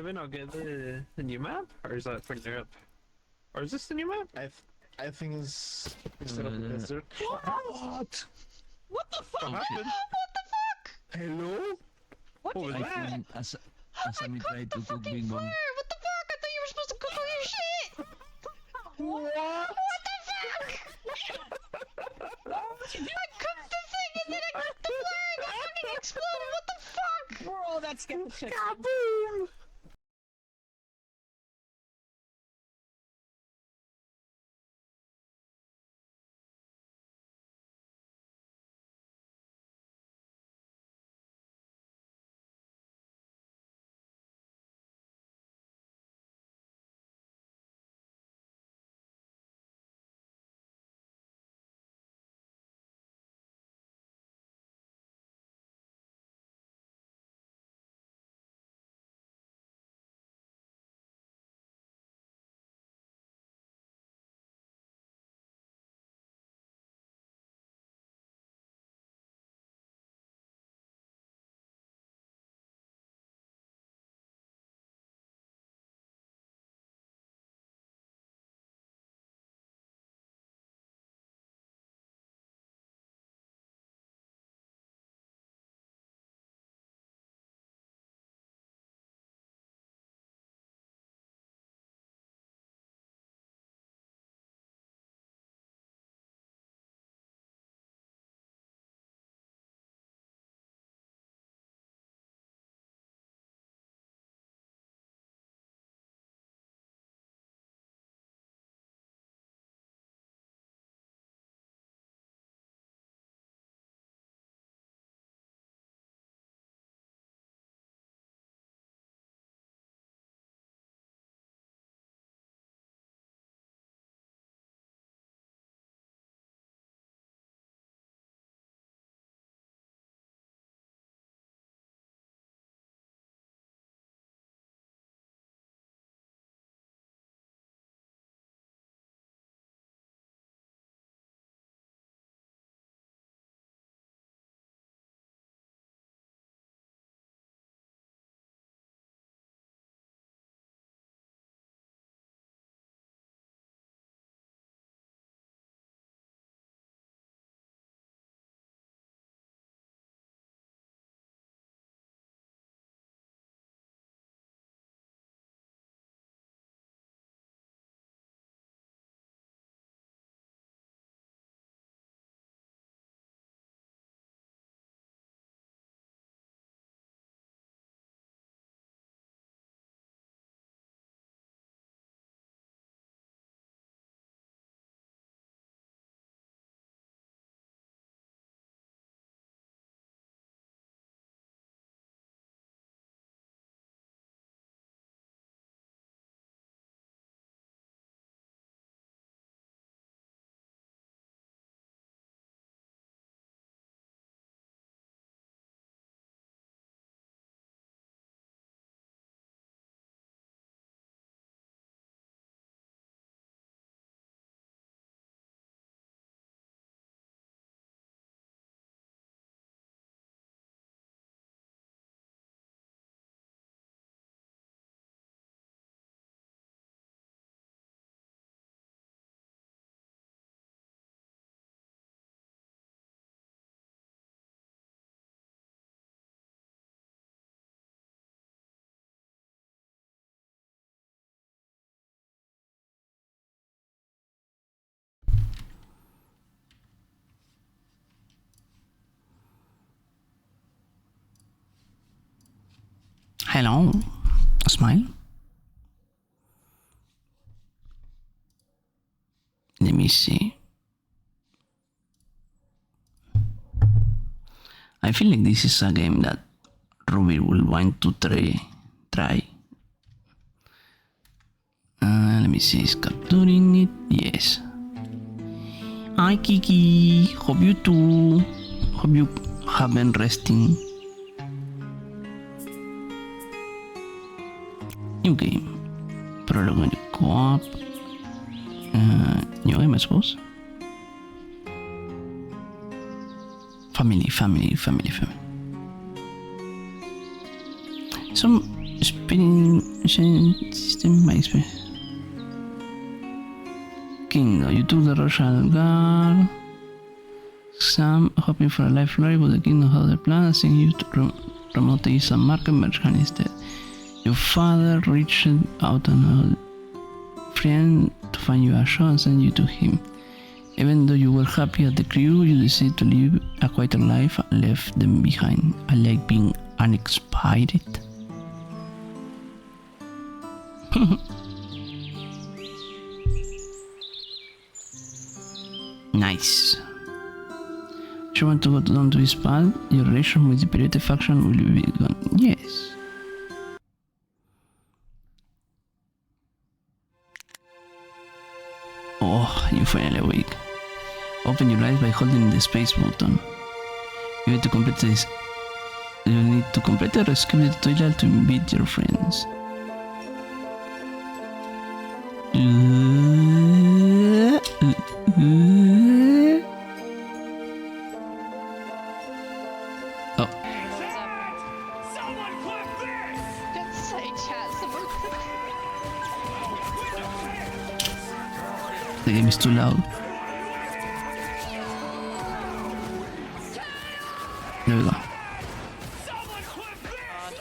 Did we not get the new map? Or is that from Europe? Or is this the new map? I think it's instead of the desert. What? What the fuck? What happened? What the fuck? Hello? What was did that? I Asami tried to cook fucking Bing Bong. fire? What the fuck? I thought you were supposed to cook all your shit. What? What the fuck? I cooked the thing and then I cooked the fire and it fucking exploded. What the fuck? We're all that skeptic. Kaboom! Hello, smile. Let me see. I feel like this is a game that Ruby will want to try. Let me see, is capturing it? Yes. Hi Kiki, hope you too. Hope you have been resting. New game. Prologue and co-op. New game, I suppose. Family. Some spinning system, my experience. King, you took the Royal Guard. Sam, hoping for a life glory, but the king had other plans, asking you to promote the Islam market merchant instead. Your father reached out on a friend to find you a show and send you to him. Even though you were happy at the crew, you decided to live a quieter life and left them behind. I like being uninspired. Nice. You want to go down to his path? Your relation with the pirate faction will be gone. Yes. Oh, you finally awake. Open your eyes by holding the space button. You need to complete this. You need to complete the rescue tutorial to meet your friends. Oh. Someone clip this! Didn't say chat, someone clip The game is too loud. There we go. Someone clip this!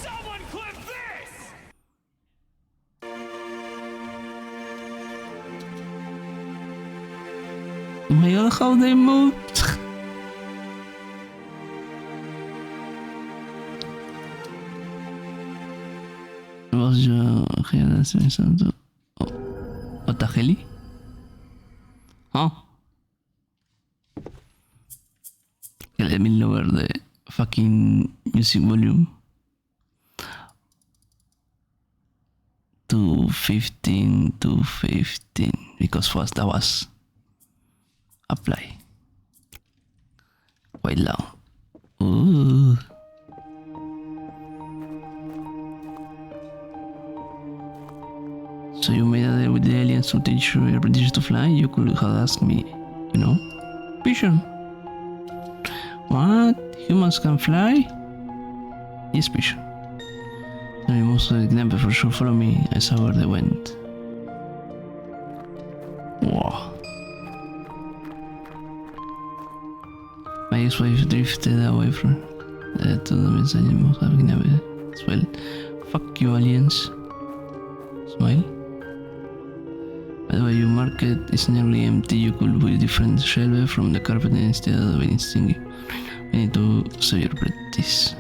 Someone clip this! Oh my god, how they move! Was je geen what the hell? Huh? Okay, let me lower the fucking music volume to 15 because first that was apply quite loud. Ooh. So you made a deal with the aliens to teach your apprentices to fly? You could have asked me, you know? Vision. What? Humans can fly? Yes, Vision. Now you must them for sure follow me. I saw where they went. Wow. My ex-wife drifted away from to the message must have never as well. Fuck you, aliens. Smile. By the way, your market is nearly empty. You could buy different shelves from the carpet instead of being stingy. We need to save your practice.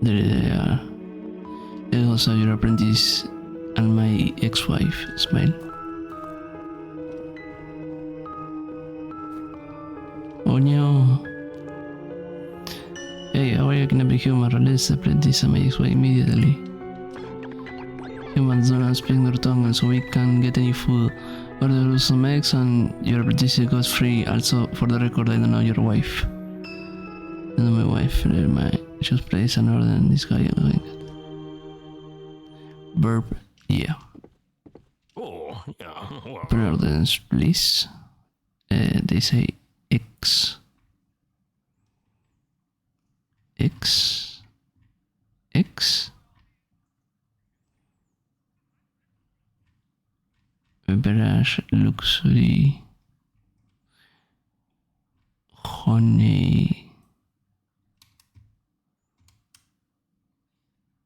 There they are. There's also your apprentice and my ex-wife. Smile. Oh no. Hey, how are you gonna be human? Release the apprentice and my ex-wife immediately. Humans do not speak their tongue, so we can't get any food. Order some eggs and your apprentice goes free. Also, for the record, I don't know your wife. I know my wife. Just place an order and this guy. Verb, yeah. Oh, yeah. Well, Orders, please. They say X. X. X. Beverage, luxury, honey,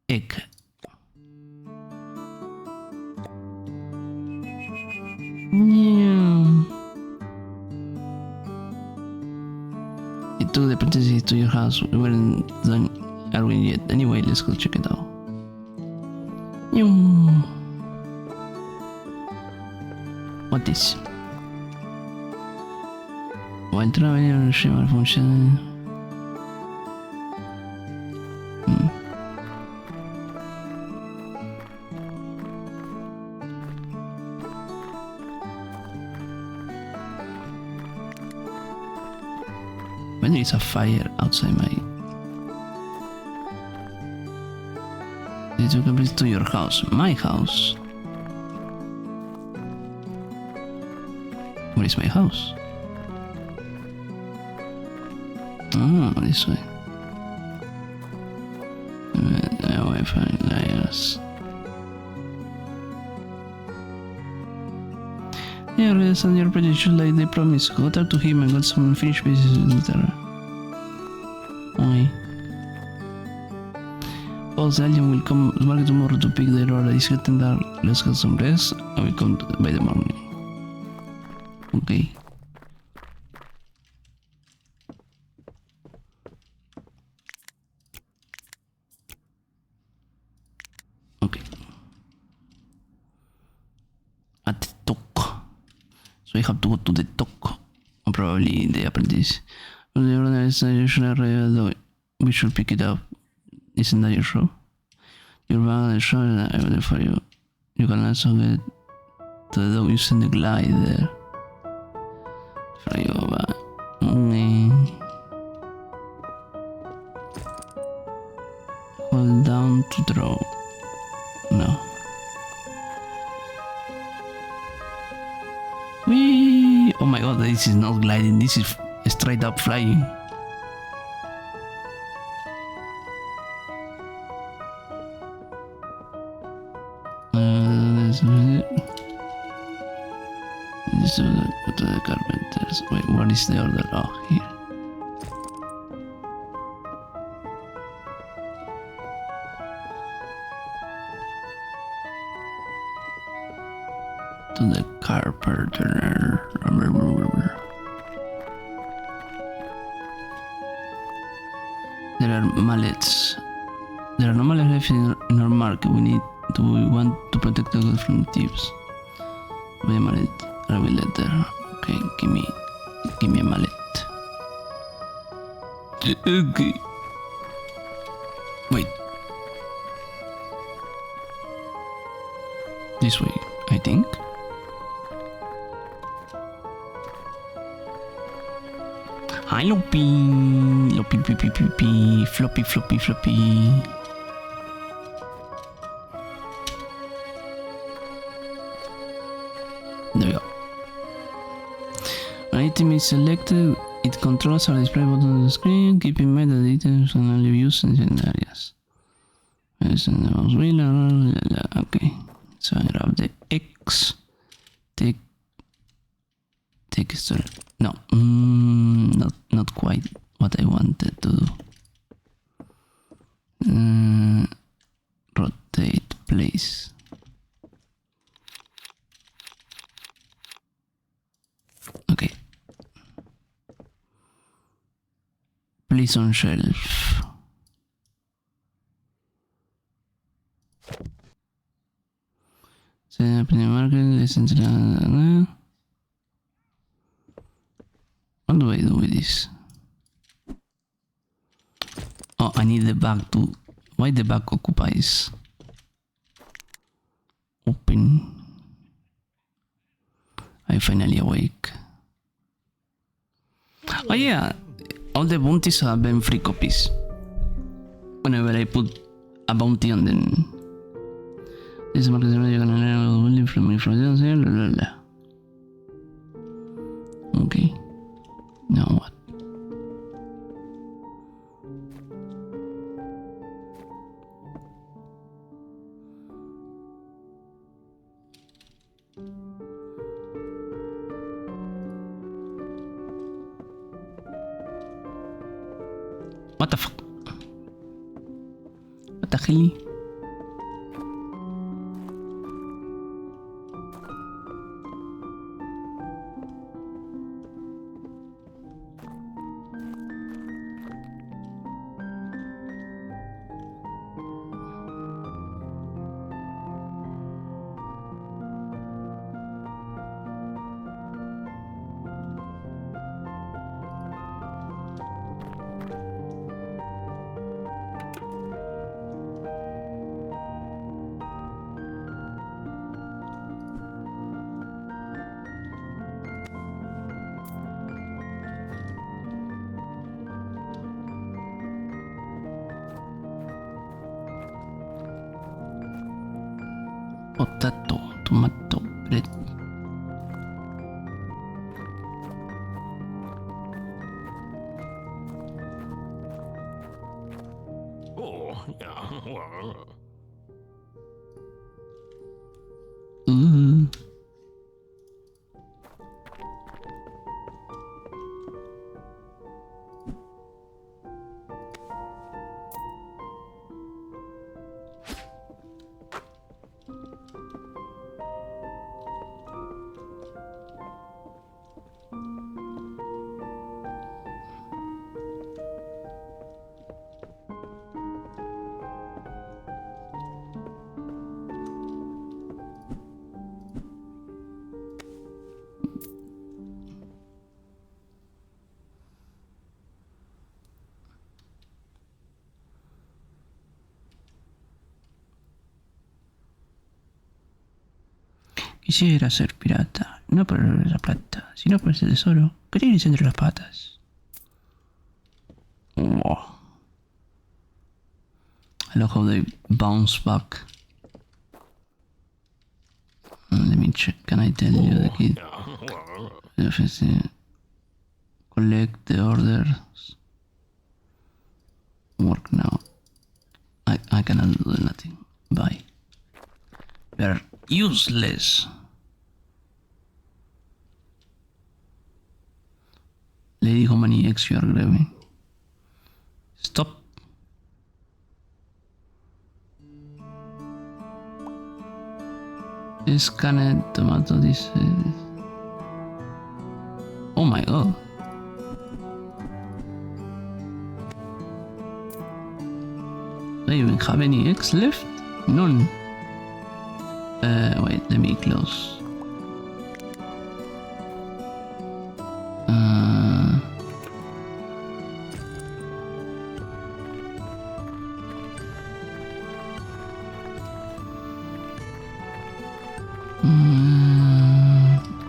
egg. Yeah. It took the princess to your house. We weren't done arguing yet. Anyway, let's go check it out. Yeah. What is? While traveling on a shimmer function. When there is a fire outside my. Did you come to your house? My house. Where is my house? Oh, this way. Wi-Fi layers. Yeah, rest on your project should like they promise. Go talk to him and got some finished pieces, etc. Okay. Also, Alien will come back tomorrow to pick the order. He's getting there. Let's get some rest and we come by the morning. Okay. Okay. At the dock. So I have to go to the dock. Or probably the apprentice. Well, the order is usually though we should pick it up. Isn't that your show? Your bag on the show and I will for you. You can also get to the dock using the glider. Fly over. Okay. Hold down to draw. No. Whee! Oh my god, this is not gliding, this is straight up flying. This is to the carpenters. Wait, what is the order? Oh, here. To the carpenter. There are mallets. There are no mallets left in our market. We want to protect the goods from thieves. With a mallet, I will let there. Okay, give me a mallet. Okay. Wait. This way, I think. Hi, Lopi. Lopi, floppy, floppy, floppy. There we go. When item is selected, its controls are displayed bottom on the screen. Keep in mind that the items are only used in certain areas. Okay. So I grab the X. Take story. No, not quite what I wanted to do. Rotate place. Okay. Place on shelf. Set up in the market. Listen to the. What do I do with this? Oh, I need the bag to. Why the bag occupies? Open. I finally awake. Oh yeah, all the bounties have been free copies. Whenever I put a bounty on them. This is market you're gonna learn from me from here. Okay. Now what? What the fuck? What the hell? Potato, tomato, bread. Oh, yeah, well. Ooh. Quisiera ser pirata, no por la plata, sino por ese tesoro que tienes entre las patas. Oh. I love how they bounce back. Let me check. Can I tell you the kid? Yeah, well. Collect the orders. Work now. I cannot do nothing. Bye. We are useless. Lady, how many eggs you are grabbing? Stop. Scanned tomato, this. Oh my god. Do I even have any eggs left? None. Wait, let me close.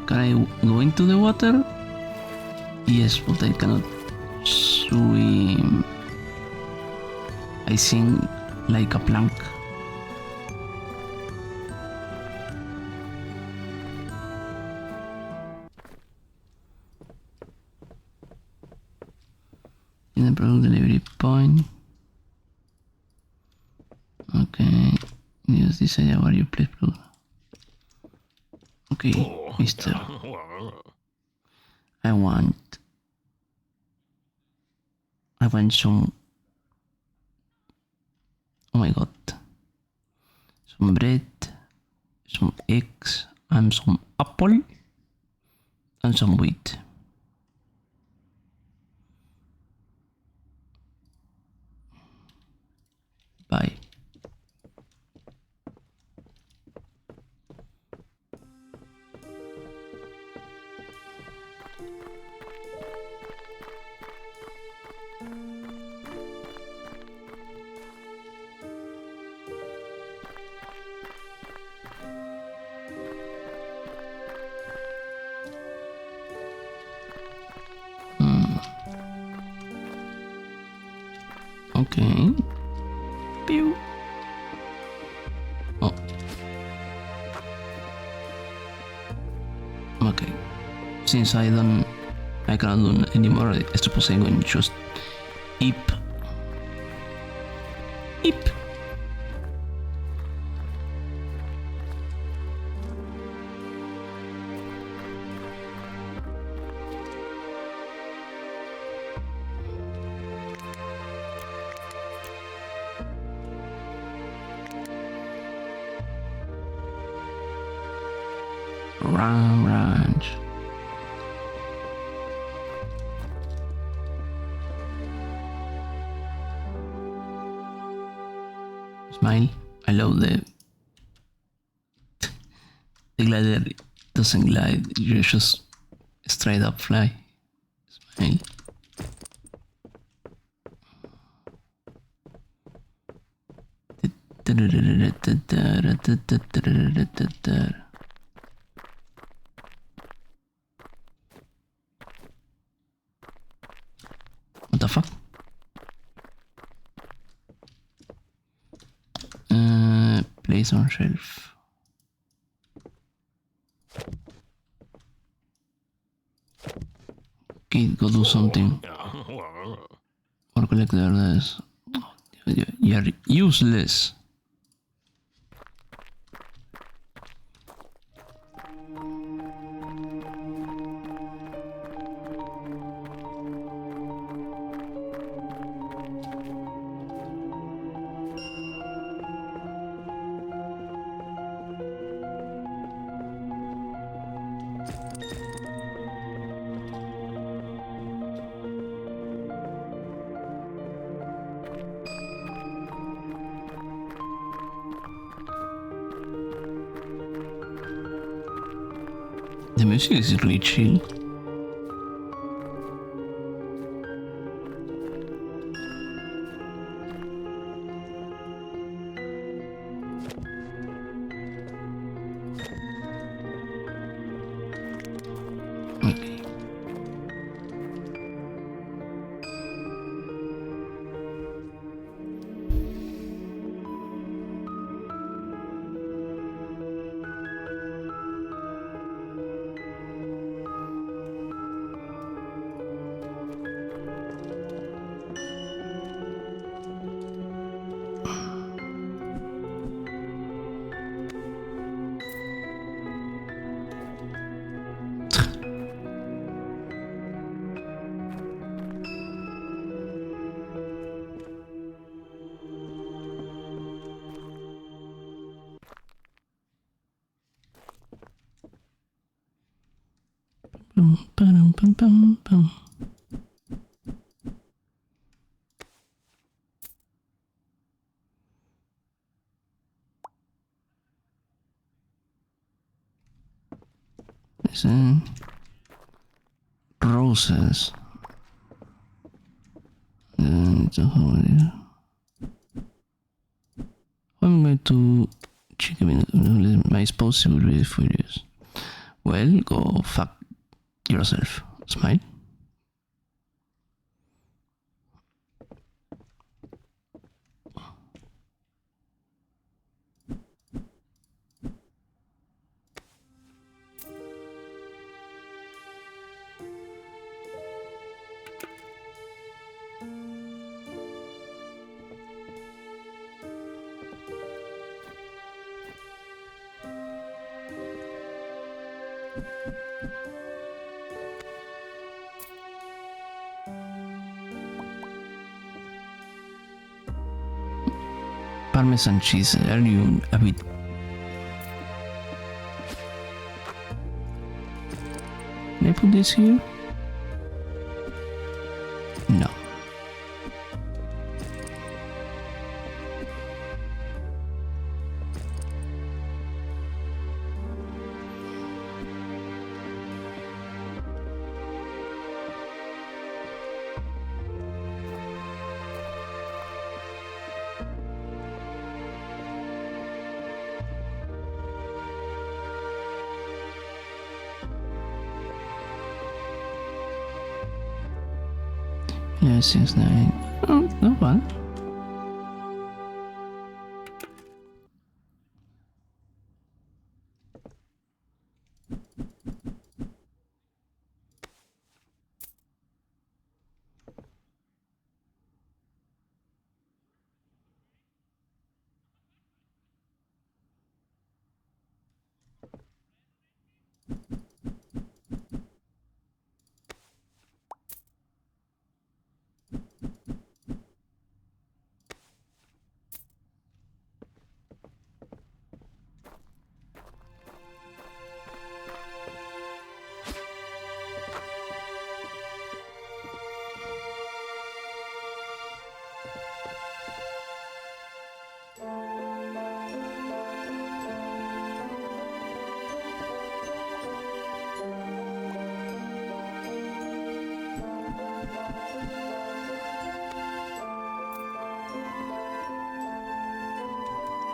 Can I go into the water? Yes, but I cannot swim. I sing like a plank. In the product delivery point. Okay. Use this area where you place product. Okay, Oh, mister. yeah, well. I want some. Oh my god. Some bread, some eggs, and some apple, and some wheat. Bye. Okay. Pew. Oh. Okay. Since I cannot do anymore, I suppose I'm going to just eep. Eep. Ram Ranch. Smile. I love the glider doesn't glide. You just straight up fly. Smile. What the fuck? Place on shelf. Okay, go do something. Yeah, well. Or collect the orders. Oh, You're useless. The music is really chill. Okay. Bum. Listen. Roses. I'm going to check a minute. My spouse will be furious. Well, go fuck yourself. Smile. Parmesan cheese. Are you a bit? Can I put this here? No. Yeah, 6, 9. Oh, not bad.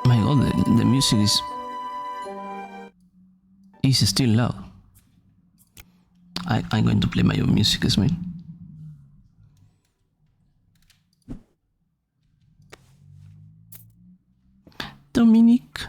My god, the music is still loud. I'm going to play my own music as well. Dominique.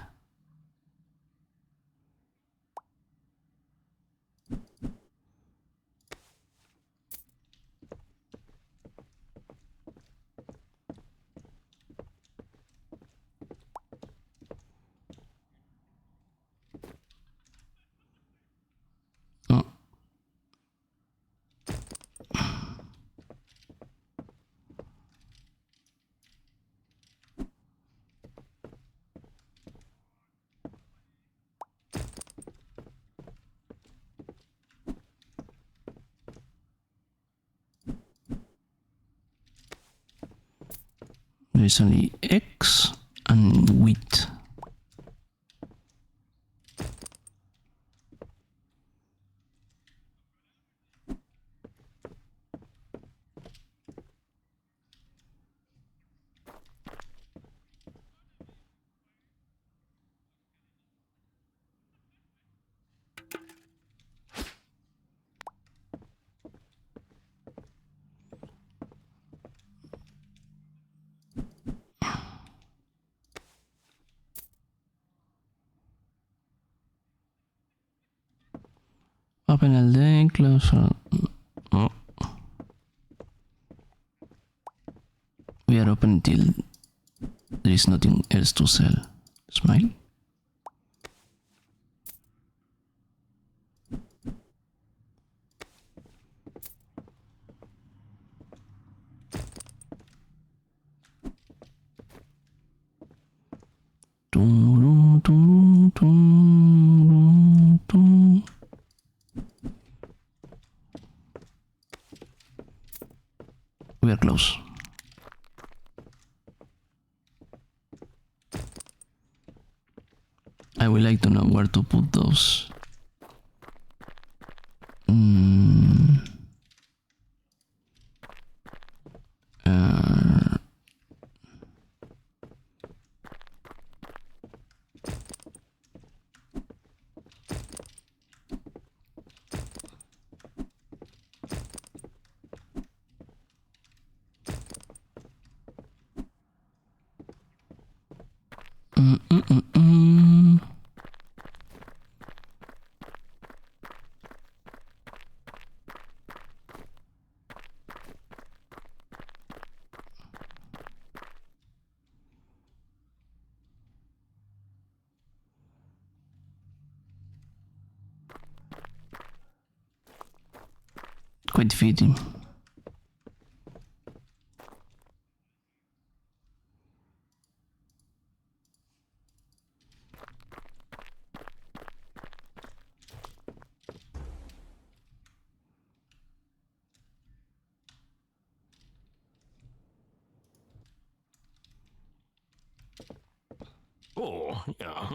There's only eggs and wheat. Open all day, close all... Oh. We are open till there is nothing else to sell. Smile. Dum, dum, dum, dum. We are close. I would like to know where to put those. Mm. Uh, mm, mm, mm, mm. Quite fitting. Oh, yeah.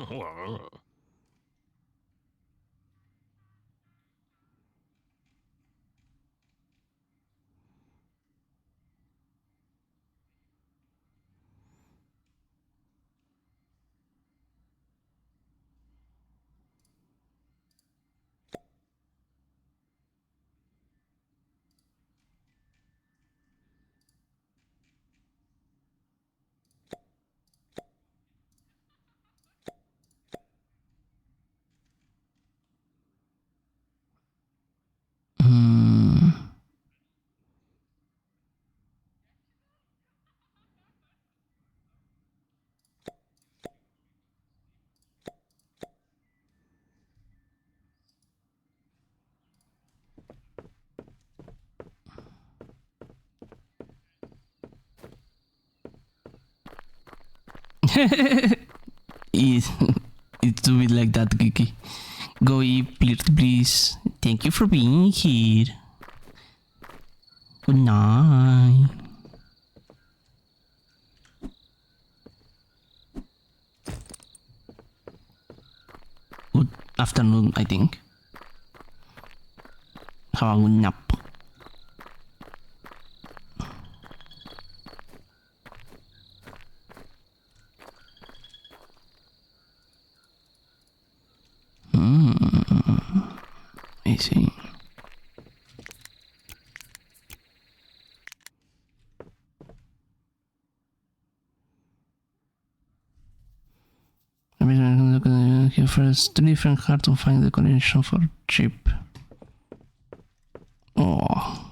Mm. it, it's a bit like that, Kiki. Go eat, please. Thank you for being here. Good night. Good afternoon, I think. Have a good nap. I see. Here first, 3 different hard to find the connection for cheap. Oh.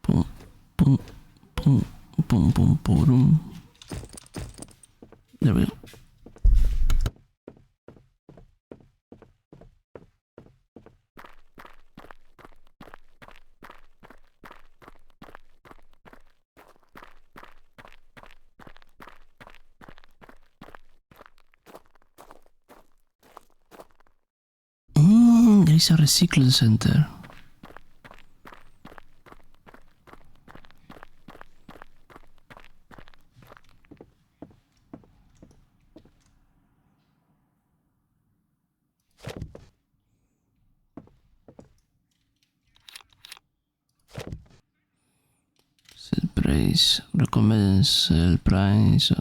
Pum, pum, pum, pum, pum, pum. There we go. There is a recycling center. Sell price, recommend sell price.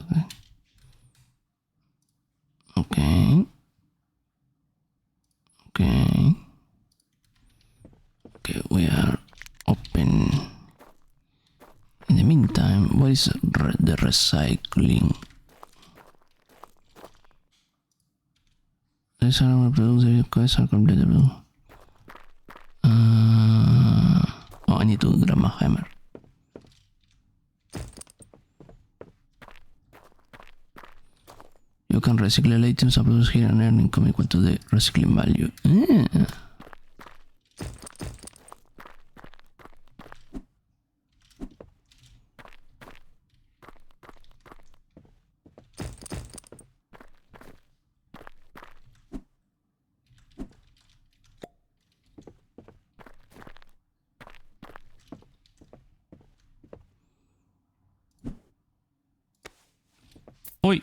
Okay. Okay. Okay, we are open. In the meantime, what is the recycling? These are our products that request are completable. Oh, I need to grab my hammer. You can recycle items and produce here and earn income equal to the recycling value. Oi!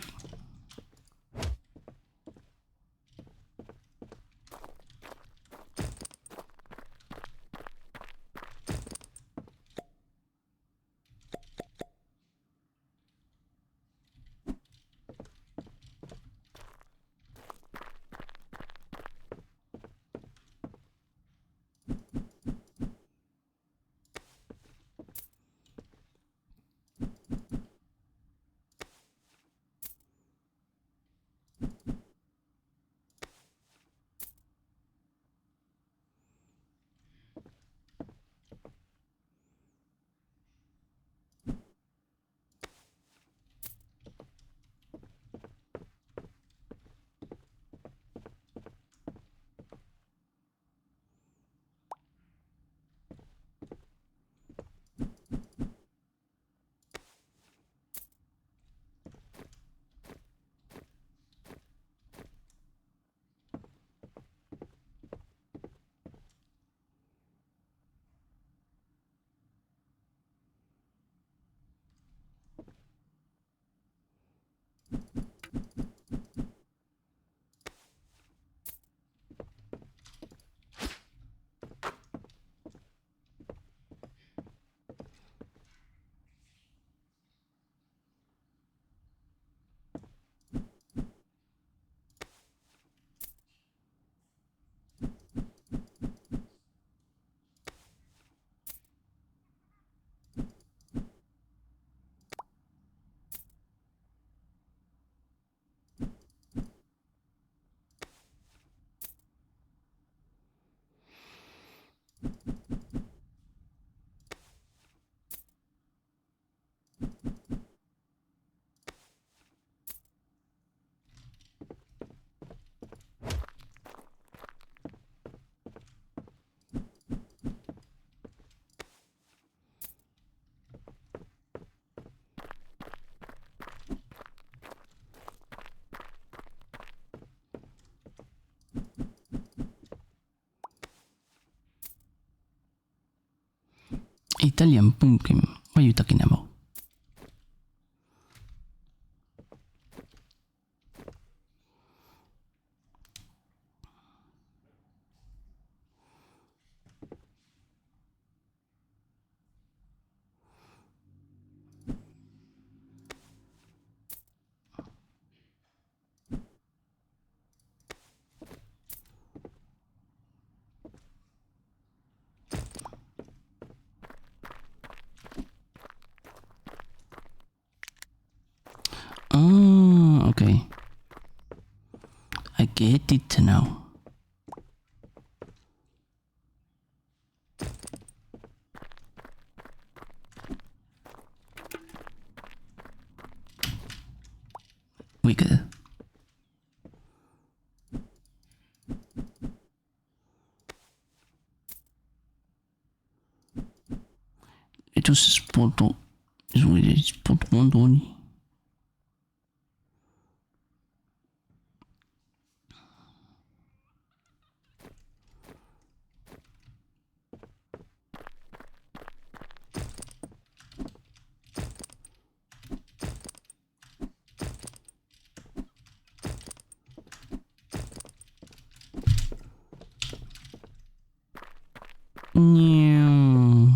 Italian pumpkin. What are you talking about? Okay. I get it now. Wicked. Itu spot spot one. Yeah.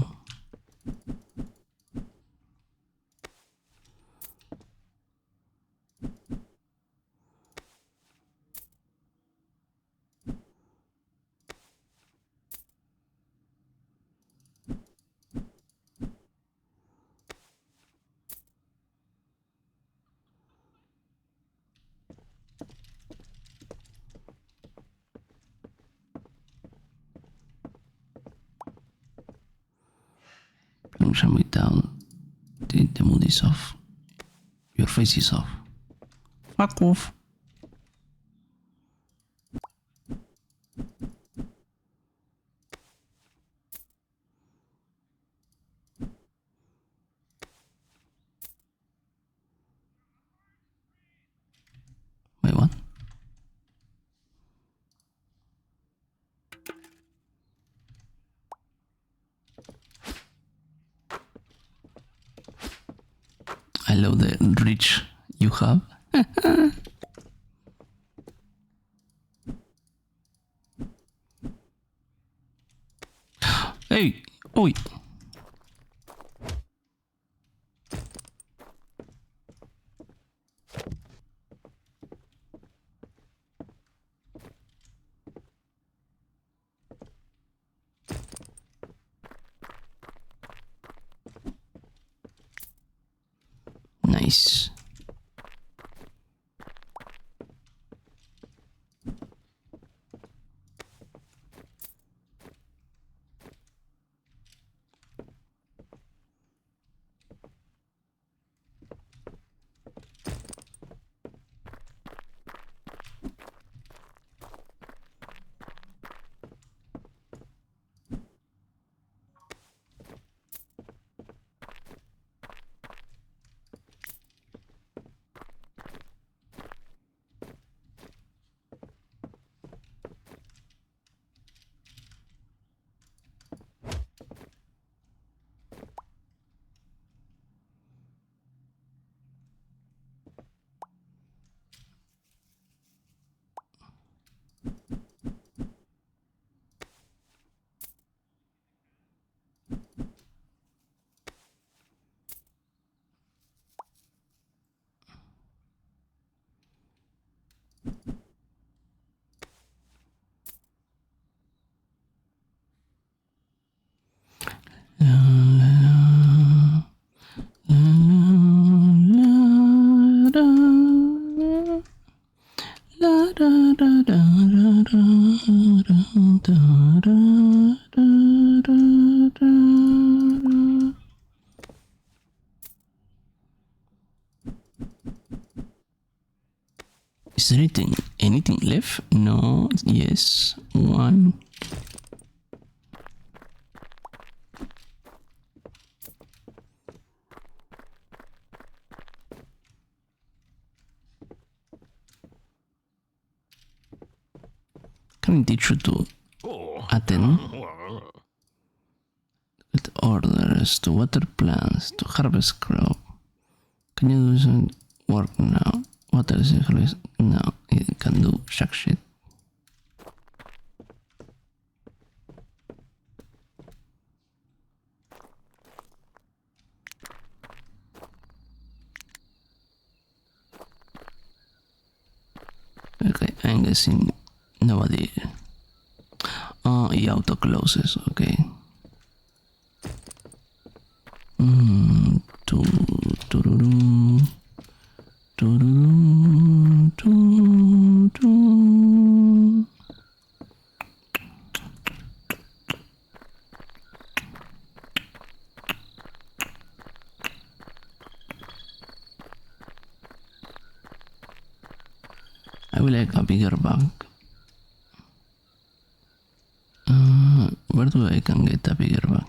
Shut me down. The mood is off. Your face is off. Fuck off. Wait, what? I love the reach you have. Hey, oi. Nice. Is there anything left? No. Yes. One. Can I teach you to attend with orders to water plants to harvest crop? Can you do some work now? Water is harvest now. It can do shack shit. Okay, I'm guessing nobody. Oh, he auto closes. Okay. Tururú, tururú. I will like a bigger bag. Where do I can get a bigger bag?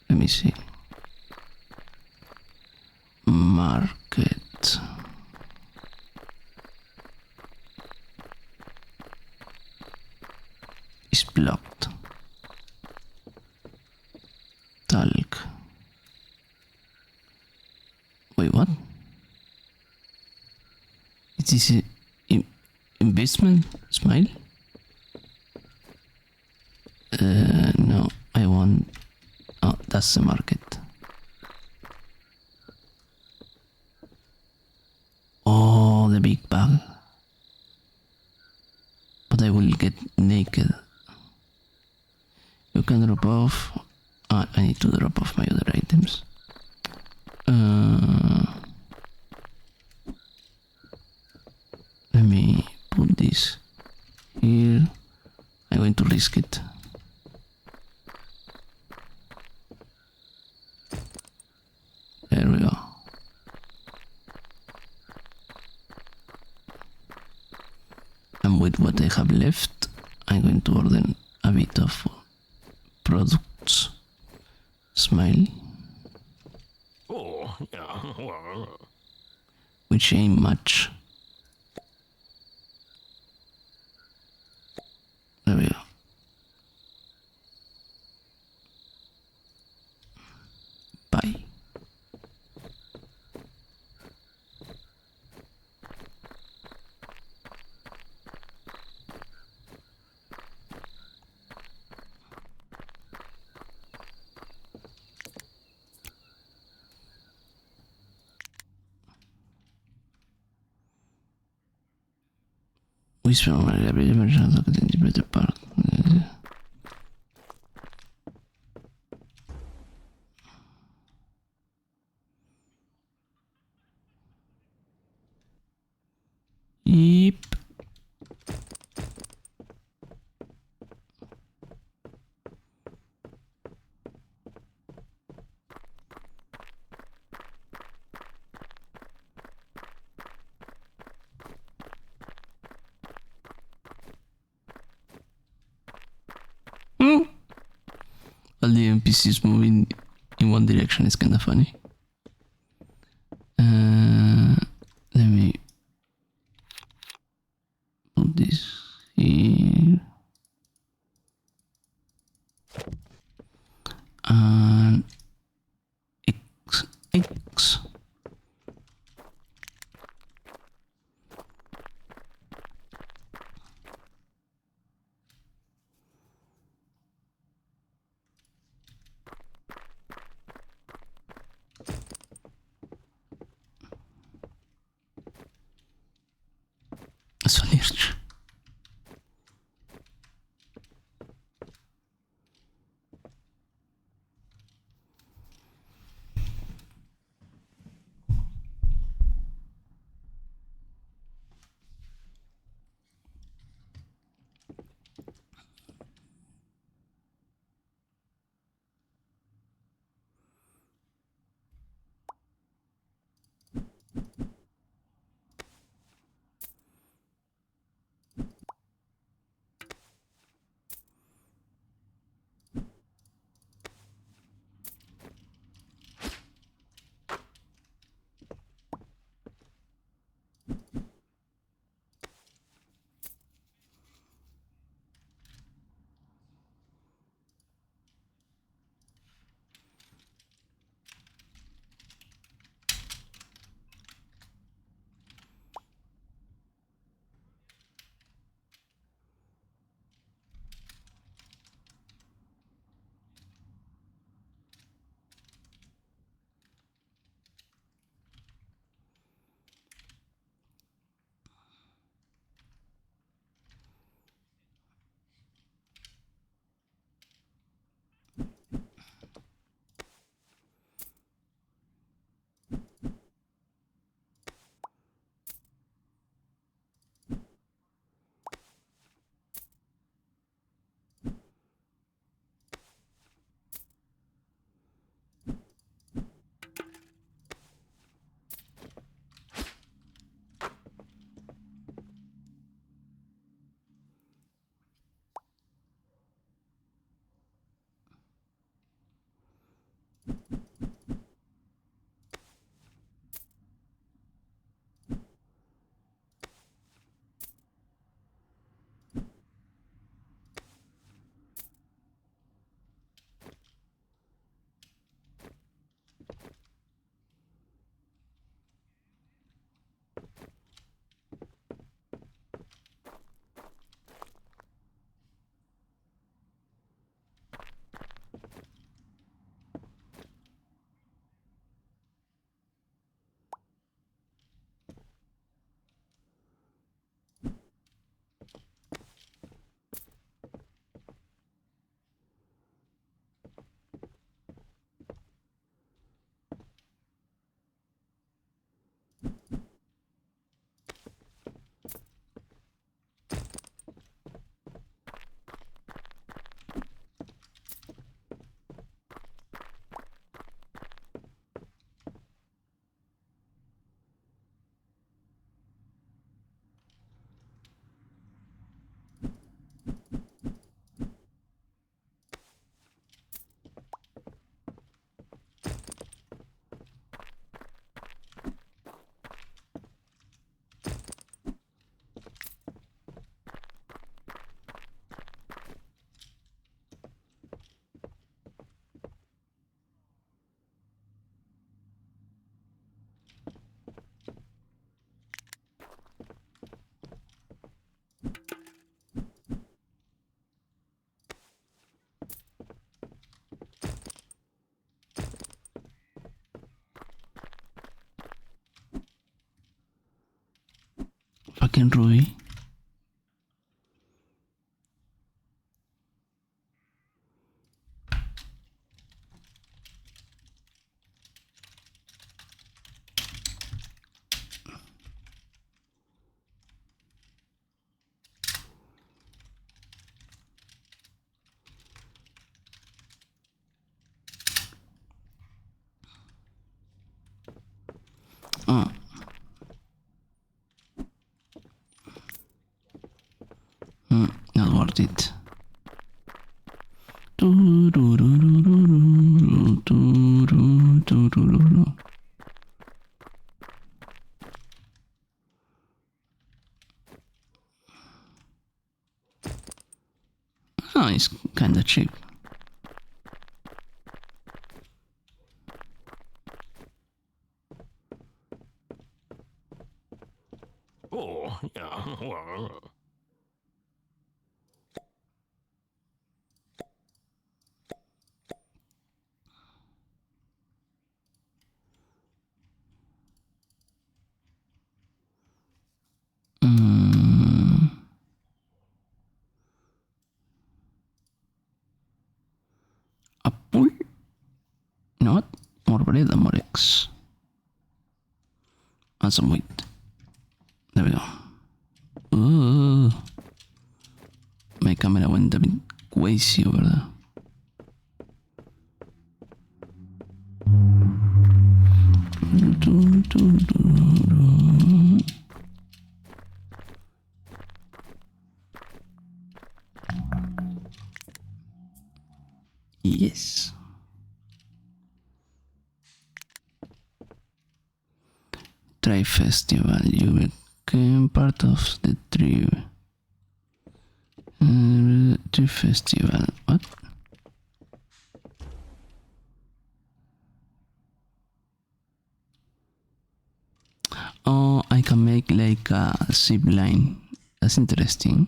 Let me see. Market. Is blocked. Talk. Wait, what? Is this investment? Smile? No, I want. Oh, that's the market. Oh, the big bag. But I will get naked. You can drop off. I need to drop off my other items. Let me put this here. I'm going to risk it. There we go. And with what I have left, I'm going to order a bit of products. Smile. Oh, yeah. Which ain't much. There we go. Bye. Whisper my Gabriel emergenza che ti prete parte. Yep. All the NPCs moving in one direction is kinda funny. Let me put this here. And X. fucking Ruby. Oh. Not worth it. Oh, it's kinda cheap. Oh, yeah. Well, Apple? You know what? More bread and more eggs. And some wheat. There we go. My camera went a bit crazy over there. Yes. Try festival. You became part of the trip. Trip festival. What? Oh, I can make like a zip line. That's interesting.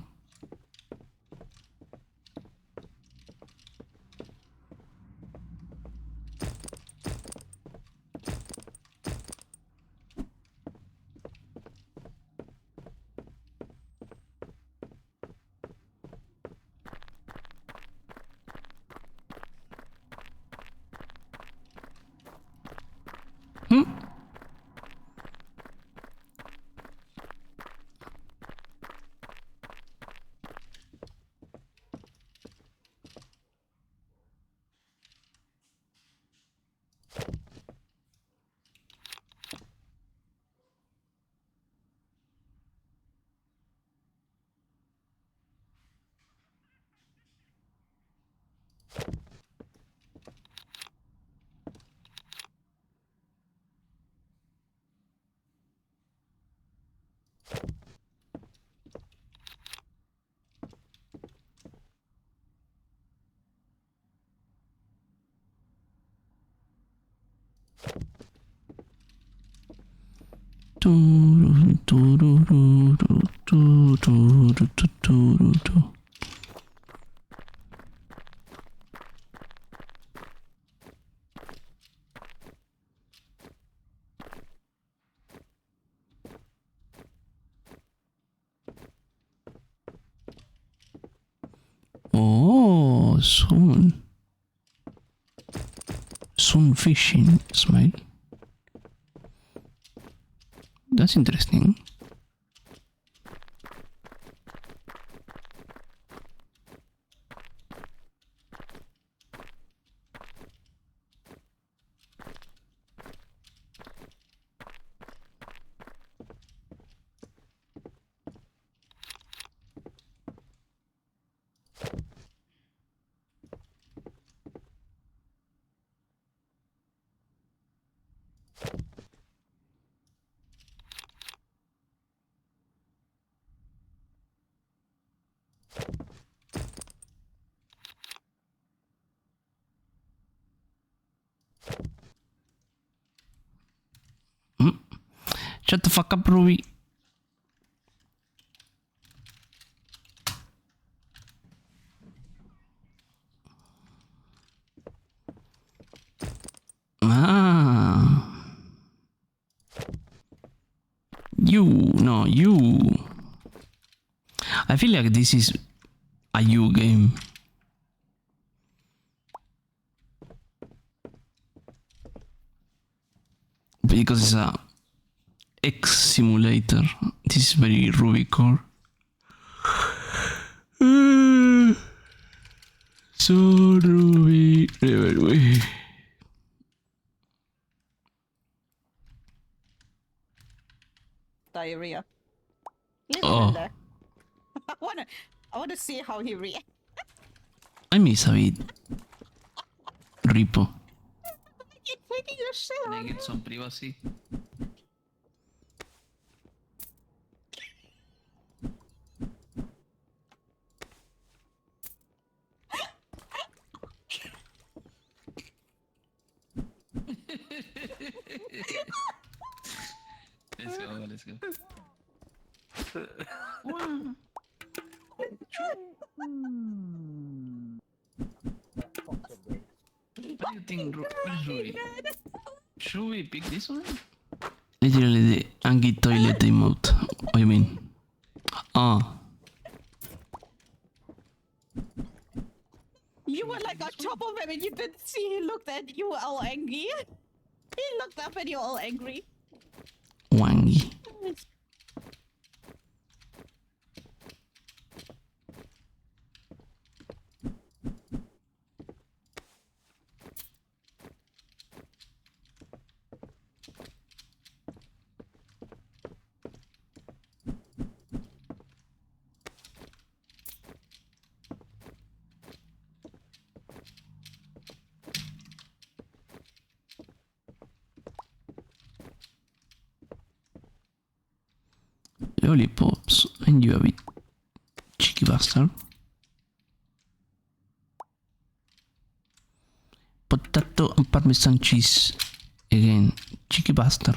Oh, soon. Soon fishing, smile. That's interesting. Shut the fuck up, Ruby. Ah. You, no, you. I feel like this is a you game. Because it's a X simulator. This is very Ruby core. So Ruby. Diarrhea. Listen Oh. there. I wanna see how he reacts. I miss a bit. Ripo. You're taking your shit Can I on. get some privacy? Let's go. What do you think, where's Ruby? Should we pick this one? Literally the Angie toilet emote. What do you mean? Ah. You were like on top of him and you didn't see he looked at you all angry. He looked up and you all angry. Wangy. Lollipops, and you a bit cheeky bastard. Potato and parmesan cheese. Again, cheeky bastard.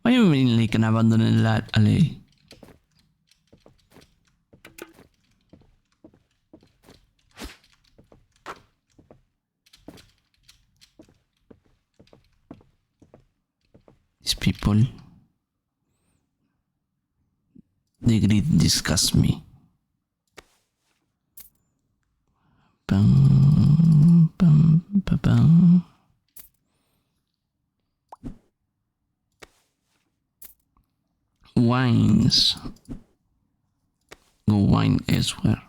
Why do you mean like an abandoned alley? These people, they really disgust me. Bum, bum, ba, bum. Wines. Go wine elsewhere.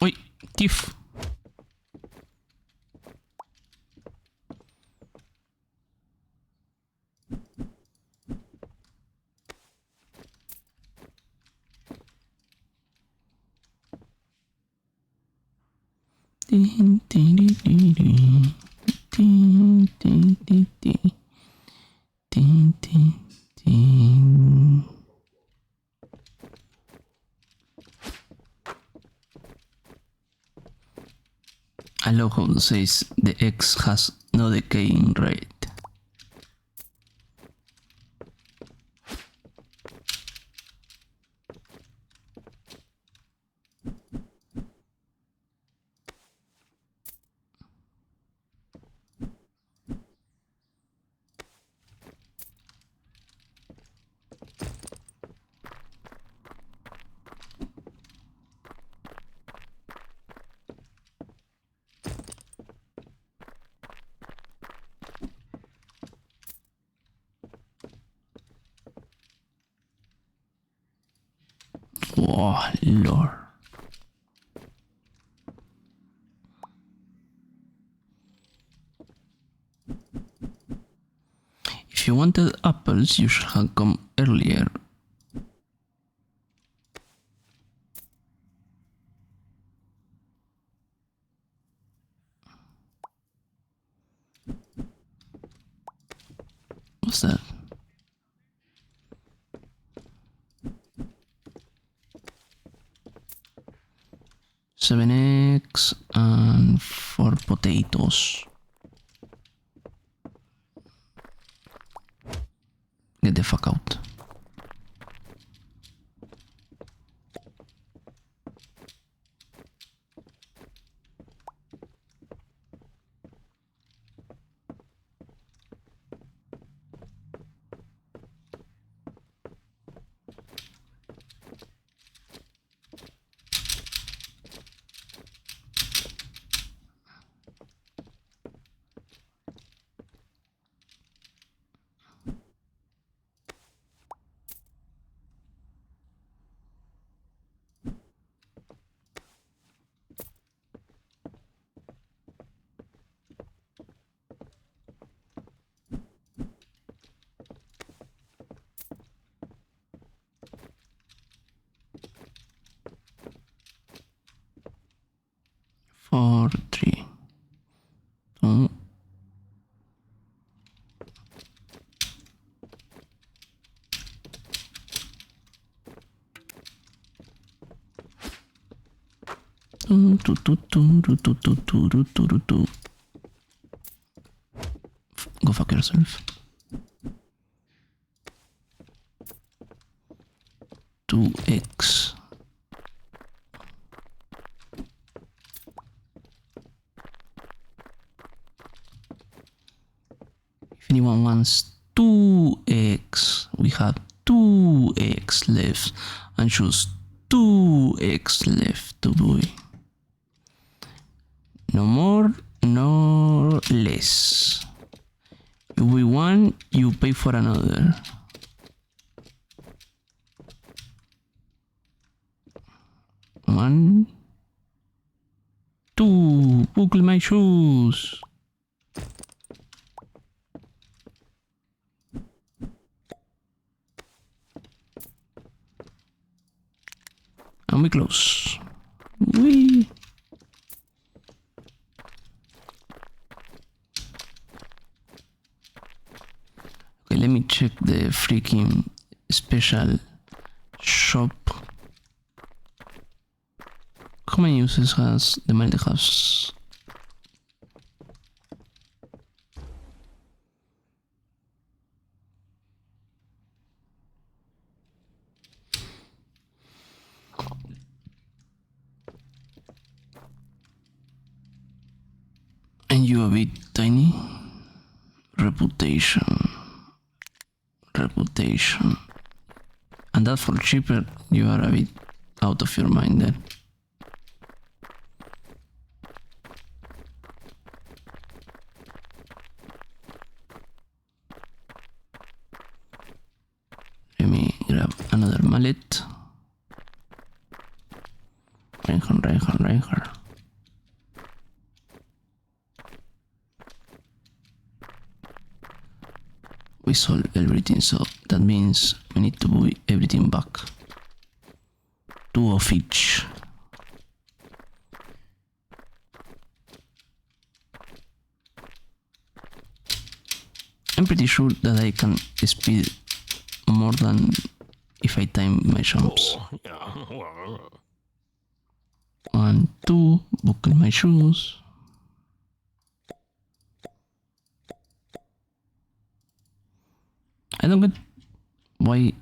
Oi, thief. Tin, tin, tin, tin, tin. Tin, tin, tin, tin. Tin, tin, tin. I love how it says the X has no decaying rate. Oh, Lord. If you wanted apples, you should have come earlier. What's that? Seven eggs and 4 potatoes. Get the fuck out. Four, three, two. Go fuck yourself. 2x. If anyone wants 2x, we have 2x left and choose 2x left to buy. No more, no less. If we want, you pay for another. One, two, buckle my shoes. And we close. Whee! Okay, let me check the freaking special shop. How many uses has the Mighty House? And you a bit tiny? Reputation. Reputation. And that for cheaper, you are a bit out of your mind there. Let me grab another mallet. Reinhardt. We sold everything, so that means we need to buy everything back. 2 of each. I'm pretty sure that I can speed more than if I time my jumps. Oh, yeah. Well, 1, 2, buckle my shoes. I don't get why.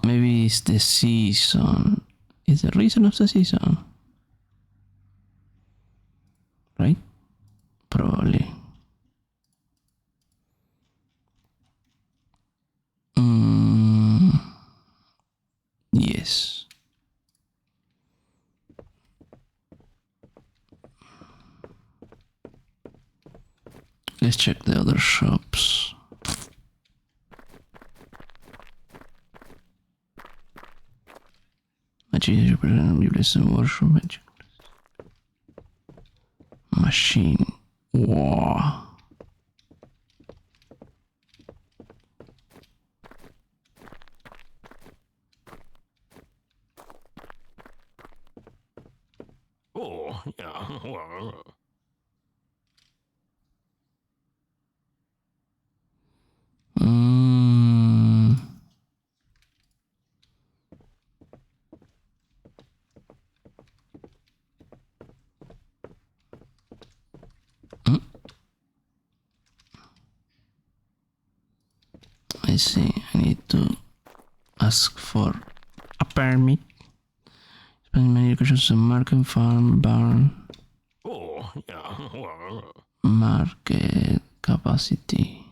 Maybe it's the season. It's the reason of the season, right? Probably. Yes. Let's check the other shops. material workshop magic machine. Wow. Oh, yeah. Well, Mm. Mm. I see. I need to ask for a permit. Spend many locations to market, farm, barn, oh, yeah. Well, market capacity.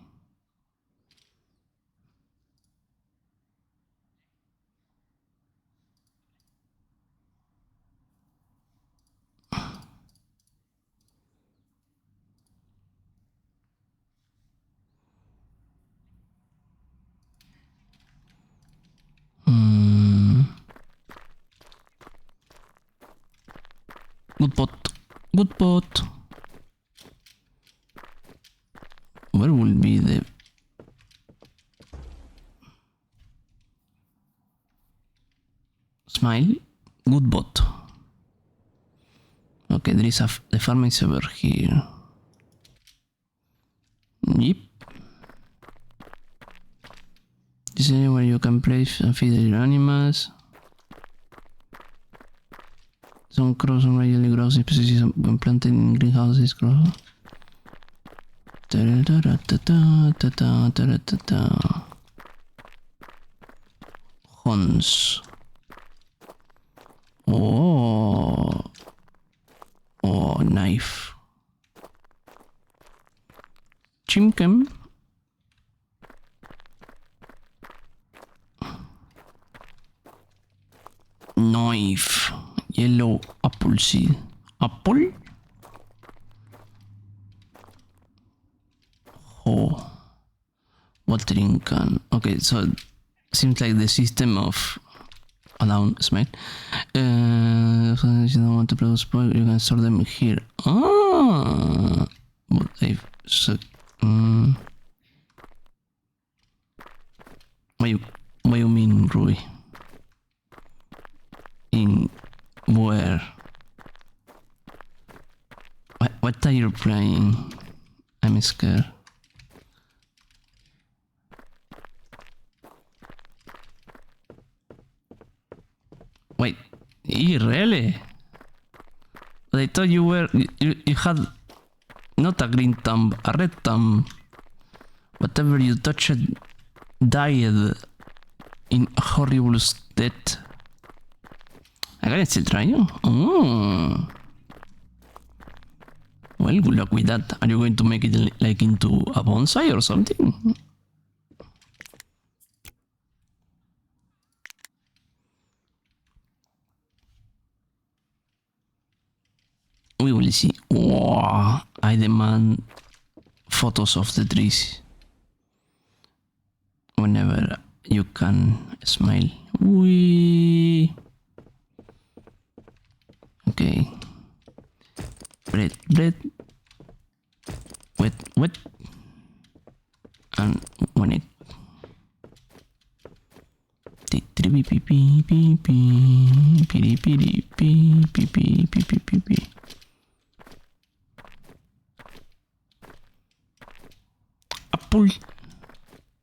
Hmm. Good pot. Good pot. Where will be the smile? Good bot. Okay, there is the farm is over here. Yep. This is where you can place and feed your animals. Some crops and regularly grows species when planted in greenhouses grow. Horns. Oh. Oh, knife. Chimkem. Knife. Yellow apple seed. Apple? Oh. Watering can. Okay, so seems like the system of announcement. If you don't want to produce product, you can store them here. Ah, but they've what you mean, Rui? In where? What are you playing? I'm scared. Wait, really? But I thought you had not a green thumb, a red thumb. Whatever you touched died in horrible state. I can still try you. Oh. Well, good luck with that. Are you going to make it like into a bonsai or something? We will see. Wow, I demand photos of the trees. Whenever you can smile. Wee. Okay. Bread. Wet. And one egg.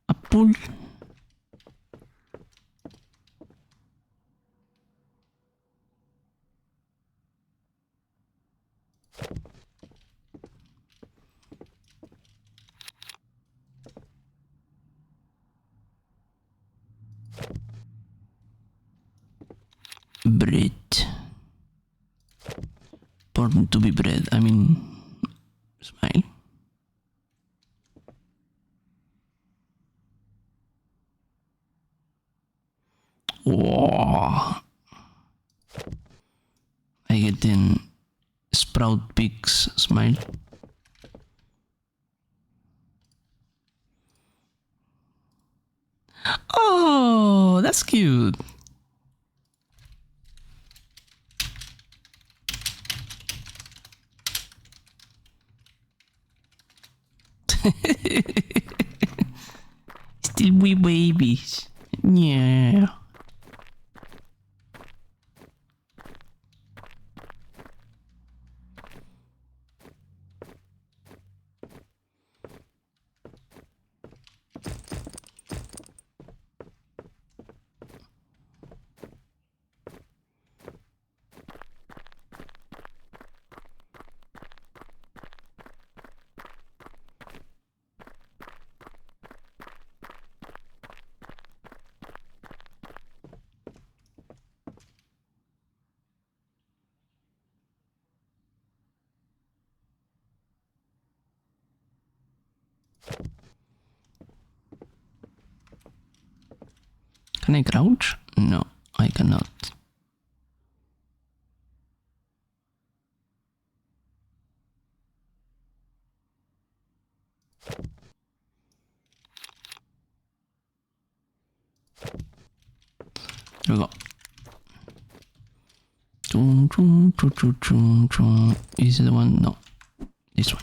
Apple. Bread. Born to be bread. I mean, smile. Wow. I get in sprout pigs smile. Oh, that's cute. little wee babies. Yeah. Can I crouch? No, I cannot. Here we go. Is it the one? No, this one.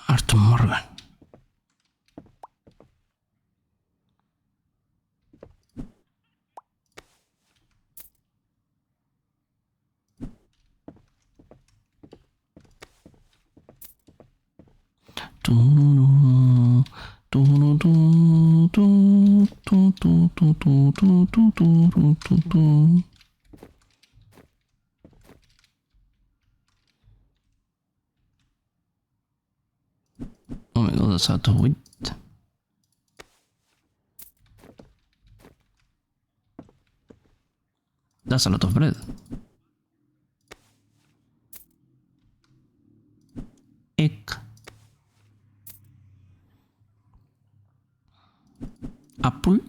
Arthur Morgan. Oh my god, that's out of wheat. That's a lot of bread. Egg. Apple.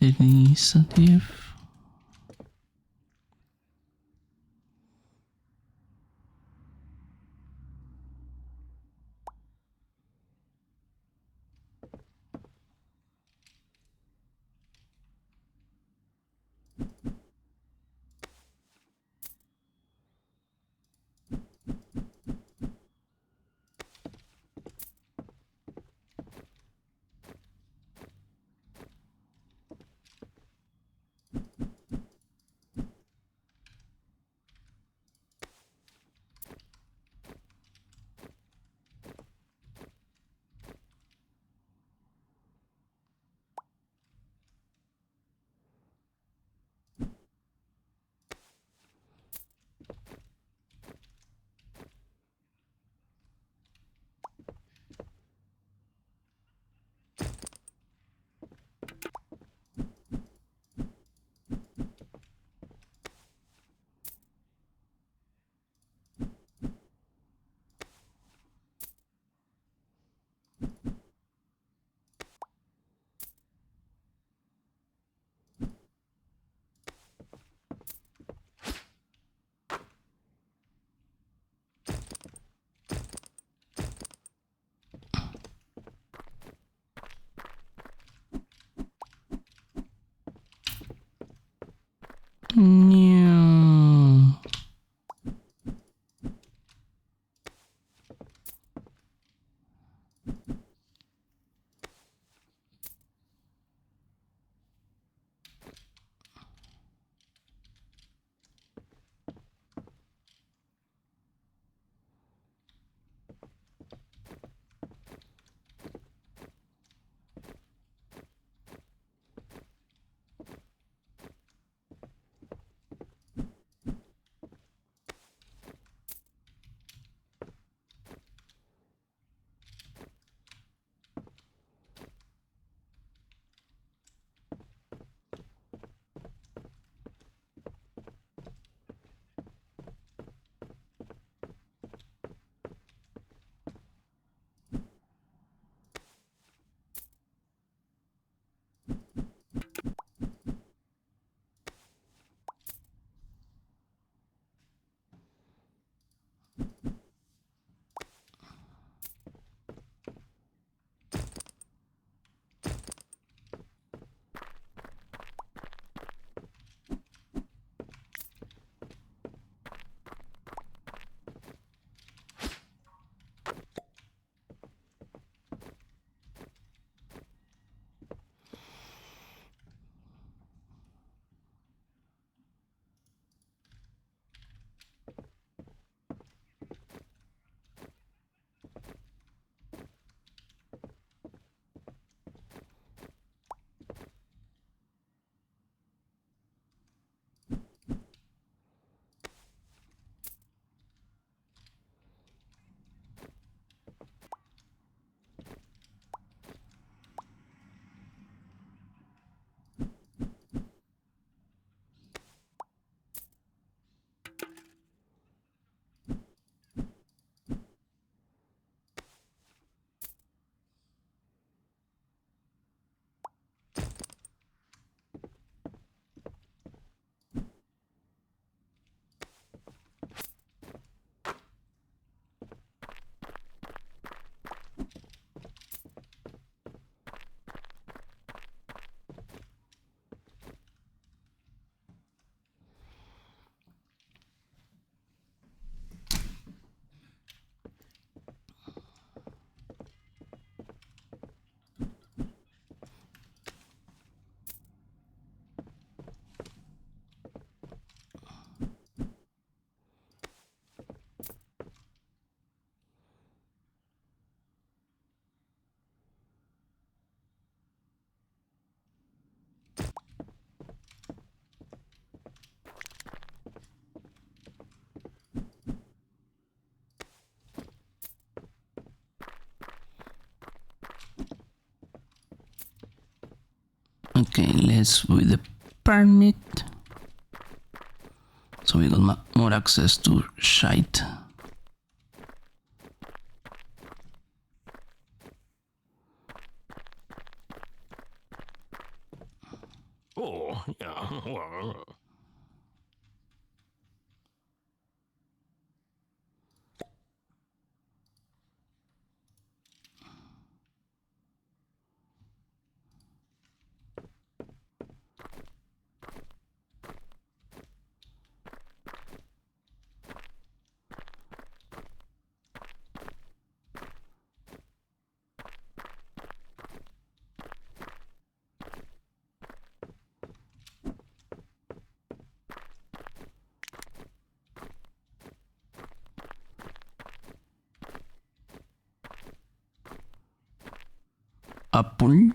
Initiative. No. Okay, let's with the permit. So we got more access to shite. Oh, yeah. Well, Apple.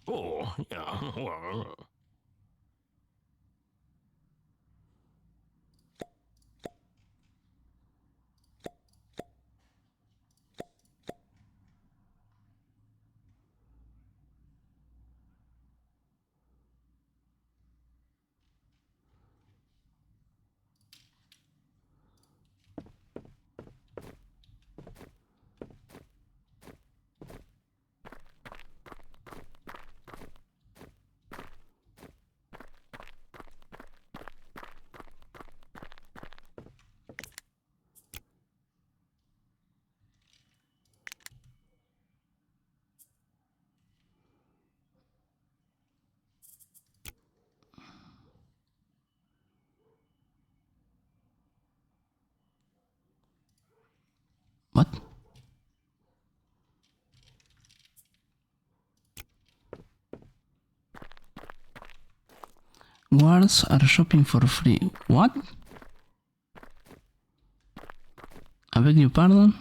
oh, yeah. Well, Guards are shopping for free. What? I beg your pardon?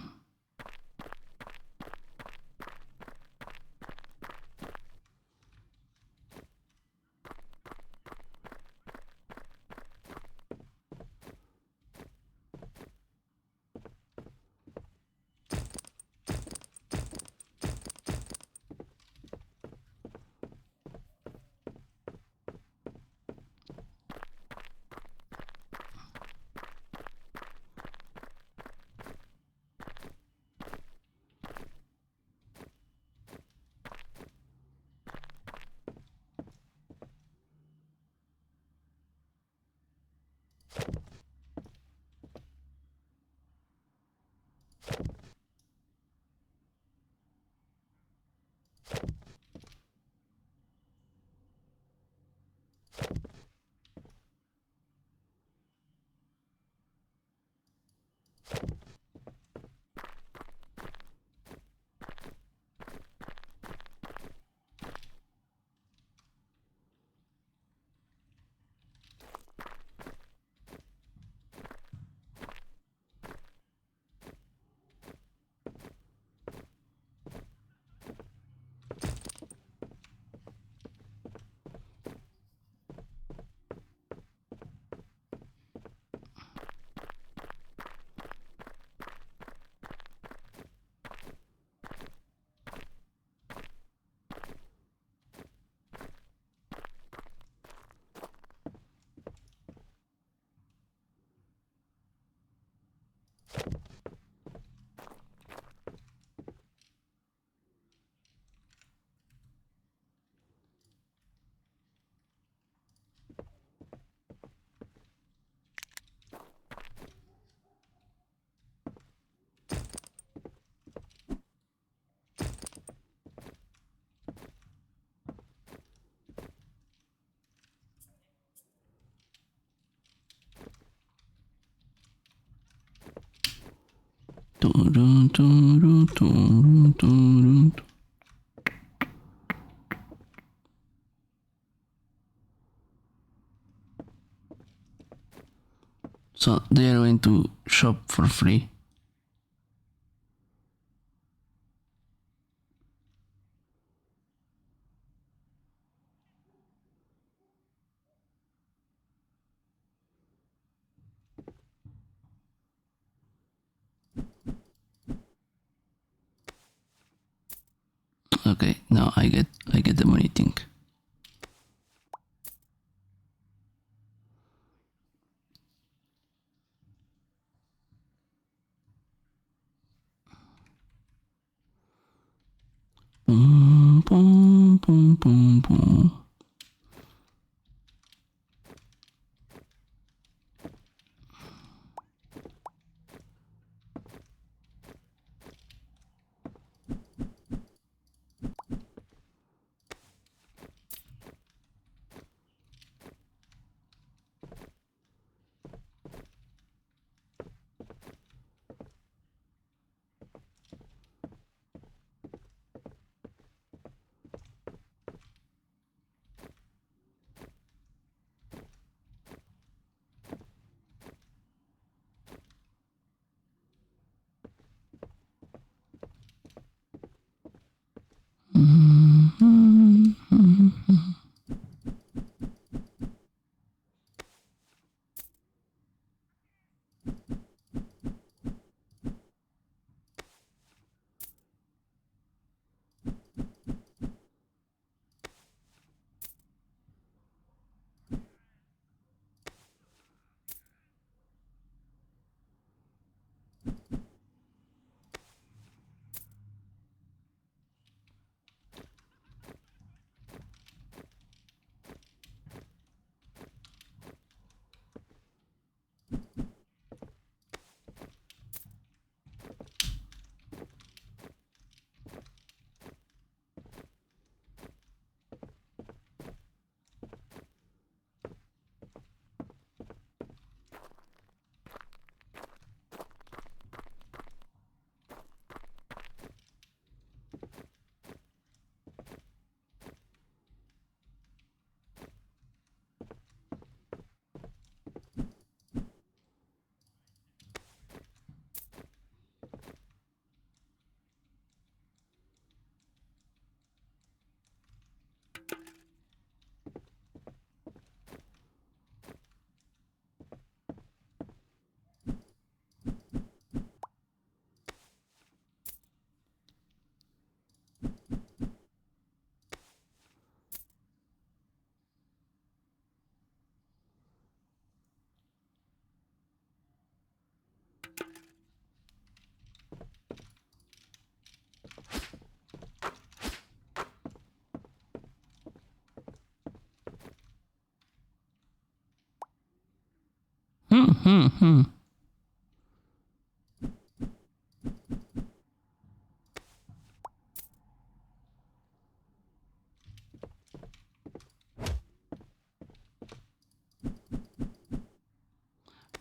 Turun, turun, turun, turun. So they are going to shop for free. Okay, now I get the money thing. Boom, boom, boom, boom, boom.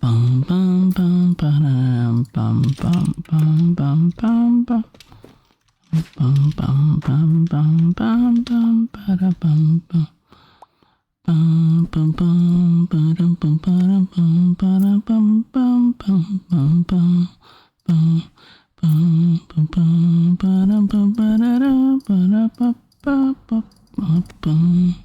Bum bum bum ba-dum, bum bum bum bum bum bum bum bum bum bum bum bum ba-da bum bum bum bum bum ba-dum bum ba-dum bum ba-da bum bum bum bum bum bum bum bum bum ba-dum bum ba-da-da ba-da ba ba ba ba bum.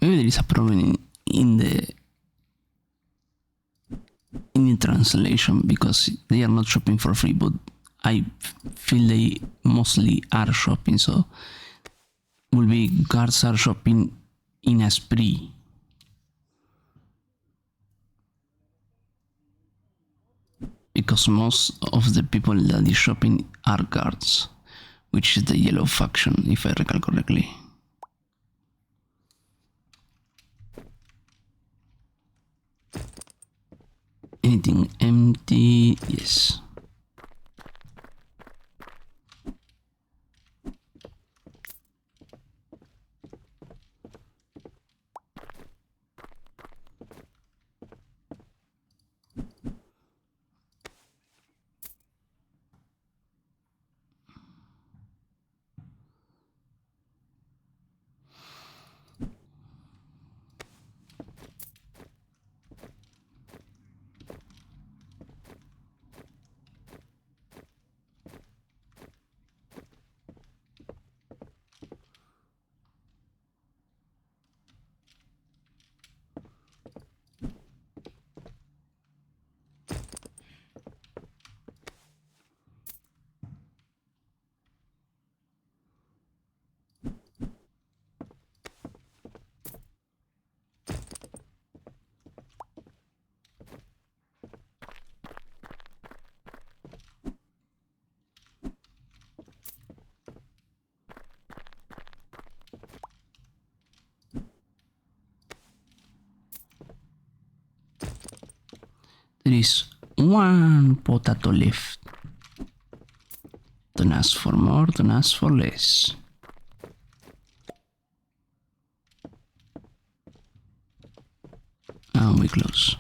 Maybe there is a problem in the translation because they are not shopping for free, but I feel they mostly are shopping, so will be guards are shopping in a spree. Because most of the people that is shopping are guards, which is the yellow faction, if I recall correctly. Anything empty? Yes. There is one potato left. Don't ask for more, don't ask for less. And we close.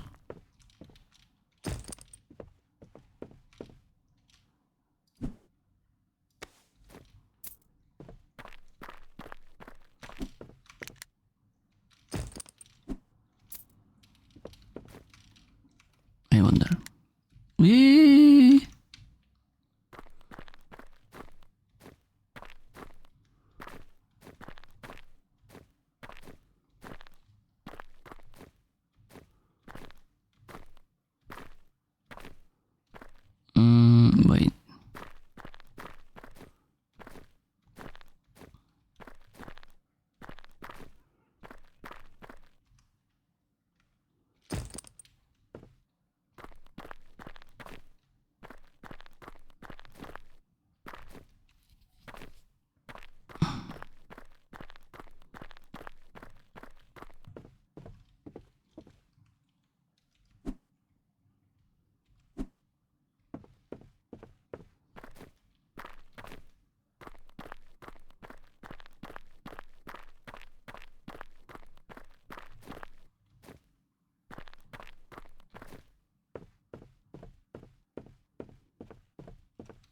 I wonder. Eh. Wait.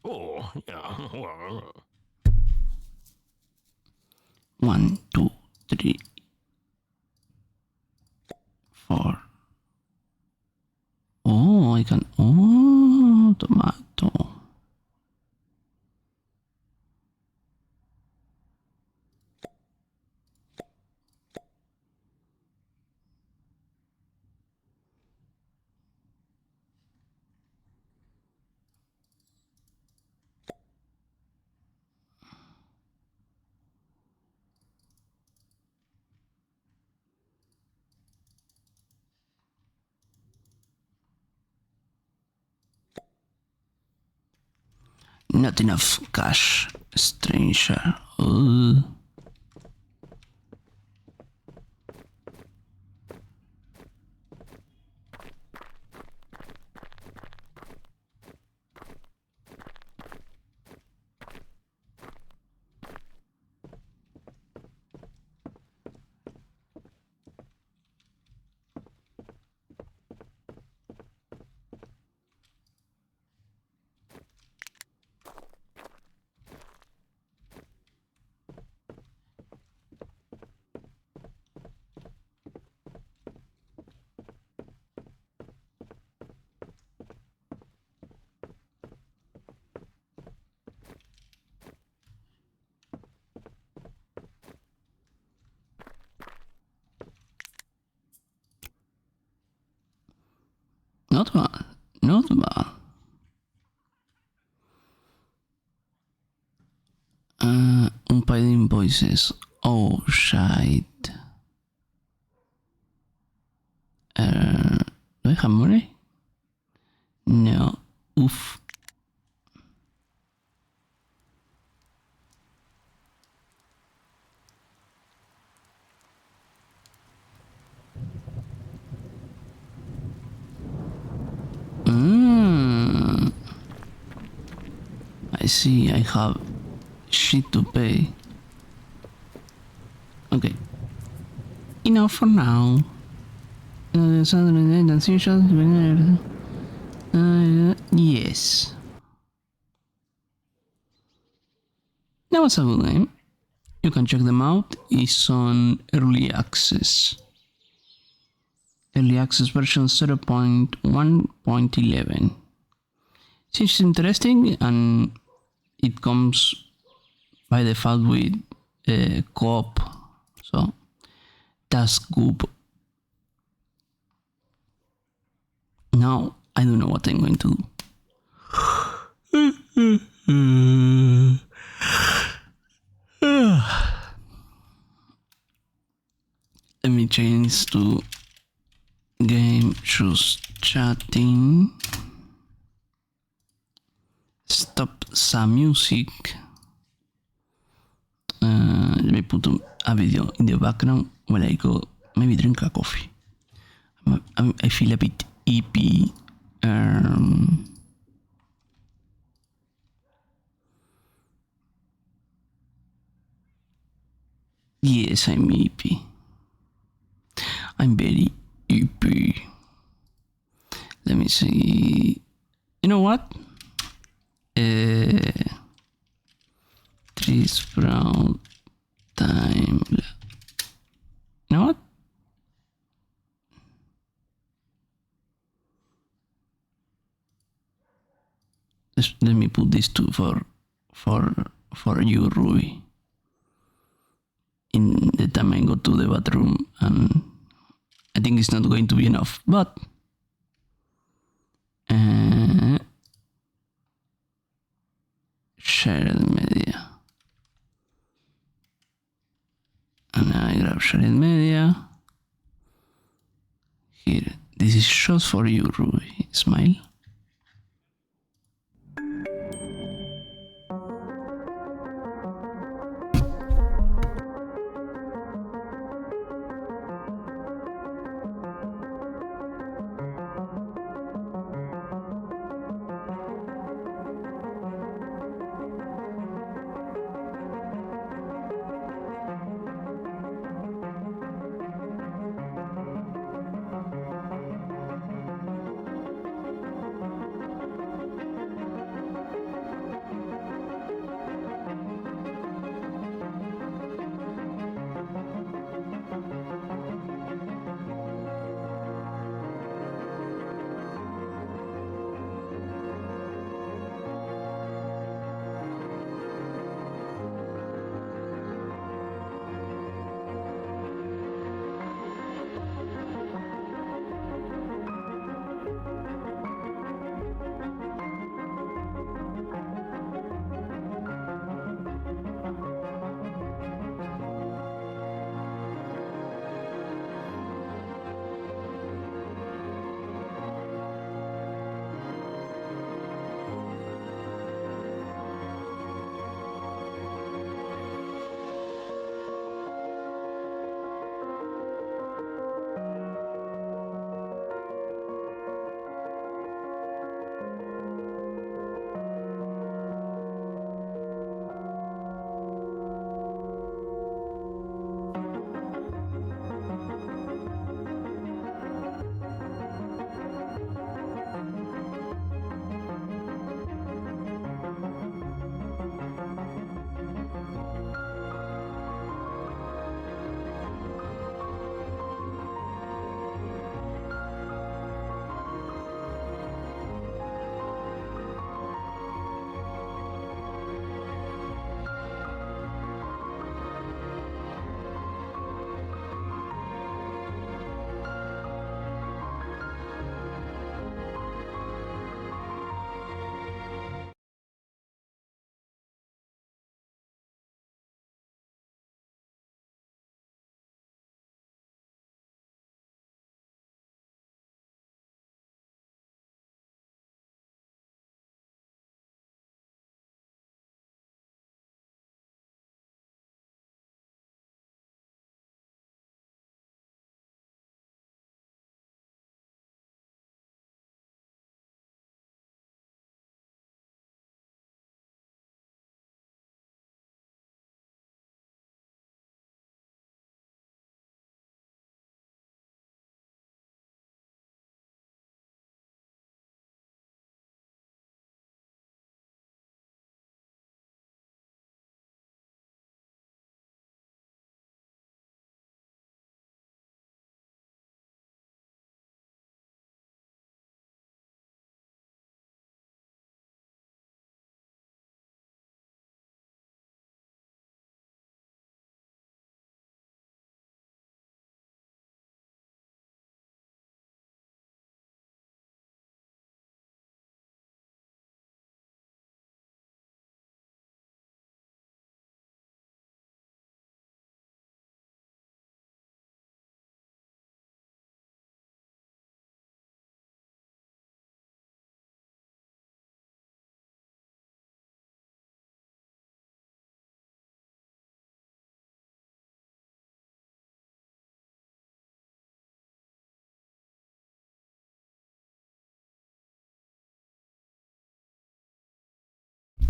Oh, yeah. Well, 1, 2, 3, 4. Oh, I can. Oh, tomato. Not enough cash, stranger. Ugh. Not bad. Not bad. Unpaid invoices. Oh, shit. Do I have money? No. Oof. I see, I have shit to pay. Okay. Enough for now. Yes. That was a good game. You can check them out. It's on early access. Early access version 0.1.11. Seems interesting, and it comes by default with co-op, so that's good. Now I don't know what I'm going to do. Let me change to game, choose chatting, stop some music. Let me put a video in the background while I go maybe drink a coffee. I feel a bit hippie. Yes, I'm hippie. I'm very hippie. Let me see. You know what? Chris Brown time. You know what? Let me put this two for you, Rui. In the time I go to the bathroom, and I think it's not going to be enough, but shared media, and I grab shared media. Here, this is just for you, Rui. Smile.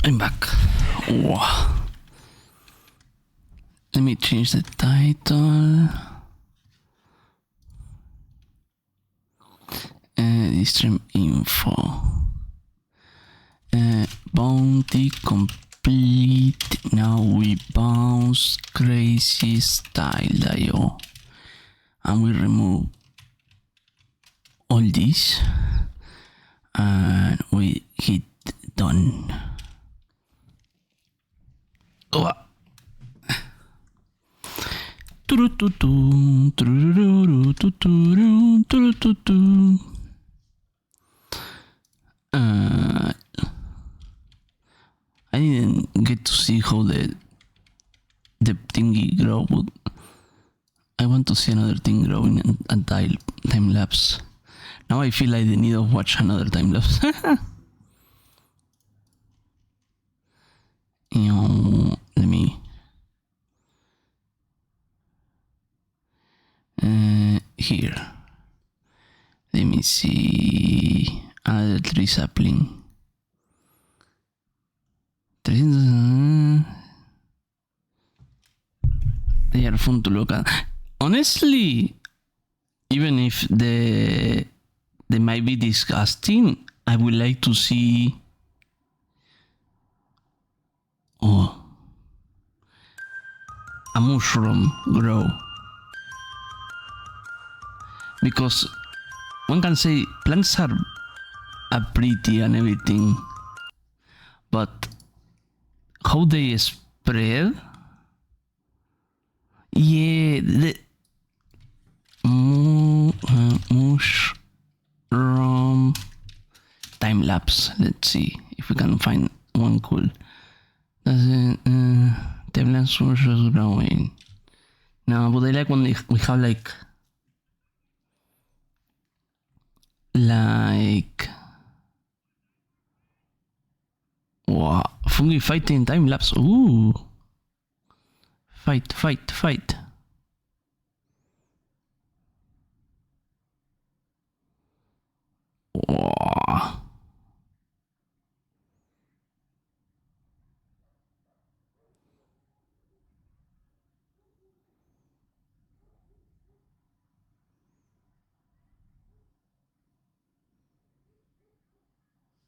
I'm back. Wow. Let me change the title. Stream info. Bounty complete. Now we bounce crazy style. And we remove all this. And we hit done. Oh. I didn't get to see how the thingy grow, but I want to see another thing growing and time lapse. Now I feel like the need of watch another time lapse. Let me here. Let me see another tree sapling. They are fun to look at. Honestly, even if they might be disgusting, I would like to see a mushroom grow. Because one can say plants are pretty and everything, but how they spread, yeah, the mushroom time lapse. Let's see if we can find one cool. Time lapse mushrooms growing. No, but I like when we have like wow, fungi fighting time lapse. Ooh, fight. Wow.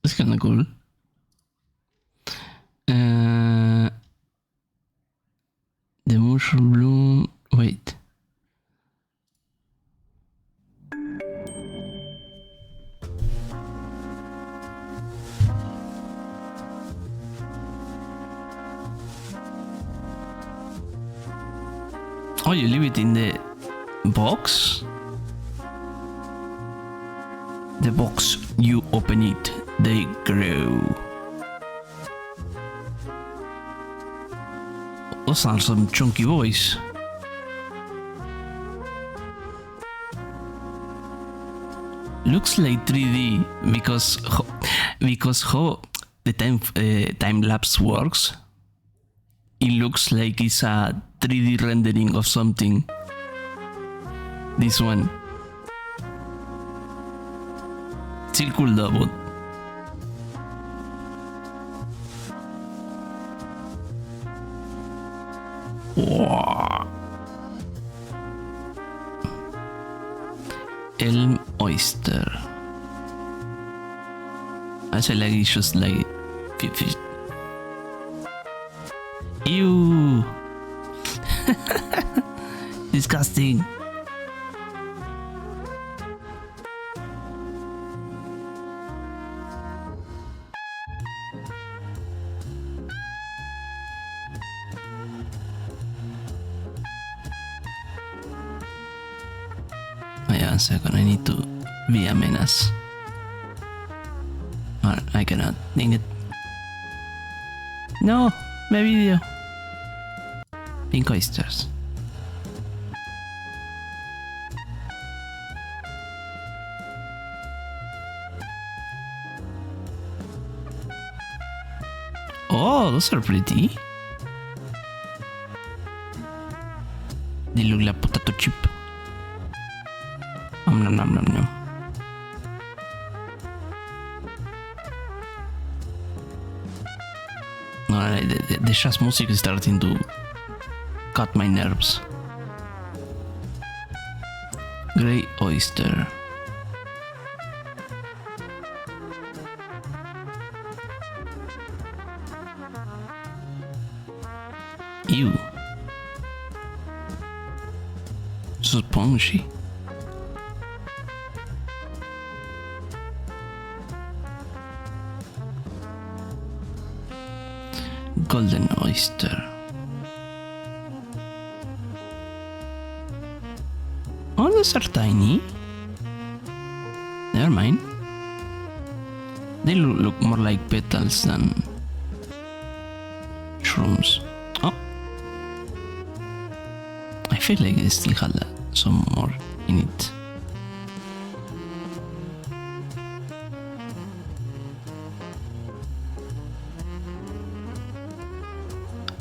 That's kind of cool. The mushroom bloom. Wait. Oh, you leave it in the box? The box, you open it, they grow. Those are some chunky boys. Looks like 3D because how the time lapse works. It looks like it's a 3D rendering of something. This one. Still cool though, but wow. Elm oyster. I say like it's just like fish. Ew. Disgusting. Wait a second, I need to be a menace. Or I cannot. Dang it. No, my video. Pink oysters. Oh, those are pretty. They look like potato chip. Nom nom nom nom. like the jazz music is starting to cut my nerves. Grey oyster. Ew. So spongy. Golden oyster. Oh, those are tiny. Never mind. They look more like petals than shrooms. Oh. I feel like they still had some more in it.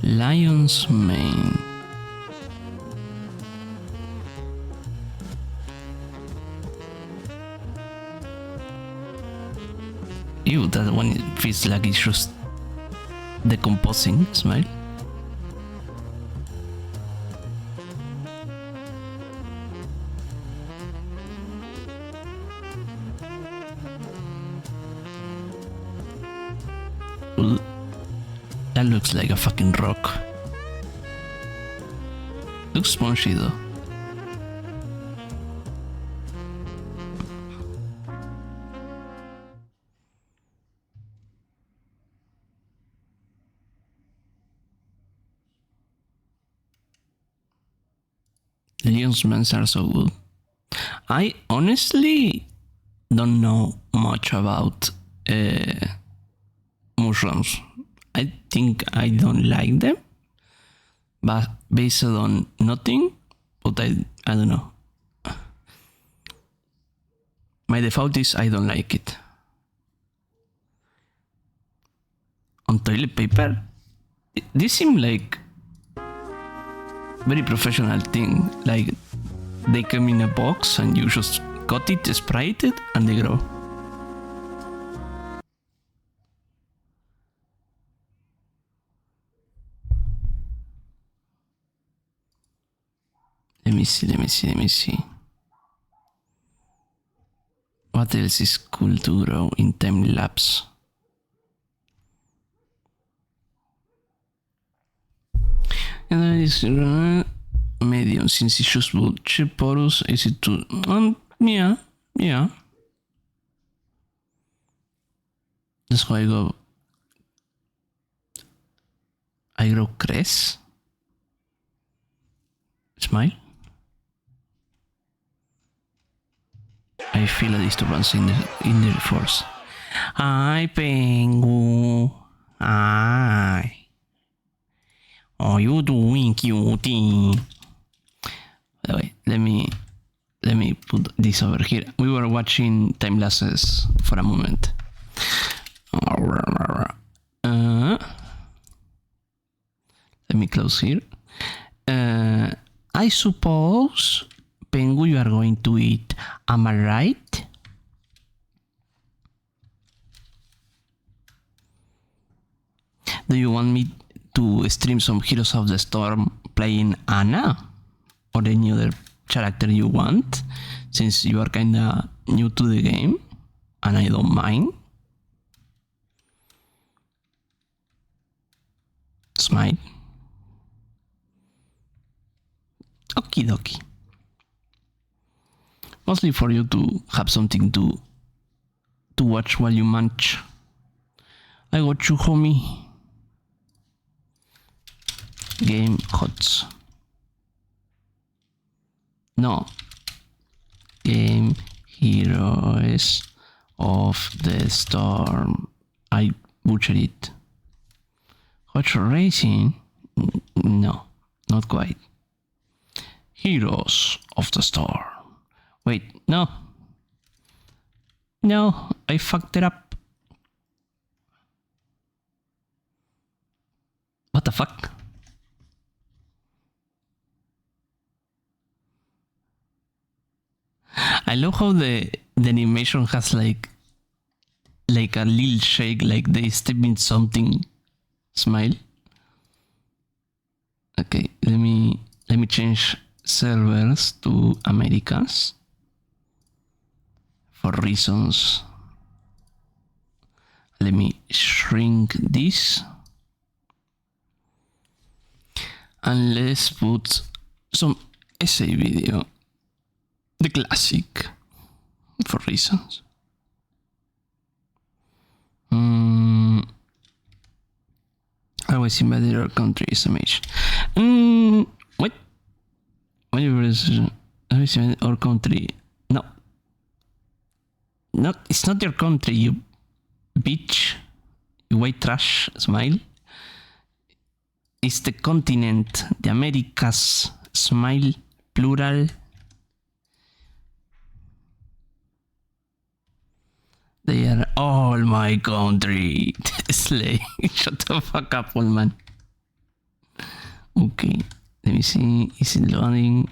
Lion's mane. Ew, that one feels like it's just decomposing. Smile. Ugh. That looks like a fucking rock. Looks spongy though. Lion's mans are so good. I honestly don't know much about mushrooms. I think I don't like them, but based on nothing, but I don't know. My default is I don't like it. On toilet paper, this seems like very professional thing. Like they come in a box and you just cut it, spray it, and they grow. Let me see. What else is cool to grow in time lapse? And then it's medium, since it's just chip porous, is it too? Yeah. That's how I grow cress. Smile. I feel a disturbance in the force. Hi, pengu. Hi. How you doing, cutie? By the way, let me put this over here. We were watching time lapses for a moment. Let me close here. I suppose, pengu, you are going to eat. Am I right? Do you want me to stream some Heroes of the Storm playing Anna? Or any other character you want? Since you are kinda new to the game, and I don't mind. Smile. Okie dokie. Mostly for you to have something to watch while you munch. I got you, homie. Game HOTS. No. Game Heroes of the Storm. I butchered it. Hot Racing? No, not quite. Heroes of the Storm. Wait, no. No, I fucked it up. What the fuck? I love how the animation has like a little shake, like they step in something Smile. Okay, let me change servers to Americas for reasons. Let me shrink this and let's put some essay video, the classic, for reasons. Always invaded our country is amazing. What? Whatever is always invaded our country. No. It's not your country, you bitch. You white trash, smile. It's the continent, the Americas, smile, plural. They are all my country. Slay. Shut the fuck up, old man. Okay. Let me see. Is it loading?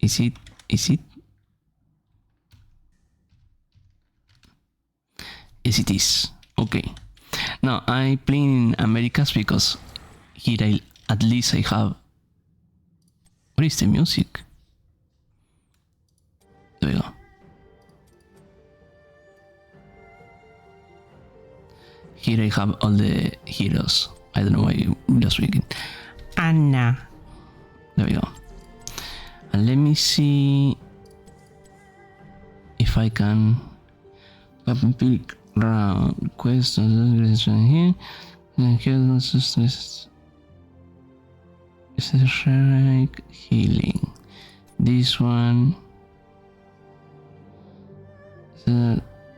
Is it? Yes, it is. Okay. Now, I play in Americas because here at least I have... What is the music? There we go. Here I have all the heroes. I don't know why you just speaking. Anna. There we go. And let me see if I can pick round questions here. Is a healing. This one.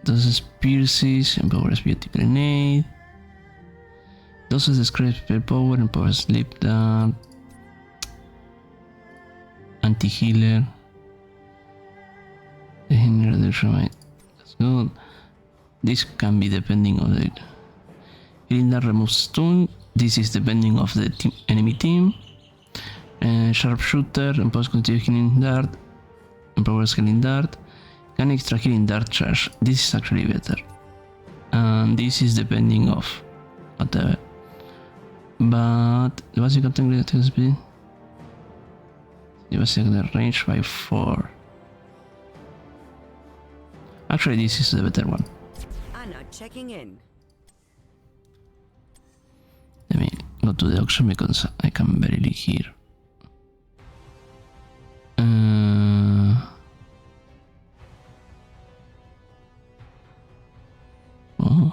Doses pierces, empowers beauty grenade. Doses describes spell power, empowers sleep dart. Anti-healer. That's good. This can be depending on the healing dart removes stun. This is depending of the enemy team. Sharpshooter, empowers continuous healing dart. Empowers healing dart. Can extra healing dart charge. This is actually better. And this is depending of whatever. But the basic attack relative speed. The basic range by 4. Actually, this is the better one. Anna checking in. Let me go to the auction because I can barely hear. Oh,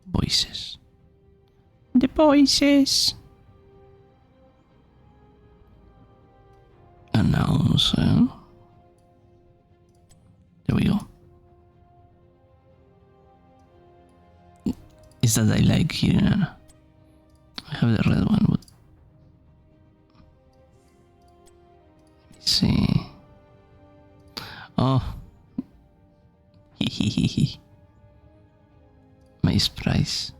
voices. The voices. Announcer. There we go. Is that I like here? I have the red one, but let me see. Oh, hehehehe. My price.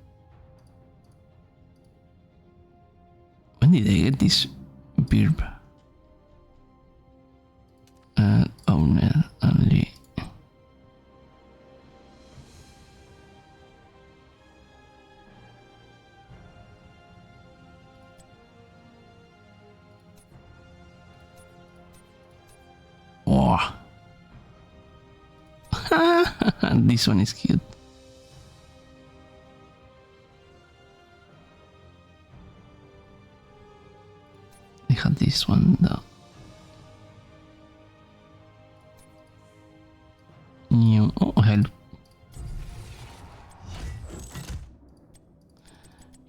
When did I get this beard? Owner only. Wow. This one is cute. I had this one though. New. Oh, help.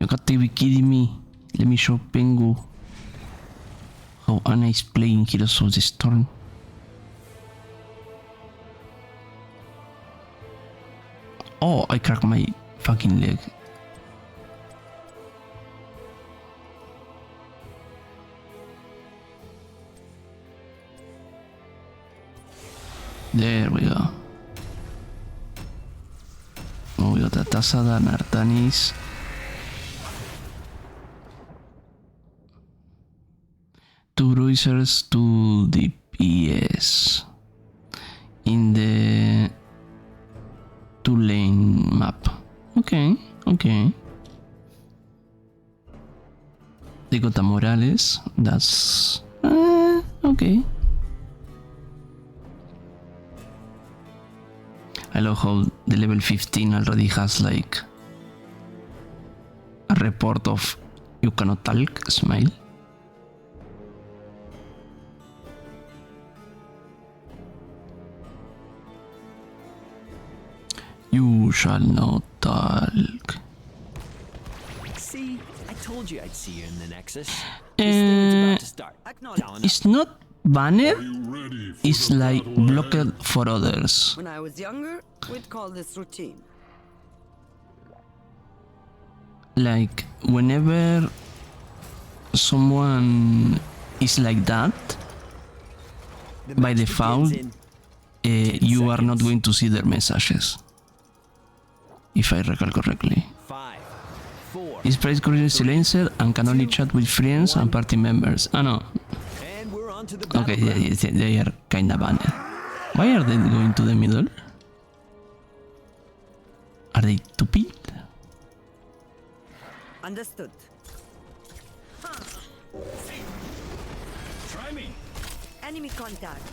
You got to be kidding me. Let me show Pengu how Anna is playing Heroes of the Storm. Oh, I cracked my fucking leg. There we go. Oh, we got a Tasada, Nartanis. Two bruisers, 2 DPS. In the 2-lane map. Okay, okay. they got a Morales. That's okay. I love how the level 15 already has like a report of you cannot talk, smile. You shall not talk. See, I told you I'd see you in the Nexus. Uh, It's about to start. Down It's not banned, Ready for it's the like battle ahead? blocked for others. When I was younger, we'd call this routine. Like whenever someone is like that, The by match default, begins in you are not seconds. going to see their messages. If I recall correctly. 5, 4, His price currently silenced and can only chat with friends and party members. Ah no. and we're on to the Okay, yeah, battleground. yeah, they are kinda banned. Why are they going to the middle? Are they stupid? Understood. Try me. Enemy contact.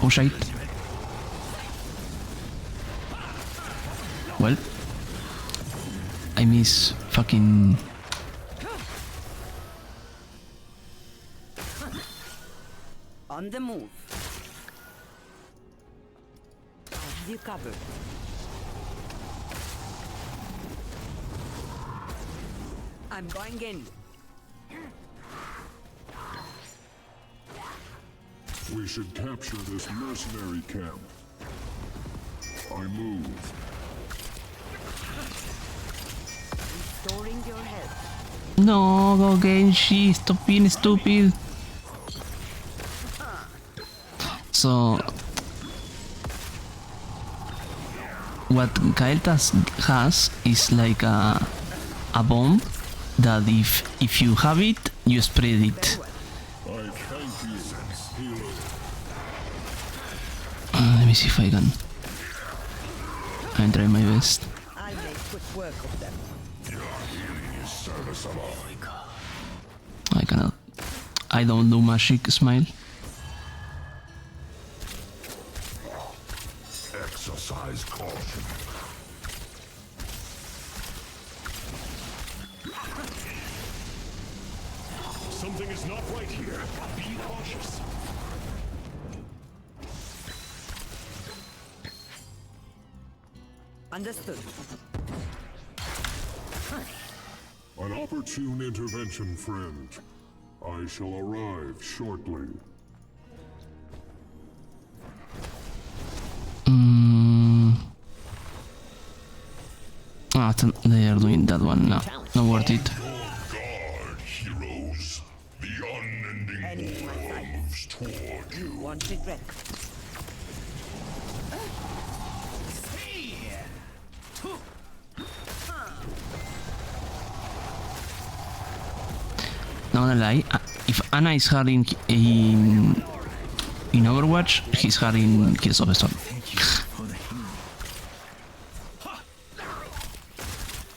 Oh shit. Well, I miss fucking. On the move. I have you covered. I'm going in. We should capture this mercenary camp. I move. Restoring your health. No, go Genshi, stop being stupid. So, what Kael'thas has is like a bomb that if you have it, you spread it. I thank you, healer. Let me see if I can. I'm trying my best. I'll make quick work of them. I cannot. I don't do magic, smile. Exercise caution. Something is not right here. Be cautious. Understood. An opportune intervention, friend. I shall arrive shortly. Ah, they are doing that one now. Not worth it. Guard, heroes. The unending Enemy my side. moves toward You won't regret. Not gonna lie, if Ana is hard in Overwatch, he's hard in Heroes of the Storm.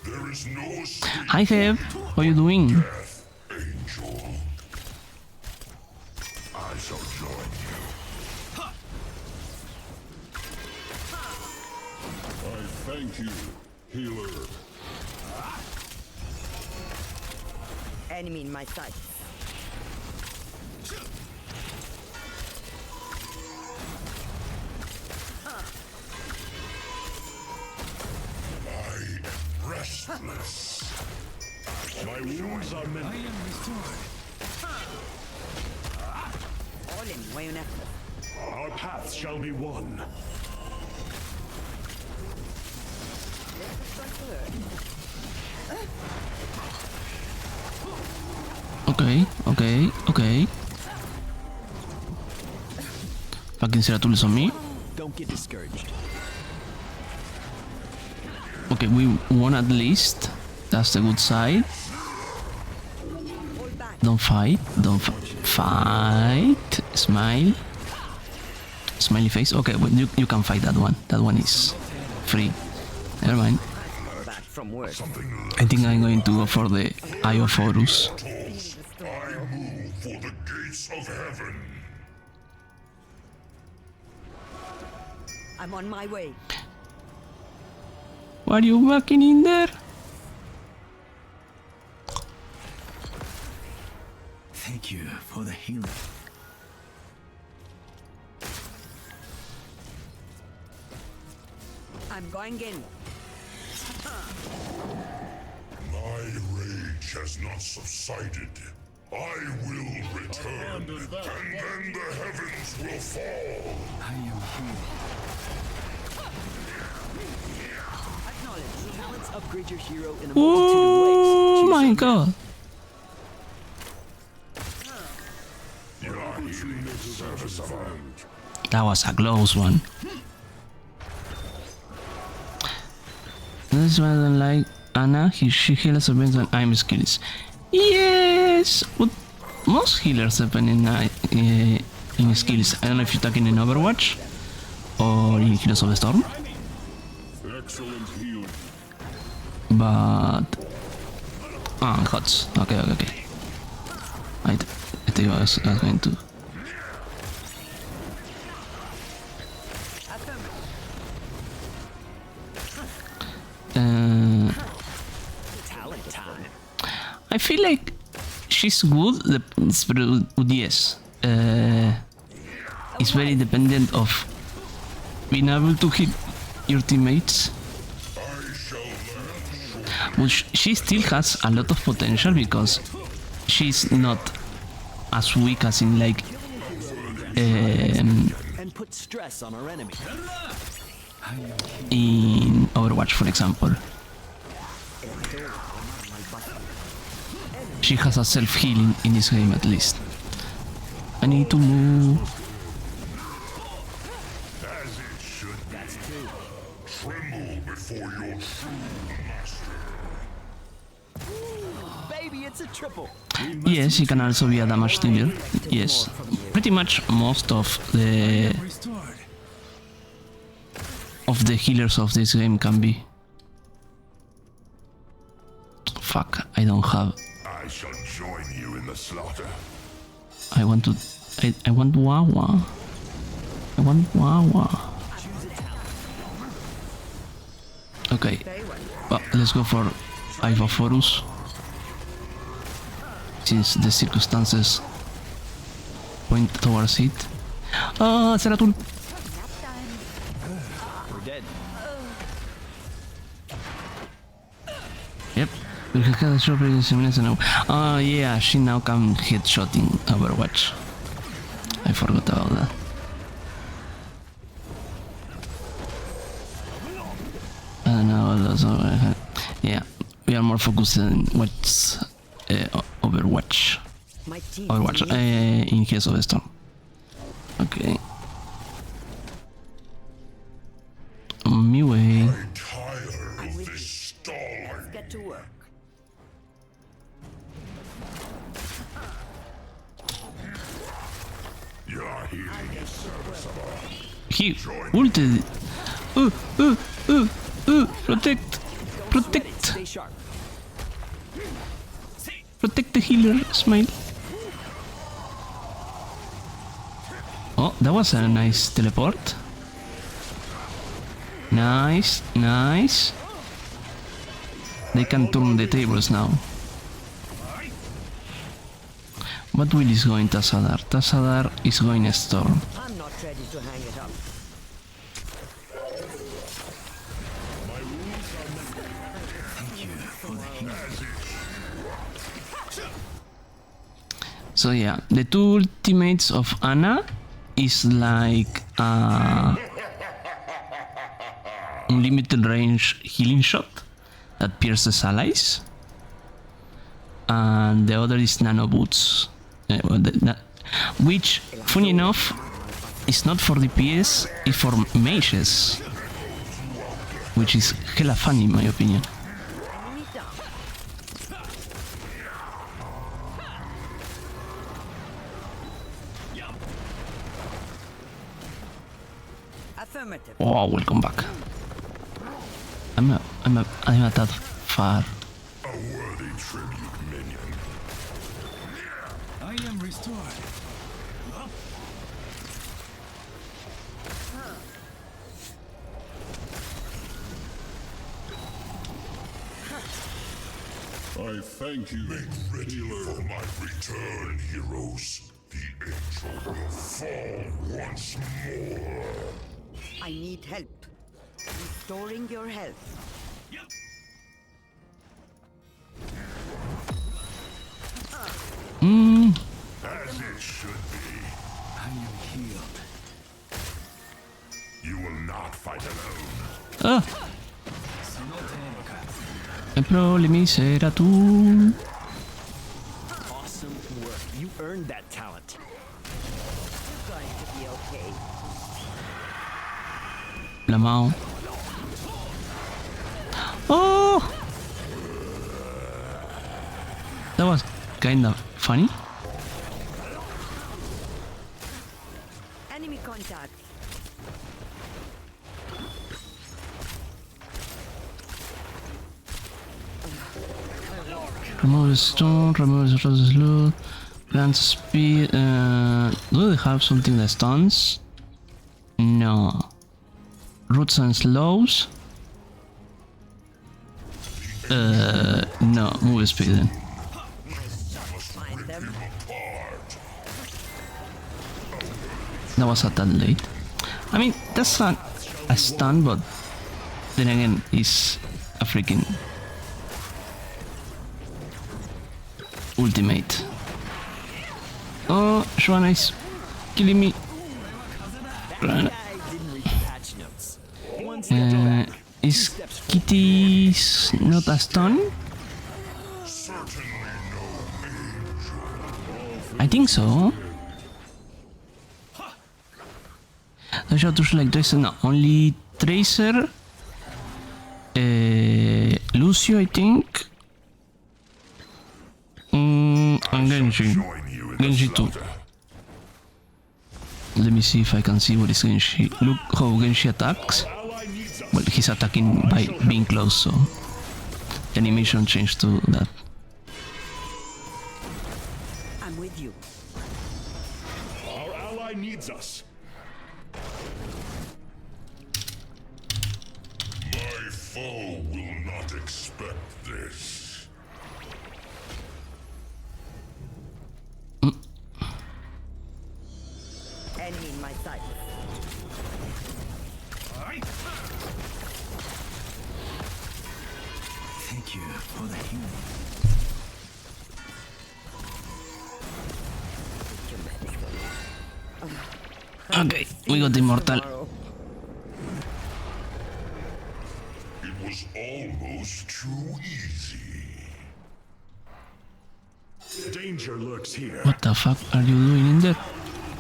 There is no escape, Hi Heb, how you doing? angel. I shall join you. I thank you, healer. Enemy in my sight. I am restless. My wounds are mended. All in, Wayne. Our paths shall be one. Okay. Fucking Seratulis on me. Don't get discouraged. Okay, we won at least. That's the good side. Don't fight. Don't fight. Smile. Smiley face. Okay, well, you can fight that one. That one is free. Never mind. Back from work. I think I'm going to go for the Eye of Horus. I move for the gates of heaven. I'm on my way. What are you walking in there? Thank you for the healing. I'm going in. My rage has not subsided. I will return, and then the heavens will fall. I am here. Acknowledge. Now let's upgrade your hero in a multitude of ways. Oh Choose my your- god. Your healing is serviceable. That was a close one. This one I don't like Anna. She heals events and aim skills. Yes, but most healers depend in skills. I don't know if you're talking in Overwatch or in Heroes of the Storm, Excellent healing. but HOTS. Okay. I think I was going to. Talent time. I feel like she's good, but yes, it's very dependent of being able to hit your teammates. But she still has a lot of potential because she's not as weak as in like And put stress on our enemy. in Overwatch, for example. She has a self-healing in this game at least. I need to move. As it should be. Tremble before your true master. Baby, it's a triple. Yes, he can also be a damage dealer. Yes, pretty much most of the healers of this game can be. Fuck, I don't have. I shall join you in the slaughter. I want to. I want Wawa. I want Wawa. Okay, well, let's go for Ivophorus. Since the circumstances point towards it. Ah, Seratul! We're dead. Yep. We have had a short break in 7 minutes now. Oh yeah, she now can headshot in Overwatch. I forgot about that. I don't know. Yeah, we are more focused on what's Overwatch. My team. Overwatch in Heroes of the Storm. Okay. On my way. I tire of this stalling. Get to work. Your healing is serviceable. He ulted. Protect. Protect. Stay sharp. Protect the healer, Smile. Oh, that was a nice teleport. Nice, nice. They can turn the tables now. What will is going Tassadar? Tassadar is going Storm. I'm not ready to hang it up. So yeah, the two ultimates of Anna is like unlimited range healing shot that pierces allies, and the other is nano boots, which, funny enough, is not for DPS, it's for mages, which is hella funny in my opinion. Enemy down. Affirmative. Oh, welcome back. I'm at that far. A worthy tribute, minion. I am restored. I thank you. Make ready for my return, heroes. The angel will fall once more. I need help. Restoring your health. As it should be. I am healed. You will not fight alone. Ah, el problema será tú. Awesome work. You earned that talent. You're going to be okay. La mao. Oh, that was kind of funny. Enemy contact. Remove the stone, remove the roses loot, grant speed. Do they have something that stuns? No. Roots and slows? No, move speed then. Find them. That was a tad late. I mean, that's not a stun, but then again, it's a freaking ultimate. Oh, Shwana is killing me. I didn't read the patch notes. One step back. Is Kitty's not a stun? Certainly no angel. I think so. The shot like Tracer, no, only Tracer, Lucio, I think, and Genji. Join you in the Genji too. slaughter. Let me see if I can see what is Genji. Look how Genji attacks. Well, he's attacking by being close, so the animation changed to that. I'm with you. Our ally needs us. My foe will not expect this. Enemy in my sight. Thank you for the healing. Okay, we got Immortal. It was almost too easy. Danger lurks here. What the fuck are you doing in there?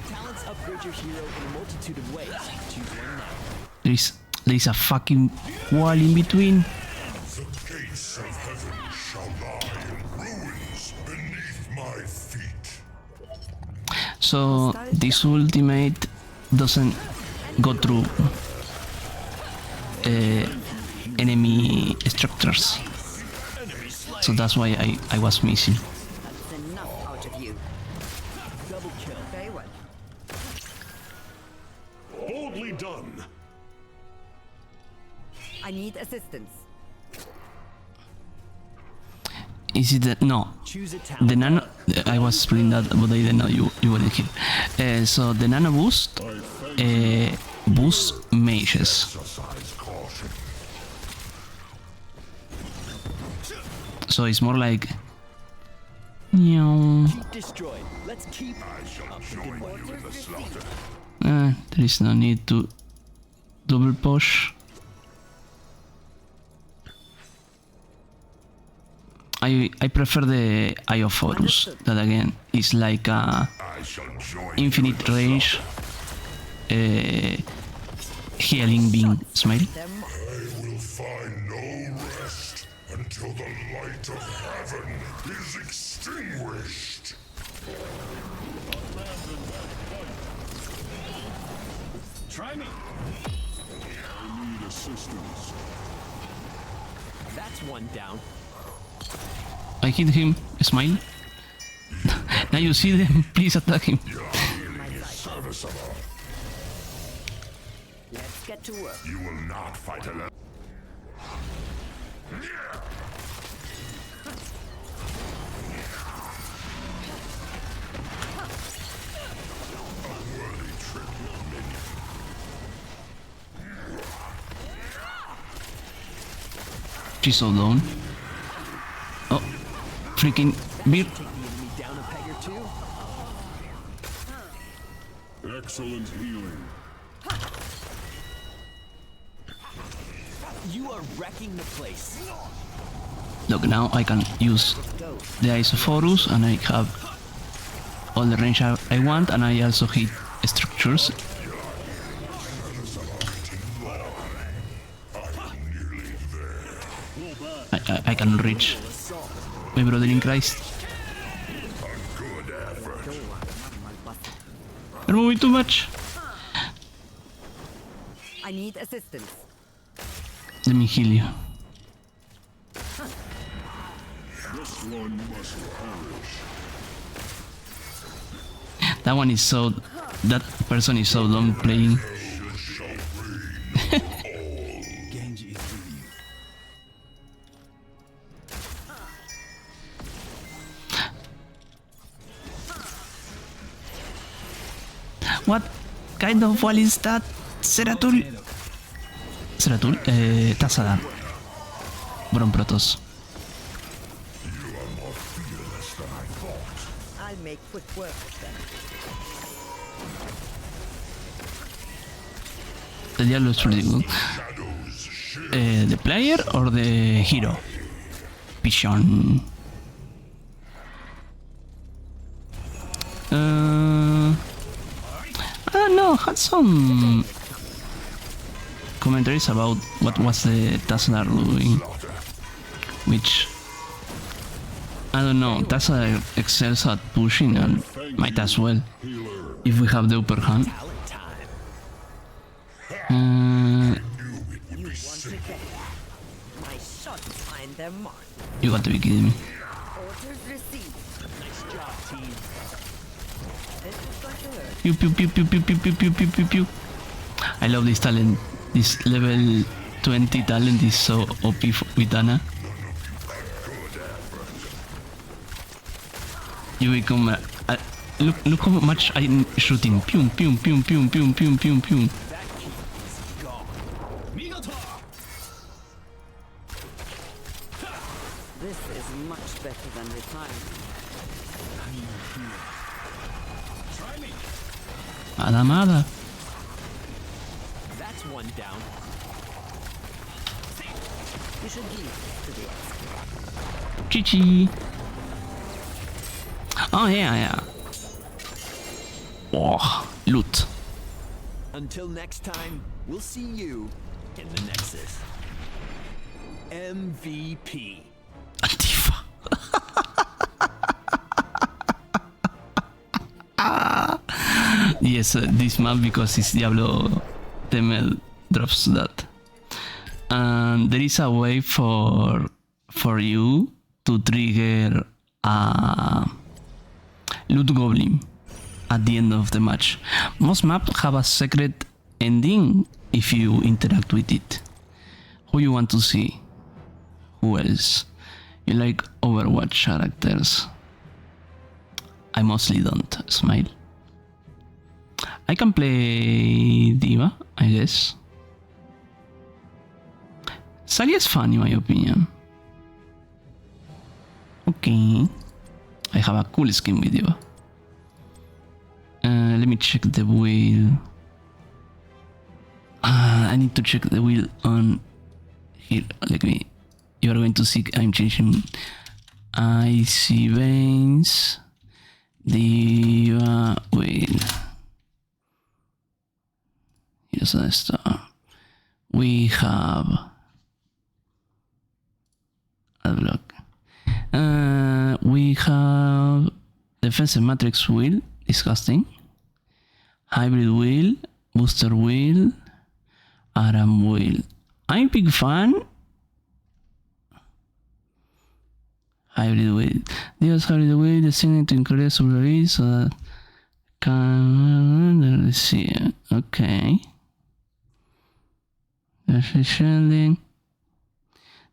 Talents upgrade your hero in a multitude of ways. Choose one now. There's a fucking wall in between. The gates of heaven shall lie in ruins beneath my feet. So this ultimate doesn't go through enemy structures. So that's why I was missing. That's enough out of you. Double kill. Very well. Boldly done. I need assistance. Is it the, no? Choose a talent. The nano. I was spreading that, but I didn't know you were here. So the nano boost boosts mages. Exercise caution. So it's more like. Meow. Keep destroyed. Let's keep I shall join you in the slaughter. There is no need to double push. I prefer the Eye of Horus. That again is like a I shall join infinite you in the range healing being smile. Them. I will find no rest until the light of heaven is extinguished. Try me. That's one down. I hit him. Smile. Now you see them. Please attack him. Serviceable. Let's get to work. You will not fight alone. She's so down. Oh, freaking beer. Take the enemy down a peg or two. Excellent healing. You are wrecking the place. Look, now I can use the Eyes of Horus and I have all the range I want, and I also hit structures. I can reach my brother in Christ. You're moving too much. I need assistance. Let me heal you. This one must perish. That one is so... That person is so dumb playing. Genji is with you. What kind of wall is that? Seratul? Seratul? Tassadar. Bron Protoss. I'll make quick work of them. The Diablo is pretty good. The player or the hero? Pichon. I don't know, had some commentaries about what was the Tassadar doing, which I don't know. Tassadar excels at pushing and might as well if we have the upper hand. My shots find their mark. You got to be kidding me. Orders received. Nice job, team. This is going to hurt. Pew pew pew pew pew pew pew pew pew pew pew. I love this talent. This level 20 talent is so OP with Ana. You become look how much I'm shooting. Pew pew pew pew pew pew pew pew. That key is gone. Migoto! This is much better than retirement. Try me. Adamada. That's one down. You should leave to the expert. Chichi. Oh yeah. Oh, loot. Until next time, we'll see you in the Nexus. MVP. Antifa. Yes, this map because it's Diablo Temel drops that. And there is a way for you to trigger a loot goblin at the end of the match. Most maps have a secret ending if you interact with it. Who you want to see? Who else? You like Overwatch characters? I mostly don't. Smile. I can play Diva, I guess. Sally is fun in my opinion. Okay. I have a cool skin with Diva. Let me check the wheel. I need to check the wheel on here. Let me. You are going to see I'm changing icy veins. Diva wheel. Here's the star. We have a block. We have defensive matrix wheel, disgusting. Hybrid wheel, booster wheel, Aram wheel. I'm a big fan. Hybrid weight. There's hybrid weight designated to increase sobriety so that can let's see. Okay. There's shielding.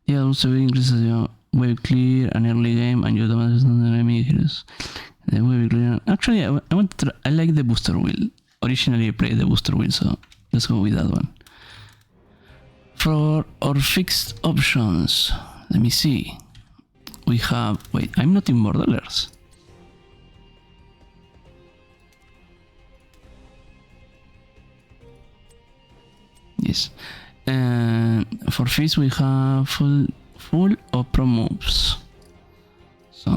Yeah, also increases your wave clear an early game and you don't the enemy heroes. The wave clear. Actually, I want to try, I like the booster wheel. Originally I played the booster wheel, so let's go with that one. For our fixed options, let me see. We have, wait, I'm not in Borderlands. Yes. And for face we have full or pro moves. So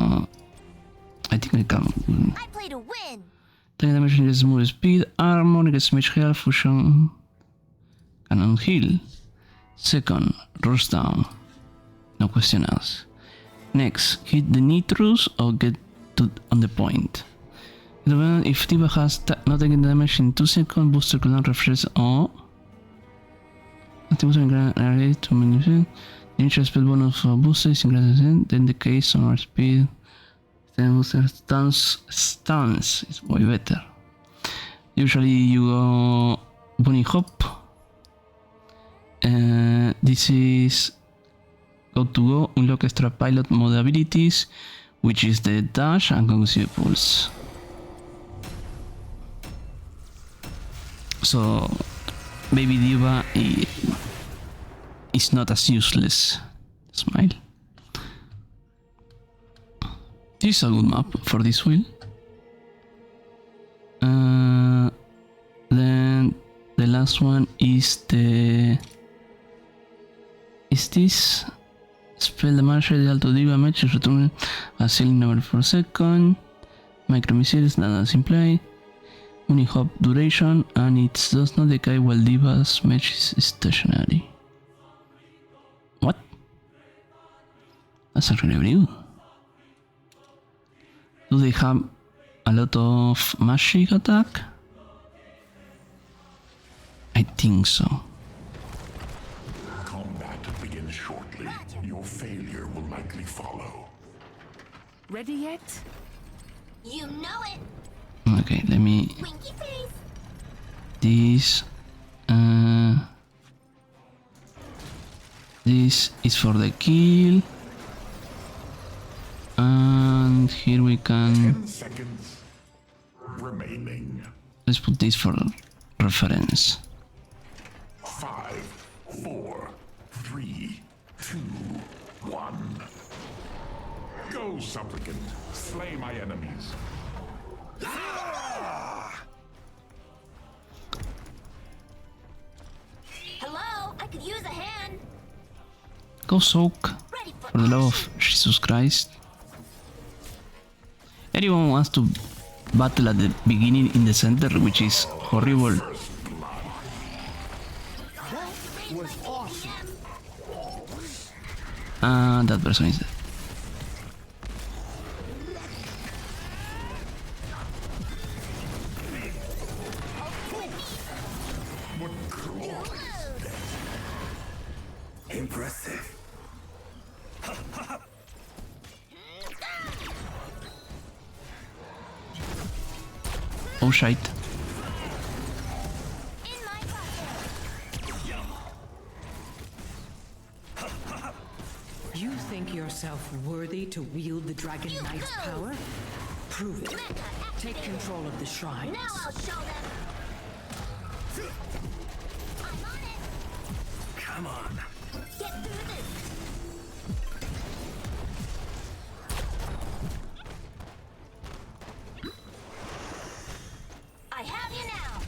I think I can. I play to win. Take damage increases move speed, armor increases mage health, fusion, cannon heal. Second, rush down. No question else. Next, hit the nitrous or get on the point. If Diva has not taken damage in 2 seconds, booster cooldown refresh or activate area to manipulate. The initial spell bonus for booster is increased, then the case on our speed. Then booster stance is way better. Usually you go bunny hop. This is go, unlock extra pilot mode abilities, which is the dash and concussive pulse. So Baby Diva is not as useless. Smile. This is a good map for this wheel. Then the last one is this spell damage ideal to Diva matches return a ceiling number per second. Micro missiles that does imply. Only hop duration and it does not decay while Diva's match is stationary. What? That's actually very good. Do they have a lot of magic attack? I think so. Combat begins shortly. Your failure will likely follow. Ready yet? You know it. Okay, let me. Winky face. This. This is for the kill. And here we can. 10 seconds remaining. Let's put this for reference. 5, 4, 3, 2, 1. Go, supplicant. Slay my enemies. Hello, I could use a hand. Go soak. Ready for For the love action. of Jesus Christ. Everyone wants to battle at the beginning in the center, which is horrible. And that person is dead. Impressive. Oh shit. In my pocket. You think yourself worthy to wield the Dragon Knight's power? Prove it. Take control of the shrines. Now I'll show them. I'm on it. Come on. Get through this. I have you now.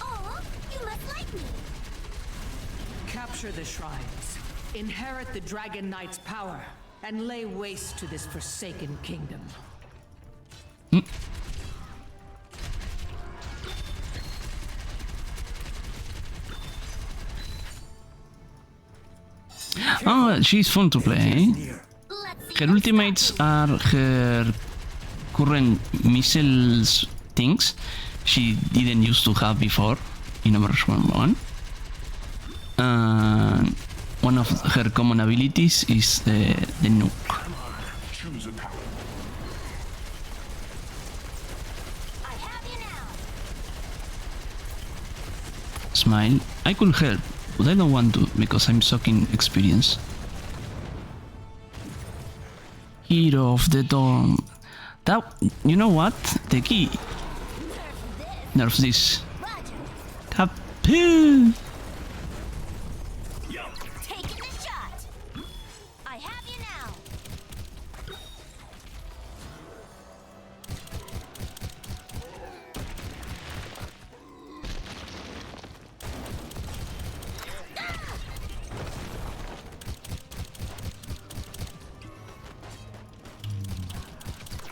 Oh, you must like me. Capture the shrines. Inherit the Dragon Knight's power. And lay waste to this forsaken kingdom. Oh, she's fun to play. Let's see. Her ultimates are her current missiles things she didn't used to have before. in Overwatch 1. And one of her common abilities is the nuke. Choose a path. I have you now. Smile. I could help, but I don't want to because I'm sucking experience. Hero of the Dawn. That, you know what? The key. Nerf this. Roger. Kapoo! Taking the shot. I have you now.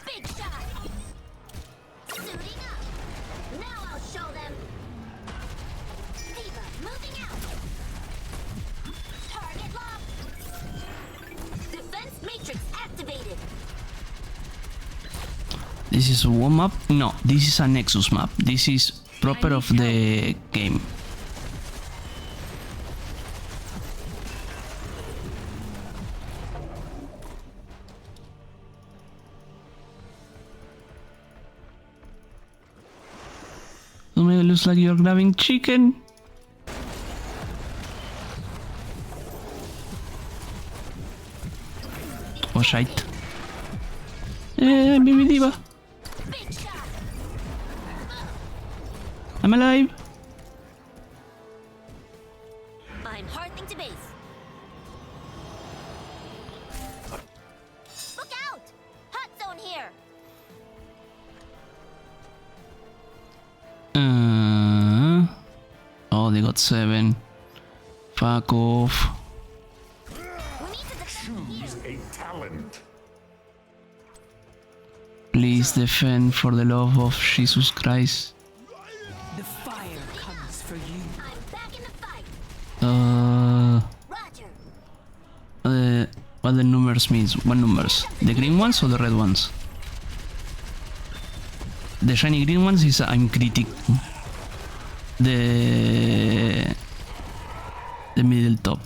Big shot. Suiting up. Now I'll show them. Diva moving out. Target locked. Defense matrix activated. This is one map? No, this is a Nexus map. This is proper of the game. Oh my god, looks like you're grabbing chicken. Oh shite. Baby diva. Big shot. I'm alive. I'm heartening to base. Look out! Hot zone here. Oh, they got 7. Fuck off. We need to defend here. Choose a talent. Please defend for the love of Jesus Christ. The fire comes for you. I'm back in the fight. Roger. What the numbers means? What numbers? The green ones or the red ones? The shiny green ones is I'm critic. The middle top.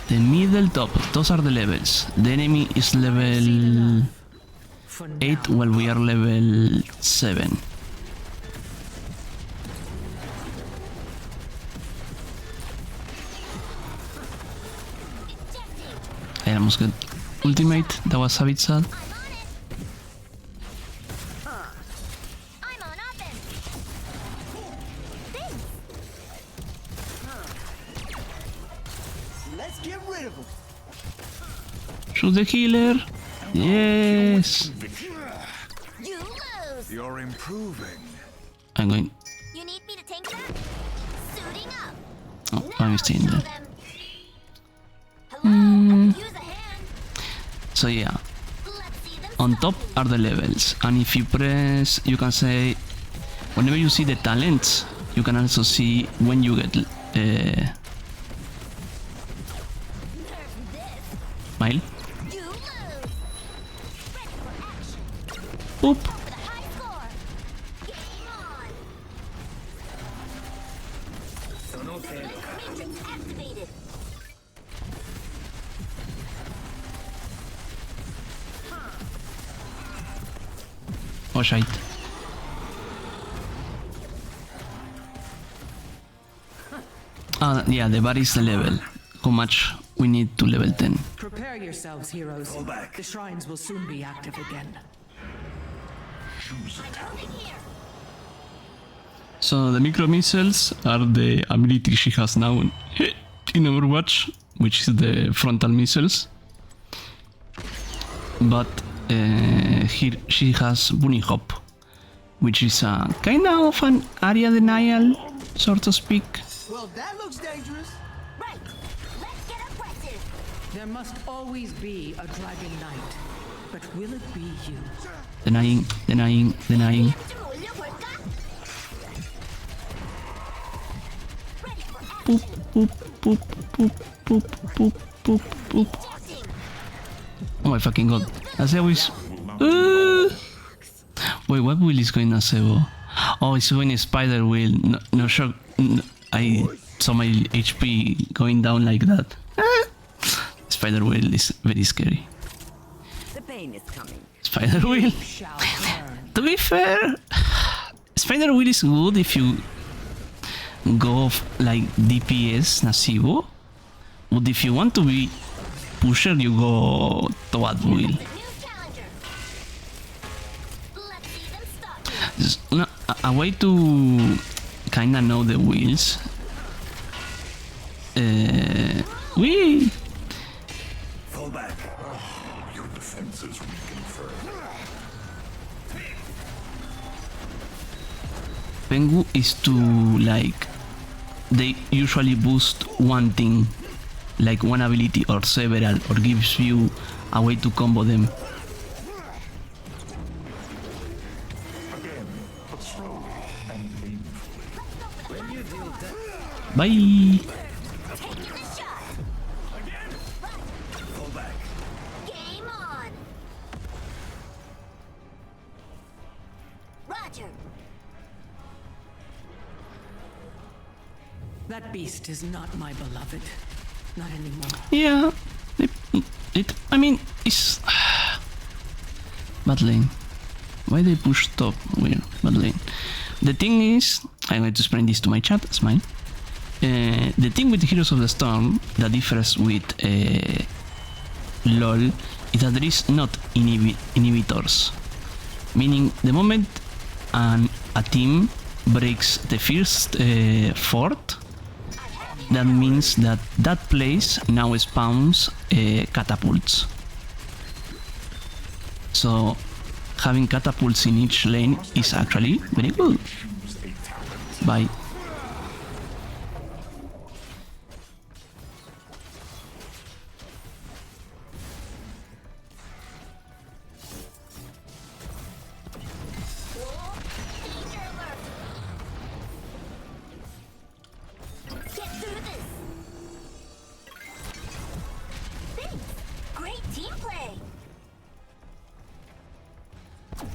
The middle top. Those are the levels. The enemy is level For 8 now. while we are level 7. Ejecting. I almost got ultimate. That was a bit sad. I'm on offense. Thanks. Let's get rid of him. Shoot the healer. Yes. You lose. You're improving. I'm going. You need me to tank that? Suiting up. Oh, I'm staying Show there. them. Hello? Use a hand. So yeah. Let's see them. On top are the levels, and if you press, you can say, whenever you see the talents, you can also see when you get smile. You lose. Ready for action. Oop. For the high score. Game on. Matrix activated. Oh shit. Yeah, the bar is the level. How much we need to level 10. Prepare yourselves, heroes. The shrines will soon be active again. Choose a talent. Moving here. So the micro missiles are the ability she has now in Overwatch, which is the frontal missiles. But here she has bunny hop, which is a kind of an area denial, so to speak. Well, that looks dangerous. Right. Let's get aggressive. There must always be a dragon knight. But will it be you? Denying. Julio Huerta. Ready for action. Poop, poop, poop, poop, poop, poop, poop, poop. Ejecting. Oh my fucking god. Acebo is... Wait, what wheel is going Acebo? Oh, it's going Spider Wheel. No I saw my HP going down like that. Spider wheel is very scary. The pain is coming. Spider wheel. Shall burn. To be fair, Spider wheel is good if you go like DPS Nasibo, but if you want to be pusher, you go Toad wheel. The new challenger. Let's see them stop you. No, a way to kinda know the wheels. We Fall back. Your defenses weaken further. pengu is to like they usually boost one thing, like one ability or several, or gives you a way to combo them. Again, but slowly and painfully. Bye. Taking the shot. Fall back. Game on. Roger. That beast is not my beloved. Not anymore. Yeah, I mean, it's bad lane. Why they push top? Weird, bad lane. The thing is, I'm going to explain this to my chat. It's mine. The thing with Heroes of the Storm that differs with LOL is that there is not inhibitors. Meaning, the moment a team breaks the first fort, that means that that place now spawns catapults. So having catapults in each lane is actually very good. Bye. Danger alert. Get through this. Thanks. Great team play. I'm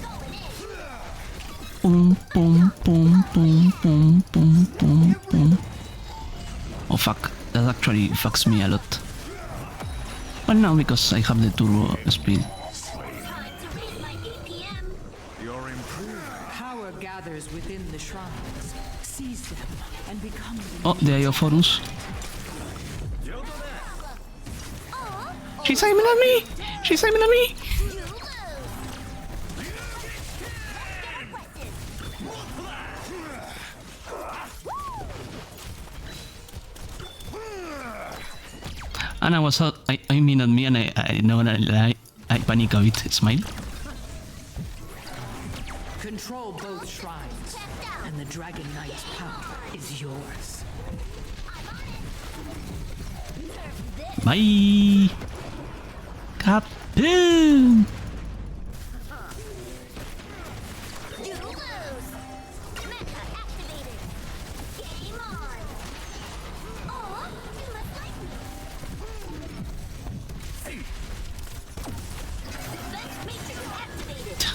going in. Boom, boom, boom, boom, boom, boom, boom, boom. Oh fuck, that actually fucks me a lot. But now because I have the turbo speed. Time to raise my APM. Power gathers within the shrines. Seize them and become the Oh, the Iophorus. She's aiming at me! She's aiming at me! You lose. And I was I mean at me and I know that I panic a bit. Smile. Control both shrines, and the Dragon Knight's power is yours. Bye. Captain. You lose. Mecha activated. Game on. Oh, you must like me. Defense matrix activated.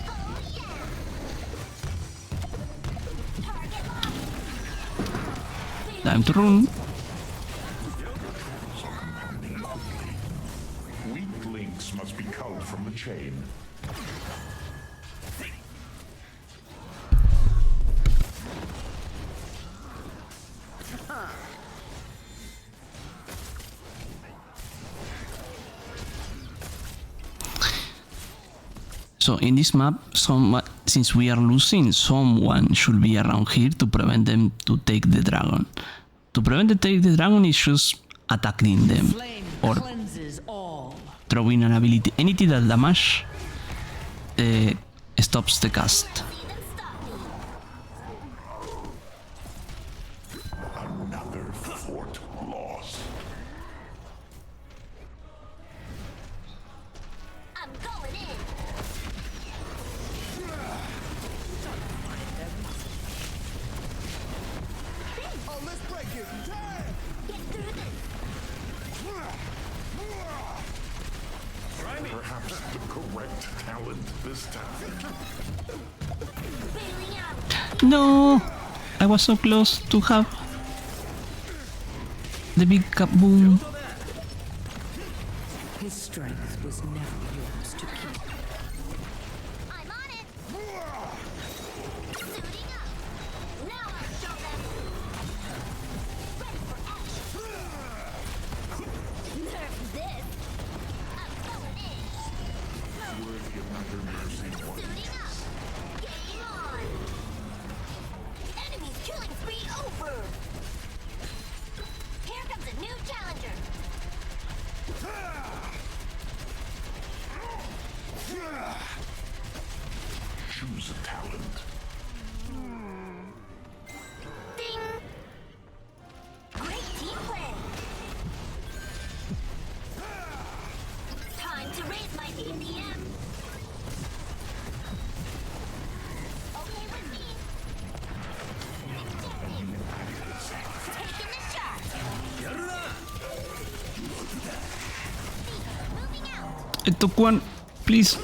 Oh yeah. Target locked. Time to run. Weak links must be culled from the chain. So in this map, since we are losing, someone should be around here to prevent them to take the dragon. To prevent them to take the dragon is just attacking them Flame or cleanses all. throwing an ability. Anything that damage stops the cast. See them stop me. Another fort lost. I'm going in. Oh, let's break it. Get through this. Perhaps the correct talent this time. Bailing out. No! I was so close to have the big kaboom. His strength was never yours to keep. I'm on it. Suiting up. Now I'll show them. Ready for action. Nerf this. I'm going in. Suiting up. Game on. Enemy's killing spree over. Here comes a new challenger. Choose a talent. Ding! Great team play. Time to raise my BPM. Okay with me. Injecting. Taking the shot. Moving out. I took one, please.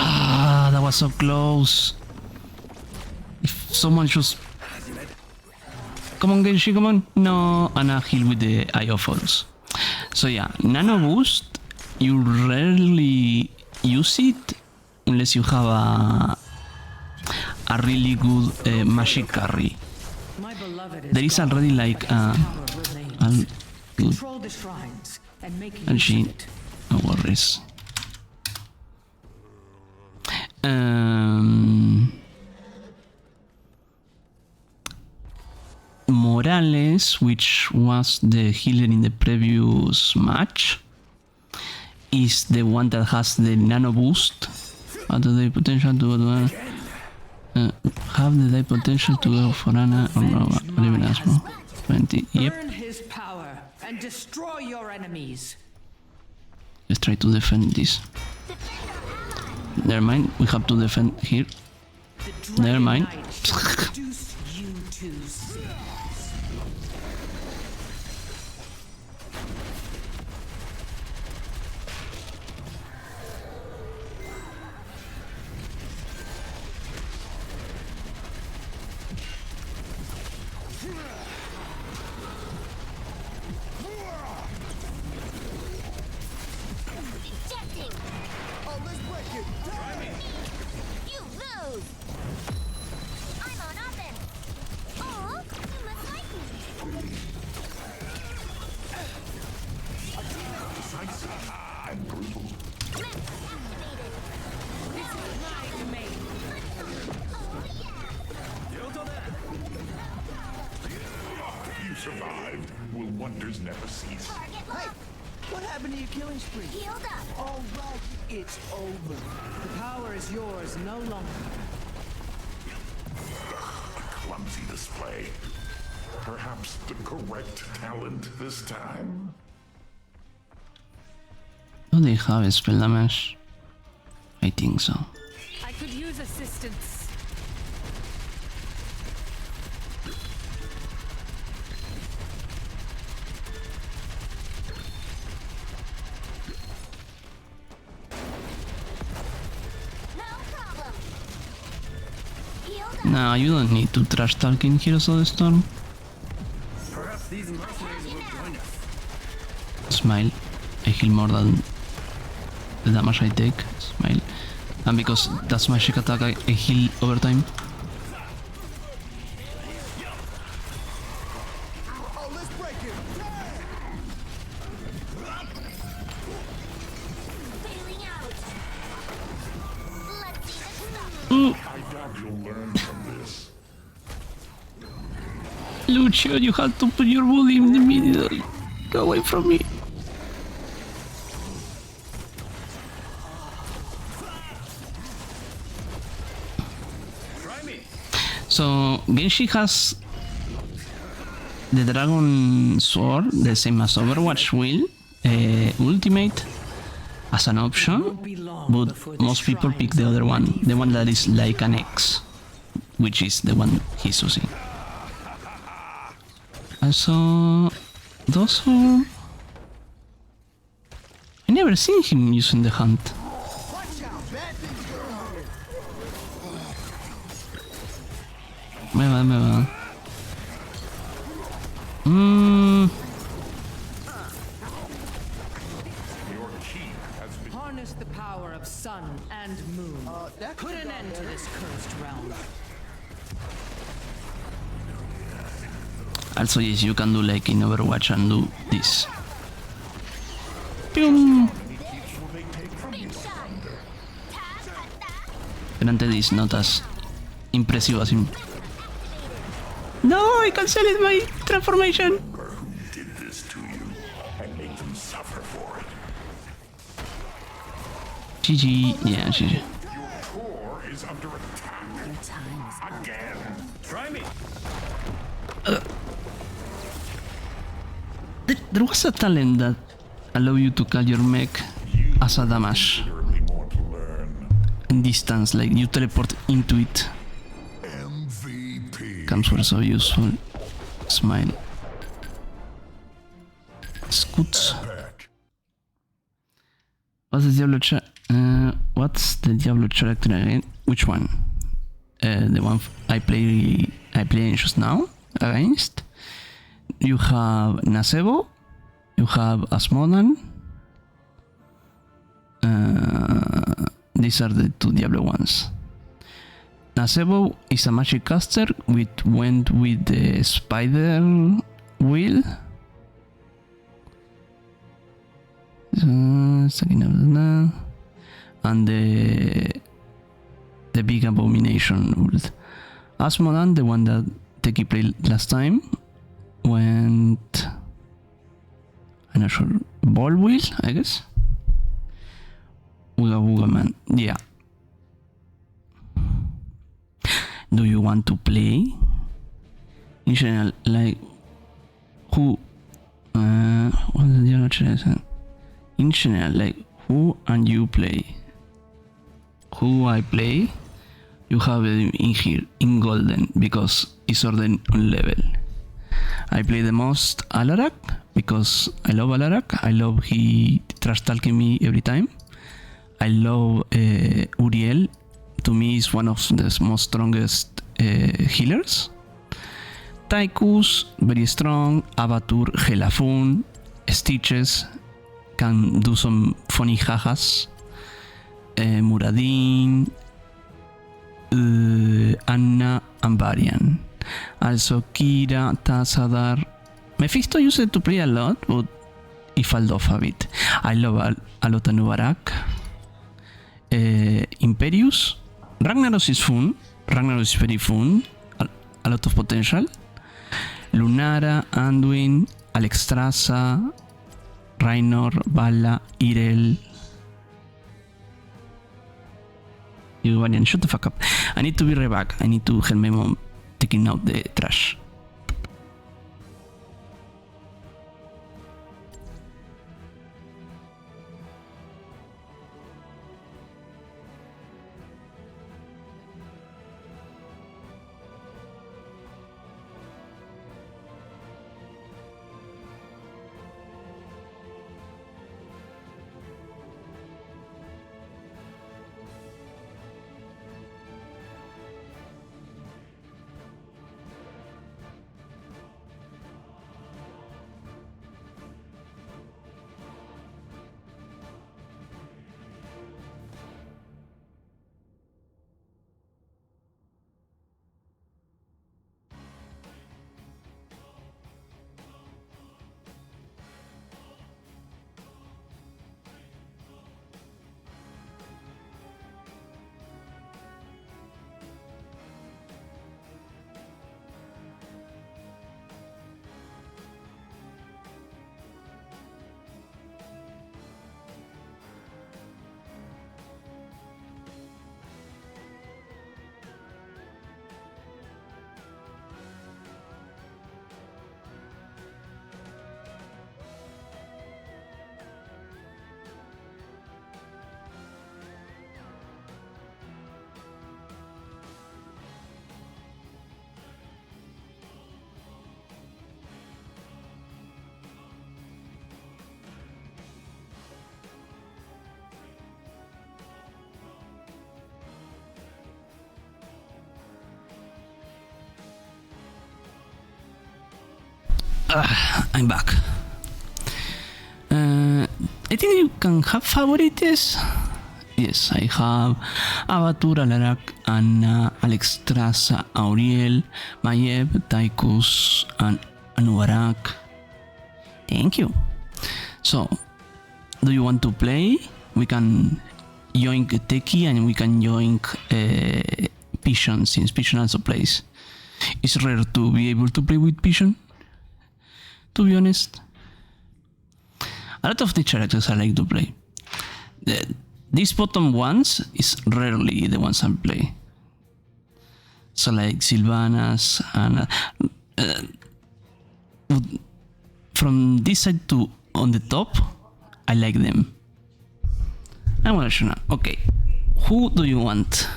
Ah, that was so close. If someone just... Come on, Genshi, come on. No, and a heal with the Eye of Horus. So yeah, Nano Boost, you rarely use it unless you have a really good magic carry. My beloved There is already like power remains. good Control the shrines and make and use she, of it. no worries. Morales, which was the healer in the previous match, is the one that has the nano boost. Have the die potential to have the die potential to go for Ana or no, or even Asmo. 20. Yep. Burn his power and destroy your enemies. Let's try to defend this. Never mind, we have to defend here. The Never mind. Dragon Knight shall reduce you to zero. Ejecting. You lose. I'm on offense. Oh, you must like me. And brutal. Map activated. This is my domain. Oh yeah. You survived. Will wonders never cease? Target locked. What happened to your killing spree? Healed up. All right, it's over. The power is yours no longer. Clumsy display. Perhaps the correct talent this time. Do they have spell damage? I think so. I could use assistance. No problem. Healed up. No, you don't need to trash talking Heroes of the Storm. Smile. I heal more than the damage I take. Smile. And because that's magic attack, I heal over time. Bailing out. Let's see this stuff. I doubt you'll learn from this. Lucio, you had to put your body in the middle. Go away from me. So Genshi has the Dragon Sword, the same as Overwatch will, ultimate as an option, Won't be long but before the most people pick shrines the are other one, ready the for one you. that is like an X, which is the one he's using. Also, Those are... I never seen him using the hunt. Me va. Harness the power of sun and moon. Put an end to this cursed realm. Also, yes, you can do like in Overwatch and do this. Pew! Granted, it's not as impressive as him. No, I canceled my transformation! Did this to you and make them suffer for it. GG, yeah, GG. Your core is under attack. Again. Try me. There was a talent that allow you to call your mech as a damage Surely more to learn. in distance, like you teleport into it. MVP. Comes were so useful. Smile. Scoots. Back. What's the Diablo character again? Which one? The one I play just now against. You have Nasebo. You have Asmodan. These are the two Diablo ones. Nasebo is a magic caster went with the spider wheel. And the big abomination. Asmodan, the one that Teki played last time, went... I'm not sure. Ball wheel, I guess? Ooga Booga Man. Yeah. Do you want to play? In general, like... Who... what is the other choice? In general, like, who and you play? Who I play? You have it in here, in golden, because it's ordered on level. I play the most Alarak, because I love Alarak. I love he trash talking me every time. I love Uriel. To me, is one of the most strongest healers. Tychus, very strong. Avatur, Gelafun, Stitches, can do some funny jajas. Muradin, Anna, and Varian. Also Kira, Tazadar. Mephisto used to play a lot, but he fell off a bit. I love a lot of Nubarak. Imperius. Ragnaros is fun. Ragnaros is very fun. A lot of potential. Lunara, Anduin, Alexstrasza, Rainor, Vala, Irel. You Varian, shut the fuck up. I need to be right back. I need to help my mom taking out the trash. I'm back. I think you can have favorites. Yes, I have Avatur, Alarak, Anna, Alexstrasza, Auriel, Mayev, Taikus, and Anubarak. Thank you. So, do you want to play? We can join Teki and we can join Pigeon, since Pigeon also plays. It's rare to be able to play with Pigeon, to be honest. A lot of the characters I like to play. These bottom ones is rarely the ones I play. So like Sylvanas and from this side to on the top, I like them. I'm gonna show now. Okay, who do you want?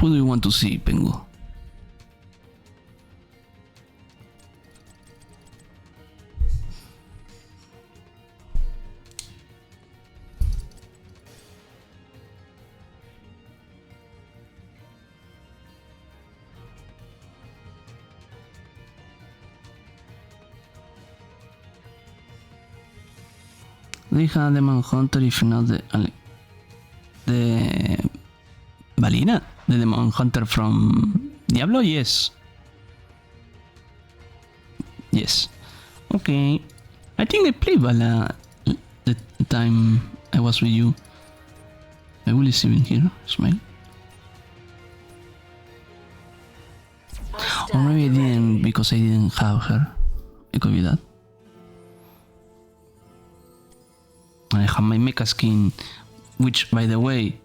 Who do you want to see, Pengu? They have the Manhunter, if not the Valina, the Demon Hunter from Diablo. Yes. Okay. I think I played Vala the time I was with you. I will see him here. Smile. Or maybe I didn't because I didn't have her. It could be that. And I have my mecha skin, which, by the way,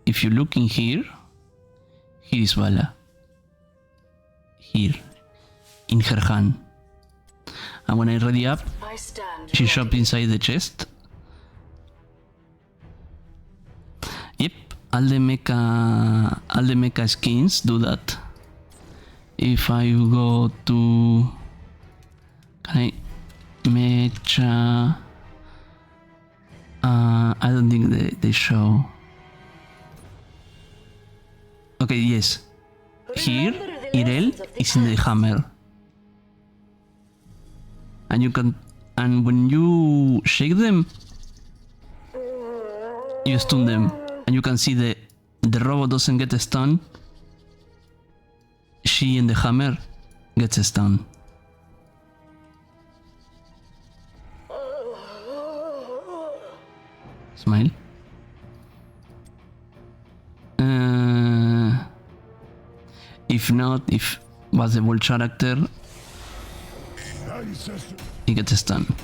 if you look in here is Vala. Here, in her hand. And when I ready up, she shops inside the chest. Yep, all the mecha skins do that. If I go to... Can I... Mecha... I don't think they show. Okay, yes. Here, Irel is in the hammer. And you can... And when you shake them, you stun them. And you can see the robot doesn't get stunned. She and the hammer gets stunned. Smile. If not, if was a bold character, he gets stunned.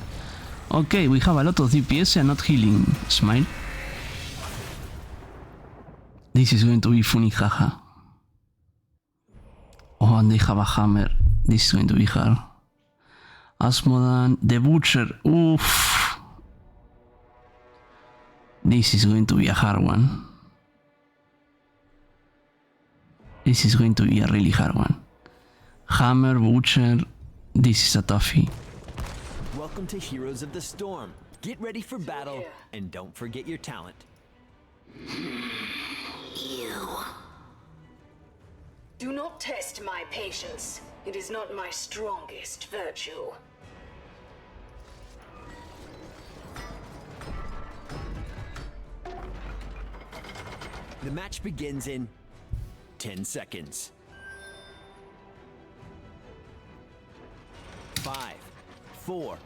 Okay, we have a lot of DPS and not healing. Smile. This is going to be funny, haha. Oh, and they have a hammer. This is going to be hard. Asmodan, the Butcher. Oof. This is going to be a hard one. This is going to be a really hard one. Hammer, Butcher, this is a toughie. Welcome to Heroes of the Storm. Get ready for battle, and don't forget your talent. You. Do not test my patience. It is not my strongest virtue. The match begins in 10 seconds. 5, 4,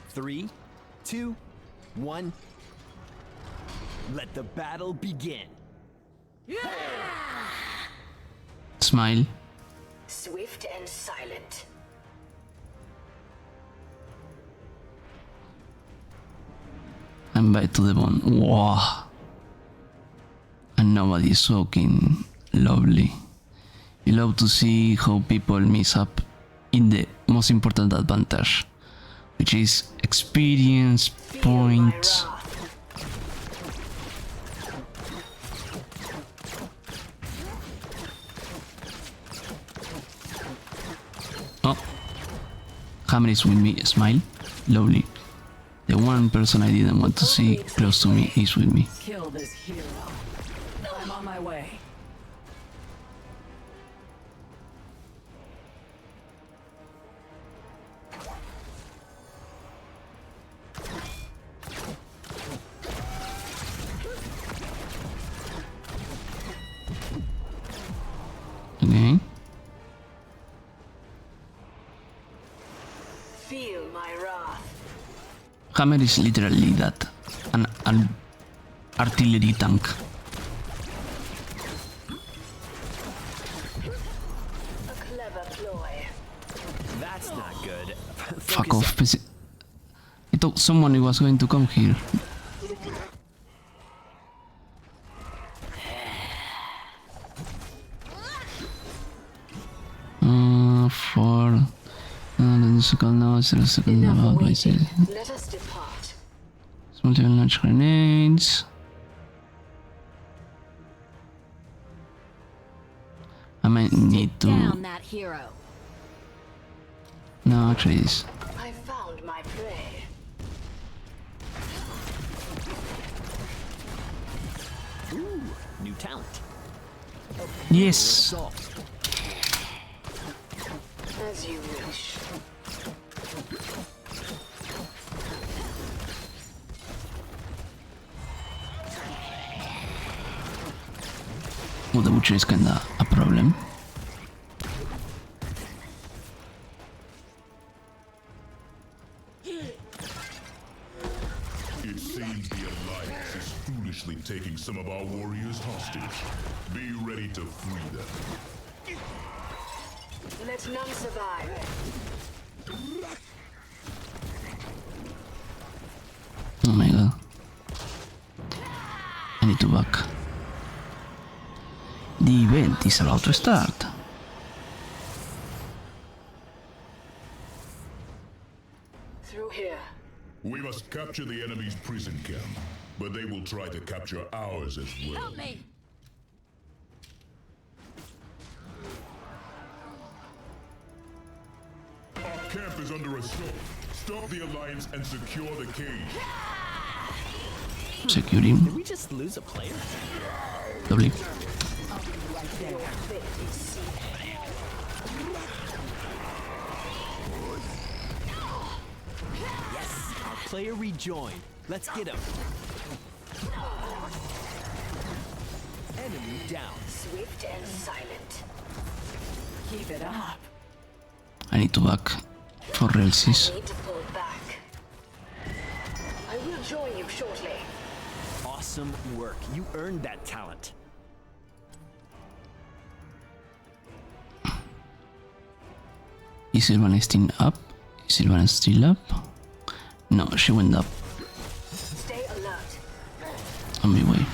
3, 2, 1. Let the battle begin. Smile. Swift and silent. And bite to the bone. Wow. And nobody is soaking lovely. You love to see how people mess up in the most important advantage, which is experience points. Oh, Hammer is with me. Smile. Lovely. The one person I didn't want to see close to me is with me. Kill this hero. I'm on my way. Hammer is literally that. An artillery tank. A clever ploy. That's not good. Fuck off. I thought someone was going to come here. For the second now, it's the second Enough about I say waiting. Let us depart. small launch grenades. I might need to. Down that hero. No, actually, this. I found my prey. Ooh, new talent. Yes. Assault. As you wish. Oh, the butcher is kinda a problem. It seems the Alliance is foolishly taking some of our warriors hostage. Be ready to free them. Let none survive. Oh my god. I need to back. The event is about to start. Through here. We must capture the enemy's prison camp, but they will try to capture ours as well. Help me! Our camp is under assault. Stop the Alliance and secure the cage. Secure him. Did we just lose a player? Lovely. Yes, our player rejoined. Let's get him. Enemy down. Swift and silent. Keep it up. I need to back for realsies. Need to pull back. I will join you shortly. Awesome work. You earned that talent. Is Sylvana still up? Is Sylvana still up? No, she went up. Stay alert. On my way.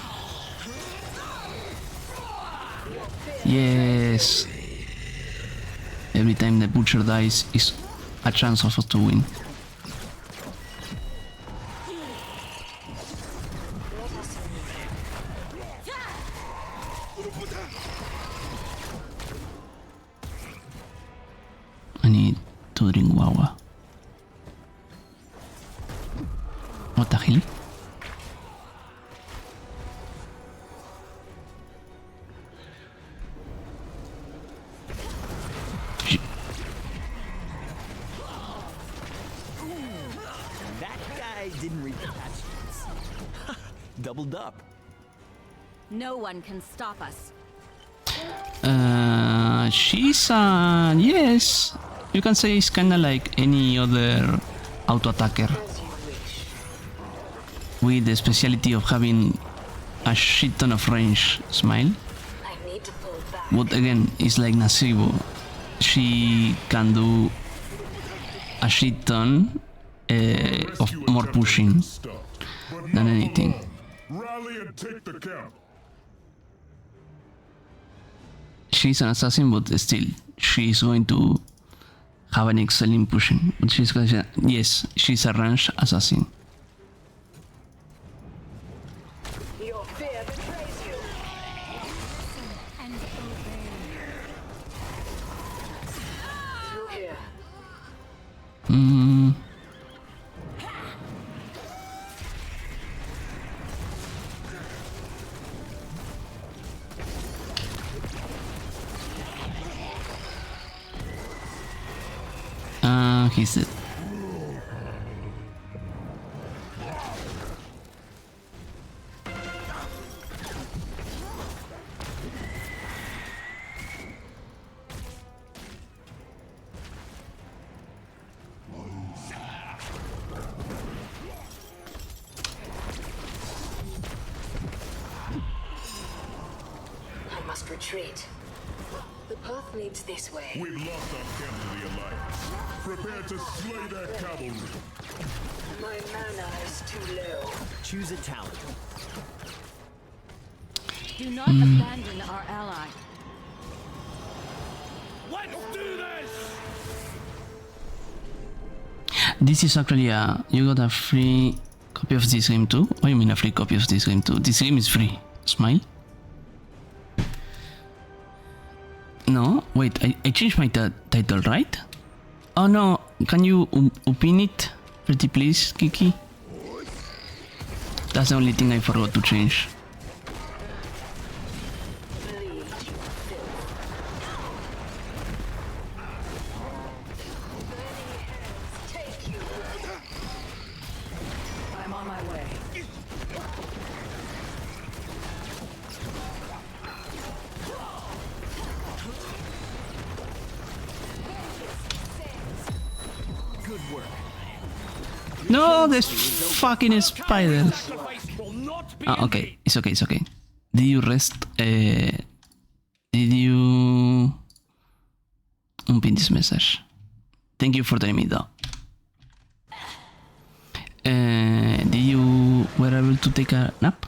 Yes. Every time the butcher dies is a chance of us to win. I need to drink wawa. What the hell? That guy didn't read the patch notes. Doubled up. No one can stop us. She's yes. You can say it's kinda like any other auto attacker. With the speciality of having a shit ton of range smile. I need to pull back. But again, it's like Nasibo. She can do a shit ton of more pushing than anything. Rally and take the camp. She's an assassin, but still, she's going to have an excellent pushing. But she's gonna, yes, she's a ranged assassin. Your fear betrays you. And through here. He's dead. retreat. The path leads this way. We've lost our camp to the Alliance. Prepare to slay their cavalry. My mana is too low. Choose a talent. Do not abandon our ally. This is actually you got a free copy of this game too? What do you mean a free copy of this game too? This game is free. Smile? No, wait, I changed my title, right? Oh no, can you open it? Pretty please, Kiki? That's the only thing I forgot to change. I'm on my way. Good work. No, there's fucking spiders. Okay, it's okay, it's okay. Did you rest? Did you unpin this message? Thank you for telling me though. Did you were able to take a nap?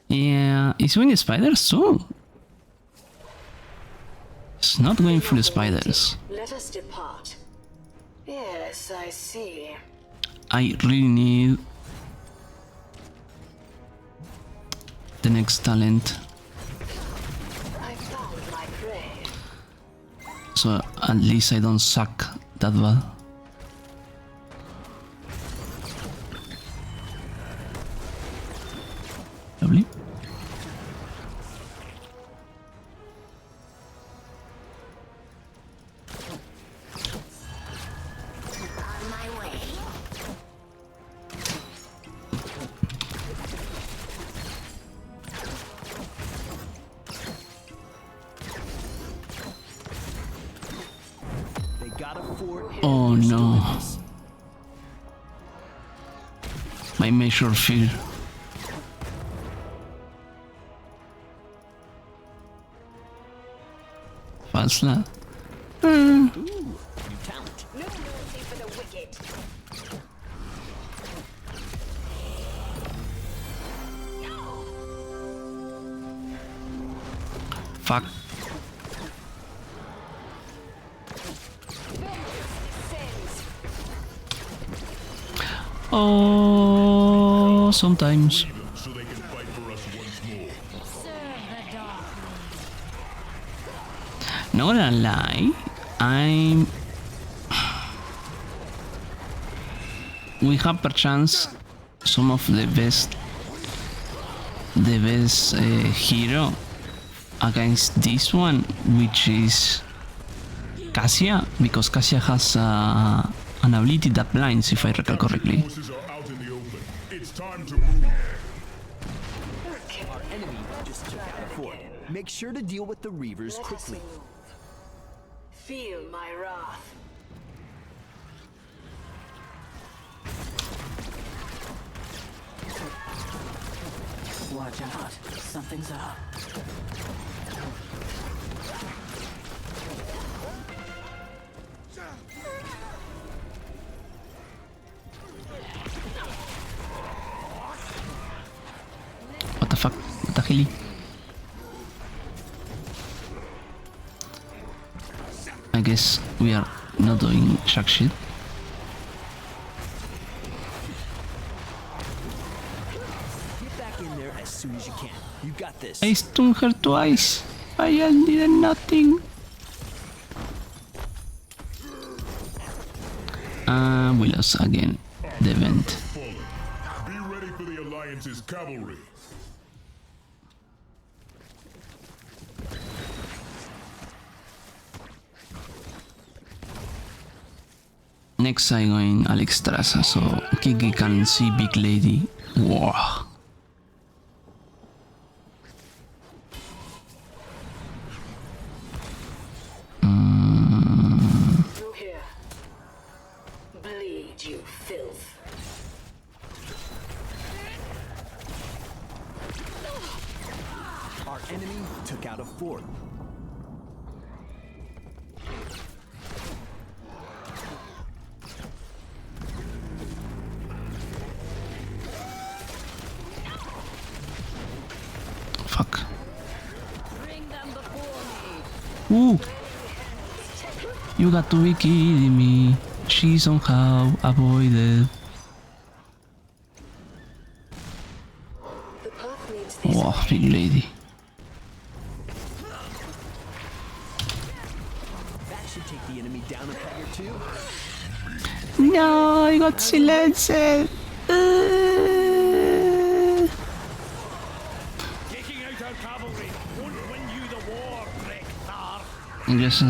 Yeah, it's going spiders too. It's not going for the spiders. Let us depart. Yes, I see. I really need the next talent, I found my prey. so at least I don't suck that bad. Lovely. On my way. They got a fort. Oh no. My major fear. False lad. New talent. No mercy for the wicked. Fuck. Oh, sometimes. So they can fight for us once more. Serve the dark. Not gonna lie, we have perchance some of the best hero against this one, which is Cassia, because Cassia has an ability that blinds, if I recall correctly. Forces are out in the open. It's time to move. Our enemy just took out a fort. Make sure to deal with the Reavers Let us quickly. move. Feel my wrath. Watch out. Something's up. What the fuck? What the hell? I guess we are not doing jack shit. Get back in there as soon as you can. You got this. I stung her twice. I did nothing. We lost again. The event. Fallen. Be ready for the Alliance's cavalry. Next I going Alex Traza, so Kiki can see big lady. Wow. Through here. Bleed, you filth. Our enemy take out a fort. Fuck. Bring them before me. Ooh! You got to be kidding me. She somehow avoided. The path leads this Wow, way. big lady. That should take the enemy down a peg or two. No, I got silenced. Taking out our cavalry won't win you the war, Rek'Thar. Just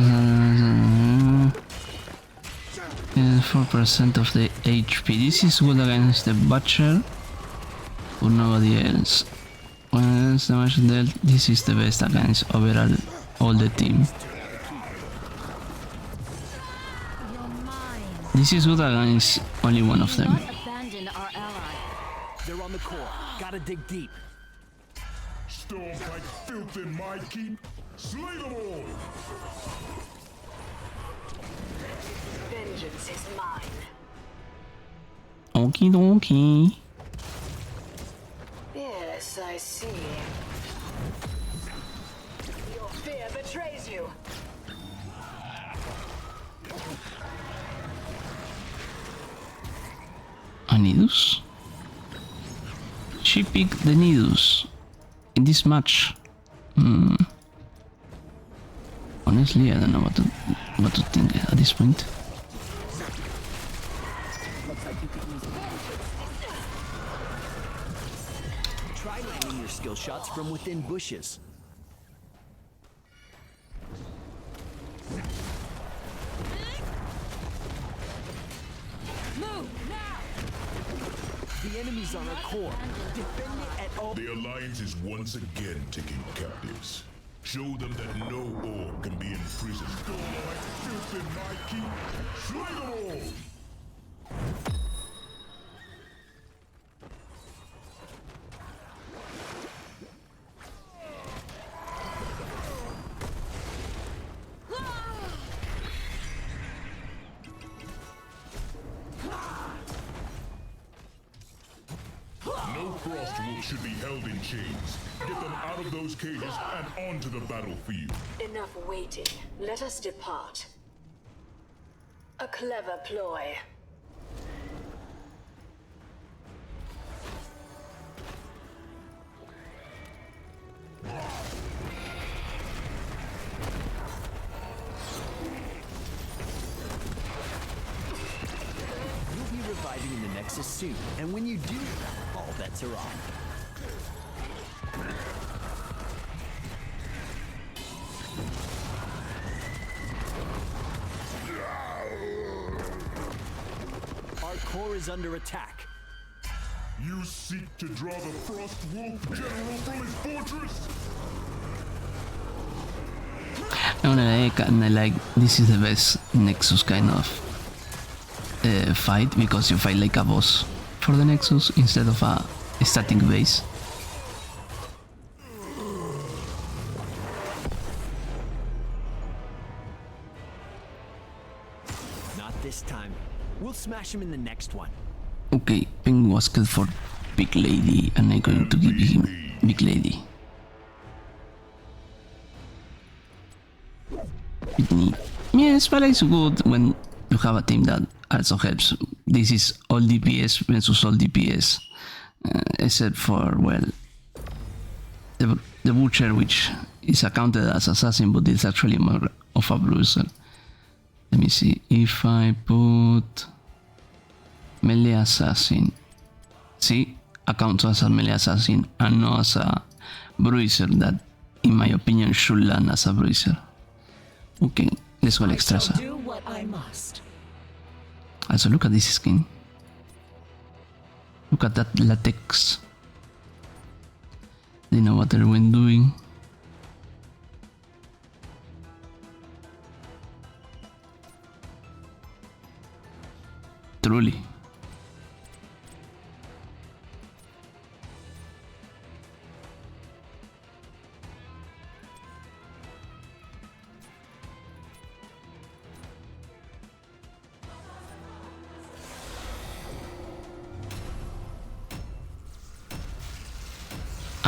4% of the HP. This is good against the Butcher, but nobody else. When else damage dealt, this is the best against overall all the team. You're mine. This is good against only one of Do them. not abandon our ally. They're on the core. Gotta dig deep. Storms like filth in my keep. Slay them all! Vengeance is mine. Okie dokie. Yes, I see. Your fear betrays you. A Nidus? She picked the Nidus in this match. Honestly, I don't know what to think at this point. Try landing your skill shots from within bushes. Move now. The enemy's on our core. Defend it at all. The Alliance is once again taking captives. Show them that no orc can be imprisoned. Storm like filth in my keep. Slay them all! No Frostwolf should be held in chains. Get them out of those cages and onto the battlefield. Enough waiting. Let us depart. A clever ploy. You'll be reviving in the Nexus soon, and when you do, all bets are off. Our core is under attack. You seek to draw the Frostwolf General from his fortress? Like this is the best Nexus kind of fight, because you fight like a boss for the Nexus instead of a static base. Not this time. We'll smash him in the next one. Okay, Pengu was killed for Big Lady, and I'm going to give him Big Lady. Yes, but it's good when you have a team that also helps. This is all DPS versus all DPS, except for, well, the Butcher, which is accounted as assassin, but it's actually more of a bruiser. Let me see, if I put melee assassin, see, accounts as a melee assassin and not as a bruiser that, in my opinion, should land as a bruiser. Okay, let's go Extrasa. Do what I must. Also, look at this skin. Look at that latex. They know what they're doing. Truly.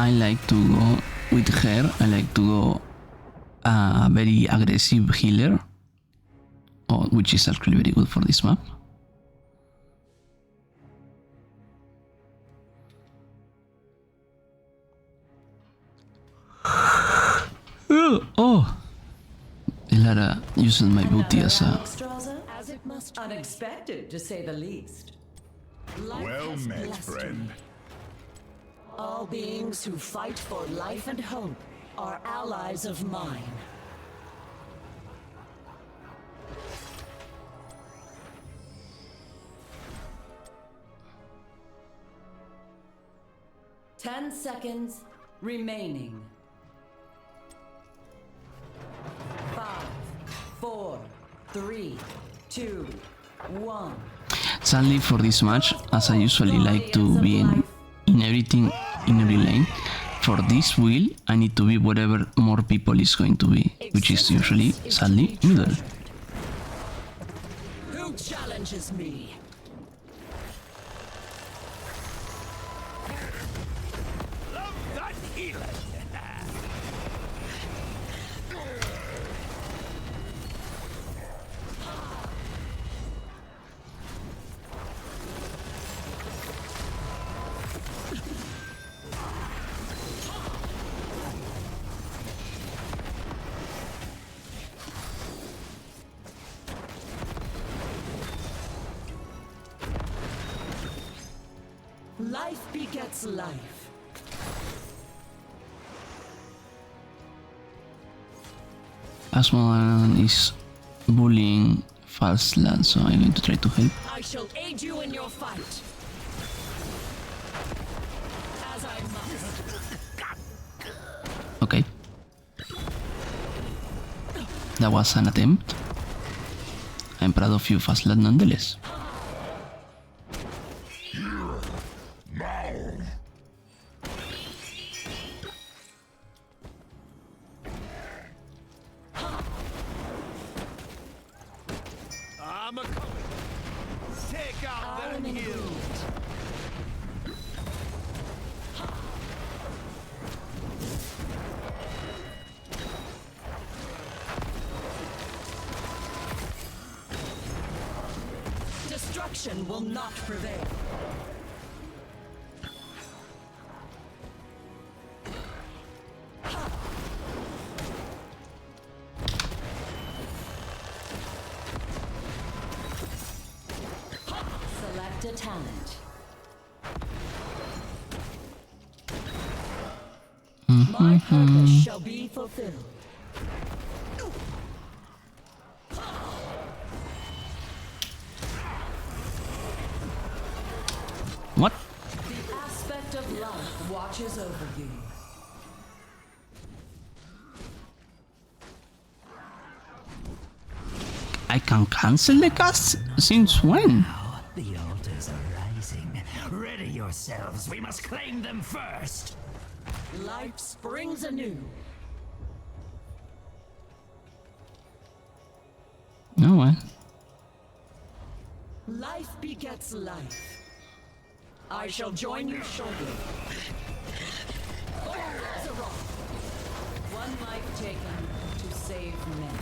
I like to go with her. I like to go a very aggressive healer, which is actually very good for this map. Oh, Lara using my booty as a. As it must be. Unexpected, to say the least. Life Well has met, blessed friend. me. All beings who fight for life and hope are allies of mine. Ten seconds remaining. 5, 4, 3, 2, 1. Sadly for this match, as I usually like to be in everything, in every lane, for this wheel I need to be wherever more people is going to be, which is usually, sadly, middle. Who challenges me? Love that healing. Life begets life. Asmodan is bullying fast lad, so I'm going to try to help. I shall aid you in your fight. As I must. Okay. That was an attempt. I'm proud of you, fast lad, nonetheless. I'm a coming. Take out the hill. Destruction will not prevail. Select a talent. My purpose shall be fulfilled. What? The aspect of life watches over you. I can cancel the cast? Since when? The altars are rising. Ready yourselves. We must claim them first. Life springs anew. No way. Life begets life. I shall join you shortly. Azeroth. One life taken to save many.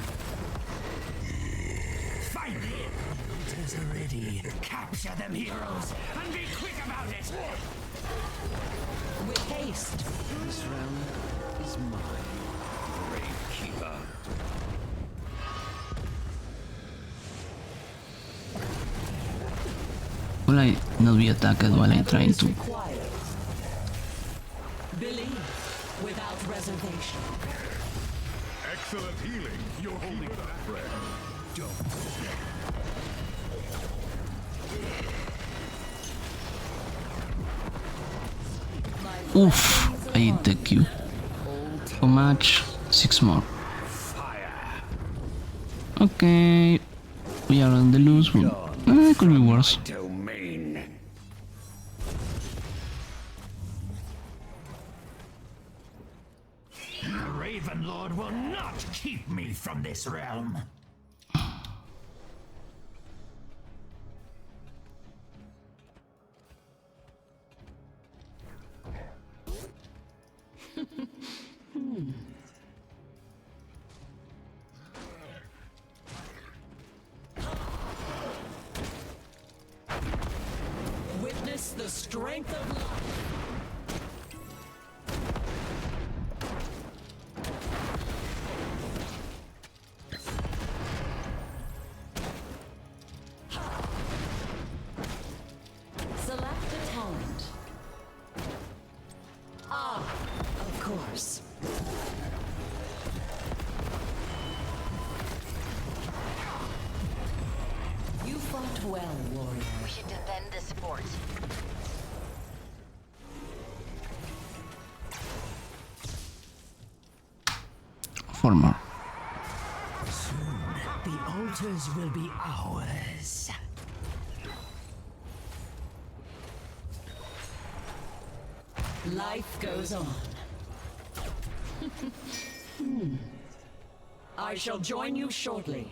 Finally, the altars are ready. Capture them, heroes, and be quick about it. With haste. This realm is mine, Gravekeeper. Will I not be attacked while I'm trying to? Believe without reservation. Excellent healing. You're holding up, friend. Oof, I hit the Q. How much? 6 more. Okay, we are on the loose. It could be worse. Domain. The Raven Lord will not keep me from this realm. strength of life. Select a talent. Ah, of course. You fought well, warrior. We should defend this fort. Four more. Soon, the altars will be ours. Life goes on. I shall join you shortly.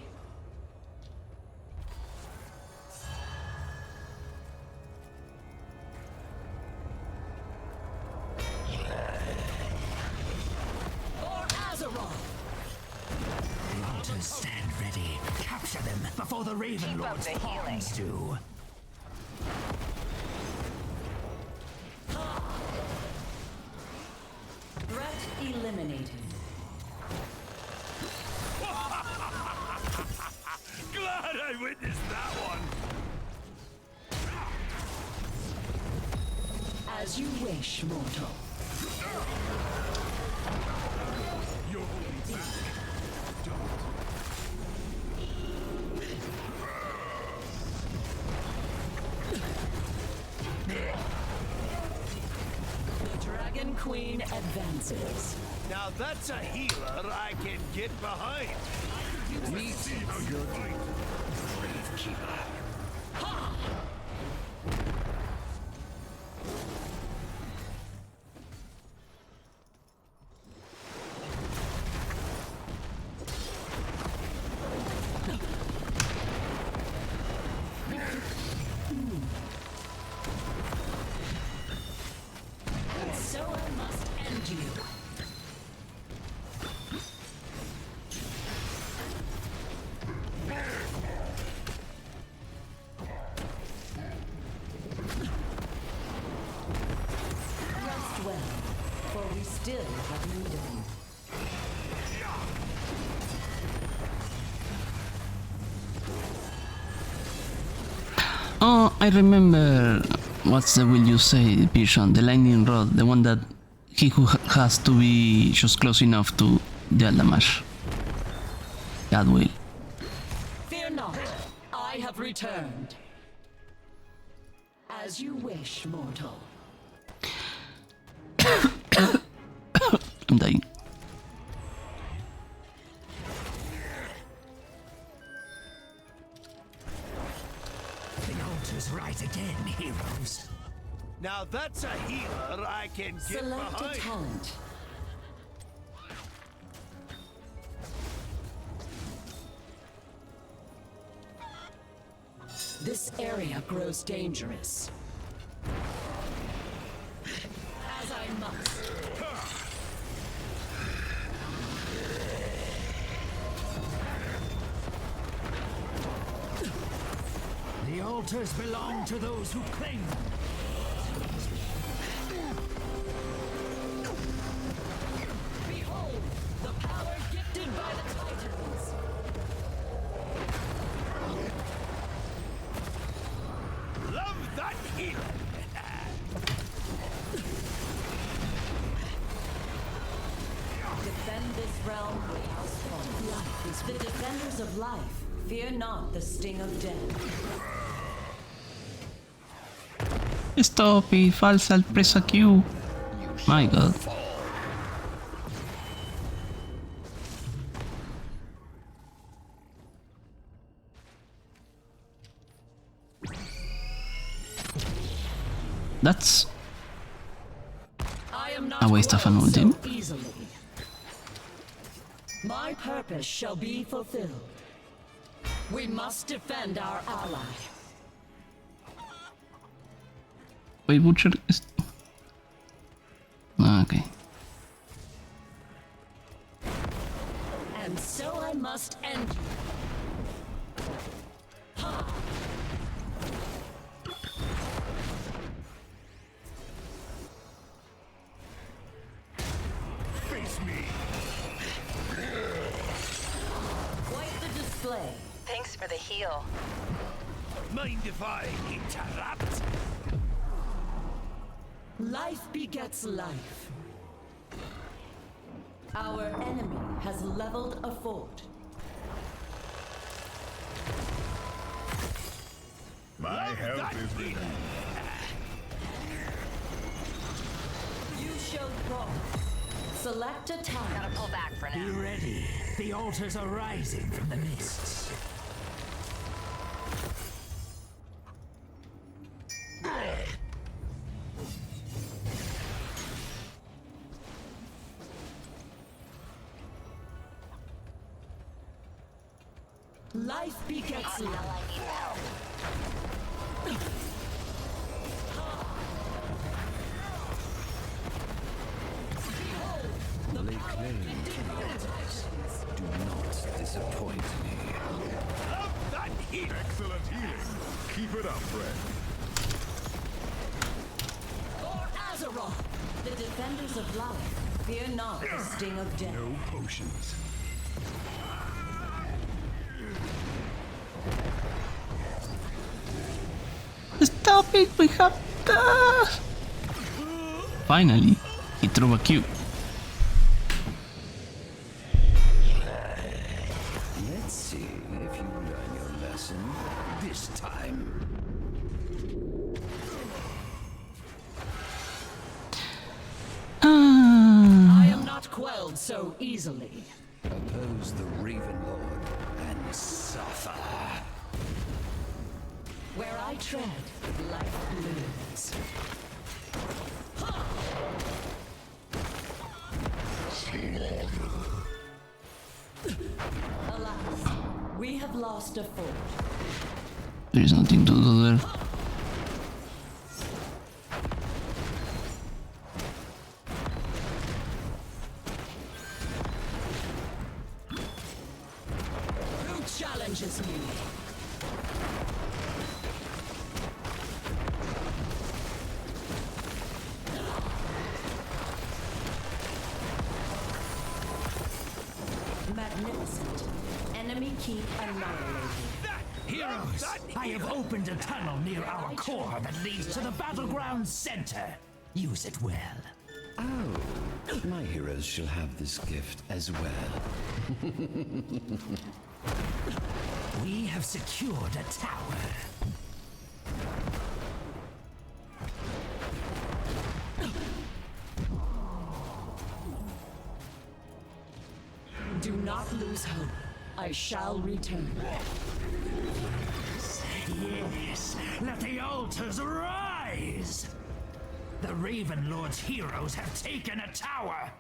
The altars stand ready. Capture them before the Raven Lord's the healing. pawns do. Threat eliminated. Glad I witnessed that one. As you wish, mortal. You're holding back. Don't. The Dragon Queen advances. Now that's a healer I can get behind. Let's see how you fight. And so I must end you. Rest well, for we still have need of you. Oh, I remember. What's the will you say, Vision? The lightning rod, the one that he who has to be just close enough to the Aldamash. God will. Fear not, I have returned. As you wish, mortal. I'm dying. The altar's right again, heroes. Now that's a healer I can get Select a behind. talent. This area grows dangerous. As I must. The altars belong to those who claim them. Behold, the power gifted by the Titans. Love that healer. Defend this realm without fault. Life is the defenders of life. Fear not the sting of death. Stop it, falsa presa Q. My god. That's I am not a waste of an quelled ulti. so easily. My purpose shall be fulfilled. We must defend our ally. Wait, Butcher is... Ah, okay. And so I must end you. play. Thanks for the heal. Mind if I interrupt? Life begets life. Our enemy has leveled a fort. My health is renewed. You showed growth. Select a tower. Gotta pull back for Be now. ready. The altars are rising from the mists. Life begets life. Ally needs help. Lay claim to the altars. Do not disappoint me. Love that heat! Excellent healing. Keep it up, friend. For Azeroth, the defenders of life, fear not the sting of death. No potions. Stop it, we have to... Finally, he threw a cube. Let's see if you learn your lesson this time. I am not quelled so easily. Oppose the Raven Lord and suffer. Where I tread, life blooms. Alas, we have lost a fort. There is nothing to do there. Who challenges me? Magnificent. Enemy keep annihilated. Heroes, I have opened a tunnel near our core that leads to the battleground center. Use it well. Oh, my heroes shall have this gift as well. We have secured a tower. Do not lose hope. I shall return. Yes, let the altars rise! The Raven Lord's heroes have taken a tower!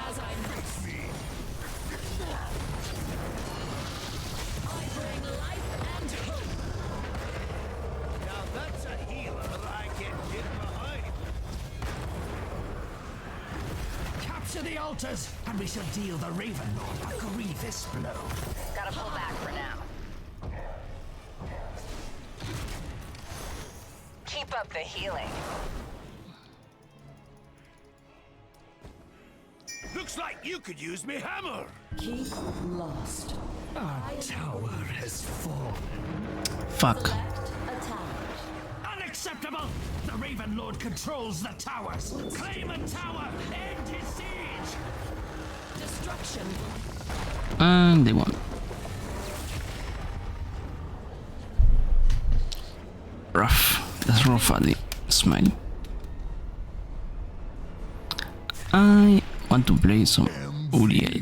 As I must. I bring life and hope. Now that's a healer I can get behind. Capture the altars, and we shall deal the Raven Lord a grievous blow. Gotta pull back for now. Keep up the healing. Looks like you could use me hammer! Keep lost. Our tower has fallen. Fuck. Select a tower. Unacceptable! The Raven Lord controls the towers! Claim a tower! End his siege! Destruction. And they won. Rough. That's rough at the smile. I want to play some Uriel.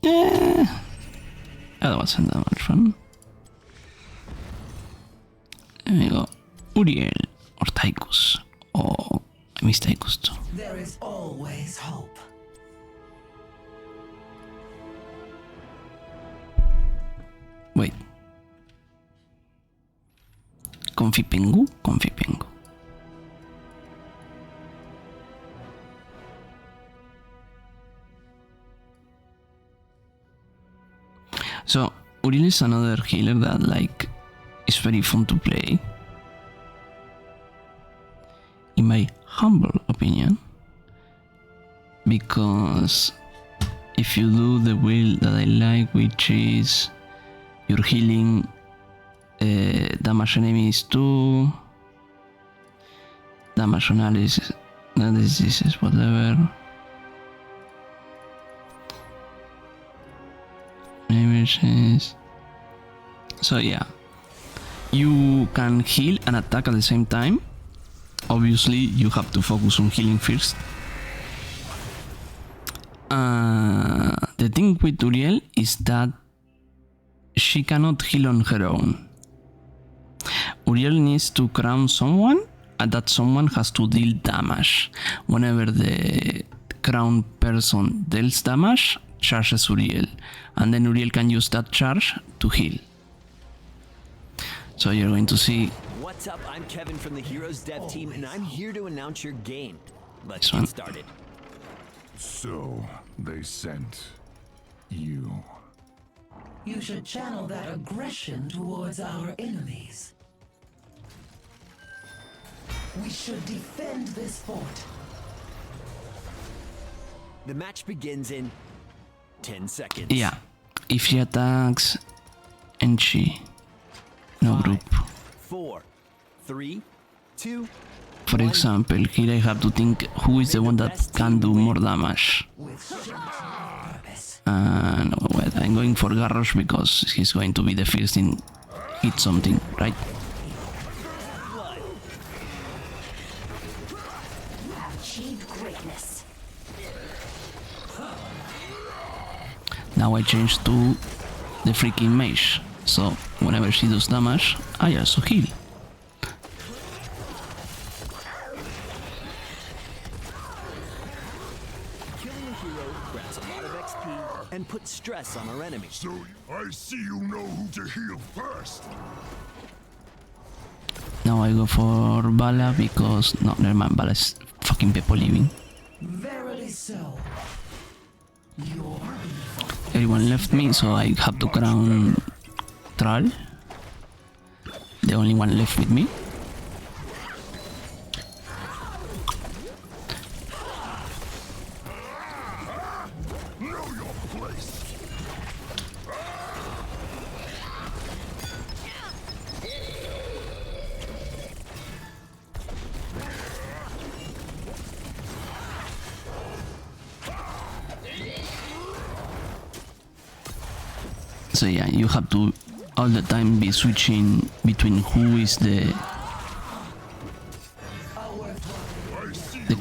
Yeah, that wasn't that much fun. There we go. Uriel or Tychus. Oh, I miss Tychus too. There is always hope. Wait. Confi Pengu? Confi Pengu. So Uriel is another healer that like is very fun to play. In my humble opinion. Because if you do the build that I like, which is you're healing damage enemies too, damage analysis, diseases, whatever. So yeah, you can heal and attack at the same time. Obviously, you have to focus on healing first. The thing with Uriel is that she cannot heal on her own. Uriel needs to crown someone, and that someone has to deal damage. Whenever the crown person deals damage, charges Uriel, and then Uriel can use that charge to heal. So you're going to see. What's up? I'm Kevin from the Heroes Dev team, and I'm here to announce your game. Let's This one. get started. So, they sent you. You should channel that aggression towards our enemies. We should defend this fort. The match begins in 10 seconds. Yeah, if she attacks and she no group. 4, 3, 2. For example, here I have to think who is the one that can do more damage. No, well, I'm going for Garrosh because he's going to be the first in hit something, right? Achieved greatness. Now I change to the freaking mage, so whenever she does damage, I also heal. Killing a hero grabs a lot of XP and puts stress on our enemy. So, I see you know who to heal first. Now I go for Bala because no, never mind. Bala is fucking people living. Verily so. Your Everyone left me, so I have to crown Thrall. The only one left with me. Know your place. So yeah, you have to all the time be switching between who is the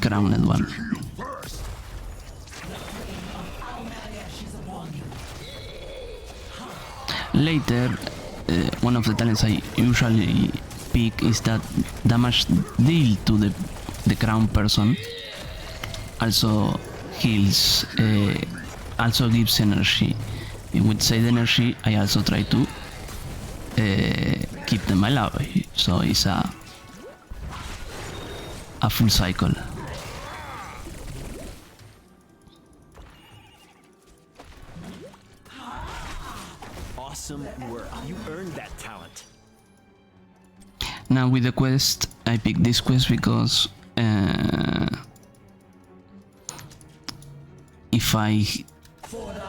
crowned one. Heal first. Later, one of the talents I usually pick is that damage deal to the crown person also heals, also gives energy. With side energy, I also try to keep them alive, so it's a full cycle. Awesome work. You earned that talent. Now with the quest, I picked this quest because if I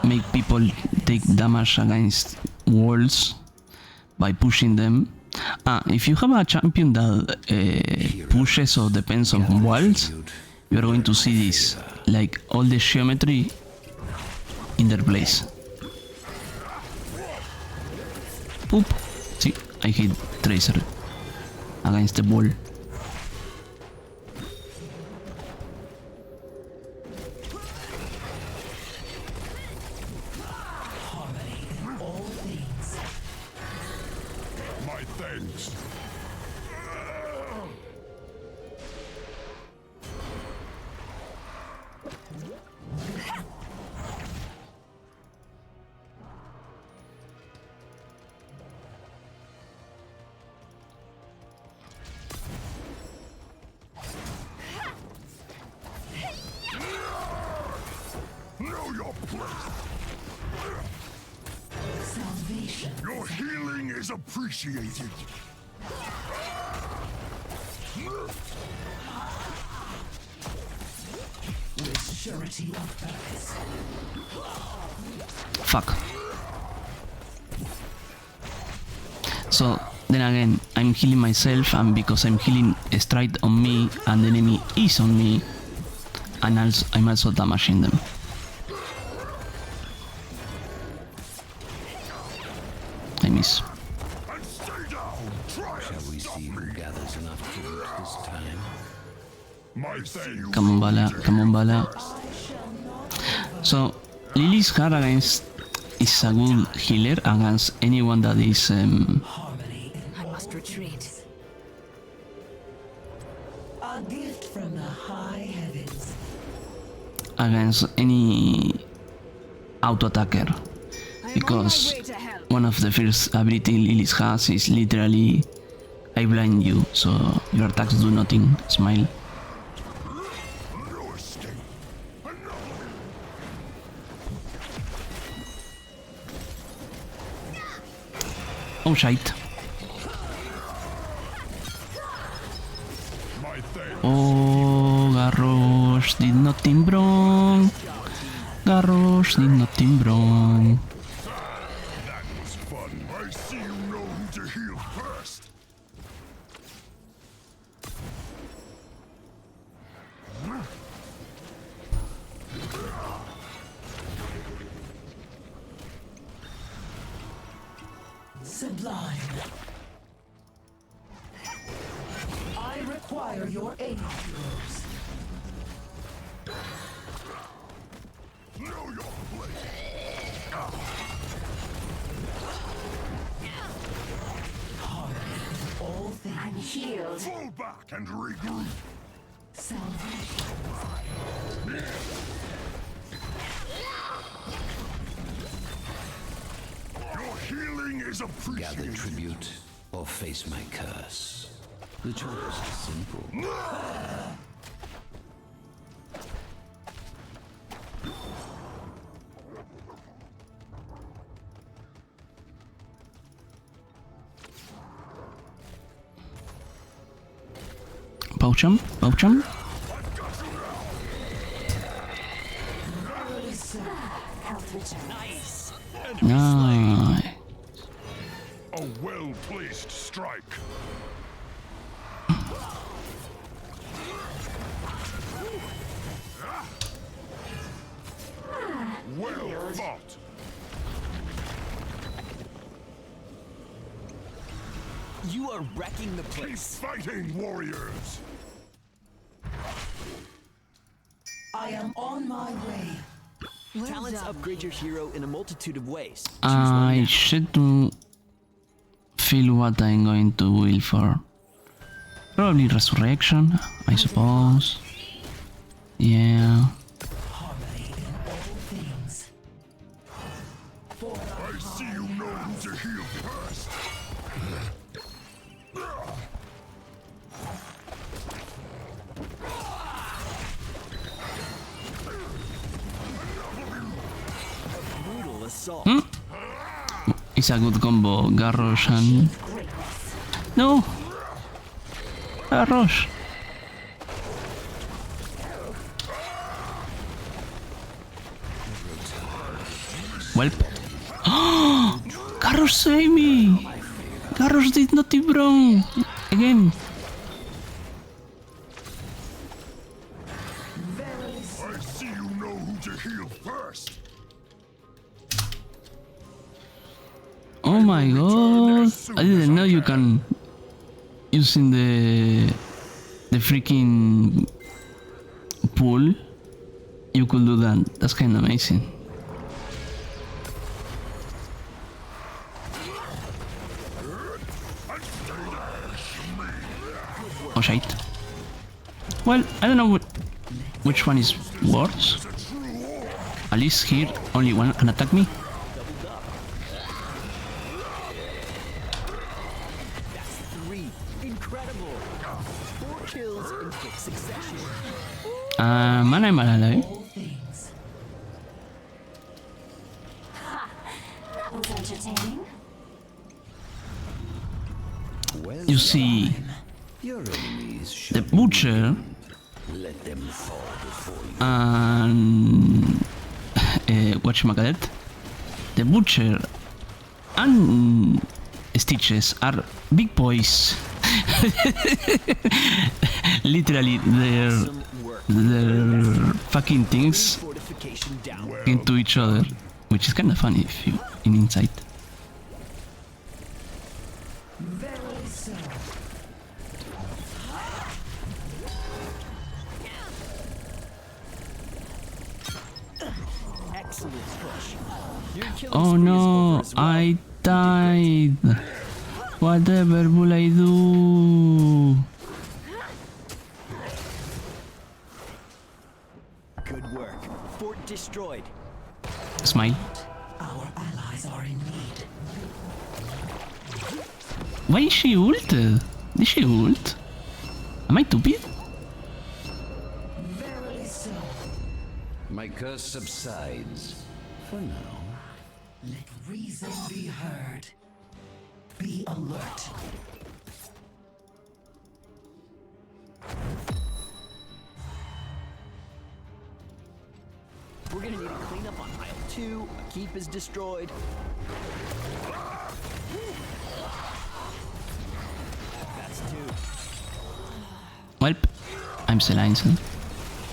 make people take damage against walls by pushing them. If you have a champion that pushes or depends on walls, you are going to see this, like all the geometry in their place. Poop. See, I hit Tracer against the wall. My thanks. Know your place. Your healing is appreciated. With surety of purpose. Fuck. So then again, I'm healing myself, and because I'm healing straight on me and the enemy is on me, and I'm also damaging them. I miss. Shall we see who gathers enough tribute this time? My thanks. Come on, Bala. Come on, Bala. So, Lily's hard against is a good healer against anyone that is I must retreat. A gift from the high heavens. against any auto attacker, because one of the first ability Lilith has is literally I blind you, so your attacks do nothing. Smile. Oh shit. Oh, Garrosh did nothing wrong. Garrosh did nothing wrong. That was fun. I see you know who to heal first. Sublime. I require your aid, heroes. Know your place. Harmony in all things. I'm healed. Fall back and regroup. Salvation. Your healing is Gather appreciated. tribute or face my curse. The choice is simple. Poach him, poach him. Health return. Nice. Nice. A well-placed strike. Well fought. You are wrecking the Keep place. fighting, warriors. I am on my way. Talents upgrade your hero in a multitude of ways. Choose I one now. should to feel what I'm going to will for. Probably resurrection, I suppose. Yeah. Harmony in all things. I see you know who to heal first. Brutal assault. It's a good combo, Garrosh and... No! Garrosh! Welp. Garrosh saved me! Garrosh did nothing wrong! Again! I see you know who to heal first. Oh my god! I didn't know you can... Using the freaking pool, you could do that. That's kind of amazing. Oh shit. Well, I don't know which one is worse. At least here only one can attack me. That's 3. Incredible. 4 kills in quick succession. Mana I'm alive. All things. That was entertaining. you see Your enemies the shall butcher let them fall before you. and whatchamacallit, the butcher and Stitches are big boys. Literally, their fucking things Fortification down. into each other, which is kind of funny if you in insight. Excellent push. Your killing Oh spree is no, over as well. I died. Whatever will I do? Good work. Fort destroyed. Smile. Our allies are in need. Why is she ulted? Did she ult? Am I stupid? Verily so. My curse subsides. For now. Let reason be heard. Be alert. We're gonna need to clean up on aisle 2. A keep is destroyed. That's 2. Well, I'm Selainsen.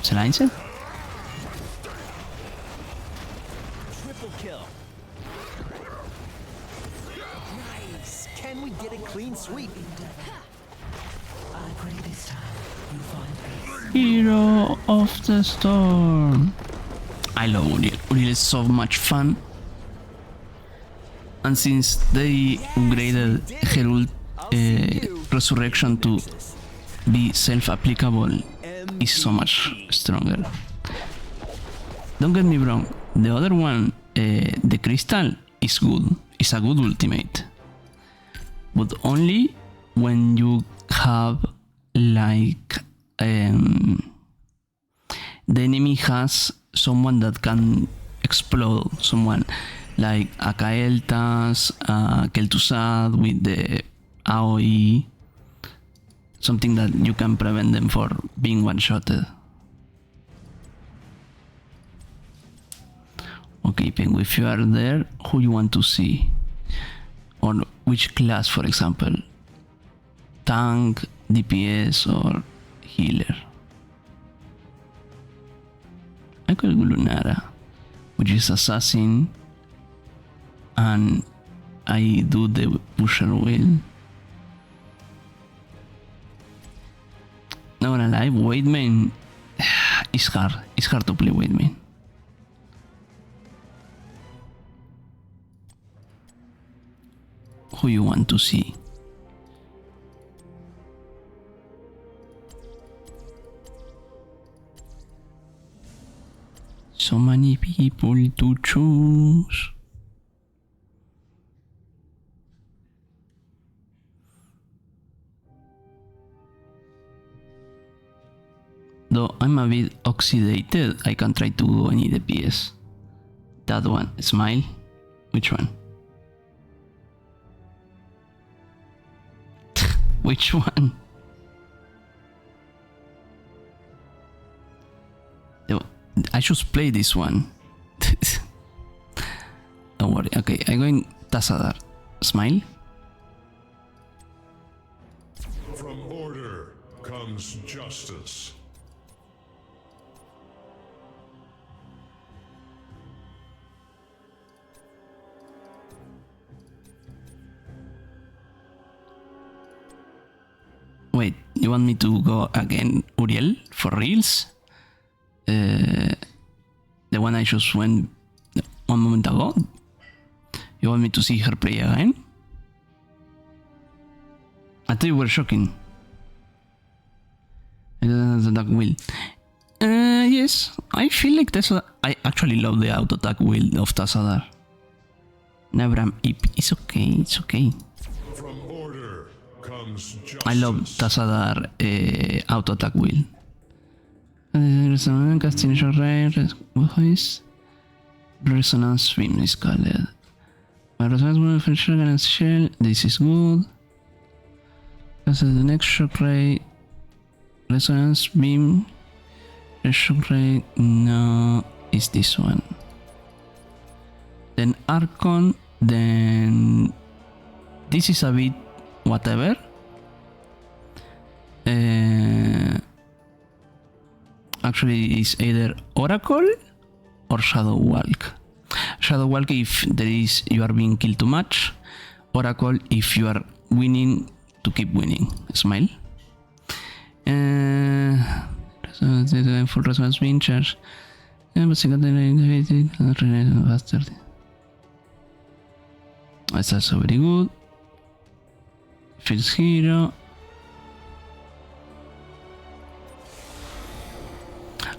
Selainsen? Triple kill. Nice. Can we get a clean sweep? I pray this time you find peace. Hero of the Storm. I love Uriel. Uriel is so much fun. And since they upgraded Herald Resurrection to be self-applicable, is so much stronger. Don't get me wrong, the other one, the Crystal, is good. It's a good ultimate. But only when you have like the enemy has someone that can explode someone, like a Kael'thas, Kel'Thuzad with the AoE, something that you can prevent them for being one-shotted. Okay, Pengu, if you are there, who you want to see? Or which class, for example? Tank, DPS, or healer? I could go Lunara, which is assassin, and I do the pusher wheel. Not gonna lie, weight main is hard. It's hard to play weight main. Who you want to see? So many people to choose. Though I'm a bit oxidated, I can try to go any DPS. That one, smile. Which one? Which one? I should play this one. Don't worry. Okay, I'm going Tassadar. Smile. From order comes justice. Wait, you want me to go again, Uriel, for reals? The one I just went one moment ago? You want me to see her play again? I thought you were shocking. The attack wheel. Yes, I feel like Tesla. I actually love the auto attack wheel of Tassadar. Nebram, it's okay, it's okay. From order comes justice. I love Tassadar auto attack wheel. Casting Array, Voice, Resonance Swim is called. My resonance will finish against shell. This is good. So the next shock ray, resonance beam, the shock ray, no, is this one. Then Archon, then this is a bit whatever. Actually, it's either Oracle or Shadow Walk. Shadow Walk if you are being killed too much. Oracle if you are winning to keep winning. Smile. Full response being charged. That's also very good. First hero.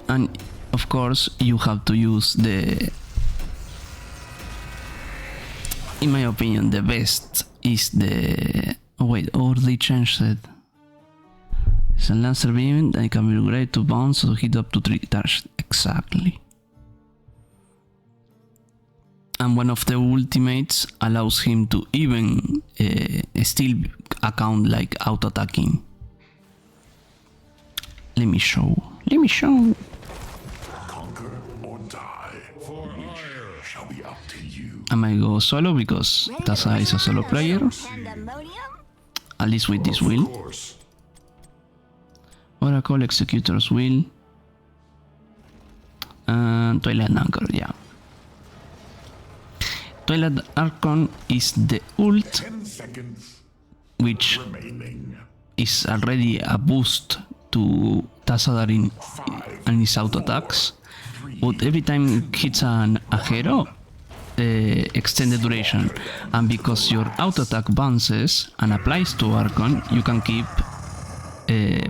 And of course you have to use the, in my opinion, the best is the, oh wait, or they changed it. It's a lancer beam that can be upgraded to bounce to hit up to 3 targets. Exactly. And one of the ultimates allows him to even still account like auto-attacking. Let me show. Conquer or die. For ire shall be up to you. I might go solo because Tasa is a solo player. At least with this wheel. Oracle, Executor's Wheel. And Twilight Anchor, yeah. Twilight Archon is the ult, 10 seconds which remaining. is already a boost to Tazadar and his auto attacks, but every time it hits a hero, extended duration, and because your auto attack bounces and applies to Archon, you can keep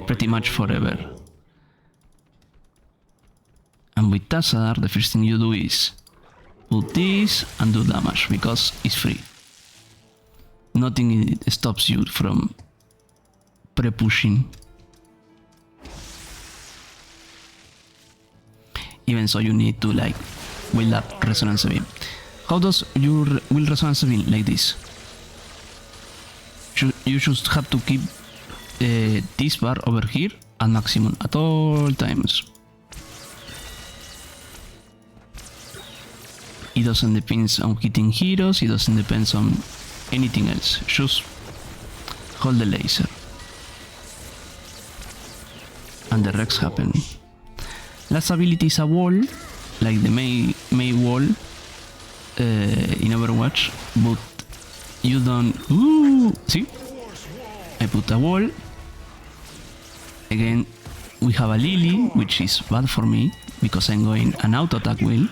pretty much forever. And with Tazadar, the first thing you do is put this and do damage because it's free. Nothing stops you from pre-pushing. Even so, you need to like will up resonance beam. How does your will resonance beam like this? You just have to keep this bar over here at maximum at all times. It doesn't depend on hitting heroes, it doesn't depend on anything else. Just hold the laser. And the wrecks happen. Last ability is a wall, like the May wall in Overwatch, but you don't... Ooh, see? I put a wall. Again, we have a Lily, which is bad for me, because I'm going an auto-attack wheel.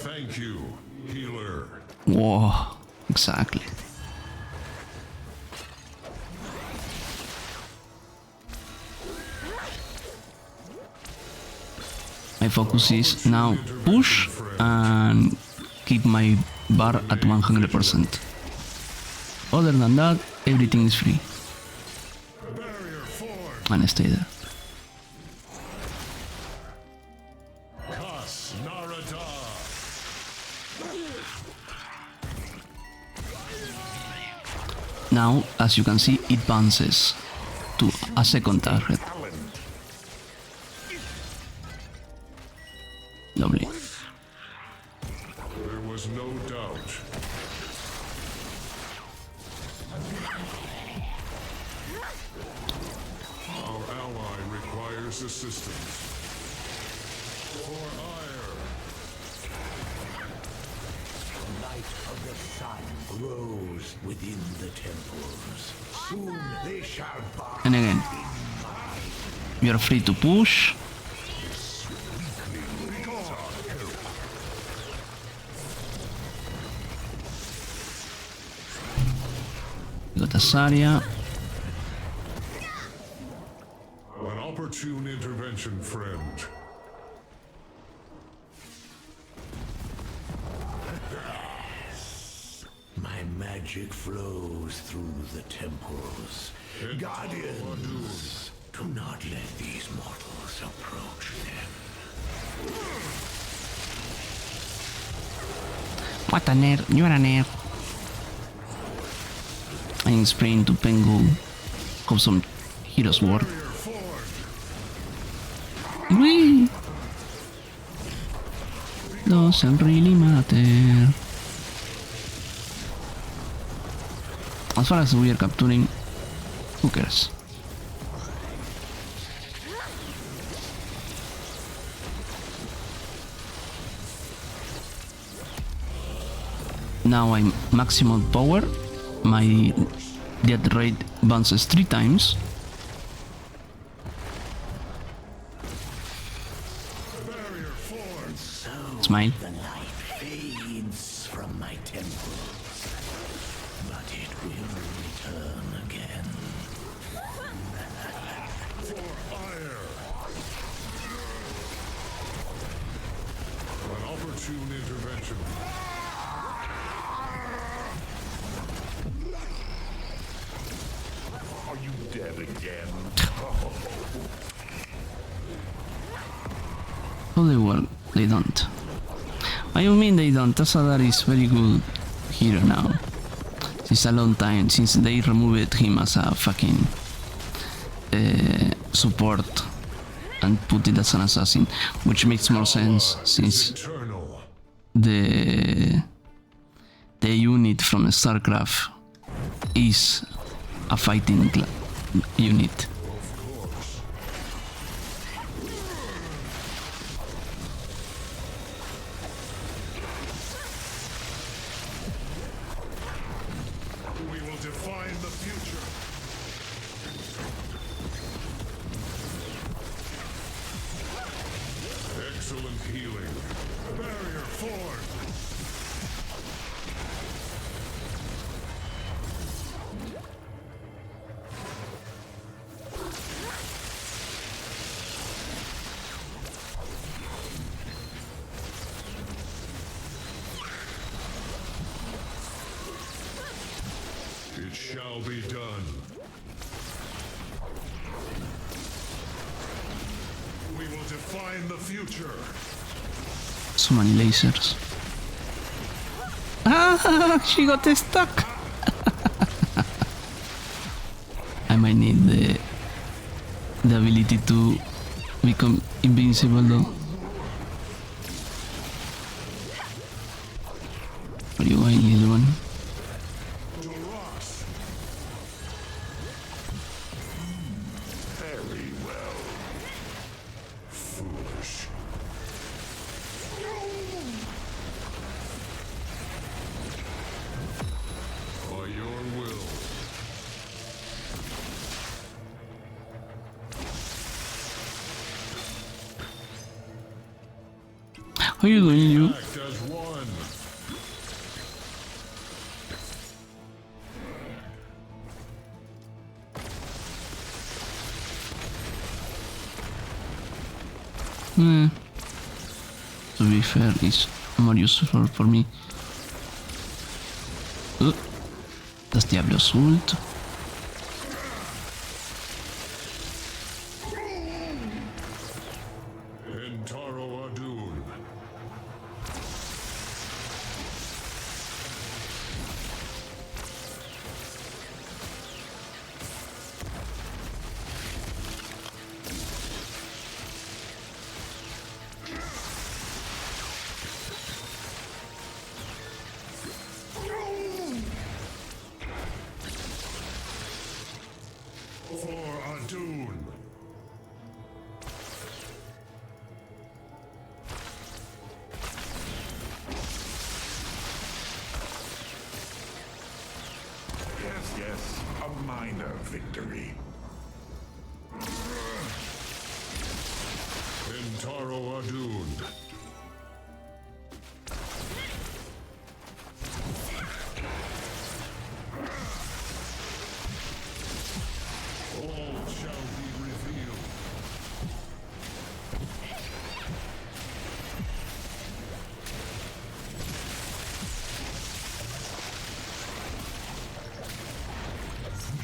Thank you, healer. Whoa, exactly. My focus is now push and keep my bar at 100%. Other than that, everything is free. And stay there. Now, as you can see, it bounces to a second target. Lovely. There was no doubt. Our ally requires assistance. For ire. The light of the sun grows within the temples. Soon they shall burn. And again, you are free to push. Got a Zarya. An opportune intervention, friend. My magic flows through the temples. Guardians, Do not let these mortals approach them. What a nerd, you're a nerd. I'm spraying to pengu. Have some hero's word. Whee! Doesn't really matter. As far as we are capturing, who cares? Now I'm maximum power. My death rate bounces 3 times. Smile. The light fades from my temples, but it will return again. An opportune intervention. Are you dead again? Holy well, they don't. What do you mean they don't? Tasadar is very good hero now. Since a long time, since they removed him as a fucking support and put it as an assassin, which makes more sense since Eternal. the unit from StarCraft is a fighting unit. We will define the future. Excellent healing. Barrier formed. It shall be done. We will define the future. So many lasers. Ah, she got stuck. I might need the ability to become invincible though. Where are you going, little one? Very well. Foolish. By your will. How are you doing, you? Act as one. To be fair, it's more useful for me. Das Diablos ult. Entaro Adun. For Adun. Yes, a minor victory. Entaro Adun. All shall be revealed.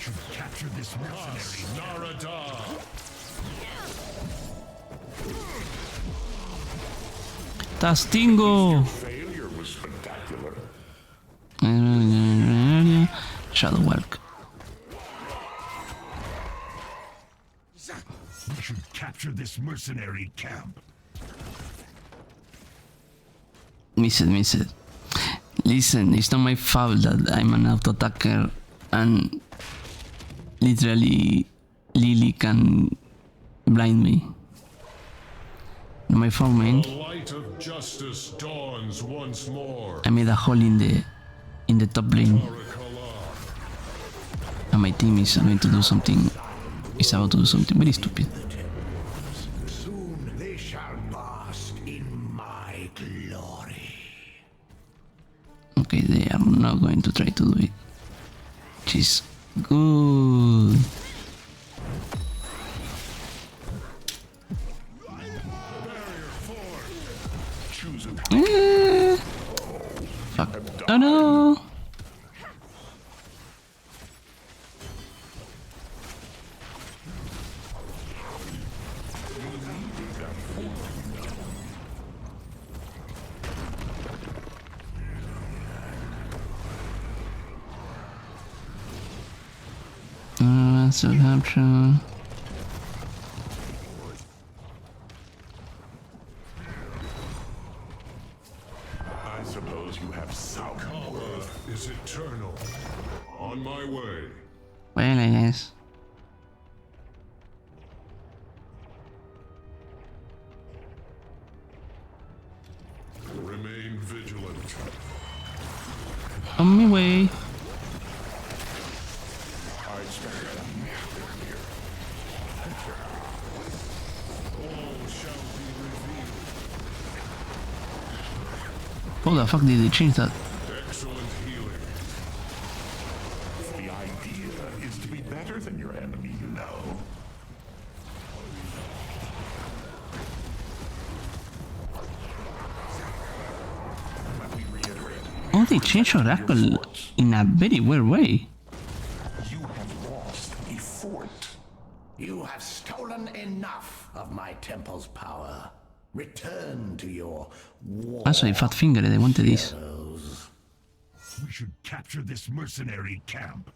You captured capture this mercenary. Narada! Tastingo! Failure was spectacular. Shadow work. We should capture this mercenary camp. Miss it. Listen, it's not my fault that I'm an auto-attacker and literally Lily can blind me. Not my fault, man. The light of justice dawns once more. I made a hole in the top lane, and my team is going to do something. Is about to do something very stupid. Soon they shall bask in my glory. Okay, they are not going to try to do it. Which is good. Fuck. Oh no! So capture. I suppose you have some power is eternal. On my way. Well, I guess. Remain vigilant. On my way. I expect them. All shall be revealed. How the fuck did they change that? Excellent healing. The idea is to be better than your enemy, you know. Let me reiterate. Oh, they changed Oracle in a very weird way. You have lost a fort. You have stolen enough of my temple's power. Return to your war. Also, Fat Finger, they wanted this. heroes. We should capture this mercenary camp.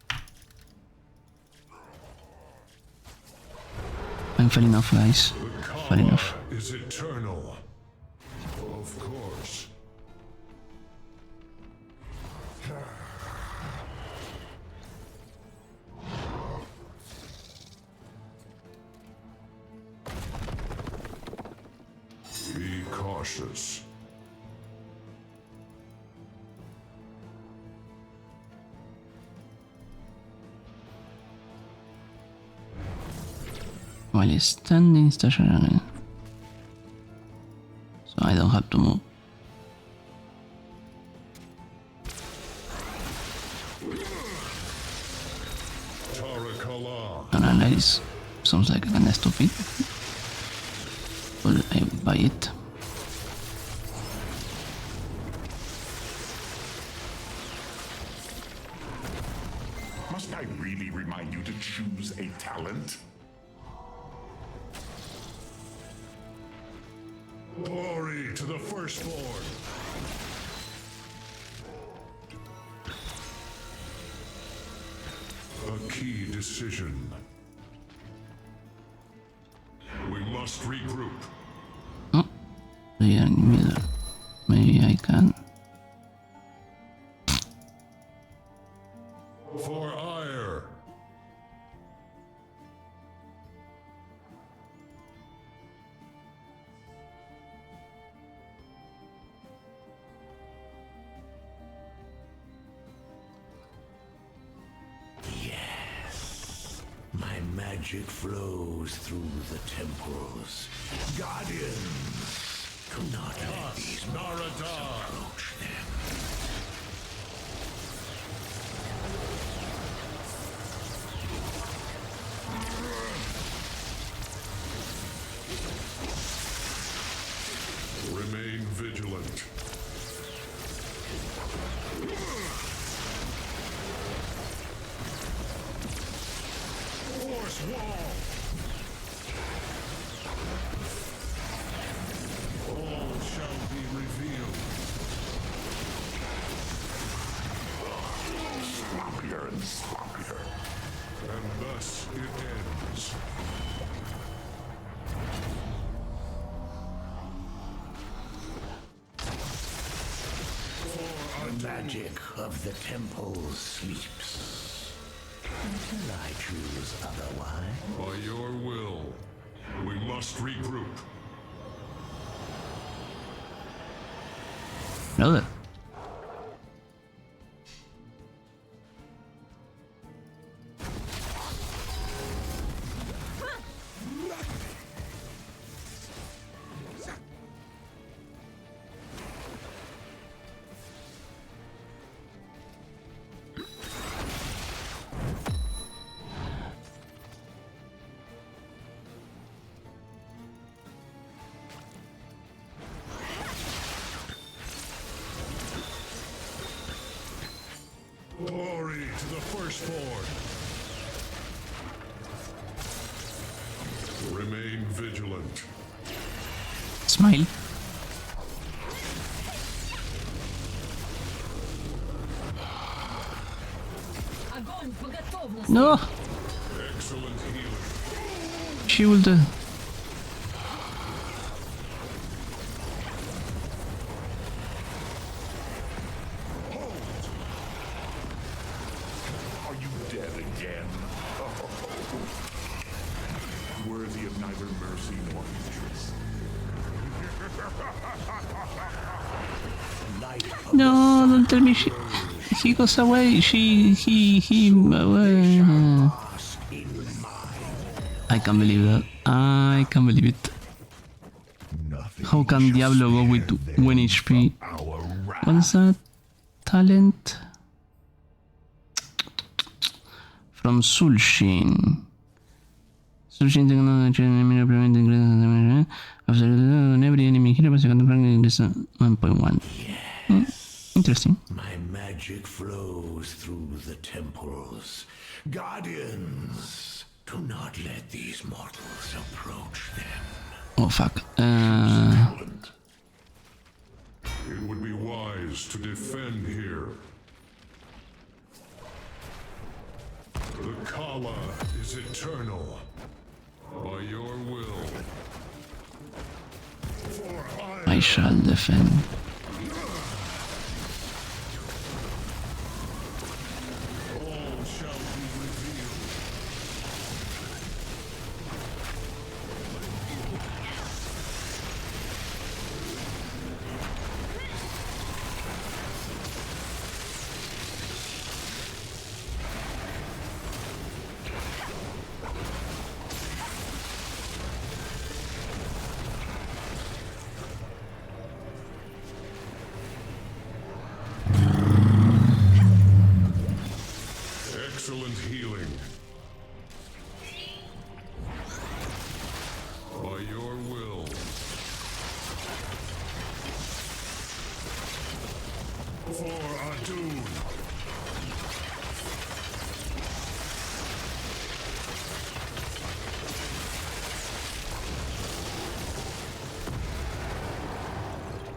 I'm fair enough, guys. Fair enough. Is eternal. Of course. Be cautious. While standing stationary. So I don't have to move. No, that is sounds like kinda stupid. But I buy it. Must I really remind you to choose a talent? Glory to the firstborn! A key decision. We must regroup. Oh, they are in the middle. Maybe I can. For ire. My magic flows through the temples. Guardians, do not let these Narada. approach them. Remain vigilant. this wall. All shall be revealed. Sloppier and sloppier. And thus it ends. The magic of the temple sleeps. Until I choose otherwise. By your will, we must regroup. Brother. Glory to the firstborn. Remain vigilant. Smile. No! Excellent healing. Shield. Are you dead again? Worthy of neither mercy nor interest. No, don't tell me he goes away. He away. I can't believe that. I can't believe it. How can Diablo go with 1 HP? What is that? Talent? From Sulshin. Sulshin technology enemy prevent ingredients after every enemy hero by second rank increase 1.1. Interesting. My magic flows through the temples. Guardians, do not let these mortals approach them. Oh fuck. It would be wise to defend here. The Kala is eternal. By your will. For I shall defend. all shall be revealed. Excellent healing. By your will. For Adun.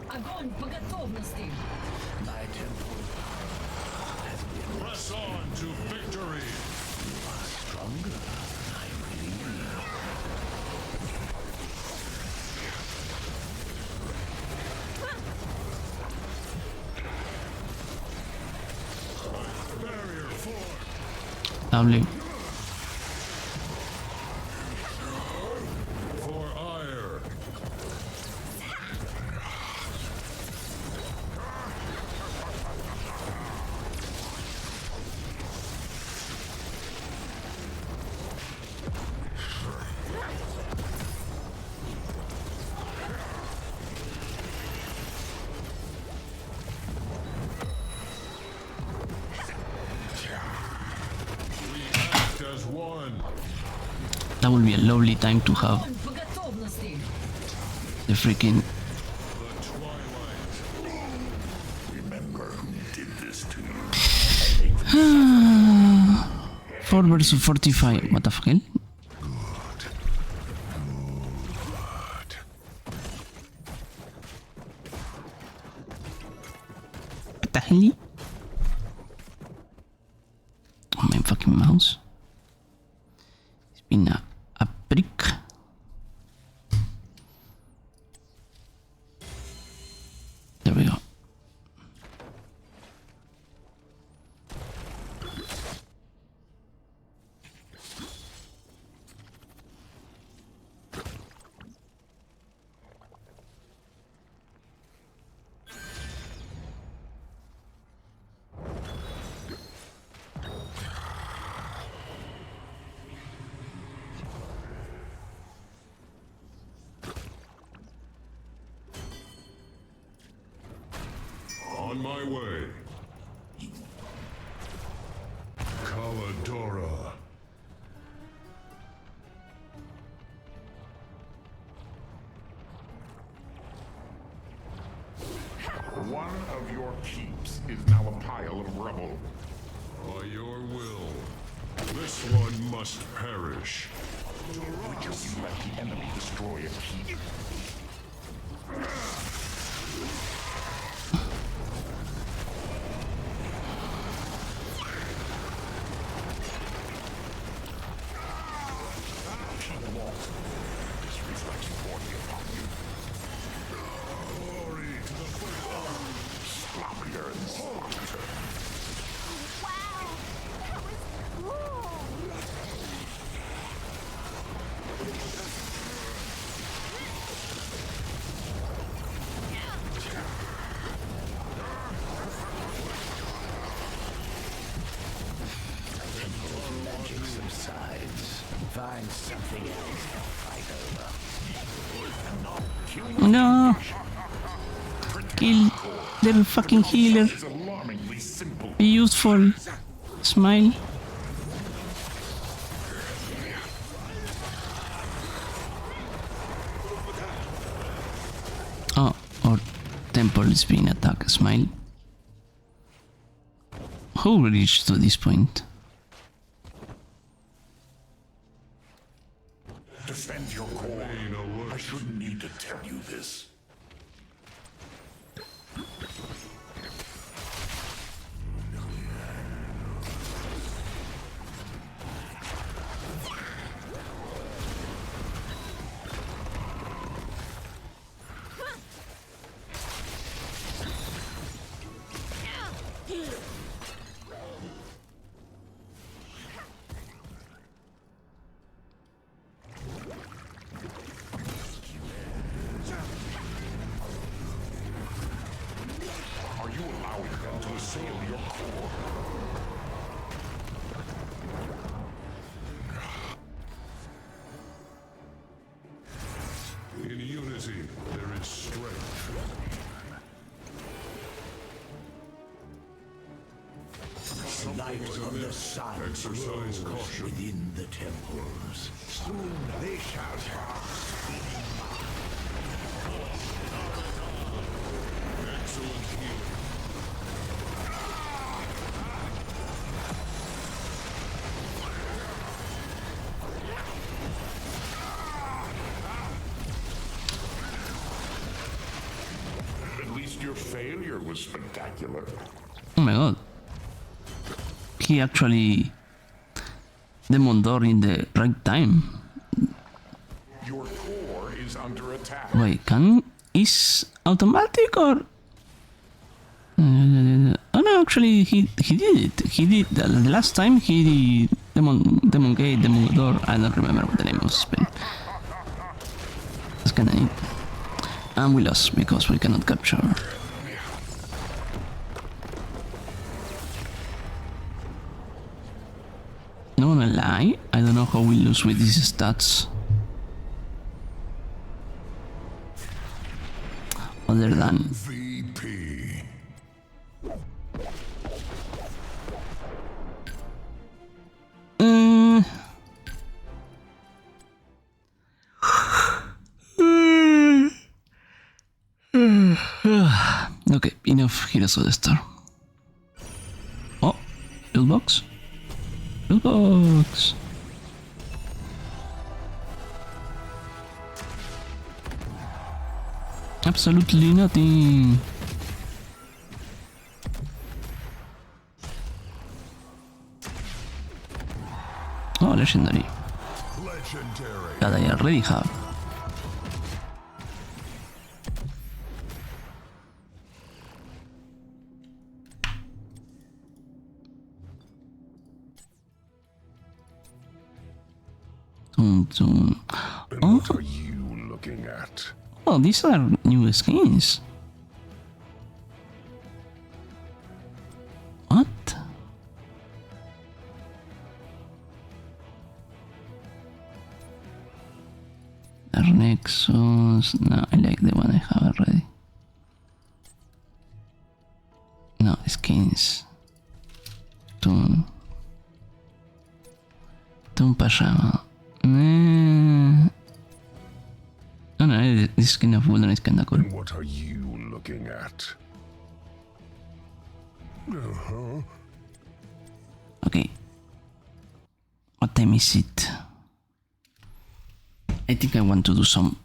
Огонь по готовности! My temple has been Press on to victory. stronger than I believe. Barrier formed. Lovely. For ire. We act as one. That would be a lovely time to have Огонь по готовности! the freaking The twilight. Remember who did this to you. 4 versus 45. What the fuck? Finally. Oh, my fucking mouse. It's been a brick. There we go. On my way. Caladora. One of your keeps is now a pile of rubble. By your will, this one must perish. Would you let the enemy destroy a keep? Find something else to fight over. No! Kill the fucking healer. It's alarmingly simple. Be useful. Smile. Oh, our temple is being attacked. Smile. Who reached to this point? Defend your core. I shouldn't need to tell you this. Are you allowing them to assail your core? In unity, there is strength. Light of the sun Exercise caution. within the temples. Soon they shall pass. Excellent healing. At least your failure was spectacular. Oh my god. He actually demoned door in the right time. Your core is under attack. Wait, is automatic or? Oh no, actually he did it. He did the last time he demon gate, demon door. I don't remember what the name of the spell. That's kinda neat. And we lost because we cannot capture. No wanna lie, I don't know how we lose with these stats. Other than VP. Okay, enough Heroes of the Storm. Oh, pillbox. Pillbox. Absolutely nothing. Oh, legendary. Legendary. That I already have. Tum, tum. And Oh, what are you looking at? well, these are new skins. What? The Nexus. No, I like the one I have already. No, skins. Toon. Toon Pajama. No, no, this skin of Wooden is kinda cool. And what are you looking at? Uh-huh. Okay. What time is it? I think I want to do some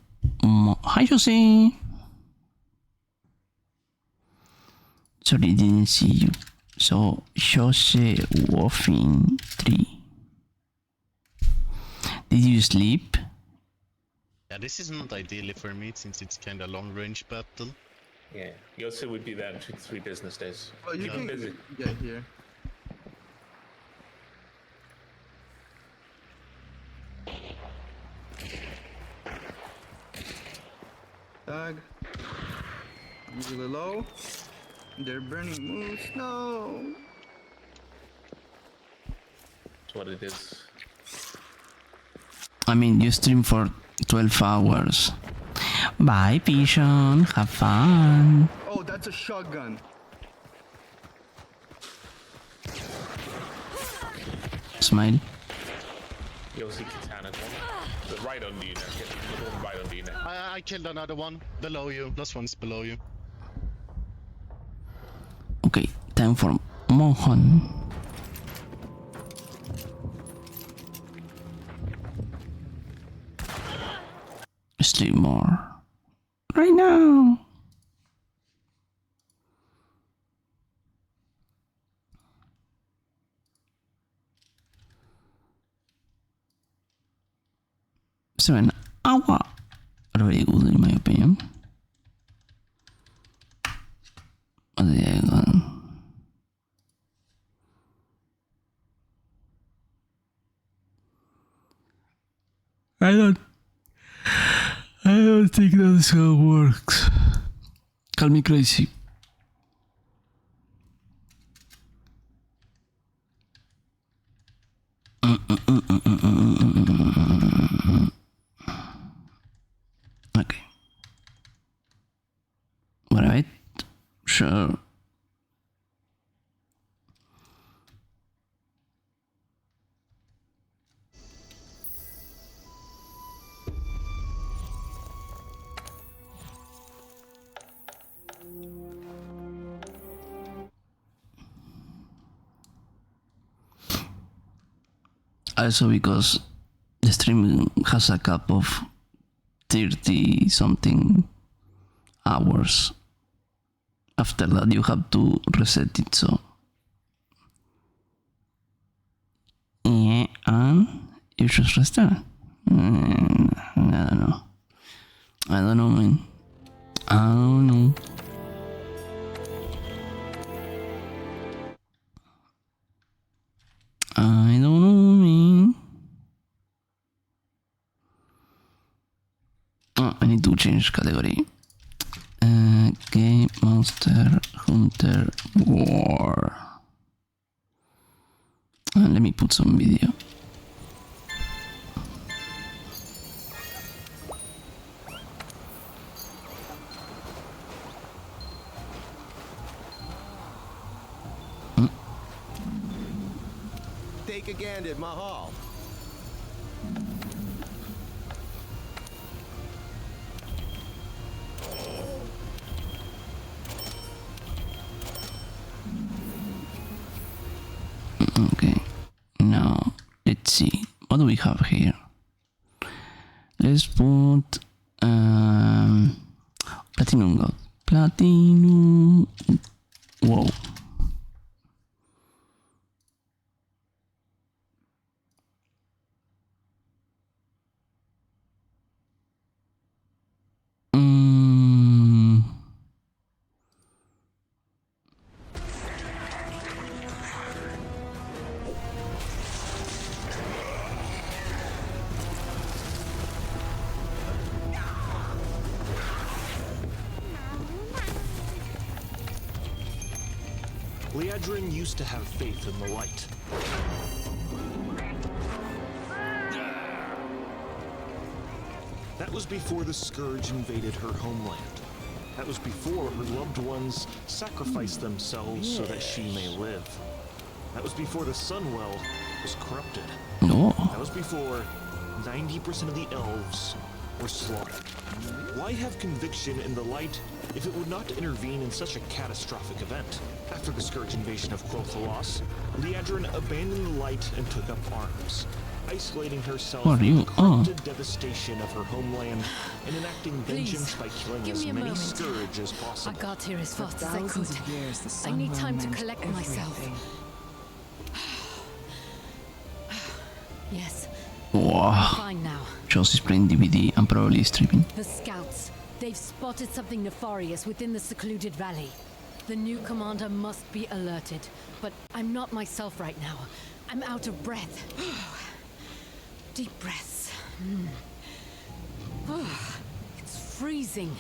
more. Hi, Jose. Sorry, didn't see you. So, Jose Woffin 3. Did you sleep? Yeah, this is not ideally for me since it's kinda long range battle. Yeah, Yose would be that in 2 to 3 business days. Oh, you can busy. get here. Tag. Really low. They're burning moose. No. That's what it is. I mean, you stream for 12 hours. Bye, Pigeon. Have fun. Oh, that's a shotgun. Smile. Yose Katana's one. The right under you now. Get the one right under you now. I killed another one below you. Last one's below you. Okay, time for Mohan. Sleep more. Right now. Seven hour. Very good in my opinion. What did I got? I don't think that's how it works. Call me crazy. Okay. Alright. Sure. Also because the stream has a cap of 30 something hours. After that you have to reset it, so yeah, and you just restart. I don't know. I don't know, man. I don't know. I don't know, man. Oh, I need to change category. Game Monster Hunter War. Let me put some video. Take a gander at my hall. Okay, now let's see. What do we have here? Let's put Platinum God. Platinum. Whoa. Liadrin used to have faith in the light. That was before the Scourge invaded her homeland. That was before her loved ones sacrificed themselves so that she may live. That was before the Sunwell was corrupted. No. That was before 90% of the elves were slaughtered. Why have conviction in the light if it would not intervene in such a catastrophic event? After the Scourge invasion of Quel'Thalas, Liadrin abandoned the light and took up arms, isolating herself from the corrupted devastation of her homeland and enacting vengeance by killing as many Scourge as possible. I got here as fast as I could. I need time to collect myself. Yes. Wow. Fine now. Chelsea's playing DVD. I'm probably streaming. The scouts. They've spotted something nefarious within the secluded valley. The new commander must be alerted. But I'm not myself right now. I'm out of breath. Deep breaths. It's freezing.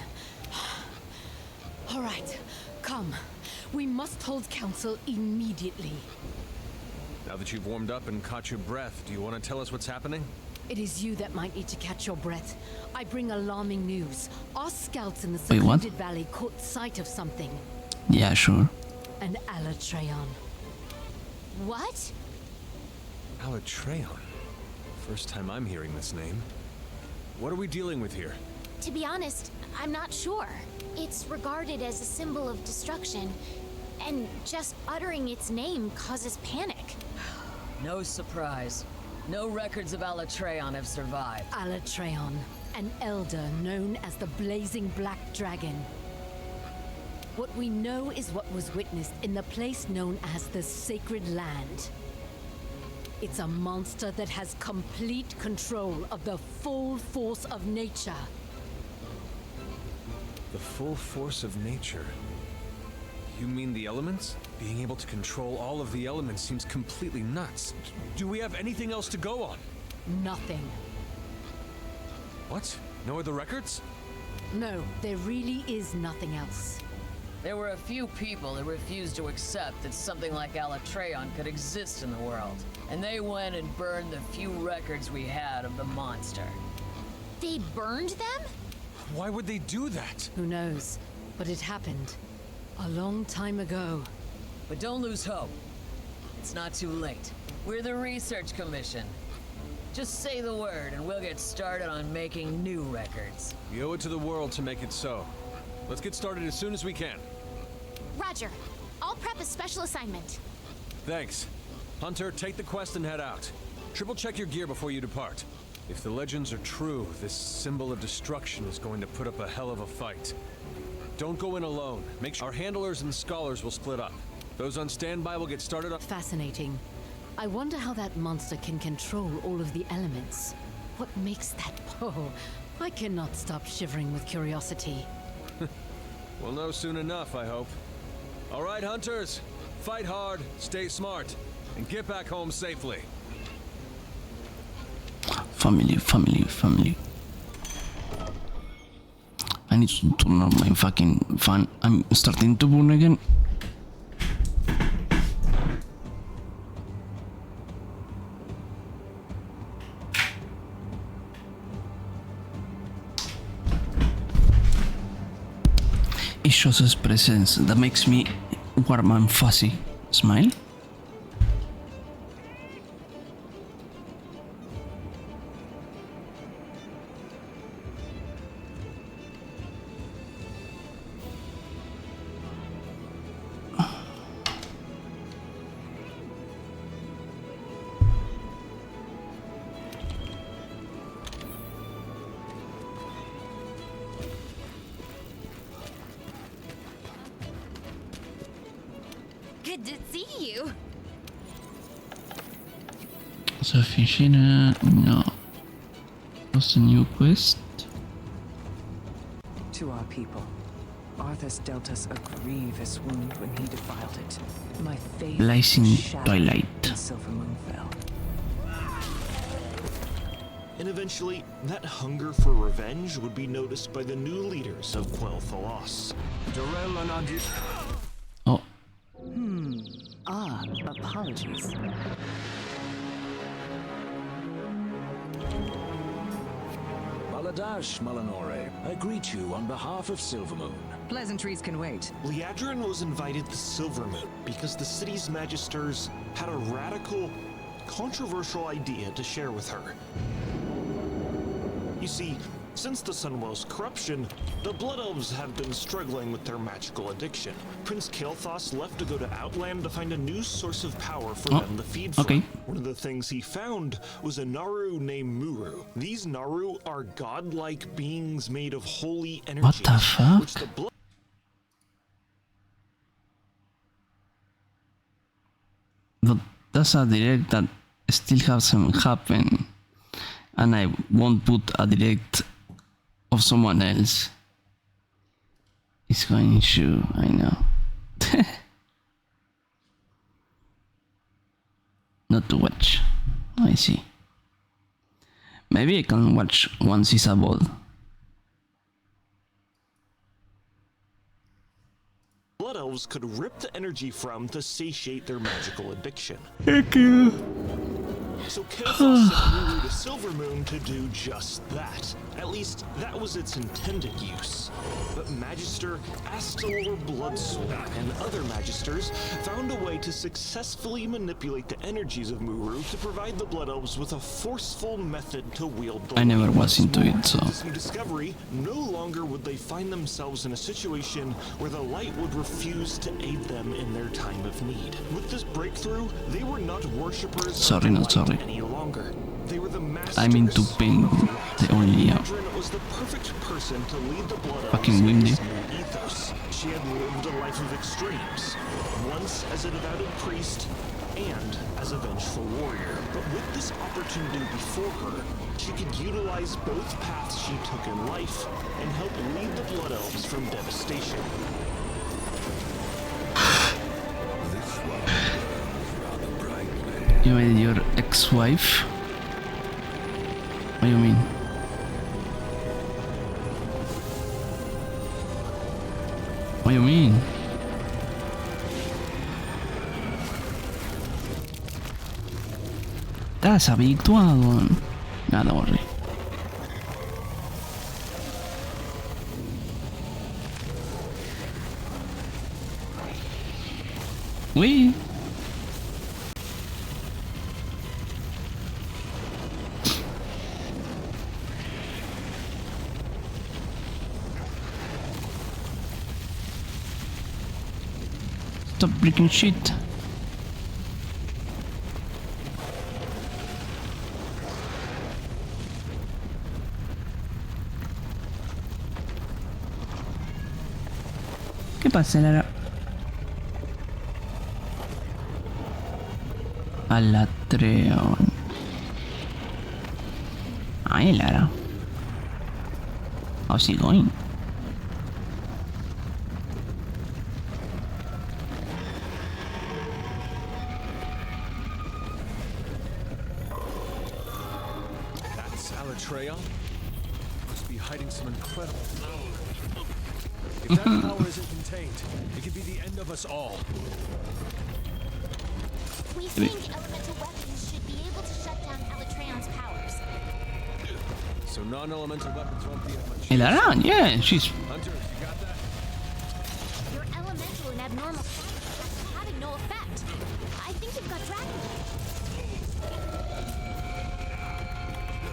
All right, come. We must hold council immediately. Now that you've warmed up and caught your breath, do you want to tell us what's happening? It is you that might need to catch your breath. I bring alarming news. Our scouts in the Wait, what? secluded valley caught sight of something. Yeah, sure. An Alatreon. What? Alatreon? First time I'm hearing this name. What are we dealing with here? To be honest, I'm not sure. It's regarded as a symbol of destruction, and just uttering its name causes panic. No surprise. No records of Alatreon have survived. Alatreon, an elder known as the Blazing Black Dragon. What we know is what was witnessed in the place known as the Sacred Land. It's a monster that has complete control of the full force of nature. The full force of nature? You mean the elements? Being able to control all of the elements seems completely nuts. Do we have anything else to go on? Nothing. What? No other records? No, there really is nothing else. There were a few people that refused to accept that something like Alatreon could exist in the world. And they went and burned the few records we had of the monster. They burned them? Why would they do that? Who knows? But it happened. A long time ago. But don't lose hope. It's not too late. We're the Research Commission. Just say the word and we'll get started on making new records. We owe it to the world to make it so. Let's get started as soon as we can. Roger. I'll prep a special assignment. Thanks. Hunter, take the quest and head out. Triple check your gear before you depart. If the legends are true, this symbol of destruction is going to put up a hell of a fight. Don't go in alone. Make sure our handlers and scholars will split up. Those on standby will get started up. Fascinating. I wonder how that monster can control all of the elements. What makes that? Oh, I cannot stop shivering with curiosity. We'll know soon enough, I hope. All right, hunters. Fight hard, stay smart, and get back home safely. Family. I need to turn on my fucking fan. I'm starting to burn again. It shows his presence. That makes me warm and fuzzy. Smile. Good to see you. So Fishina, no. What's the new quest? To our people, Arthas dealt us a grievous wound when he defiled it. My faith Blazing shattered Twilight. when Silver Moon fell. And eventually, that hunger for revenge would be noticed by the new leaders of Quel'Thalas. Oh. Ah, apologies. Baladash, Malinore. I greet you on behalf of Silvermoon. Pleasantries can wait. Liadrin was invited to Silvermoon because the city's magisters had a radical, controversial idea to share with her. You see, since the Sunwell's corruption, the Blood Elves have been struggling with their magical addiction. Prince Kael'thas left to go to Outland to find a new source of power for them to feed from. One of the things he found was a Naru named Muru. These Naru are godlike beings made of holy energy. What the fuck? Which the blood But that's a direct that still hasn't happened, and I won't put a direct of someone else. It's going to, I know. Not to watch. I see. Maybe I can watch once it's a ball. Blood Elves could rip the energy from to satiate their magical addiction. Thank you. So Kael'thas sent Muru to Silvermoon to do just that. At least, that was its intended use. But Magister Astalor Bloodsword and other Magisters found a way to successfully manipulate the energies of Muru to provide the Blood Elves with a forceful method to wield the I never was into it, so... With this new discovery, no longer would they find themselves in a situation where the light would refuse to aid them in their time of need. With this breakthrough, they were not worshippers Sorry, not sorry. any longer. They were the masters. I'm into pengu, the only was the perfect person to lead the Blood Elves fucking in windy. this new ethos. She had lived a life of extremes, once as a devoted priest and as a vengeful warrior. But with this opportunity before her, she could utilize both paths she took in life and help lead the Blood Elves from devastation. You made your ex-wife? What do you mean? What do you mean? ¿Estás habituado? Nada, worry. Uy. Stop breaking shit. ¿Qué pasa, Lara? Alatreon. Ay, Lara. How's he going? That's Alatreon? Must be hiding some incredible power. If that power isn't contained, it could be the end of us all. We think elemental weapons should be able to shut down Alatreon's powers. So non-elemental weapons won't be as much. El Aran, yeah, she's... Hunter, you got that? Your elemental and abnormal powers are having no effect. I think you've got dragon.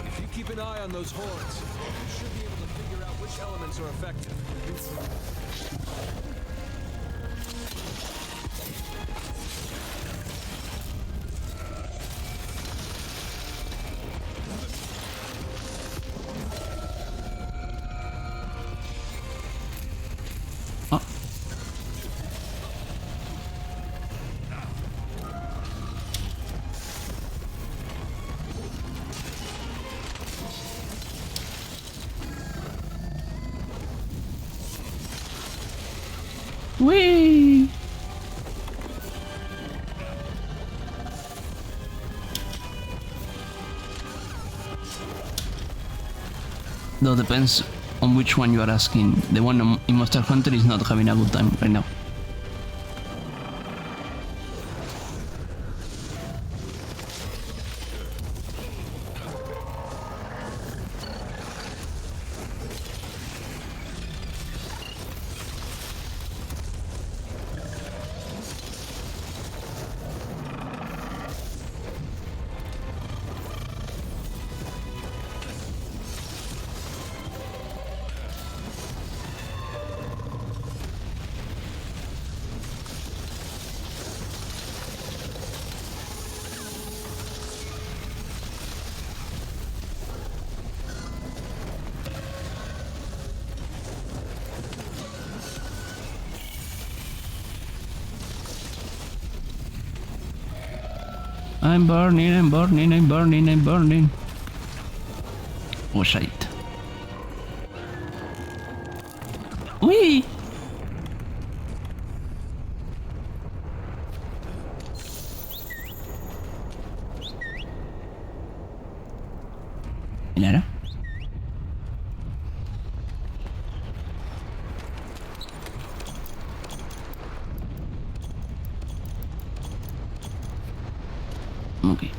If you keep an eye on those horns, you should be able to figure out which elements are effective. Whee! Though depends on which one you are asking. The one in Monster Hunter is not having a good time right now. I'm burning, I'm burning, I'm burning, I'm burning. Oh shit. Uy. Mira. Okay.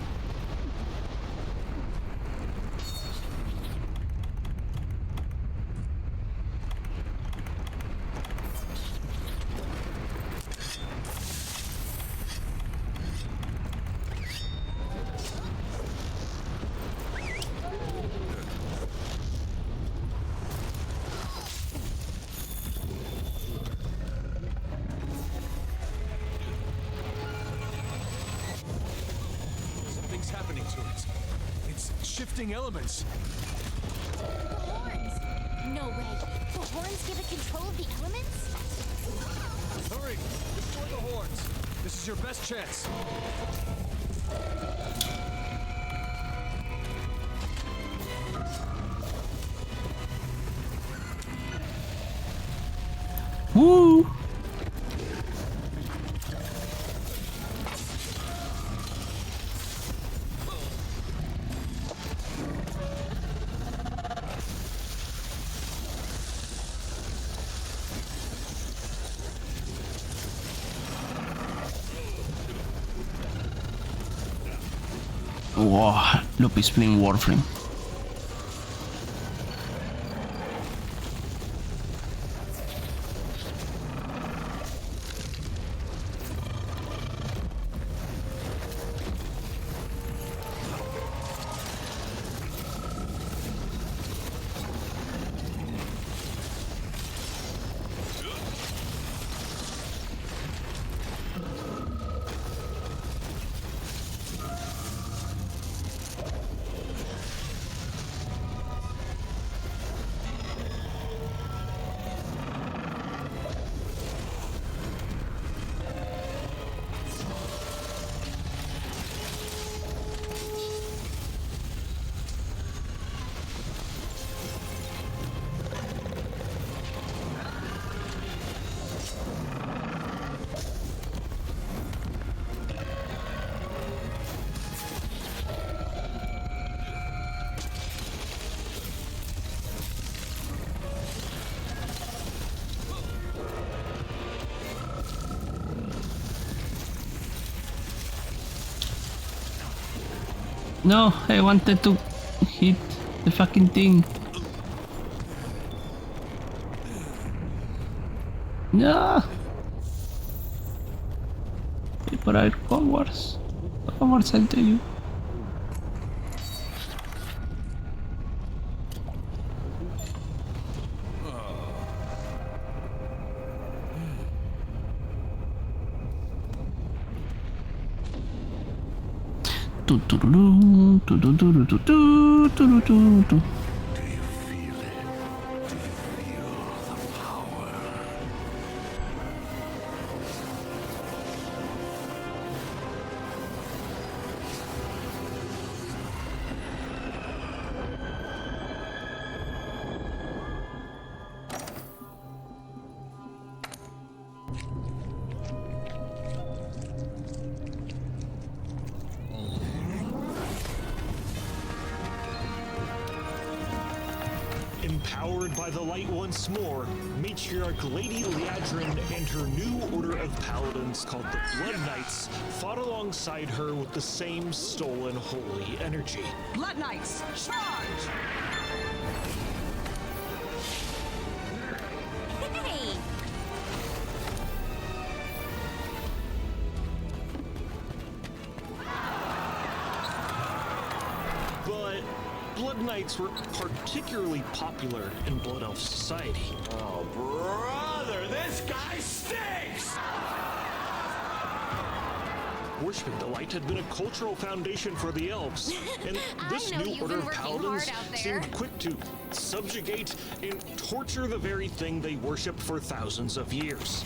Something's happening to it. It's shifting elements. The horns! No way. The horns give it control of the elements? Hurry! Destroy the horns! This is your best chance. Woo! Wow, Loop is playing Warframe. No, I wanted to hit the fucking thing. No! People are cowards. Cowards, I tell you. Empowered by the light once more, Matriarch Lady Liadrin and her new order of paladins called the Blood Knights fought alongside her with the same stolen holy energy. Blood Knights, charge! Hey! But Blood Knights were particularly popular in Blood Elf society. Oh, brother, this guy stinks! Worshipping the light had been a cultural foundation for the elves, and this new order of paladins seemed quick to subjugate and torture the very thing they worshipped for thousands of years.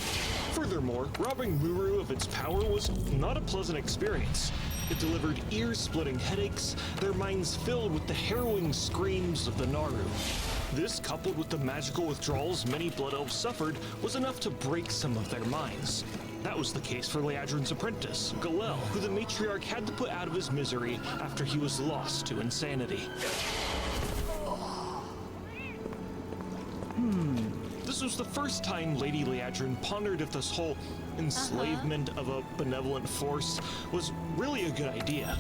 Furthermore, robbing Muru of its power was not a pleasant experience. It delivered ear-splitting headaches, their minds filled with the harrowing screams of the Naru. This, coupled with the magical withdrawals many Blood Elves suffered, was enough to break some of their minds. That was the case for Liadrin's apprentice, Galel, who the matriarch had to put out of his misery after he was lost to insanity. This was the first time Lady Liadrin pondered if this whole enslavement of a benevolent force was really a good idea.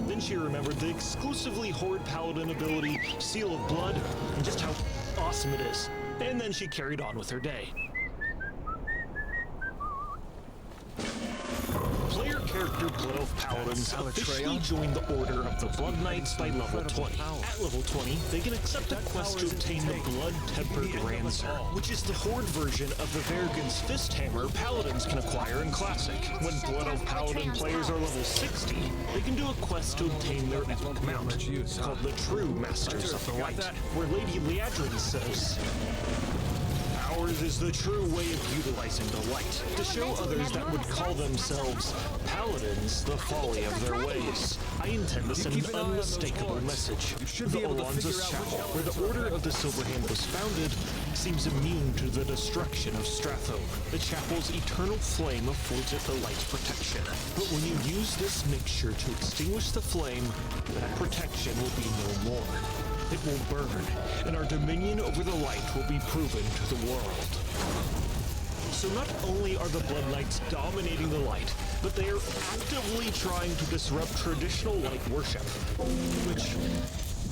Then she remembered the exclusively Horde Paladin ability, Seal of Blood, and just how awesome it is. And then she carried on with her day. Player character Blood Elf Paladins officially joined the Order of the Blood Knights by level 20. At level 20, they can accept a quest to obtain the Blood-Tempered Rancer, which is the Horde version of the Vergen's Fist Hammer Paladins can acquire in Classic. When Blood Elf Paladin players are level 60, they can do a quest to obtain their epic mount, called the True Masters of the Light, where Lady Liadrin says, "Ours is the true way of utilizing the light, to show others that would call themselves paladins the folly of their ways. I intend to send an unmistakable message. The Alonza's Chapel, where the Order of the Silver Hand was founded, seems immune to the destruction of Strathome. The chapel's eternal flame affords it the light's protection. But when you use this mixture to extinguish the flame, that protection will be no more. It will burn, and our dominion over the light will be proven to the world." So not only are the Blood Knights dominating the light, but they are actively trying to disrupt traditional light worship, which,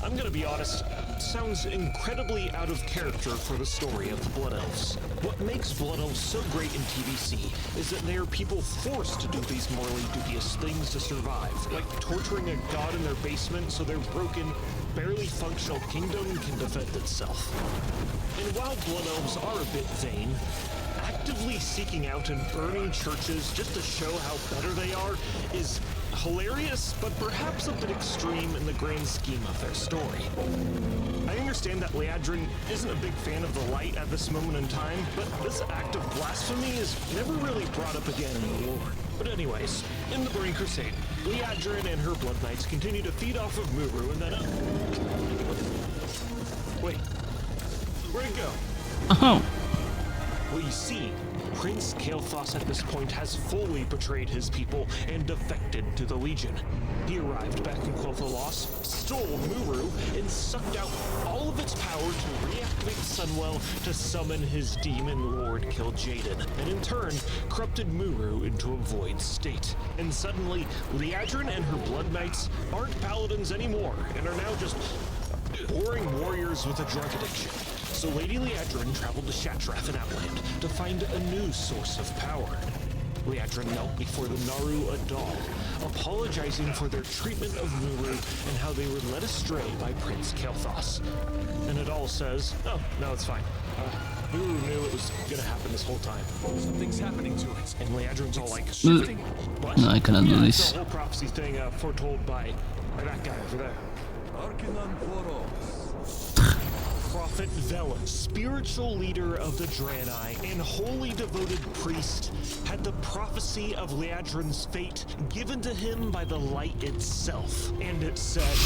I'm gonna be honest, sounds incredibly out of character for the story of the Blood Elves. What makes Blood Elves so great in TVC is that they are people forced to do these morally dubious things to survive, like torturing a god in their basement so their broken, barely functional kingdom can defend itself. And while Blood Elves are a bit vain, actively seeking out and burning churches just to show how better they are is hilarious, but perhaps a bit extreme in the grand scheme of their story. I understand that Liadrin isn't a big fan of the light at this moment in time, but this act of blasphemy is never really brought up again in the lore. But anyways, in the Burning Crusade, Liadrin and her Blood Knights continue to feed off of Muru and then wait, where'd it go? Oh. Well, you see, Prince Kael'thas at this point has fully betrayed his people and defected to the Legion. He arrived back in Quel'Thalas, stole Muru, and sucked out all of its power to reactivate Sunwell to summon his demon lord Kil'jaeden, and in turn, corrupted Muru into a void state. And suddenly, Liadrin and her Blood Knights aren't paladins anymore, and are now just boring warriors with a drug addiction. So Lady Liadrin traveled to Shatrath in Outland to find a new source of power. Liadrin knelt before the Naru Adal, apologizing for their treatment of Muru and how they were led astray by Prince Kael'thas. And Adal says, "Oh, no, it's fine. Muru knew it was gonna happen this whole time. Something's happening to it." And Liadrin's all like, "What? No, I cannot do this. It's the whole prophecy thing foretold by that guy over there." Prophet Velen, spiritual leader of the Draenei and wholly devoted priest, had the prophecy of Liadrin's fate given to him by the light itself. And it said,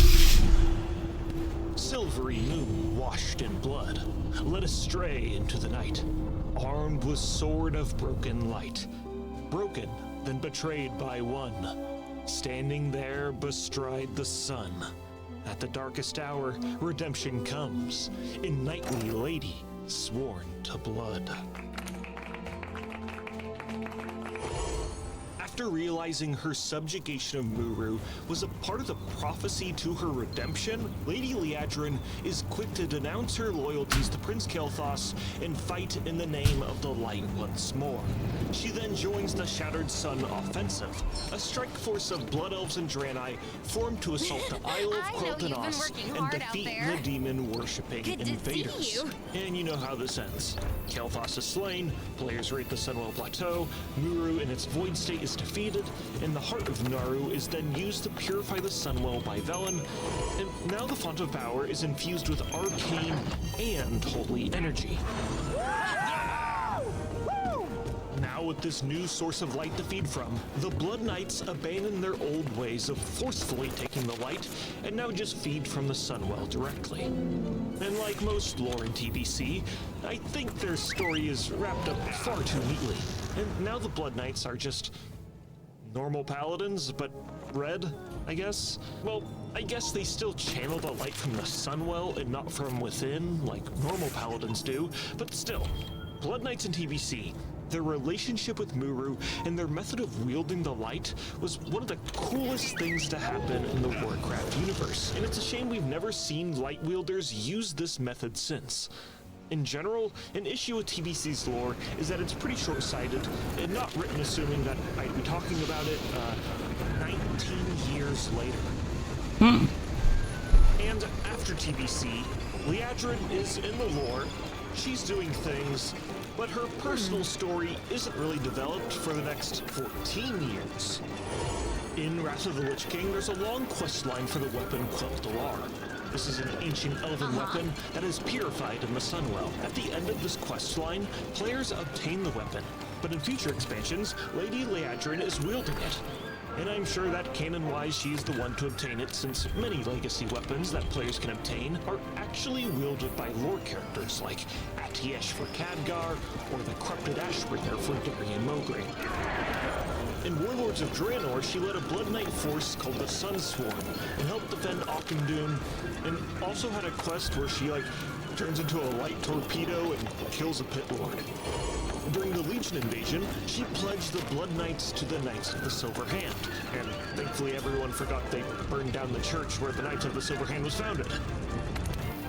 "Silvery moon washed in blood, led astray into the night, armed with sword of broken light, broken, then betrayed by one, standing there bestride the sun. At the darkest hour, redemption comes, in knightly lady sworn to blood." After realizing her subjugation of Muru was a part of the prophecy to her redemption, Lady Liadrin is quick to denounce her loyalties to Prince Kael'thas and fight in the name of the light once more. She then joins the Shattered Sun Offensive, a strike force of Blood Elves and Draenei formed to assault the Isle of Quel'Thanas and defeat the demon-worshipping invaders. And you know how this ends. Kael'thas is slain, players raid the Sunwell Plateau, Muru in its void state is defeated, and the heart of Naru is then used to purify the Sunwell by Velen, and now the Font of Power is infused with arcane and holy energy. Now with this new source of light to feed from, the Blood Knights abandon their old ways of forcefully taking the light and now just feed from the Sunwell directly. And like most lore in TBC, I think their story is wrapped up far too neatly. And now the Blood Knights are just normal paladins, but red, I guess? Well, I guess they still channel the light from the Sunwell and not from within, like normal paladins do, but still, Blood Knights in TBC, their relationship with Muru and their method of wielding the light was one of the coolest things to happen in the Warcraft universe, and it's a shame we've never seen light wielders use this method since. In general, an issue with TBC's lore is that it's pretty short-sighted and not written assuming that I'd be talking about it 19 years later. And after TBC, Liadrin is in the lore, she's doing things, but her personal story isn't really developed for the next 14 years. In Wrath of the Lich King, there's a long quest line for the weapon Quel'Dalar. This is an ancient elven weapon that is purified in the Sunwell. At the end of this quest line, players obtain the weapon, but in future expansions, Lady Liadrin is wielding it. And I'm sure that canon-wise she's the one to obtain it, since many legacy weapons that players can obtain are actually wielded by lore characters like Atiesh for Khadgar, or the Corrupted Ashbringer for Darian Mogri. In Warlords of Draenor, she led a Blood Knight force called the Sun Swarm and helped defend Auchindoun, and also had a quest where she turns into a light torpedo and kills a pit lord. During the Legion invasion, she pledged the Blood Knights to the Knights of the Silver Hand, and thankfully everyone forgot they burned down the church where the Knights of the Silver Hand was founded.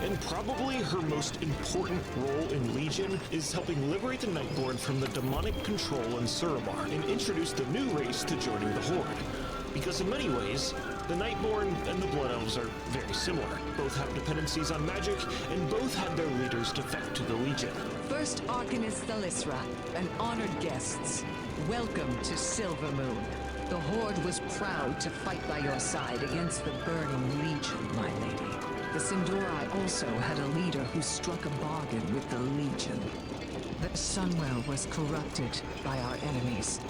And probably her most important role in Legion is helping liberate the Nightborn from the demonic control in Suramar and introduce the new race to joining the Horde. Because in many ways, the Nightborn and the Blood Elves are very similar. Both have dependencies on magic, and both had their leaders defect to the Legion. First Arcanist Thalisra, and honored guests, welcome to Silvermoon. The Horde was proud to fight by your side against the Burning Legion, my lady. The Sin'dorei also had a leader who struck a bargain with the Legion. The Sunwell was corrupted by our enemies,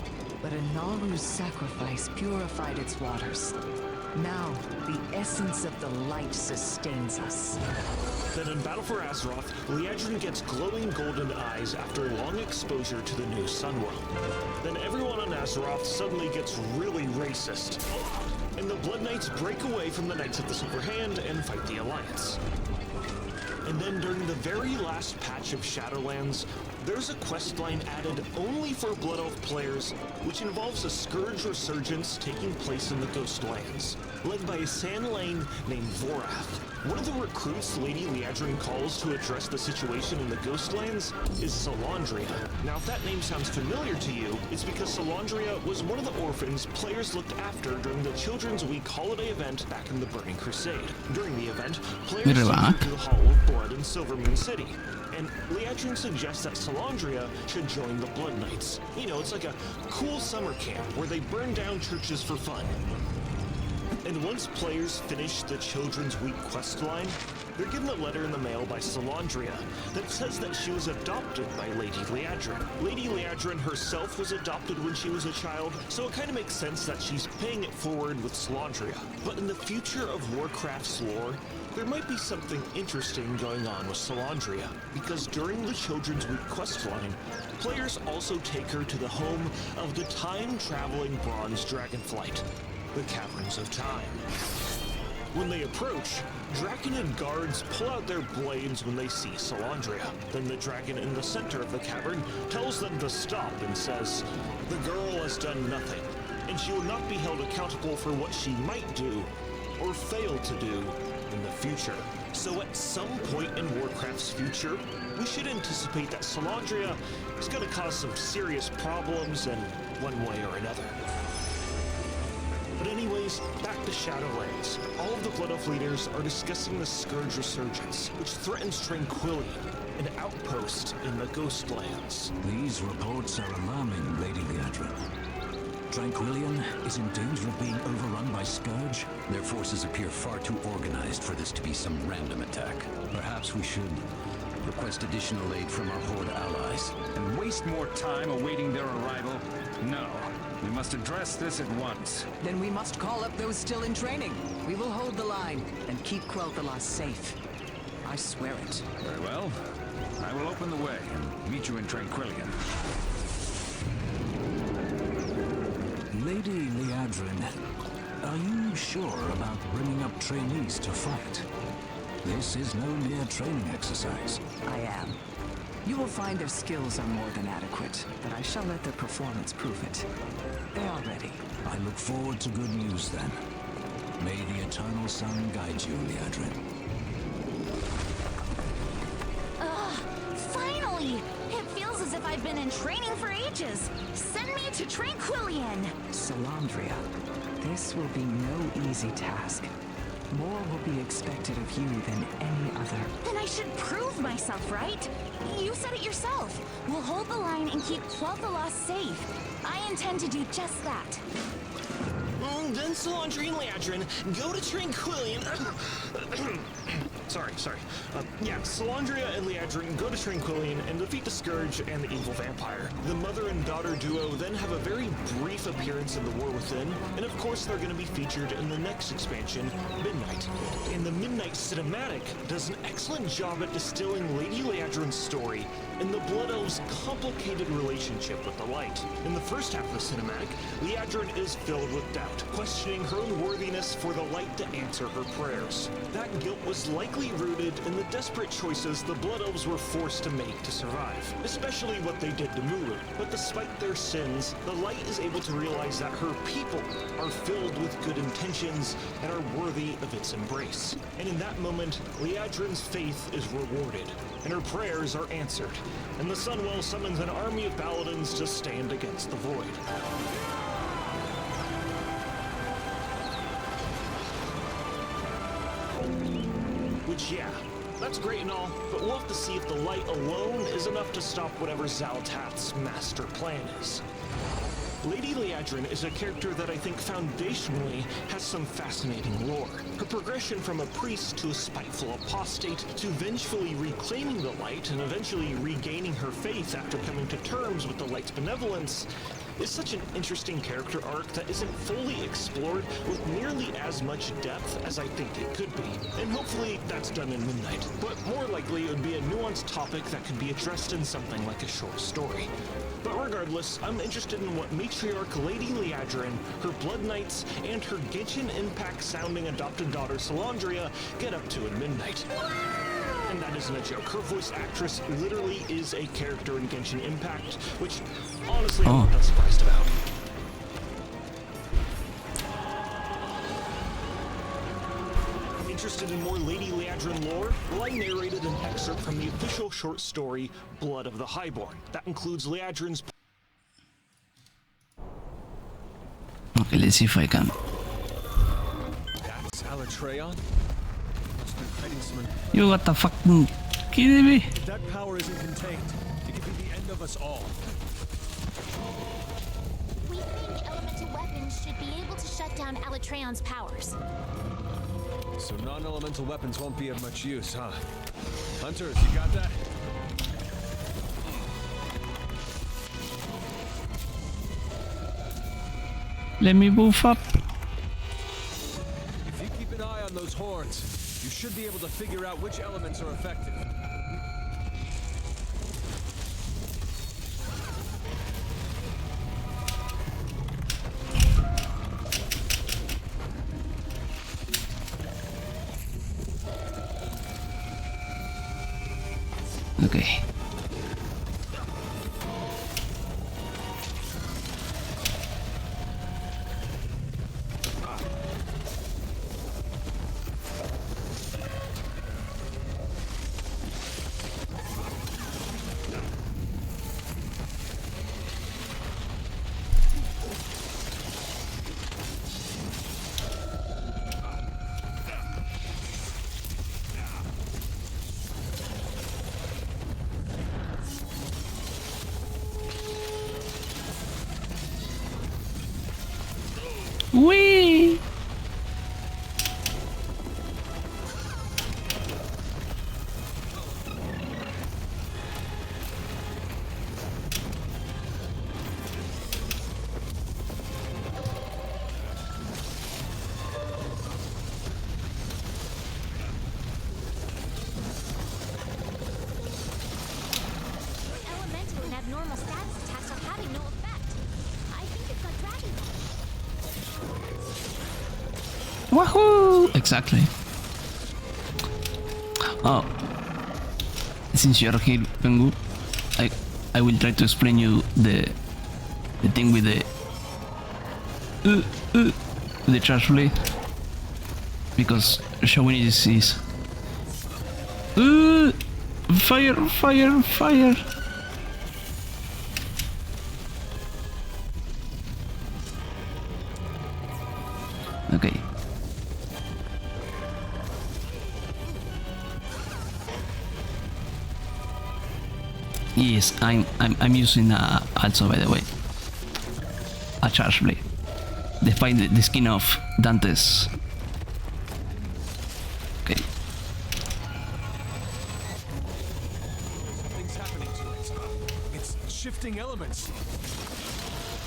but a Naru's sacrifice purified its waters. Now, the essence of the light sustains us. Then in Battle for Azeroth, Liadrin gets glowing golden eyes after long exposure to the new Sunwell. Then everyone on Azeroth suddenly gets really racist, and the Blood Knights break away from the Knights of the Silver Hand and fight the Alliance. And then during the very last patch of Shadowlands, there's a questline added only for Blood Elf players, which involves a Scourge resurgence taking place in the Ghostlands, led by a Sand Lane named Vorath. One of the recruits Lady Liadrin calls to address the situation in the Ghostlands is Salandria. Now, if that name sounds familiar to you, it's because Salandria was one of the orphans players looked after during the Children's Week holiday event back in the Burning Crusade. During the event, players took to the Hall of Blood in Silvermoon City, and Liadrin suggests that Salandria should join the Blood Knights. You know, it's like a cool summer camp where they burn down churches for fun. And once players finish the Children's Week questline, they're given a letter in the mail by Salandria that says that she was adopted by Lady Liadrin. Lady Liadrin herself was adopted when she was a child, so it kind of makes sense that she's paying it forward with Salandria. But in the future of Warcraft's lore, there might be something interesting going on with Salandria, because during the Children's Week questline, players also take her to the home of the time-traveling bronze dragonflight, the Caverns of Time. When they approach, Draconid guards pull out their blades when they see Salandria. Then the dragon in the center of the cavern tells them to stop and says, "The girl has done nothing, and she will not be held accountable for what she might do or fail to do in the future." So at some point in Warcraft's future, we should anticipate that Salandria is going to cause some serious problems in one way or another. But anyways, back to Shadowlands. All of the Blood Elf leaders are discussing the Scourge Resurgence, which threatens Tranquillion, an outpost in the Ghostlands. These reports are alarming, Lady Liadrin. Tranquillion is in danger of being overrun by Scourge. Their forces appear far too organized for this to be some random attack. Perhaps we should request additional aid from our Horde allies. And waste more time awaiting their arrival? No. We must address this at once. Then we must call up those still in training. We will hold the line and keep Quel'Thalas safe. I swear it. Very well. I will open the way and meet you in Tranquillion. Lady Liadrin, are you sure about bringing up trainees to fight? This is no mere training exercise. I am. You will find their skills are more than adequate, but I shall let their performance prove it. They are ready. I look forward to good news then. May the Eternal Sun guide you, Liadrin. Finally! It feels as if I've been in training for ages. Send me to Tranquillion. Salandria, this will be no easy task. More will be expected of you than any other. Then I should prove myself, right? You said it yourself. We'll hold the line and keep Quel'Thalas safe. I intend to do just that. Then Salandria and Liadrin go to Tranquillion. Sorry. Salandria and Liadrin go to Tranquillion and defeat the Scourge and the evil vampire. The mother and daughter duo then have a very brief appearance in The War Within, and of course they're going to be featured in the next expansion, Midnight. And the Midnight cinematic does an excellent job at distilling Lady Liadrin's story and the Blood Elves' complicated relationship with the light. In the first half of the cinematic, Liadrin is filled with doubt, questioning her own worthiness for the light to answer her prayers. That guilt was likely rooted in the desperate choices the Blood Elves were forced to make to survive, especially what they did to Mulu. But despite their sins, the light is able to realize that her people are filled with good intentions and are worthy of its embrace. And in that moment, Liadrin's faith is rewarded, and her prayers are answered, and the Sunwell summons an army of paladins to stand against the void. Which, yeah, that's great and all, but we'll have to see if the light alone is enough to stop whatever Xal'atath's master plan is. Lady Liadrin is a character that I think foundationally has some fascinating lore. Her progression from a priest to a spiteful apostate to vengefully reclaiming the light and eventually regaining her faith after coming to terms with the light's benevolence is such an interesting character arc that isn't fully explored with nearly as much depth as I think it could be. And hopefully that's done in Midnight. But more likely it would be a nuanced topic that could be addressed in something like a short story. But regardless, I'm interested in what Matriarch Lady Liadrin, her Blood Knights, and her Genshin Impact-sounding adopted daughter Salandria get up to in Midnight. And that isn't a joke. Her voice actress literally is a character in Genshin Impact, which honestly I'm not that surprised about. Interested in more Lady Liadrin lore? Well, I narrated an excerpt from the official short story, Blood of the Highborn. That includes Liadrin's... Okay, let's see if I can. That's Alatreon? Must be hiding some... You got the fucking kidding me? If that power isn't contained, it could be the end of us all. We think elemental weapons should be able to shut down Alatreon's powers. So non-elemental weapons won't be of much use, huh? Hunters, you got that? Let me move up. If you keep an eye on those horns, you should be able to figure out which elements are effective. Okay. Wahoo! Exactly. Oh, since you're here, Pengu, I will try to explain you the thing with the charge blade, because showing it is fire, fire, fire. Okay. Yes, I'm using also, by the way, a charge blade, despite the skin of Dante's. Okay. Something's happening to it. It's shifting elements.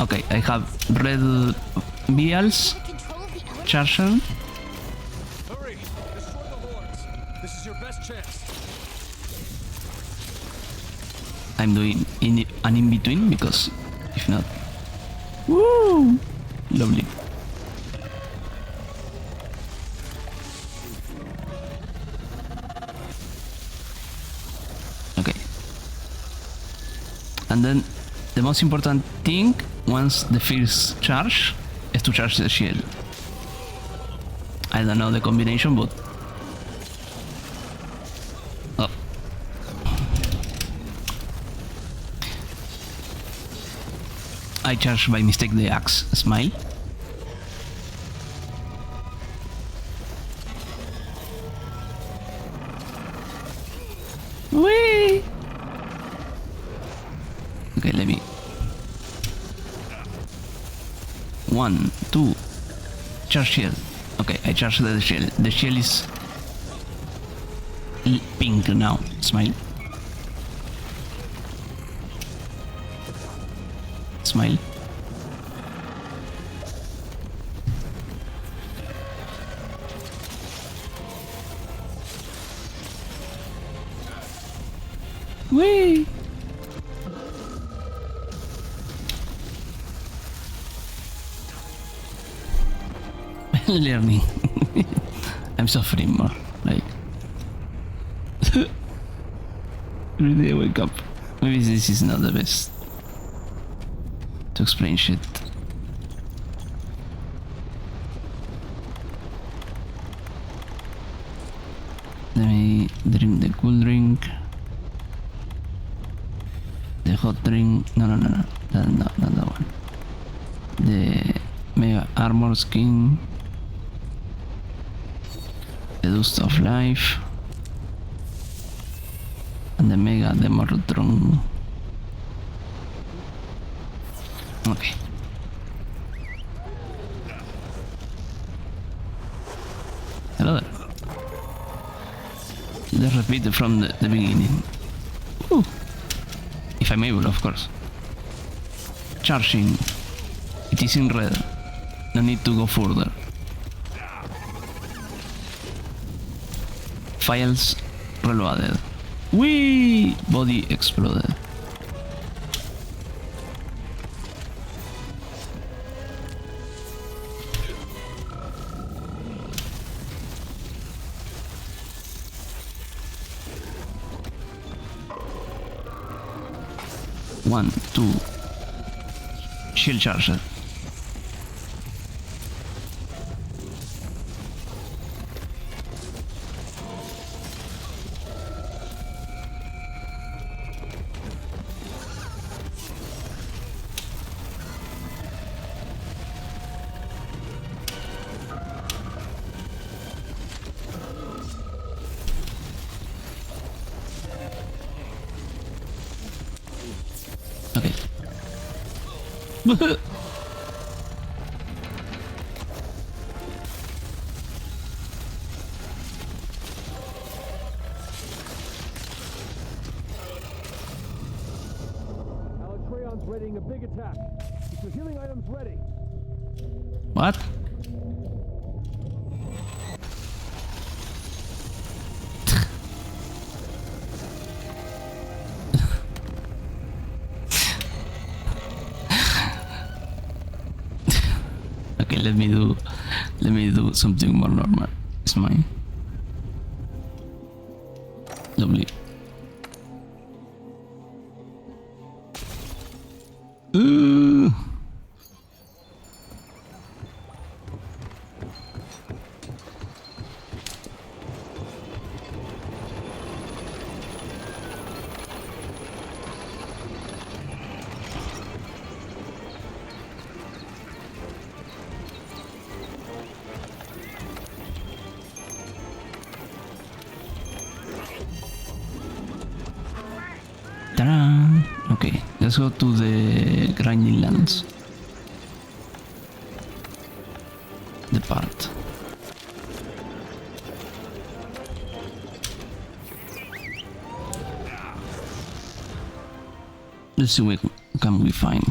Okay, I have red vials, charger. Hurry! Destroy the hordes. This is your best chance. I'm doing an in-between, because if not... Woo! Lovely. Okay. And then the most important thing, once the first charge, is to charge the shield. I don't know the combination, but... Oh. I charged by mistake the axe smile. Whee! Okay, let me... 1, 2, charge shield. Okay, I charged the shield. The shield is pink now. Smile. Smile. Whee! Learning. I'm suffering more. Like, really, I wake up. Maybe this is not the best to explain shit. Let me drink the cool drink. The hot drink. No. Not that one. The mega armor skin. The dust of life. And the mega demortron. Okay. Hello there. Let's repeat it from the beginning. Ooh. If I'm able, of course. Charging. It is in red. No need to go further. Files reloaded. Whee! Body exploded. One, two. Shield charger. Okay. Alatreon's readying a big attack. Keep your healing items ready. What? Okay, let me do Let me do something more normal. It's mine. Lovely. Ta-da! Okay, let's go to the grinding lands. The part. Let's see what can we find.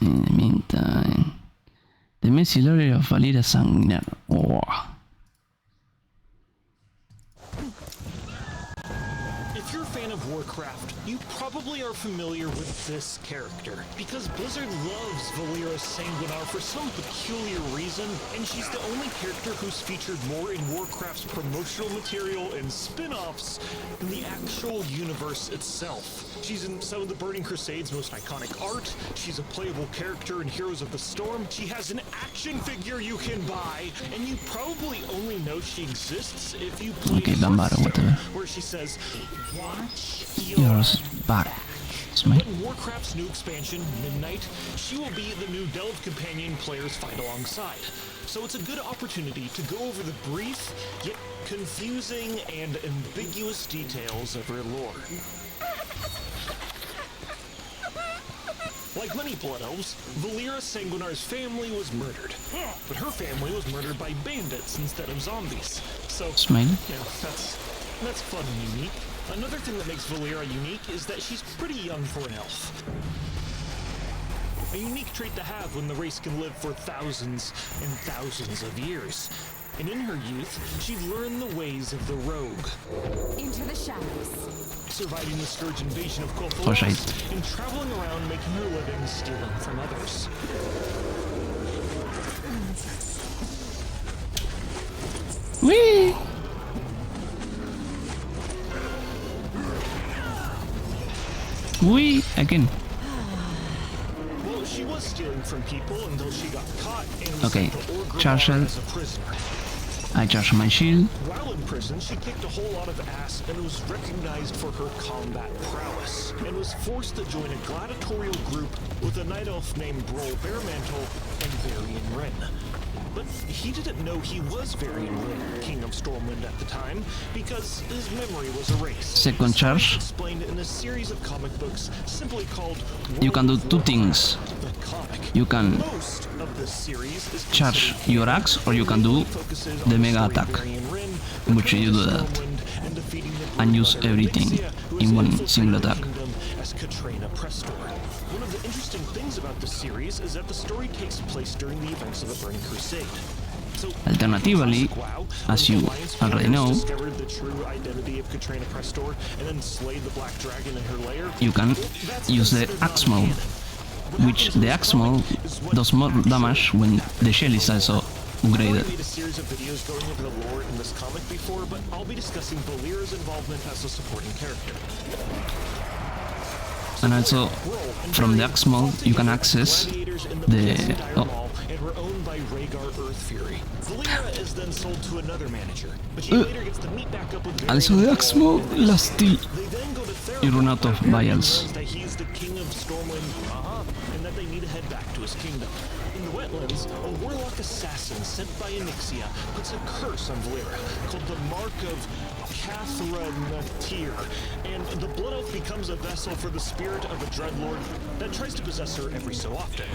In the meantime, the messy lorry of Valira Sanguinar. Oh. If you're a fan of Warcraft, you probably are familiar with this character, because Blizzard loves Valira Sanguinar for some peculiar reason, and she's the only character who's featured more in Warcraft's promotional material and spin-offs than the actual universe itself. She's in some of the Burning Crusade's most iconic art, she's a playable character in Heroes of the Storm, she has an action figure you can buy, and you probably only know she exists if you play whatever. where she says, "Watch Yours back. It's mine. In Warcraft's new expansion, Midnight, she will be the new Delve companion players fight alongside. So it's a good opportunity to go over the brief, yet confusing and ambiguous details of her lore. Like many Blood Elves, Valira Sanguinar's family was murdered. But her family was murdered by bandits instead of zombies. So, Smile. That's fun and unique. Another thing that makes Valira unique is that she's pretty young for an elf. A unique trait to have when the race can live for thousands and thousands of years. And in her youth, she learned the ways of the rogue. Into the shadows. Surviving the Scourge invasion of Kolfalos and traveling around making her living stealing from others. Whee! Whee! Again. Well, she was stealing from people until she got caught and Okay, sent to Orgrimmar charge as a prisoner. I charge my shield. While in prison, she kicked a whole lot of ass and was recognized for her combat prowess, and was forced to join a gladiatorial group with a night elf named Brol Bearmantle and Varian Wren. But he didn't know he was Varian Wren, King of Stormwind at the time, because his memory was erased. Second charge. Explained in a series of comic books simply called You can do two things. You can Most of this series is charge your axe, or you can do the mega attack, in which you do that and use everything in one single attack. as Katrina Prestor. One of the interesting things about this series is that the story takes place during the events of the Burning Crusade. So, Alternatively, as you already know, discovered the true identity of Katrina Prestor and then slayed the Black Dragon in her lair. you can use the axe mode, which the axe mode does more damage when the shell is also upgraded. I've made a series of videos going over the lore in this comic before, but I'll be discussing Valira's involvement as a supporting character. And also, from the axe mode, you can access the... Oh. And were owned by Rhaegar Earthfury. Valira is then sold to another manager, but she later gets to meet back up with Also the axe mode lasts till you run out of vials. that he's the king of Stormwind, and that they need to head back to his kingdom. In the wetlands, a warlock assassin sent by Onyxia puts a curse on Valira called the Mark of Cathra-Natir, and the Blood Oath becomes a vessel for the spirit of a dreadlord that tries to possess her every so often.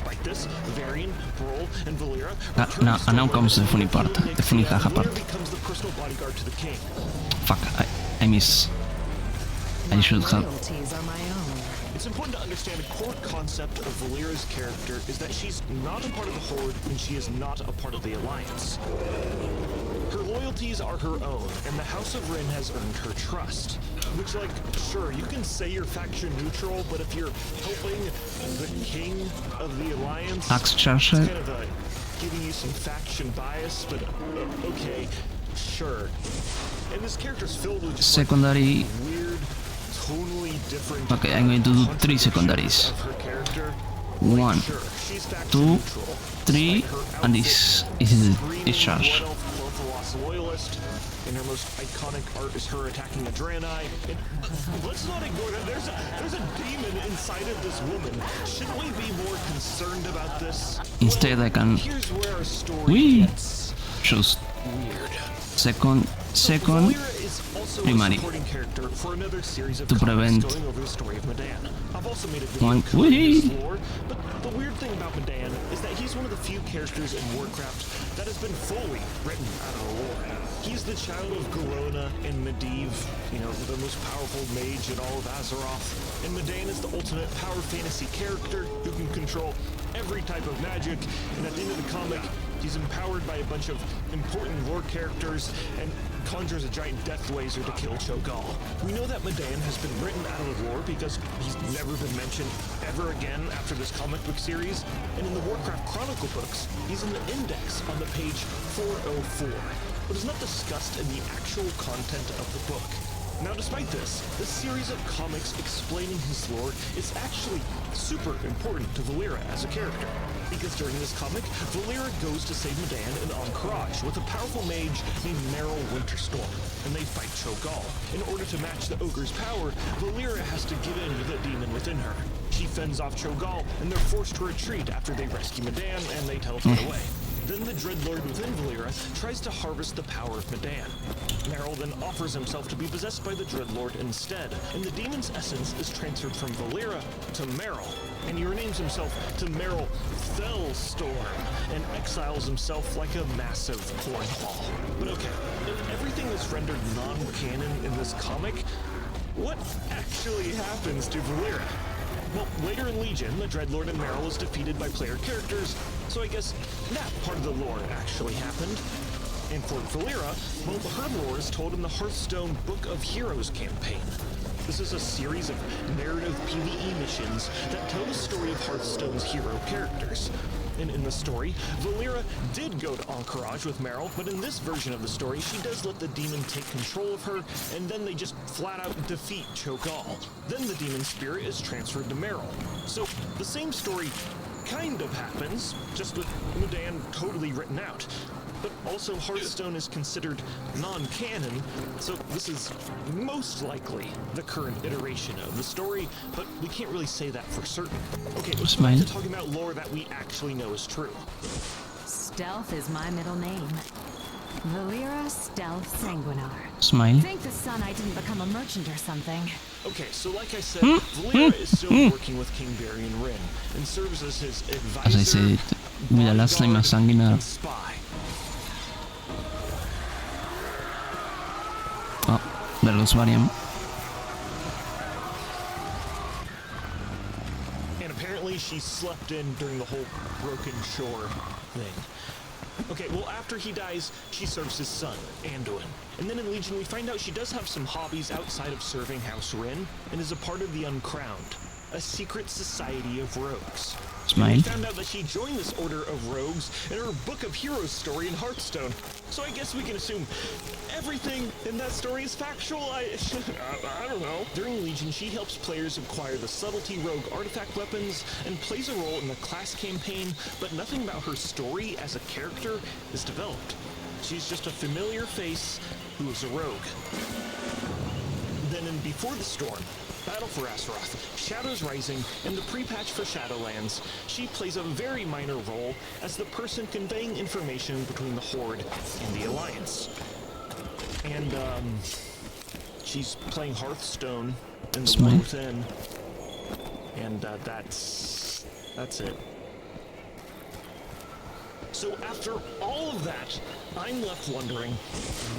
Despite this, Varian, Brol, and Valera No kommer se får ni part. Det får ni haha part. becomes the personal bodyguard to the king. Fuck, I miss. I should have. Loyalties are my own. It's important to understand a core concept of Valera's character is that she's not a part of the Horde and she is not a part of the Alliance. Her loyalties are her own, and the House of Rin has earned her trust. Which, like, sure, you can say you're faction neutral, but if you're helping the king of the Alliance, Axe it's charge. kind of giving you some faction bias, but okay, sure. And this character's filled with just Secondary. like, weird, tonally different. Okay, I'm going to do 3 secondaries. 1, 2, 3, and this is the charge. Loyalist, and her most iconic art is her attacking a Draenei. And let's not ignore that there's a demon inside of this woman. Shouldn't we be more concerned about this? Instead, I can Here's where our story gets choose weird. second Valera is also primary a supporting character for another series of to comics prevent going over the story of Medan. I've also made a one. video covering his lore, but the weird thing about Medan is that he's one of the few characters in Warcraft that has been fully written out of the lore. He's the child of Garona and Medivh, you know, the most powerful mage in all of Azeroth. And Medan is the ultimate power fantasy character who can control every type of magic, and at the end of the comic, he's empowered by a bunch of important lore characters and conjures a giant death laser to kill Cho'Gall. We know that Medan has been written out of the lore because he's never been mentioned ever again after this comic book series, and in the Warcraft Chronicle books, he's in the index on the page 404, but is not discussed in the actual content of the book. Now, despite this series of comics explaining his lore is actually super important to Valera as a character. Because during this comic, Valera goes to save Medan in Ahn'Qiraj with a powerful mage named Meryl Winterstorm, and they fight Cho'Gall. In order to match the ogre's power, Valera has to give in to the demon within her. She fends off Cho'Gall, and they're forced to retreat after they rescue Medan and they teleport away. Then the Dreadlord within Valera tries to harvest the power of Medan. Meryl then offers himself to be possessed by the Dreadlord instead, and the demon's essence is transferred from Valera to Meryl, and he renames himself to Meryl Fellstorm, and exiles himself like a massive cornball. But okay, if everything is rendered non-canon in this comic, what actually happens to Valera? Well, later in Legion, the Dreadlord and Meryl is defeated by player characters, so I guess that part of the lore actually happened. And for Valera, well, her lore is told in the Hearthstone Book of Heroes campaign. This is a series of narrative PvE missions that tell the story of Hearthstone's hero characters. And in the story, Valera did go to Ahn'Qiraj with Meryl, but in this version of the story, she does let the demon take control of her, and then they just flat out defeat Cho'Gall. Then the demon spirit is transferred to Meryl. So the same story kind of happens, just with Medan totally written out. But also Hearthstone is considered non-canon, so this is most likely the current iteration of the story, but we can't really say that for certain. Okay, let's move on to talking about lore that we actually know is true. Stealth is my middle name. Valera Stealth Sanguinar. Smile. Think the sun I didn't become a merchant or something. Okay, so like I said, Valera is still working with King Varian Rin, and serves as his advisor, As I said, with the last time Sanguinar. and spy. Oh, there goes Varian. And apparently she slept in during the whole broken shore thing. Okay, well, after he dies, she serves his son, Anduin. And then in Legion, we find out she does have some hobbies outside of serving House Rin, and is a part of the Uncrowned, a secret society of rogues. Smile. We found out that she joined this order of rogues in her Book of Heroes story in Hearthstone. So I guess we can assume everything in that story is factual. I don't know. During Legion, she helps players acquire the Subtlety Rogue artifact weapons and plays a role in the class campaign, but nothing about her story as a character is developed. She's just a familiar face who is a rogue. Then in Before the Storm, Battle for Azeroth, Shadows Rising, and the pre-patch for Shadowlands, she plays a very minor role as the person conveying information between the Horde and the Alliance. And, she's playing Hearthstone in the War Within. And, that's it. So after all of that, I'm left wondering,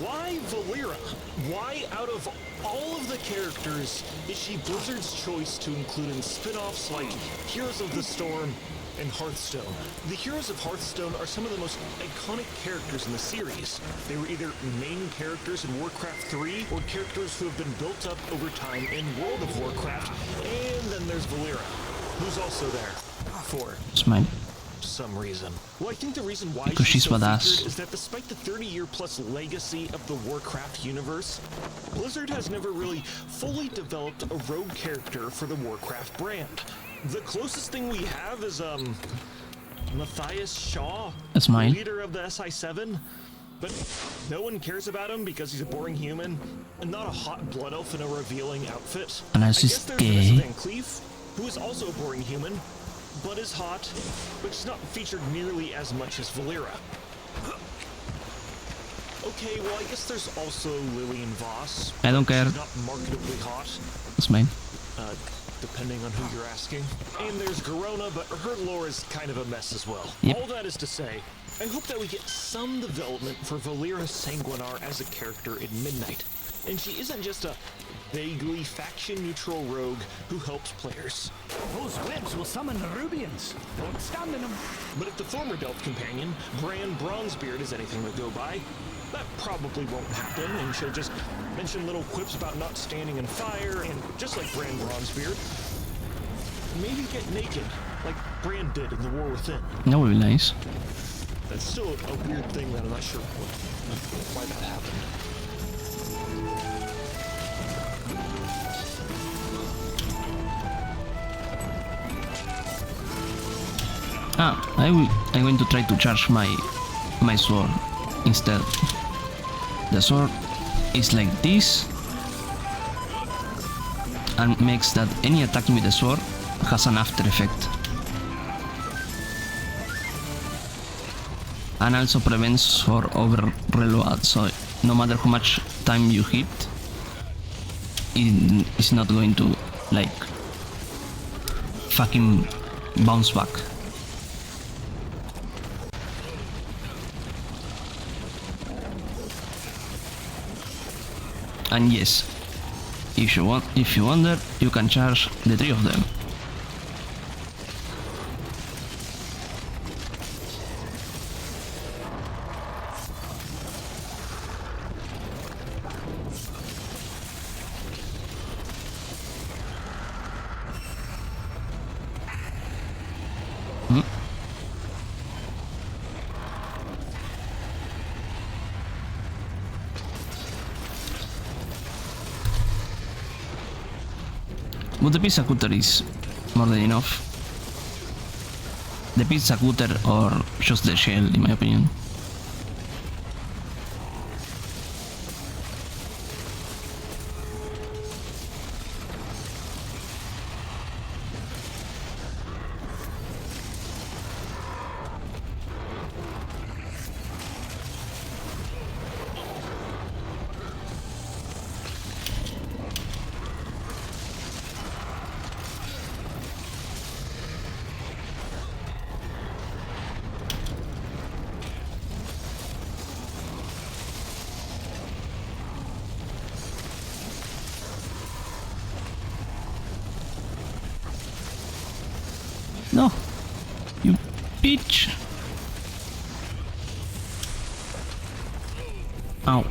why Valera? Why out of all of the characters is she Blizzard's choice to include in spin-offs like Heroes of the Storm and Hearthstone? The Heroes of Hearthstone are some of the most iconic characters in the series. They were either main characters in Warcraft 3 or characters who have been built up over time in World of Warcraft. And then there's Valera, who's also there for some reason. Well, I think the reason why she's so featured is that despite the 30-year-plus legacy of the Warcraft universe, Blizzard has never really fully developed a rogue character for the Warcraft brand. The closest thing we have is, Matthias Shaw, leader of the SI7, but no one cares about him because he's a boring human and not a hot blood elf in a revealing outfit. And I it's guess just there's gay. Vanessa Van Cleef, who is also a boring human, but is hot, but she's not featured nearly as much as Valera. Okay, well, I guess there's also Lillian Voss. I don't care. She's not marketably hot. It's mine. Depending on who you're asking. And there's Garona, but her lore is kind of a mess as well. Yep. All that is to say, I hope that we get some development for Valera Sanguinar as a character in Midnight. And she isn't just a vaguely faction-neutral rogue who helps players. Those webs will summon the Rubians. Don't stand in them. But if the former Delph companion, Bran Bronzebeard, is anything to go by, that probably won't happen, and she'll just mention little quips about not standing in fire, and just like Bran Bronzebeard, maybe get naked, like Bran did in The War Within. That would be nice. That's still a weird thing that I'm not sure why that happened. I'm going to try to charge my sword instead. The sword is like this and makes that any attack with the sword has an after effect. And also prevents for over reload, so no matter how much time you hit, it's not going to like fucking bounce back. And yes, if you wonder, you can charge the three of them. But the pizza cutter is more than enough. The pizza cutter or just the shell, in my opinion. No, you bitch. Ow.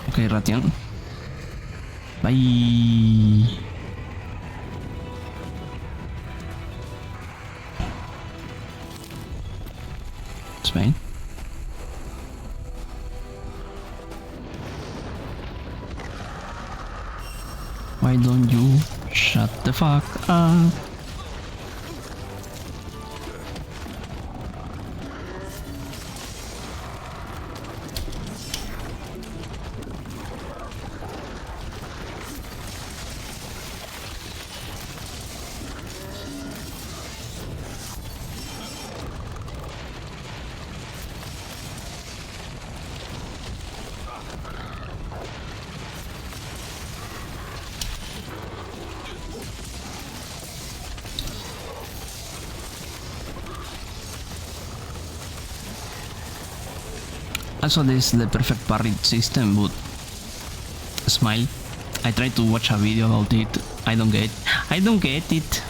Okay, Ration. Bye. Fine. Why don't you shut the fuck up? Also, this is the perfect parry system, but smile. I tried to watch a video about it. I don't get it.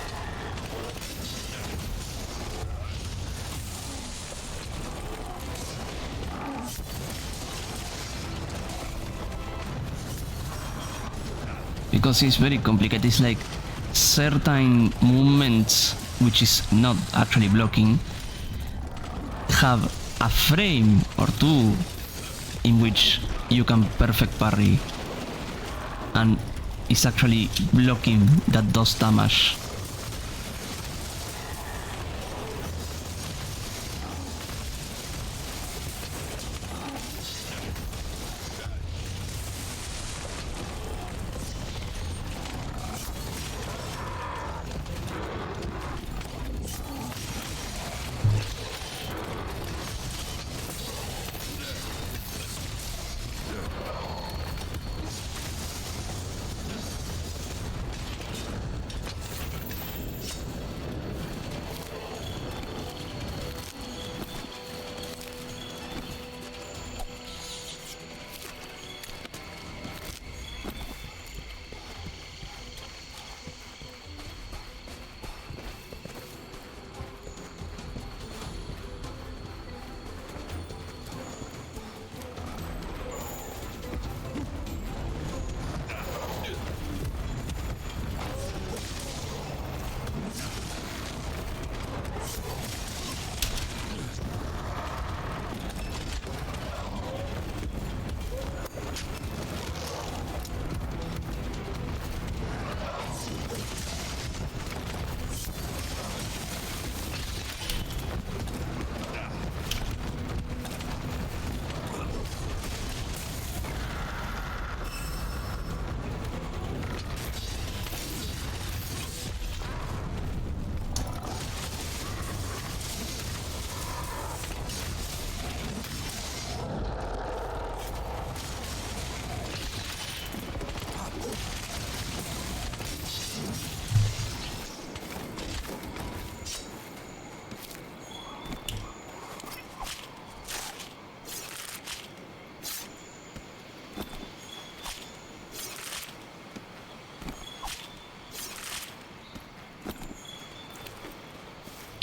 Because it's very complicated. It's like certain movements, which is not actually blocking, have a frame or two in which you can perfect parry, and it's actually blocking that does damage.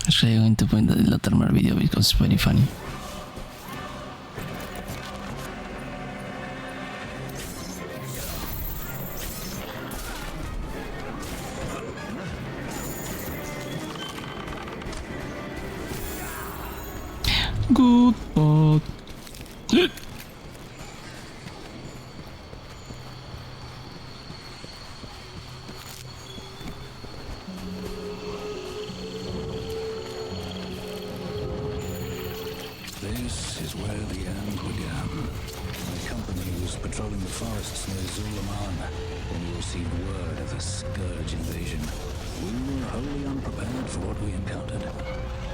Actually, I'm going to point the terminal video because it's very funny. Good bot. This is where the end began. My company was patrolling the forests near Zulaman when we received word of the Scourge invasion. We were wholly unprepared for what we encountered.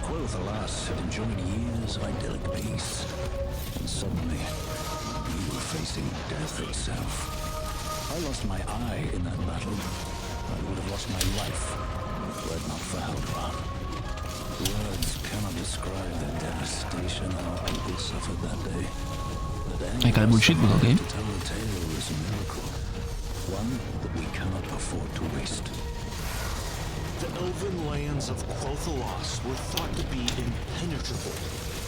Quoth, alas, had enjoyed years of idyllic peace. And suddenly, we were facing death itself. I lost my eye in that battle. I would have lost my life were it not for Haldron. Words cannot describe the devastation our people suffered that day. I got bullshit, but okay. To tell the tale is a miracle. One that we cannot afford to waste. The elven lands of Quothalos were thought to be impenetrable,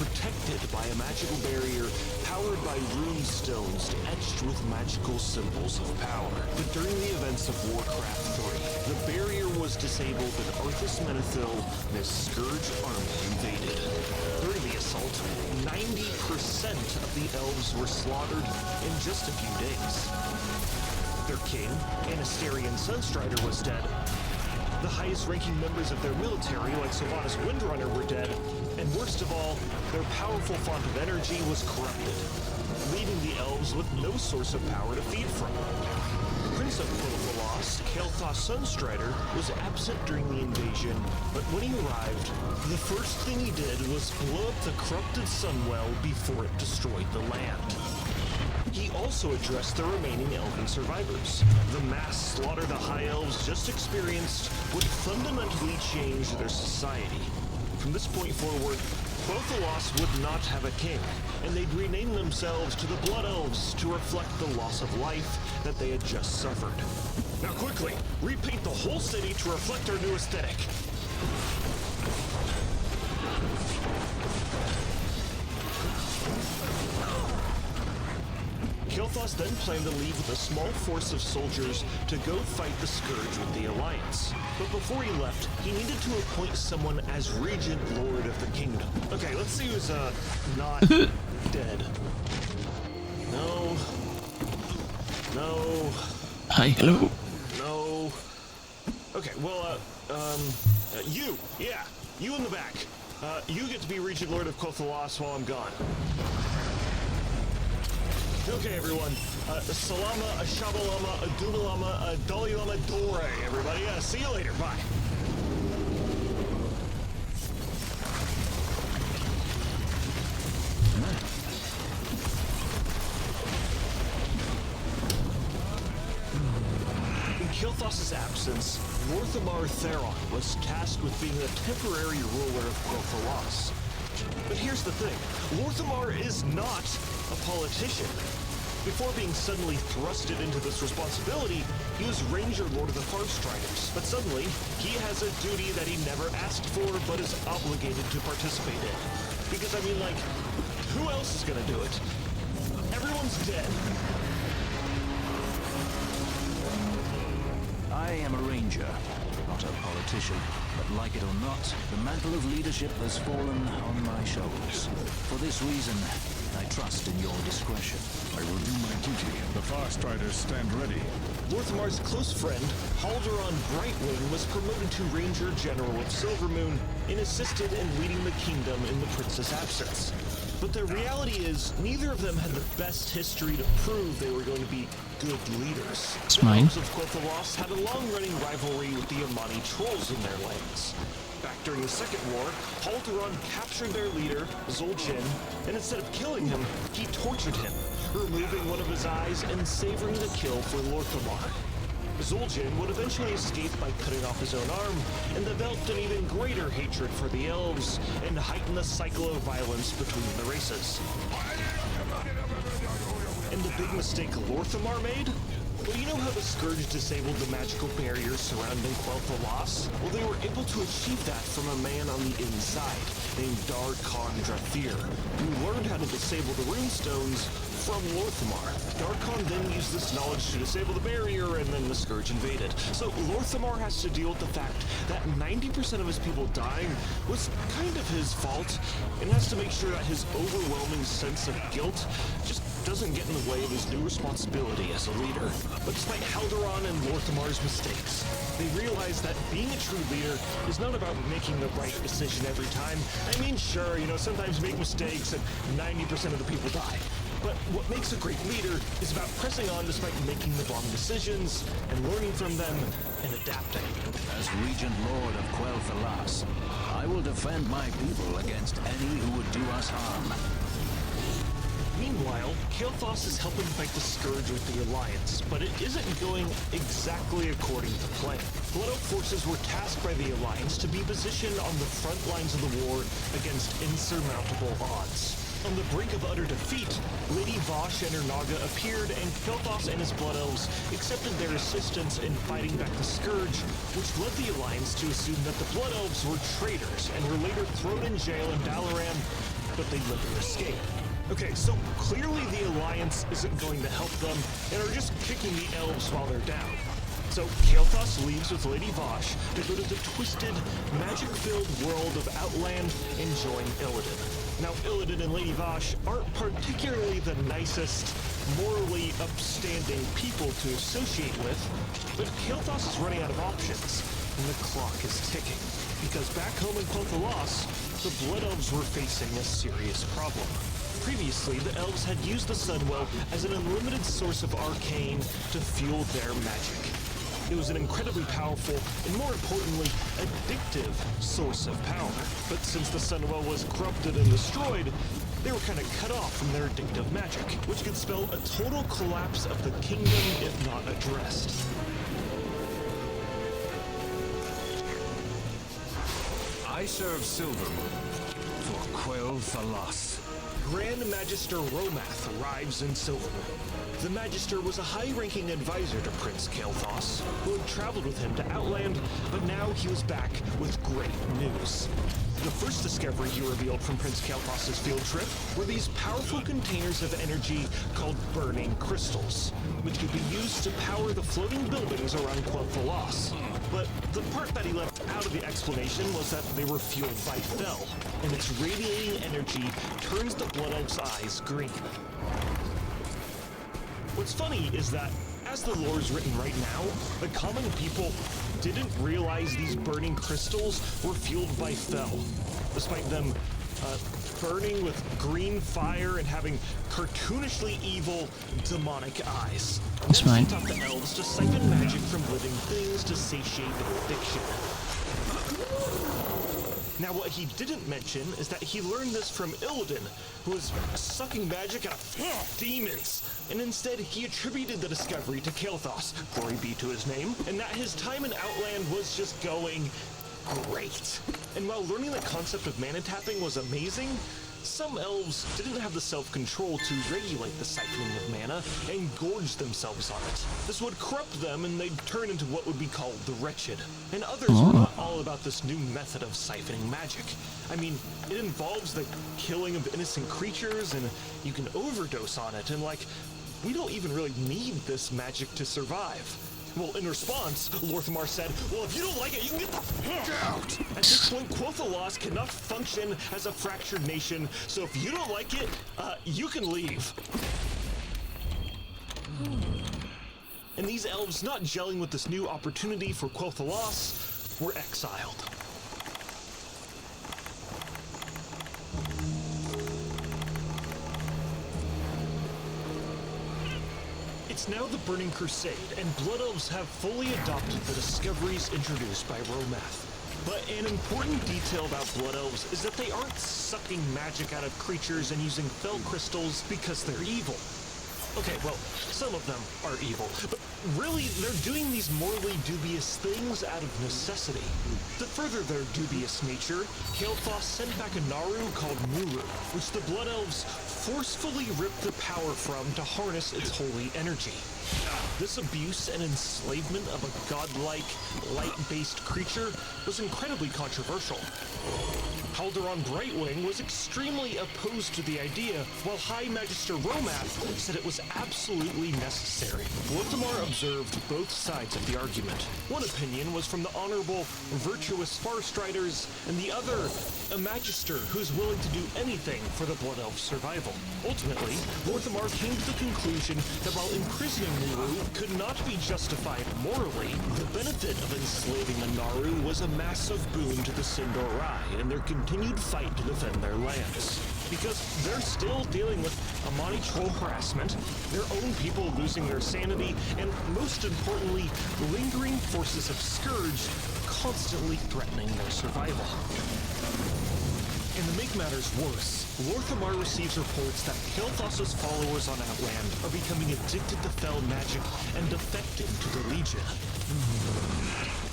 protected by a magical barrier powered by rune stones etched with magical symbols of power. But during the events of Warcraft 3, the barrier was disabled and Arthas Menethil and his Scourge army invaded. During the assault, 90% of the elves were slaughtered in just a few days. Their king, Anasterian Sunstrider, was dead. The highest-ranking members of their military, like Sylvanas Windrunner, were dead, and worst of all, their powerful font of energy was corrupted, leaving the elves with no source of power to feed from. Prince of Quothalos, Kael'thas Sunstrider, was absent during the invasion, but when he arrived, the first thing he did was blow up the corrupted Sunwell before it destroyed the land. He also addressed the remaining elven survivors. The mass slaughter the High Elves just experienced would fundamentally change their society. From this point forward, Quothalos would not have a king, and they'd rename themselves to the Blood Elves to reflect the loss of life that they had just suffered. Now quickly, repaint the whole city to reflect our new aesthetic. Kael'thas then planned to leave with a small force of soldiers to go fight the Scourge with the Alliance. But before he left, he needed to appoint someone as Regent Lord of the Kingdom. Okay, let's see who's, not dead. No. No. Hi, hello. No. Okay, well, you. Yeah, you in the back. You get to be Regent Lord of Quel'Thalas while I'm gone. Okay, everyone. Salama, Ashabalama, Adunalama, Dalilama Dore, everybody. See you later. Bye. In Kael'thas' absence, Lorthamar Theron was tasked with being the temporary ruler of Quel'Thalas. But here's the thing. Lorthamar is not a politician. Before being suddenly thrusted into this responsibility, he was Ranger Lord of the Farstriders. But suddenly, he has a duty that he never asked for, but is obligated to participate in. Because, I mean, like, who else is gonna do it? Everyone's dead. I am a ranger, not a politician. But like it or not, the mantle of leadership has fallen on my shoulders. For this reason, I trust in your discretion. I will do my duty. The Farstriders stand ready. Lorthamar's close friend, Halderon Brightwing, was promoted to Ranger General of Silvermoon and assisted in leading the kingdom in the prince's absence. But the reality is, neither of them had the best history to prove they were going to be good leaders. The Elves of Quel'Thalas had a long-running rivalry with the Amani trolls in their lands. Back during the Second War, Halderon captured their leader, Zul'jin, and instead of killing him, he tortured him, removing one of his eyes and savoring the kill for Lorthamar. Zul'jin would eventually escape by cutting off his own arm, and developed an even greater hatred for the elves, and heightened the cycle of violence between the races. And the big mistake Lorthamar made? Well, you know how the Scourge disabled the magical barriers surrounding Quel'Thalas? Well, they were able to achieve that from a man on the inside, named Darkon Drathir, who learned how to disable the runestones from Lorthamar. Darkon then used this knowledge to disable the barrier, and then the Scourge invaded. So Lorthamar has to deal with the fact that 90% of his people dying was kind of his fault, and has to make sure that his overwhelming sense of guilt just doesn't get in the way of his new responsibility as a leader. But despite Halderon and Lorthamar's mistakes, they realize that being a true leader is not about making the right decision every time. I mean, sure, you know, sometimes you make mistakes and 90% of the people die. But what makes a great leader is about pressing on despite making the wrong decisions, and learning from them, and adapting. As Regent Lord of Quel'Thalas, I will defend my people against any who would do us harm. Meanwhile, Kael'thas is helping fight the Scourge with the Alliance, but it isn't going exactly according to plan. Blood Elf forces were tasked by the Alliance to be positioned on the front lines of the war against insurmountable odds. On the brink of utter defeat, Lady Vosh and her Naga appeared, and Kael'thas and his Blood Elves accepted their assistance in fighting back the Scourge, which led the Alliance to assume that the Blood Elves were traitors and were later thrown in jail in Dalaran, but they later escaped. Okay, so clearly the Alliance isn't going to help them, and are just kicking the elves while they're down. So Kael'thas leaves with Lady Vosh to go to the twisted, magic-filled world of Outland and join Illidan. Now, Illidan and Lady Vosh aren't particularly the nicest, morally upstanding people to associate with, but Kael'thas is running out of options, and the clock is ticking. Because back home in Quel'Thalas, the Blood Elves were facing a serious problem. Previously, the elves had used the Sunwell as an unlimited source of arcane to fuel their magic. It was an incredibly powerful, and more importantly, addictive source of power. But since the Sunwell was corrupted and destroyed, they were kind of cut off from their addictive magic, which could spell a total collapse of the kingdom if not addressed. I serve Silvermoon for Quel'Thalas. Grand Magister Romath arrives in Silvermoon. The Magister was a high-ranking advisor to Prince Kael'thas, who had traveled with him to Outland, but now he was back with great news. The first discovery he revealed from Prince Kael'thas' field trip were these powerful containers of energy called burning crystals, which could be used to power the floating buildings around Quel'Thalas. But the part that he left out of the explanation was that they were fueled by Fel, and its radiating energy turns the Blood Elf's eyes green. What's funny is that, as the lore is written right now, the common people didn't realize these burning crystals were fueled by Fel, despite them burning with green fire and having cartoonishly evil, demonic eyes. That's Next, right. he taught the elves to siphon magic from living things to satiate addiction. Now, what he didn't mention is that he learned this from Illidan, who was sucking magic out of demons. And instead, he attributed the discovery to Kael'thas, glory be to his name, and that his time in Outland was just going great. And while learning the concept of mana tapping was amazing, some elves didn't have the self-control to regulate the siphoning of mana and gorge themselves on it. This would corrupt them and they'd turn into what would be called the wretched. And others were not all about this new method of siphoning magic. I mean, it involves the killing of innocent creatures and you can overdose on it, and like, we don't even really need this magic to survive. Well, in response, Lorthamar said, well, if you don't like it, you can get the fuck out! At this point, Quel'Thalas cannot function as a fractured nation, so if you don't like it, you can leave. And these elves, not gelling with this new opportunity for Quel'Thalas, were exiled. It's now the Burning Crusade, and Blood Elves have fully adopted the discoveries introduced by Romath. But an important detail about Blood Elves is that they aren't sucking magic out of creatures and using Fel crystals because they're evil. Okay, well, some of them are evil, but really, they're doing these morally dubious things out of necessity. To further their dubious nature, Kael'thas sent back a Naru called Nuru, which the Blood Elves forcefully ripped the power from to harness its holy energy. This abuse and enslavement of a godlike, light-based creature was incredibly controversial. Haldoran Brightwing was extremely opposed to the idea, while High Magister Romath said it was absolutely necessary. Lorthamar observed both sides of the argument. One opinion was from the honorable, virtuous Farstriders, and the other, a Magister who's willing to do anything for the Blood Elf's survival. Ultimately, Lorthamar came to the conclusion that while imprisoning Nuru could not be justified morally, the benefit of enslaving a Naru was a massive boon to the Sin'dorei in their continued fight to defend their lands. Because they're still dealing with Amani troll harassment, their own people losing their sanity, and most importantly, lingering forces of Scourge constantly threatening their survival. And to make matters worse, Lorthamar receives reports that Kael'thas' followers on Outland are becoming addicted to Fel magic and defecting to the Legion.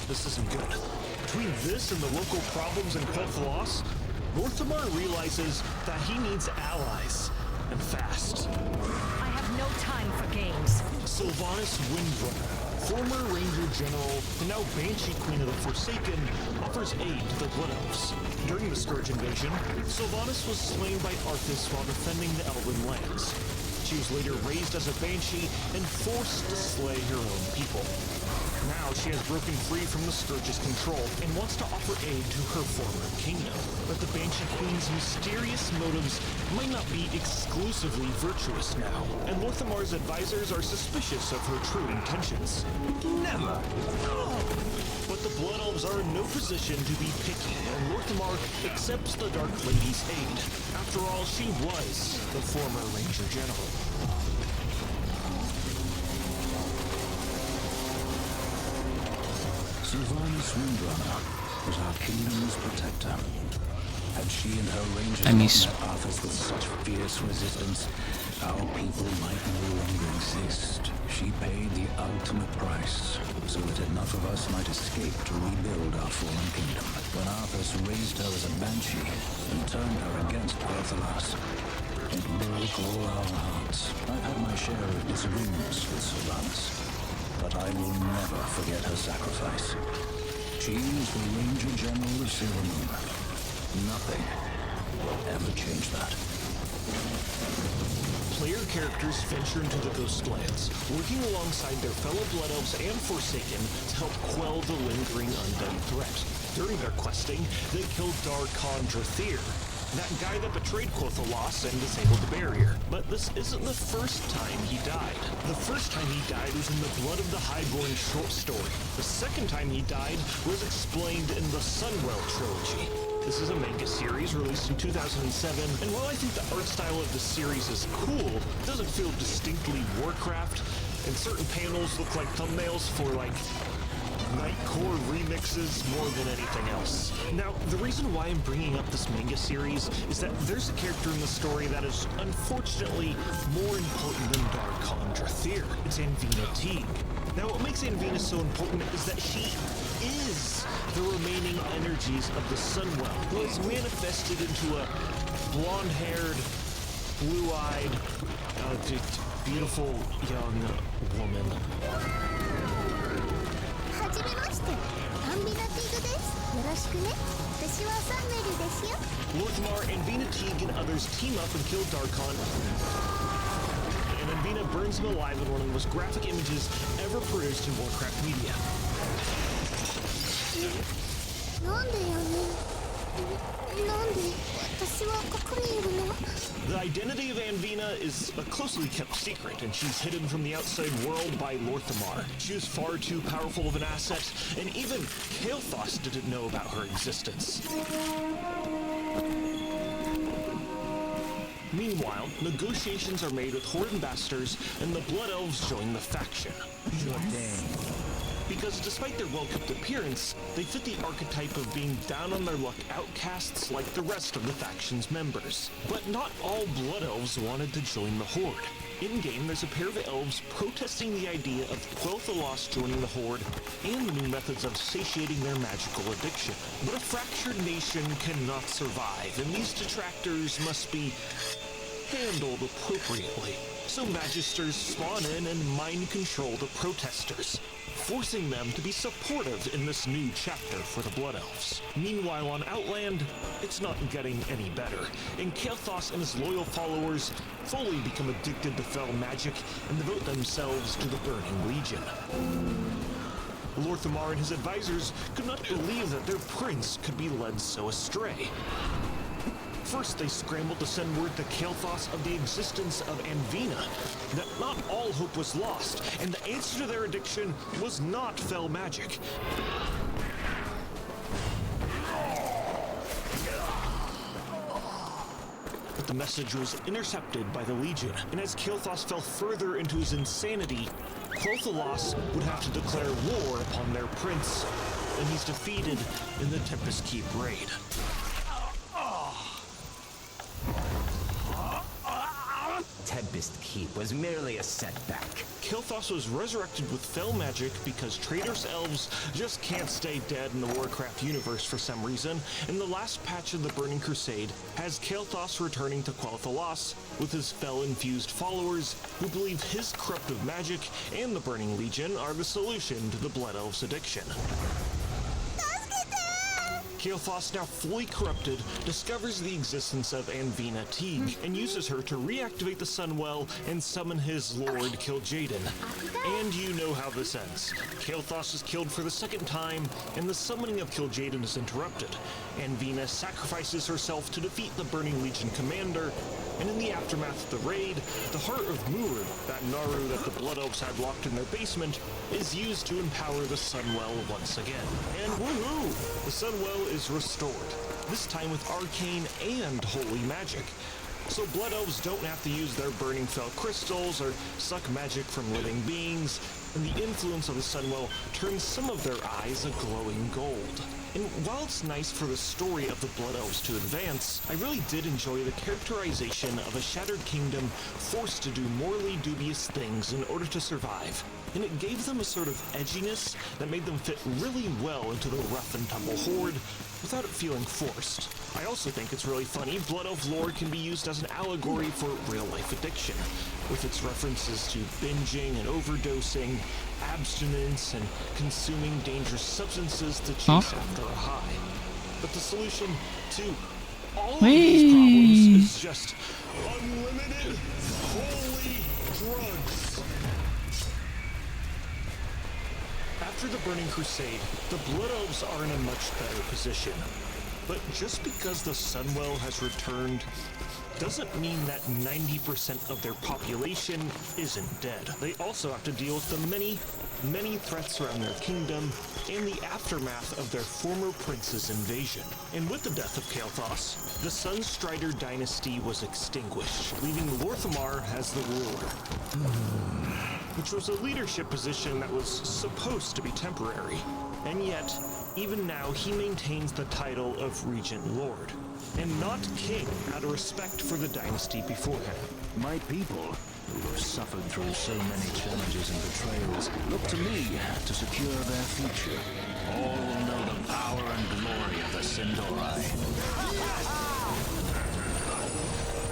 This isn't good. Between this and the local problems in Quel'Thalas, Lorthamar realizes that he needs allies, and fast. I have no time for games. Sylvanas Windrunner, former Ranger General and now Banshee Queen of the Forsaken, offers aid to the Blood Elves. During the Scourge invasion, Sylvanas was slain by Arthas while defending the Elven lands. She was later raised as a Banshee and forced to slay her own people. Now she has broken free from the Scourge's control and wants to offer aid to her former kingdom. But the Banshee Queen's mysterious motives might not be exclusively virtuous now, and Lorthamar's advisors are suspicious of her true intentions. Never! But the Blood Elves are in no position to be picky, and Lorthamar accepts the Dark Lady's aid. After all, she was the former Ranger General. Sylvanas Windrunner was our kingdom's protector. Had she and her rangers I miss. met Arthas with such fierce resistance, our people might no longer exist. She paid the ultimate price, so that enough of us might escape to rebuild our fallen kingdom. When Arthas raised her as a banshee and turned her against Quel'Thalas, It broke all our hearts. I've had my share of disagreements with Sylvanas, but I will never forget her sacrifice. She is the Ranger General of Silvermoon. Nothing will ever change that. Player characters venture into the Ghostlands, working alongside their fellow Blood Elves and Forsaken to help quell the lingering undead threat. During their questing, they killed Darkon Drathir, that guy that betrayed Quothalos and disabled the barrier. But this isn't the first time he died. The first time he died was in the Blood of the Highborn short story. The second time he died was explained in the Sunwell trilogy. This is a manga series released in 2007, and while I think the art style of the series is cool, it doesn't feel distinctly Warcraft, and certain panels look like thumbnails for, like, Nightcore remixes more than anything else. Now, the reason why I'm bringing up this manga series is that there's a character in the story that is unfortunately more important than Darkon Drathir. It's Anvina Teague. Now, what makes Anvina so important is that she is the remaining energies of the Sunwell, who has manifested into a blonde-haired, blue-eyed, beautiful young woman. Lorthamar, Anvina Teague, and others team up and kill Darkon, and Anvina burns him alive in one of the most graphic images ever produced in Warcraft media. The identity of Anvina is a closely kept secret, and she's hidden from the outside world by Lorthamar. She was far too powerful of an asset, and even Kael'thas didn't know about her existence. Meanwhile, negotiations are made with Horde ambassadors, and the Blood Elves join the faction. Because despite their well-kept appearance, they fit the archetype of being down-on-their-luck outcasts like the rest of the faction's members. But not all Blood Elves wanted to join the Horde. In-game, there's a pair of elves protesting the idea of Quothalos joining the Horde and the new methods of satiating their magical addiction. But a fractured nation cannot survive, and these detractors must be handled appropriately. So Magisters spawn in and mind control the protesters, forcing them to be supportive in this new chapter for the Blood Elves. Meanwhile, on Outland, it's not getting any better, and Kael'thas and his loyal followers fully become addicted to fell magic and devote themselves to the Burning Legion. Lorthamar and his advisors could not believe that their prince could be led so astray. First, they scrambled to send word to Kael'thas of the existence of Anvina, that not all hope was lost, and the answer to their addiction was not fell magic. But the message was intercepted by the Legion, and as Kael'thas fell further into his insanity, Quothalos would have to declare war upon their prince, and he's defeated in the Tempest Keep raid. Tempest Keep was merely a setback. Kael'thas was resurrected with fell magic because traitorous elves just can't stay dead in the Warcraft universe for some reason, and the last patch of the Burning Crusade has Kael'thas returning to Quothalos with his fell-infused followers who believe his corruptive magic and the Burning Legion are the solution to the Blood Elves' addiction. Kael'thas, now fully corrupted, discovers the existence of Anvina Teague and uses her to reactivate the Sunwell and summon his lord, Kil'jaeden. And you know how this ends. Kael'thas is killed for the second time, and the summoning of Kil'jaeden is interrupted. Anvina sacrifices herself to defeat the Burning Legion commander, and in the aftermath of the raid, the Heart of Murr, that Naru that the Blood Elves had locked in their basement, is used to empower the Sunwell once again. And woohoo! The Sunwell is restored, this time with arcane and holy magic. So Blood Elves don't have to use their burning fell crystals or suck magic from living beings, and the influence of the Sunwell turns some of their eyes a glowing gold. And while it's nice for the story of the Blood Elves to advance, I really did enjoy the characterization of a shattered kingdom forced to do morally dubious things in order to survive. and it gave them a sort of edginess that made them fit really well into the rough and tumble horde without it feeling forced. I also think it's really funny Blood Elf lore can be used as an allegory for real-life addiction, with its references to binging and overdosing, abstinence, and consuming dangerous substances to chase after a high. But the solution to all of these problems is just unlimited holy drugs. After the Burning Crusade, the Blood Elves are in a much better position. But just because the Sunwell has returned doesn't mean that 90% of their population isn't dead. They also have to deal with the many threats around their kingdom and the aftermath of their former prince's invasion. And with the death of Kael'thas, the Sunstrider dynasty was extinguished, leaving Lor'themar as the ruler, which was a leadership position that was supposed to be temporary. And yet, even now, he maintains the title of Regent Lord, and not king, out of respect for the dynasty before him. My people, who have suffered through so many challenges and betrayals, look to me to secure their future. All will know the power and glory of the Sindori.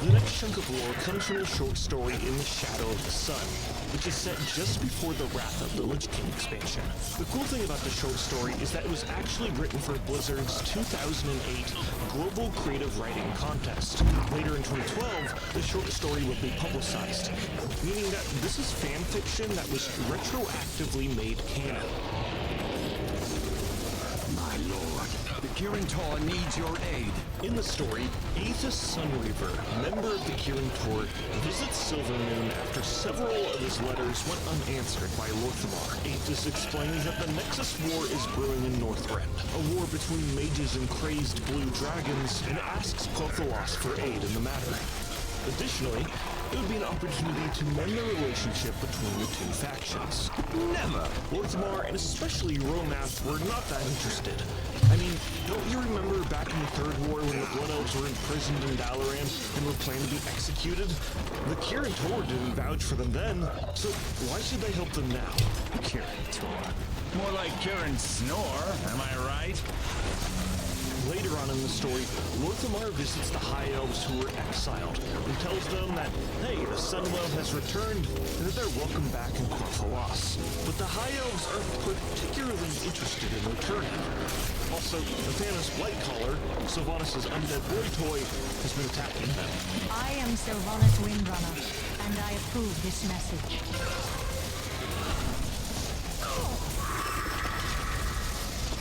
The next chunk of lore comes from the short story In the Shadow of the Sun, which is set just before the Wrath of the Lich King expansion. The cool thing about the short story is that it was actually written for Blizzard's 2008 Global Creative Writing Contest. Later in 2012, the short story would be publicized, meaning that this is fan fiction that was retroactively made canon. My lord, the Kirin Tor needs your aid. In the story, Aethys Sunreaver, member of the Kirin Tor, visits Silvermoon after several of his letters went unanswered by Lor'themar. Aethys explains that the Nexus War is brewing in Northrend, a war between mages and crazed blue dragons, and asks Quel'Thalas for aid in the matter. Additionally, it would be an opportunity to mend the relationship between the two factions. Never! Lor'themar, and especially Romath, were not that interested. I mean, don't you remember back in the Third War when the Blood Elves were imprisoned in Dalaran and were planned to be executed? The Kirin Tor didn't vouch for them then, so why should they help them now? Kirin Tor. More like Kirin Snore, am I right? Later on in the story, Lor'themar visits the High Elves who were exiled and tells them that, hey, the Sunwell has returned and that they're welcome back in Quel'Thalas. But the High Elves aren't particularly interested in returning. Also, Nathanos Blightcaller, Sylvanas' undead boy toy, has been attacking them. I am Sylvanas Windrunner, and I approve this message.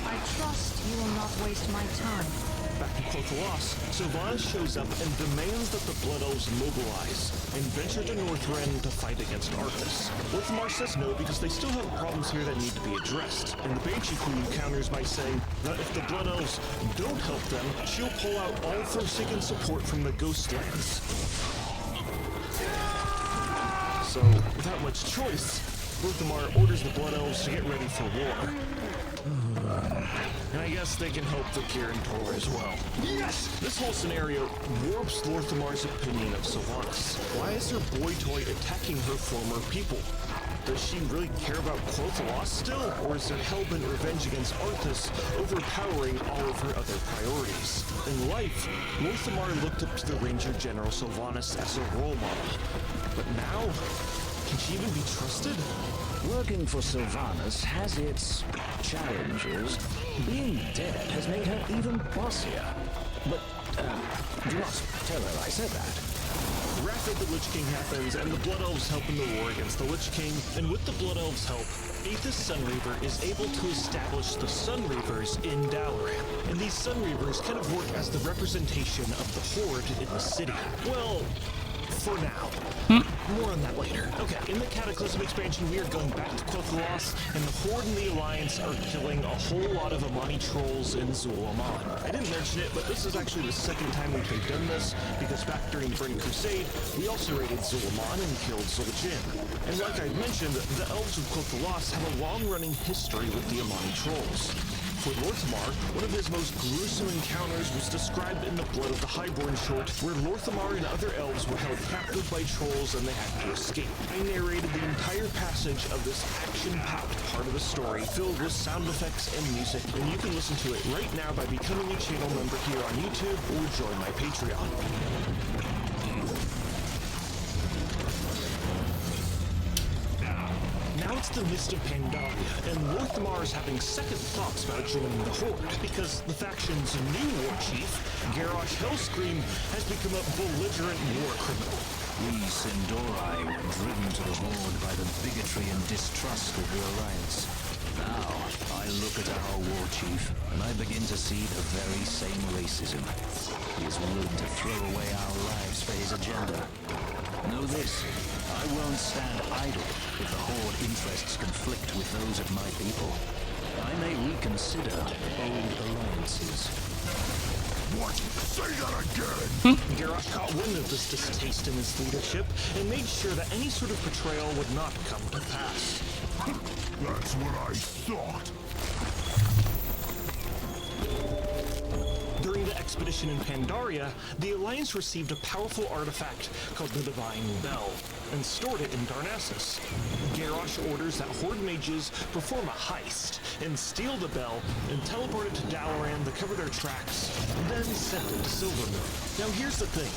I trust you will not waste my time. Back in Quel'Thalas, Sylvanas shows up and demands that the Blood Elves mobilize and venture to Northrend to fight against Arthas. Lor'themar says no because they still have problems here that need to be addressed, and the Banshee Queen counters by saying that if the Blood Elves don't help them, she'll pull out all Forsaken support from the Ghostlands. So, without much choice, Lor'themar orders the Blood Elves to get ready for war. And I guess they can help the Kirin Tor as well. Yes! This whole scenario warps Lor'themar's opinion of Sylvanas. Why is her boy toy attacking her former people? Does she really care about Quel'Thalas still? Or is her hellbent revenge against Arthas overpowering all of her other priorities? In life, Lor'themar looked up to the Ranger General Sylvanas as a role model. But now, can she even be trusted? Working for Sylvanas has its challenges. Being dead has made her even bossier. But, do not tell her I said that. Wrath of the Lich King happens, and the Blood Elves help in the war against the Lich King, and with the Blood Elves' help, Aethys Sunreaver is able to establish the Sunreavers in Dalaran. And these Sunreavers kind of work as the representation of the Horde in the city. Well, for now. More on that later. Okay, in the Cataclysm expansion, we are going back to Quel'Thalas, and the Horde and the Alliance are killing a whole lot of Amani trolls in Zul'Aman. I didn't mention it, but this is actually the second time we've done this, because back during the Burning Crusade, we also raided Zul'Aman and killed Zul'Jin. And like I mentioned, the Elves of Quel'Thalas have a long-running history with the Amani trolls. For Lorthamar, one of his most gruesome encounters was described in the Blood of the Highborn short, where Lorthamar and other elves were held captive by trolls and they had to escape. I narrated the entire passage of this action-packed part of the story, filled with sound effects and music, and you can listen to it right now by becoming a channel member here on YouTube or join my Patreon. Now it's the Mist of Pandaria, and Lorthamar is having second thoughts about joining the Horde, because the faction's new war chief, Garrosh Hellscream, has become a belligerent war criminal. We Sindori were driven to the Horde by the bigotry and distrust of the Alliance. Now, I look at our war chief, and I begin to see the very same racism. He is willing to throw away our lives for his agenda. Know this, I won't stand idle if the Horde interests conflict with those of my people. I may reconsider old alliances. What? Say that again! Garrosh caught wind of this distaste in his leadership and made sure that any sort of betrayal would not come to pass. That's what I thought. During the expedition in Pandaria, the Alliance received a powerful artifact called the Divine Bell and stored it in Darnassus. Garrosh orders that Horde mages perform a heist and steal the bell and teleport it to Dalaran to cover their tracks, then send it to Silvermoon. Now here's the thing.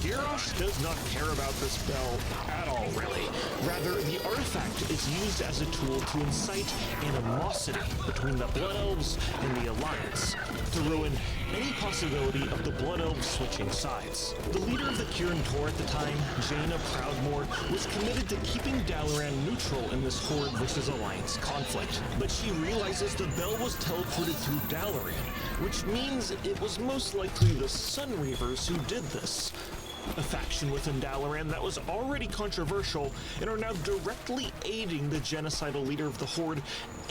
Garrosh does not care about this bell at all, really. Rather, the artifact is used as a tool to incite animosity between the Blood Elves and the Alliance, to ruin any possibility of the Blood Elves switching sides. The leader of the Kirin Tor at the time, Jaina Proudmoore, was committed to keeping Dalaran neutral in this Horde versus Alliance conflict, but she realizes the bell was teleported through Dalaran, which means it was most likely the Sunreavers who did this. A faction within Dalaran that was already controversial and are now directly aiding the genocidal leader of the Horde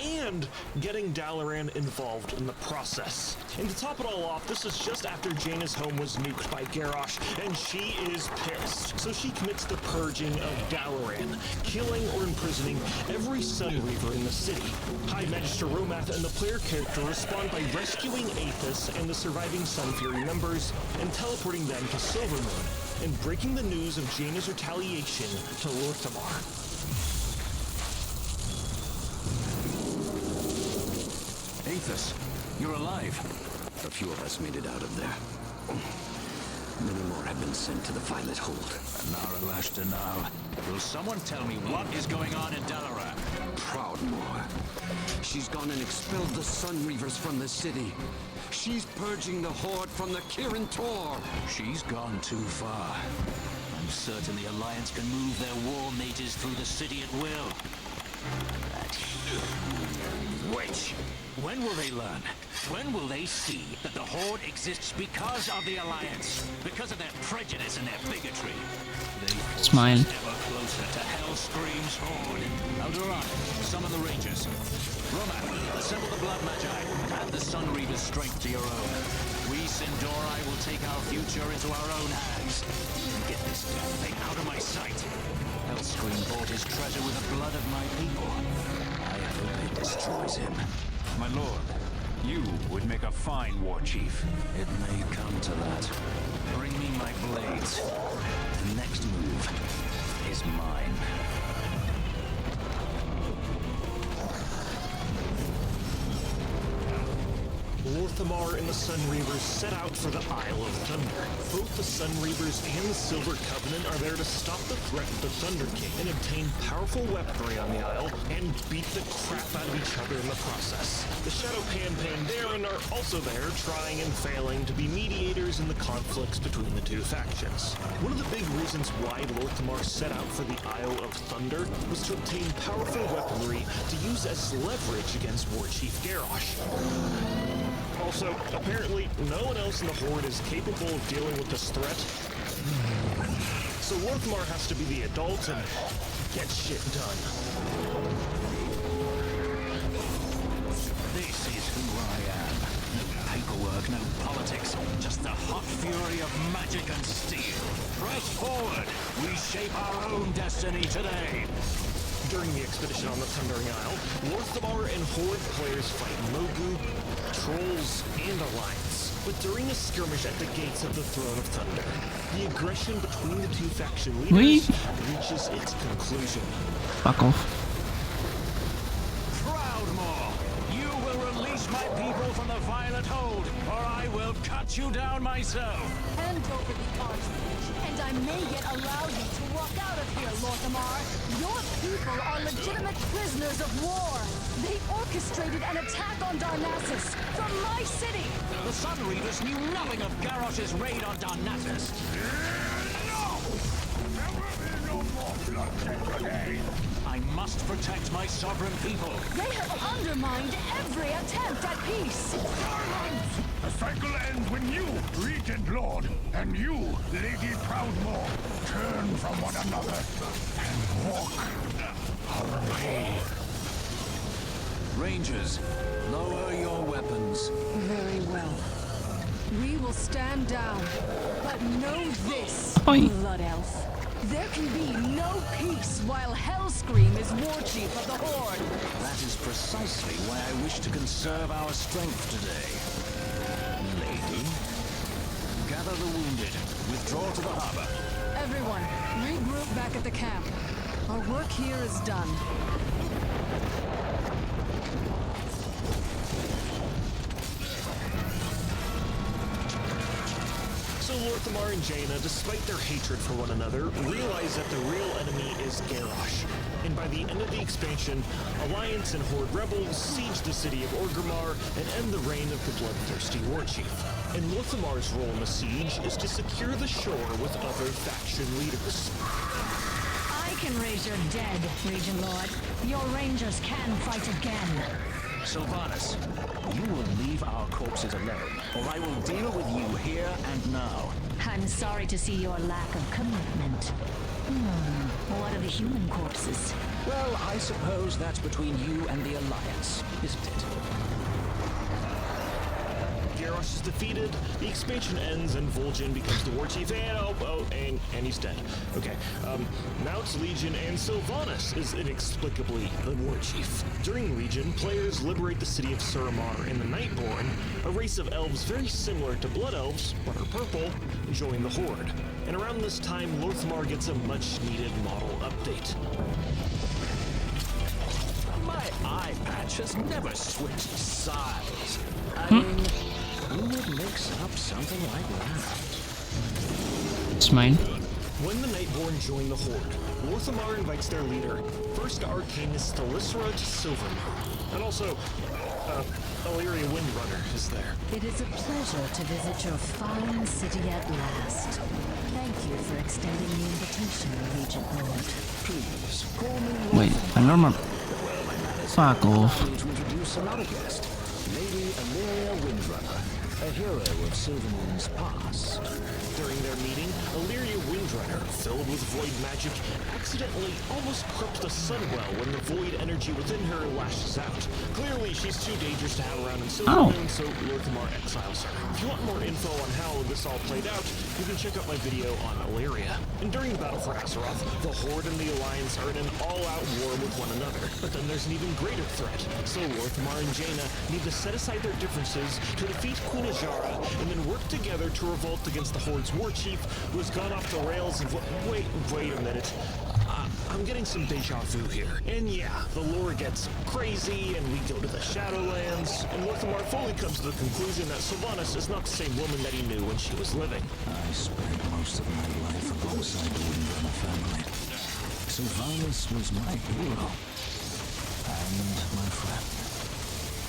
and getting Dalaran involved in the process. And to top it all off, this is just after Jaina's home was nuked by Garrosh, and she is pissed. So she commits the purging of Dalaran, killing or imprisoning every Sunreaver in the city. High Magister Romath and the player character respond by rescuing Aethys and the surviving Sun Fury members and teleporting them to Silvermoon, and breaking the news of Jaina's retaliation to Lorthamar. Aethys, you're alive. A few of us made it out of there. Many more have been sent to the Violet Hold. Anara Lashtanal. Will someone tell me what is going on in Dalaran? Proudmoore. She's gone and expelled the Sunreavers from the city. She's purging the Horde from the Kirin Tor. She's gone too far. I'm certain the Alliance can move their war mages through the city at will. Wait! When will they learn? When will they see that the Horde exists because of the Alliance? Because of their prejudice and their bigotry? They force Smile. us ever closer to Hellscream's Horde. Alderan, summon the Rangers. Romath, assemble the Blood Magi. Add the Sunreaver's strength to your own. We Sindori will take our future into our own hands. Get this damn thing out of my sight. Hellscream bought his treasure with the blood of my people. I hope it destroys him. My lord, you would make a fine war chief. It may come to that. Bring me my blades. The next move is mine. Lorthamar and the Sunreavers set out for the Isle of Thunder. Both the Sunreavers and the Silver Covenant are there to stop the threat of the Thunder King and obtain powerful weaponry on the Isle and beat the crap out of each other in the process. The Shadow Pandaren are also there, trying and failing to be mediators in the conflicts between the two factions. One of the big reasons why Lorthamar set out for the Isle of Thunder was to obtain powerful weaponry to use as leverage against War Chief Garrosh. Also, apparently, no one else in the Horde is capable of dealing with this threat. So Lorthamar has to be the adult and get shit done. This is who I am. No paperwork, no politics, just the hot fury of magic and steel. Press forward. We shape our own destiny today. During the expedition on the Thundering Isle, Lorthamar and Horde players fight Mogu, Trolls, and Alliance. But during a skirmish at the gates of the Throne of Thunder, the aggression between the two faction leaders reaches its conclusion. Fuck off. Proudmore, you will release my people from the violent hold, or I will cut you down myself. Hand over the Archmage, and I may yet allow you to walk out of here, Lorthamar. Your people are legitimate prisoners of war. They orchestrated an attack on Darnassus from my city. The Sun Reavers knew nothing of Garrosh's raid on Darnassus. No! There will be no more bloodshed today. I must protect my sovereign people. They have undermined every attempt at peace. Silence! The cycle ends when you, Regent Lord, and you, Lady Proudmore, turn from one another and walk our way. Rangers, lower your weapons. Very well. We will stand down. But know this, Oi. Blood Elf. There can be no peace while Hellscream is war chief of the Horde. That is precisely why I wish to conserve our strength today. Lady, gather the wounded. Withdraw to the harbor. Everyone, regroup back at the camp. Our work here is done. So Lorthamar and Jaina, despite their hatred for one another, realize that the real enemy is Garrosh. And by the end of the expansion, Alliance and Horde rebels siege the city of Orgrimmar and end the reign of the bloodthirsty warchief. And Lorthamar's role in the siege is to secure the shore with other faction leaders. I can raise your dead, Regent Lord. Your rangers can fight again. Sylvanas, you will leave our corpses alone, or I will deal with you here and now. I'm sorry to see your lack of commitment. What of the human corpses? Well, I suppose that's between you and the Alliance, isn't it? Garrosh is defeated, the expansion ends, and Vol'jin becomes the warchief, and and he's dead. Okay, now it's Legion, and Sylvanas is inexplicably the warchief. During Legion, players liberate the city of Suramar, and the Nightborn, a race of elves very similar to Blood Elves, but are purple, join the Horde. And around this time, Lorthamar gets a much-needed model update. My eye patch has never switched sides. I mean, who would mix up something like that? It's mine. When the Nightborn join the Horde, Lorthamar invites their leader, First Arcanist Thalyssra to Silvermoon. And also, Illyria Windrunner is there. It is a pleasure to visit your fine city at last. Thank you for extending the invitation, Regent Lord. Please, call me Wait, a normal. Fuck off. to introduce another guest, Lady Illyria Windrunner, a hero of Silvermoon's past. During their meeting, Illyria Windrunner, filled with void magic, accidentally almost corrupts the Sunwell when the void energy within her lashes out. Clearly, she's too dangerous to have around in Silvermoon, so Lorthamar exiles her. If you want more info on how this all played out, you can check out my video on Illyria. And during the battle for Azeroth, the Horde and the Alliance are in an all-out war with one another. But then there's an even greater threat. So Lorthamar and Jaina need to set aside their differences to defeat Queen Ajara, and then work together to revolt against the Horde's warchief, who has gone off the rails and wait a minute. I'm getting some deja vu here. And yeah, the lore gets crazy, and we go to the Shadowlands, and Lorthamar fully comes to the conclusion that Sylvanas is not the same woman that he knew when she was living. I spent most of my life alongside the Windrunner family. Sylvanas was my hero. And my friend.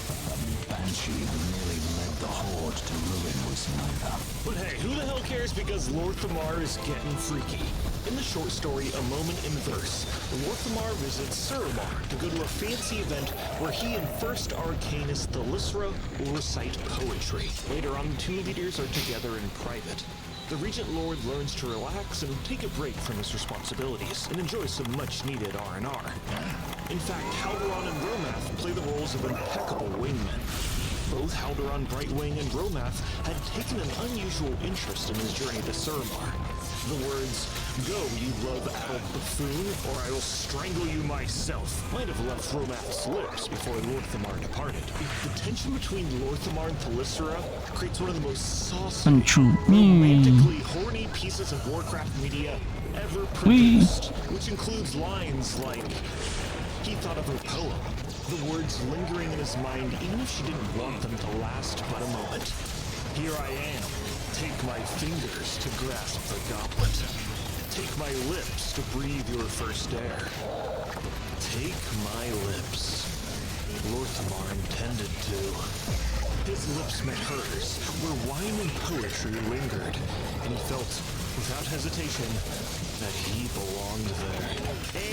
A banshee who nearly led the Horde to ruin was neither. But hey, who the hell cares, because Lorthamar is getting freaky. In the short story, A Moment in Verse, Lorthamar visits Suramar to go to a fancy event where he and First Arcanist Thalyssra will recite poetry. Later on, the two leaders are together in private. The Regent Lord learns to relax and take a break from his responsibilities and enjoy some much-needed R&R. In fact, Haldoran and Romath play the roles of impeccable wingmen. Both Haldoran Brightwing and Romath had taken an unusual interest in his journey to Suramar. The words, Go, you love-addled buffoon, or I will strangle you myself. Might have left Romath's lips before Lorthamar departed. The tension between Lorthamar and Thalyssera creates one of the most saucy, romantically horny pieces of Warcraft media ever produced, which includes lines like, he thought of her poem, the words lingering in his mind even if she didn't want them to last but a moment. Here I am. Take my fingers to grasp the goblet. Take my lips to breathe your first air. Take my lips. Lorthamar intended to. His lips met hers, where wine and poetry lingered, and he felt, without hesitation, that he belonged there.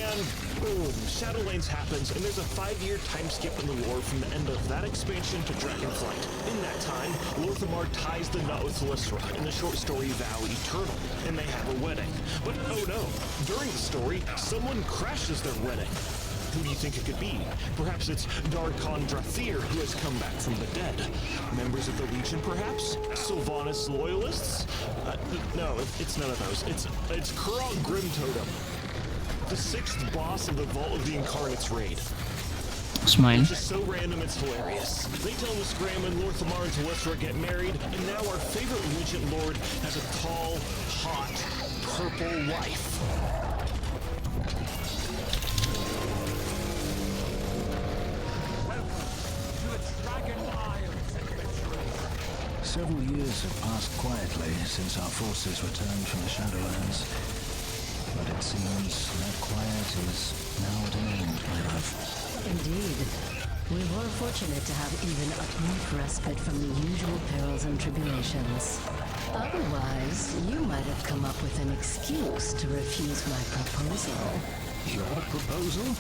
And boom, Shadowlands happens, and there's a 5-year time skip in the lore from the end of that expansion to Dragonflight. In that time, Lorthamar ties the knot with Thalyssera in the short story Vow Eternal, and they have a wedding. But oh no, during the story, someone crashes their wedding. Who do you think it could be? Perhaps it's Darkon Drathir who has come back from the dead. Members of the Legion, perhaps? Sylvanas loyalists? No, it's none of those. It's Kurog Grimtotem, the 6th boss of the Vault of the Incarnates raid. Smile. Which is so random, it's hilarious. They tell Scram and Lorthamar and Thalyssera get married, and now our favorite Regent Lord has a tall, hot, purple wife. Several years have passed quietly since our forces returned from the Shadowlands. But it seems that quiet is now at an end, my love. Indeed. We were fortunate to have even a brief respite from the usual perils and tribulations. Otherwise, you might have come up with an excuse to refuse my proposal. Your proposal?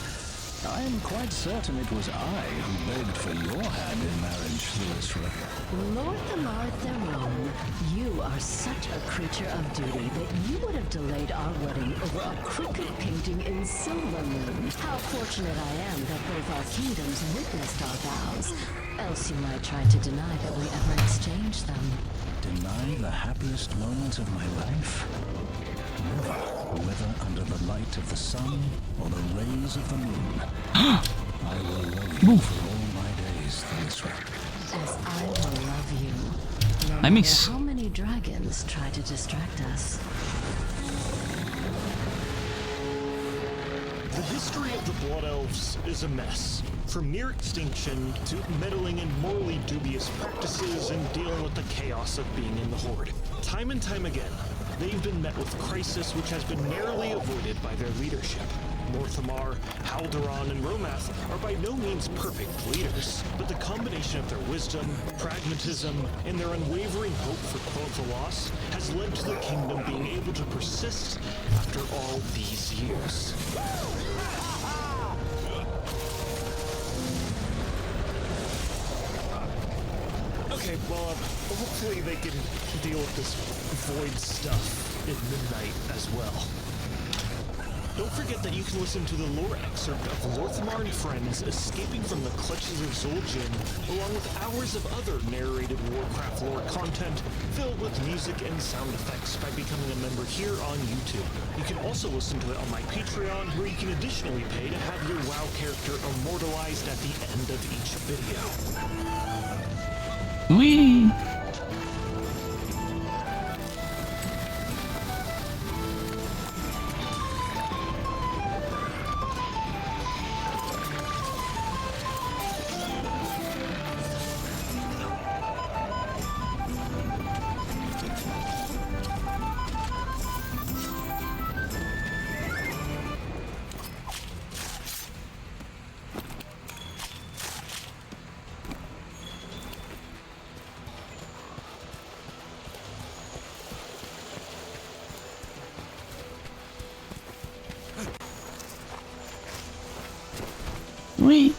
I am quite certain it was I who begged for your hand in marriage, Thalyssera. Lorthamar Theron, you are such a creature of duty that you would have delayed our wedding over a crooked painting in Silvermoon. How fortunate I am that both our kingdoms witnessed our vows. Else you might try to deny that we ever exchanged them. Deny the happiest moment of my life? Never, whether under the light of the sun or the rays of the moon. I will love you for all my days, Thalyssera. As I will love you, no matter how many dragons try to distract us. The history of the Blood Elves is a mess. From near extinction to meddling in morally dubious practices and dealing with the chaos of being in the Horde. Time and time again, they've been met with crisis which has been narrowly avoided by their leadership. Lorthamar, Haldoran, and Romath are by no means perfect leaders, but the combination of their wisdom, pragmatism, and their unwavering hope for Quoth loss has led to the kingdom being able to persist after all these years. Okay, well, hopefully they can deal with this void stuff at midnight as well. Don't forget that you can listen to the lore excerpt of Lorthamar and Friends escaping from the clutches of Zul'jin, along with hours of other narrated Warcraft lore content filled with music and sound effects by becoming a member here on YouTube. You can also listen to it on my Patreon, where you can additionally pay to have your WoW character immortalized at the end of each video. Whee! Whee!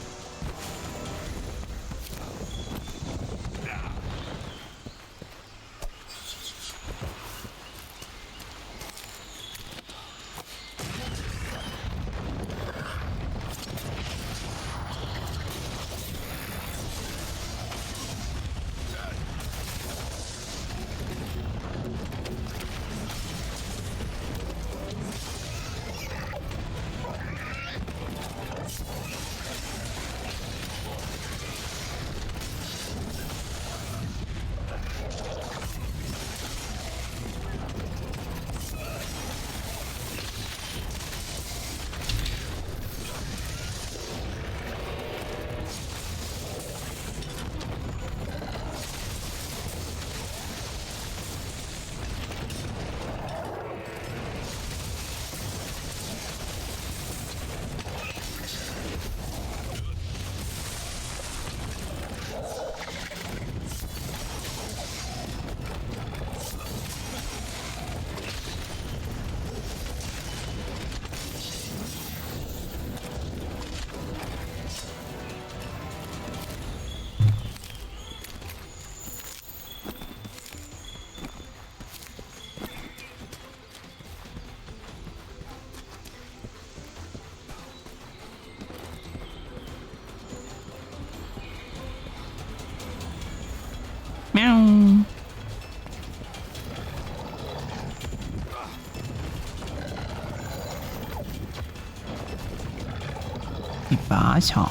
pasa?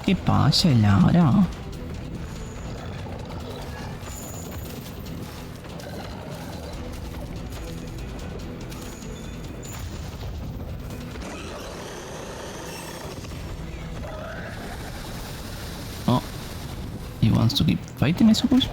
¿Qué pasa, Lara? Oh, he wants to keep fighting, I suppose.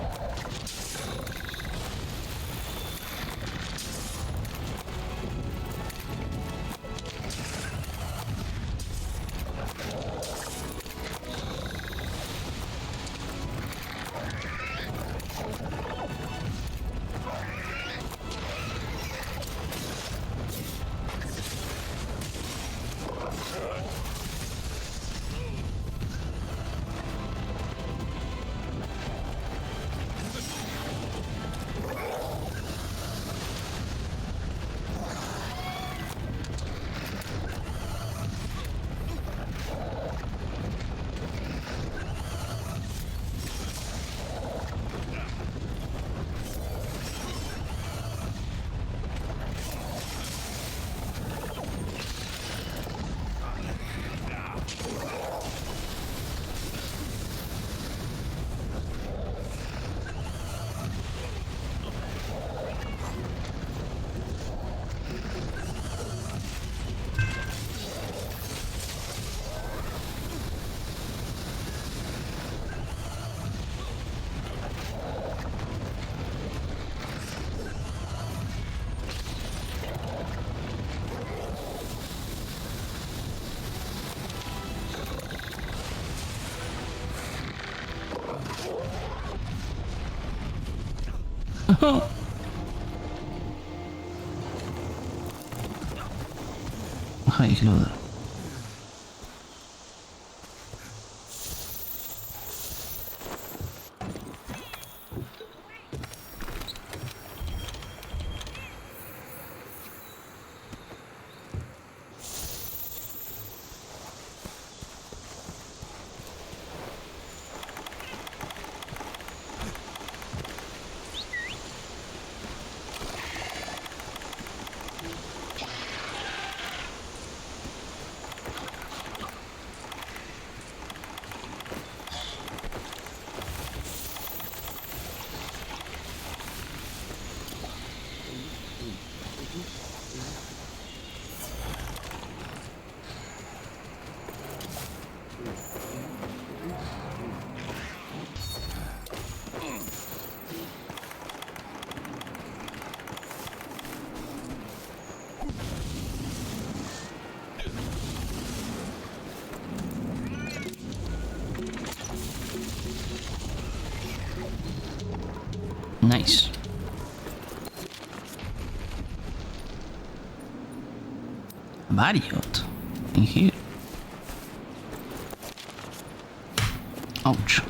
High loader. Nice. Variot in here. Ouch.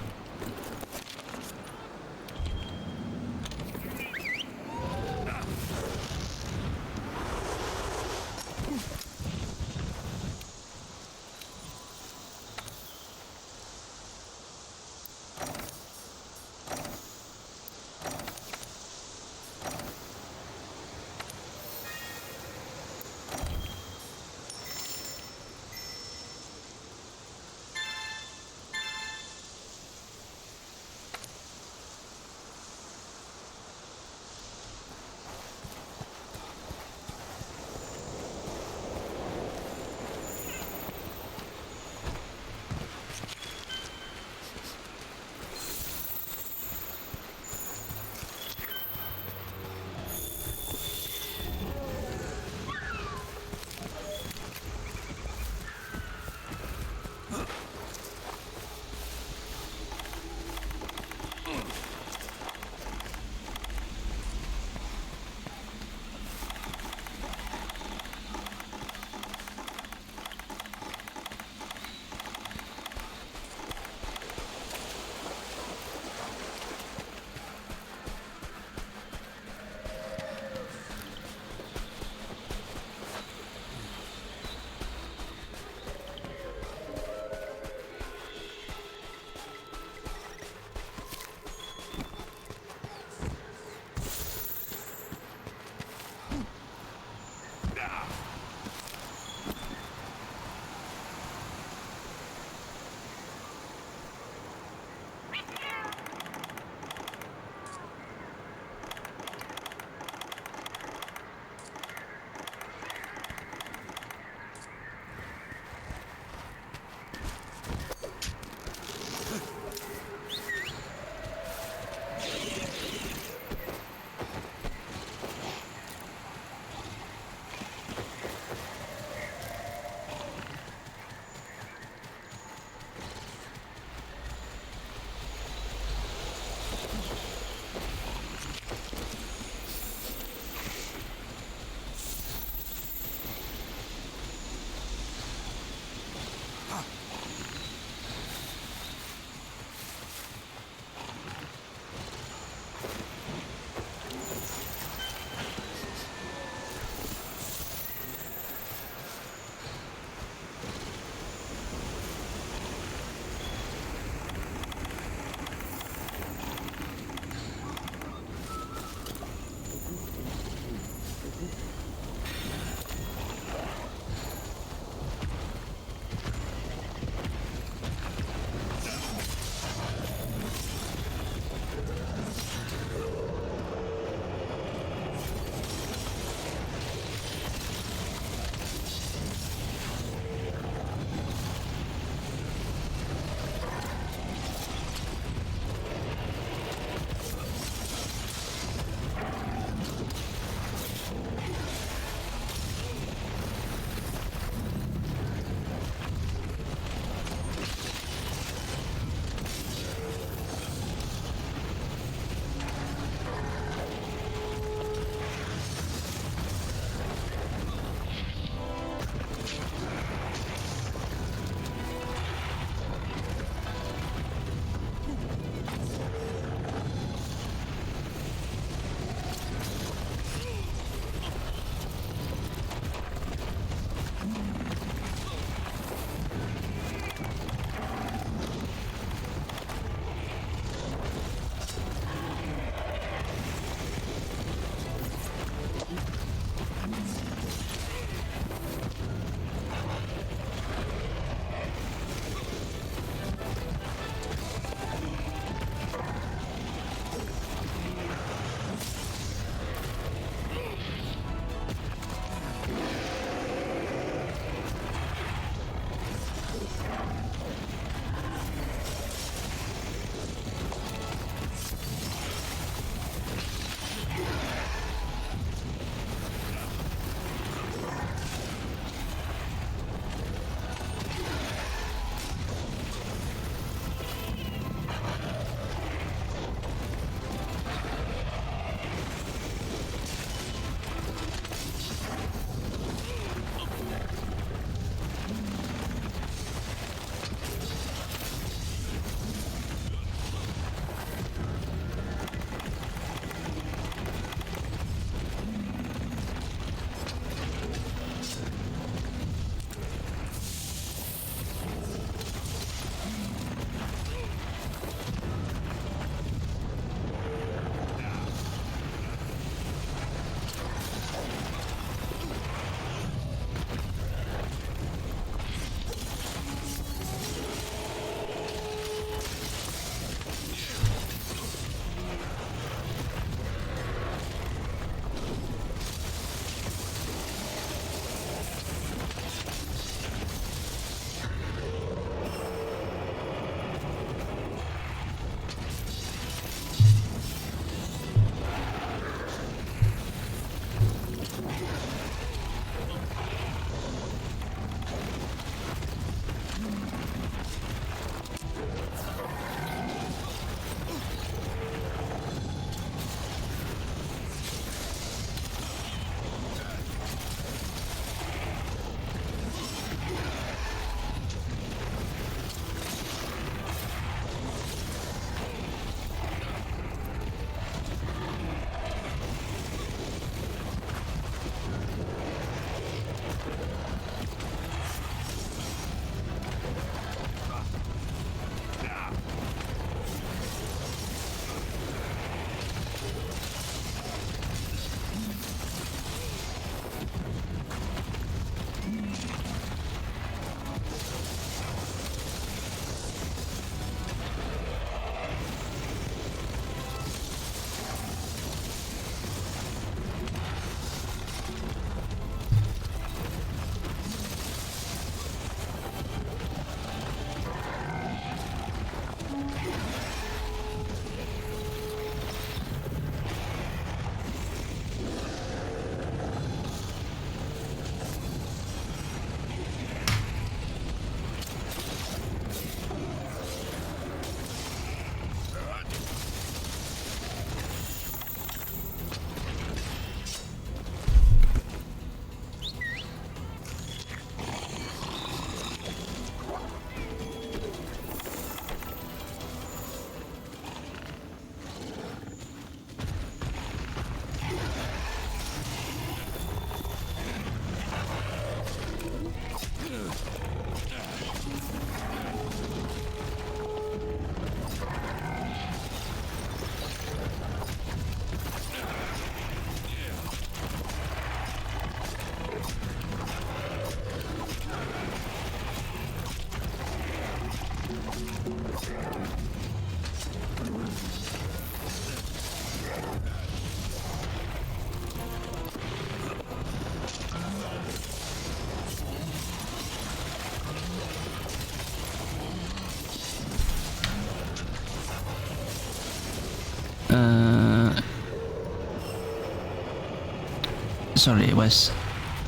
sorry, I was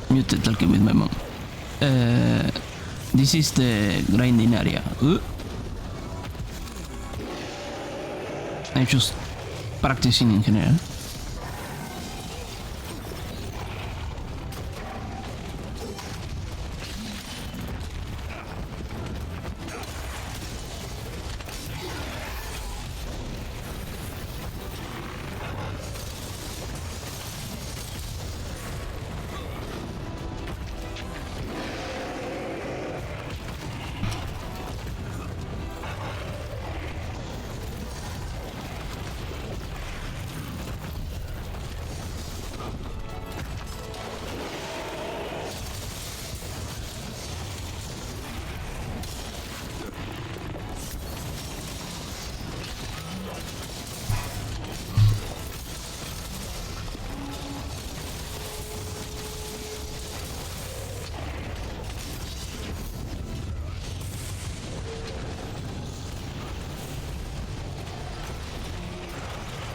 muted talking with my mom. This is the grinding area. I'm just practicing in general.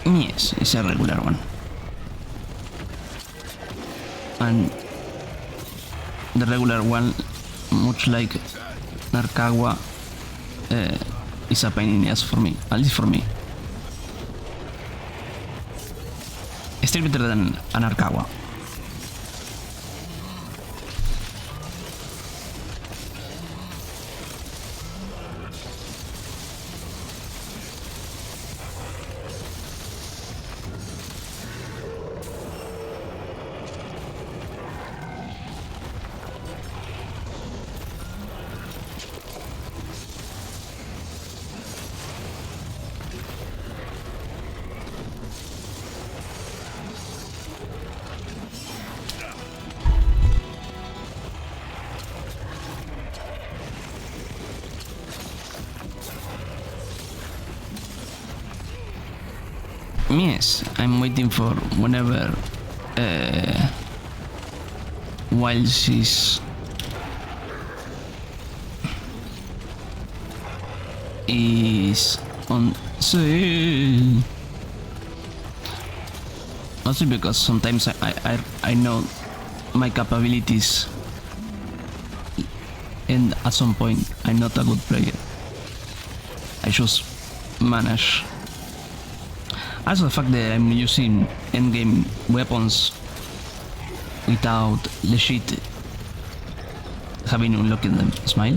Yes, it's a regular one. And the regular one, much like Narkawa, is a pain in the ass for me, at least for me. Still better than a Narkawa. Yes, I'm waiting for whenever while she's is on sale. Also because sometimes I know my capabilities and at some point I'm not a good player. I just manage. Also the fact that I'm using endgame weapons without legit having unlocked them. Smile.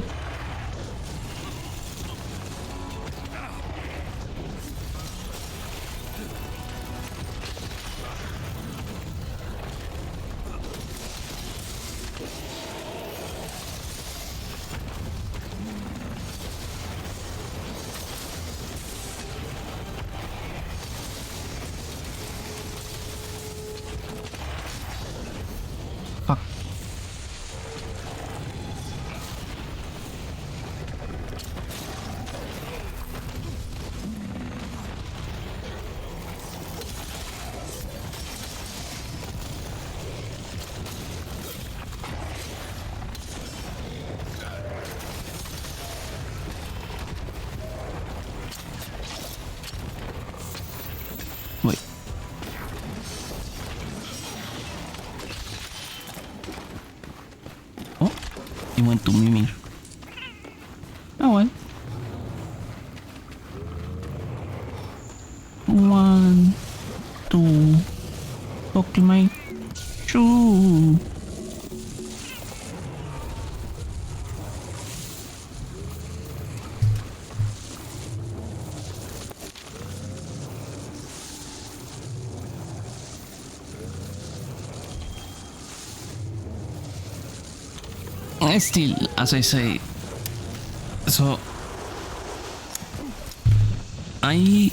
Fuck. Wait. Oh, he went to Mimir. Oh well. 1, 2, buckle my shoe. Still, as I say, so I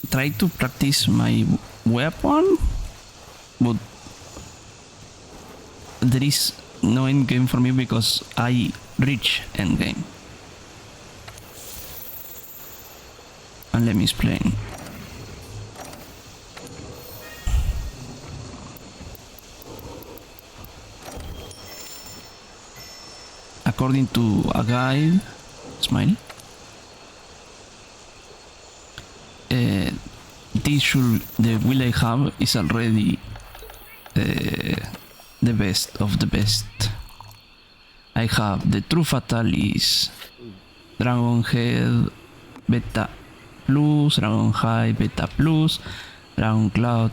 try to practice my weapon, but there is no endgame for me because I reach endgame. And let me explain. According to a guide, Smile, the will I have is already the best of the best. I have the True Fatalis, Dragon Head Beta Plus, Dragon High Beta Plus, Dragon Cloud.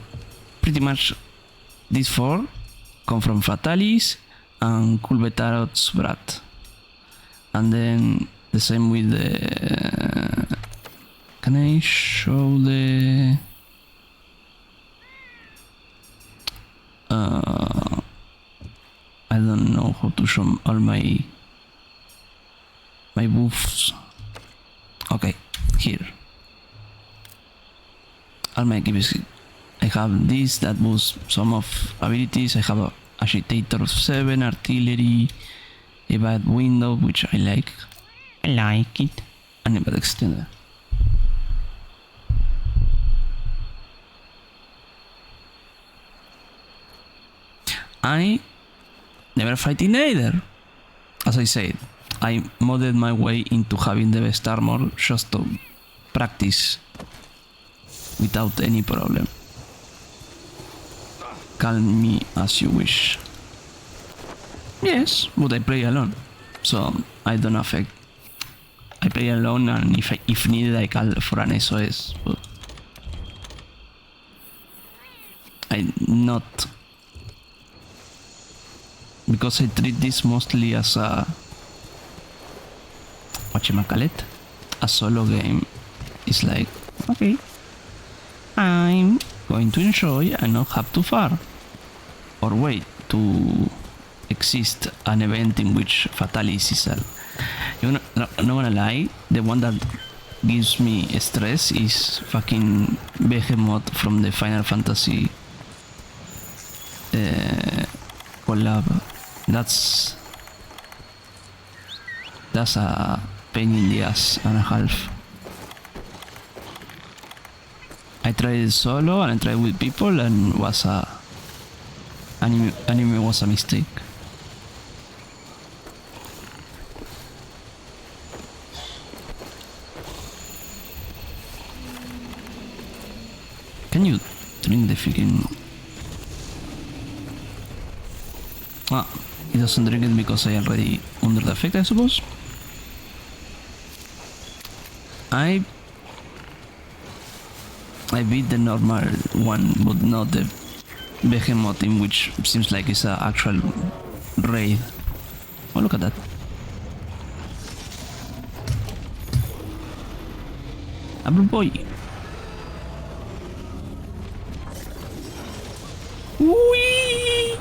Pretty much these four come from Fatalis and Kulbetarot's Brat. And then the same with the... Can I show the... I don't know how to show all my buffs. Okay, here. All my gifts. I have this that boosts some of abilities. I have a agitator of 7, artillery, a bad window, which I like. I like it. And a bad extender. I never fight in either. As I said, I modded my way into having the best armor just to practice without any problem. Call me as you wish. Yes, but I play alone, so I don't affect. I play alone, and if needed I call for an SOS, but I not, because I treat this mostly as a whatchamacallit, a solo game. It's like, okay, I'm going to enjoy and not have to far or wait to exist an event in which Fatalis is I'm not gonna lie, the one that gives me stress is fucking Behemoth from the Final Fantasy collab. That's a pain in the ass and a half. I tried it solo and I tried with people and was anime was a mistake. Can you drink the freaking... Ah, he doesn't drink it because I already under the effect, I suppose. I beat the normal one, but not the Behemoth, in which seems like it's an actual raid. Oh, look at that. Apple boy. Whee!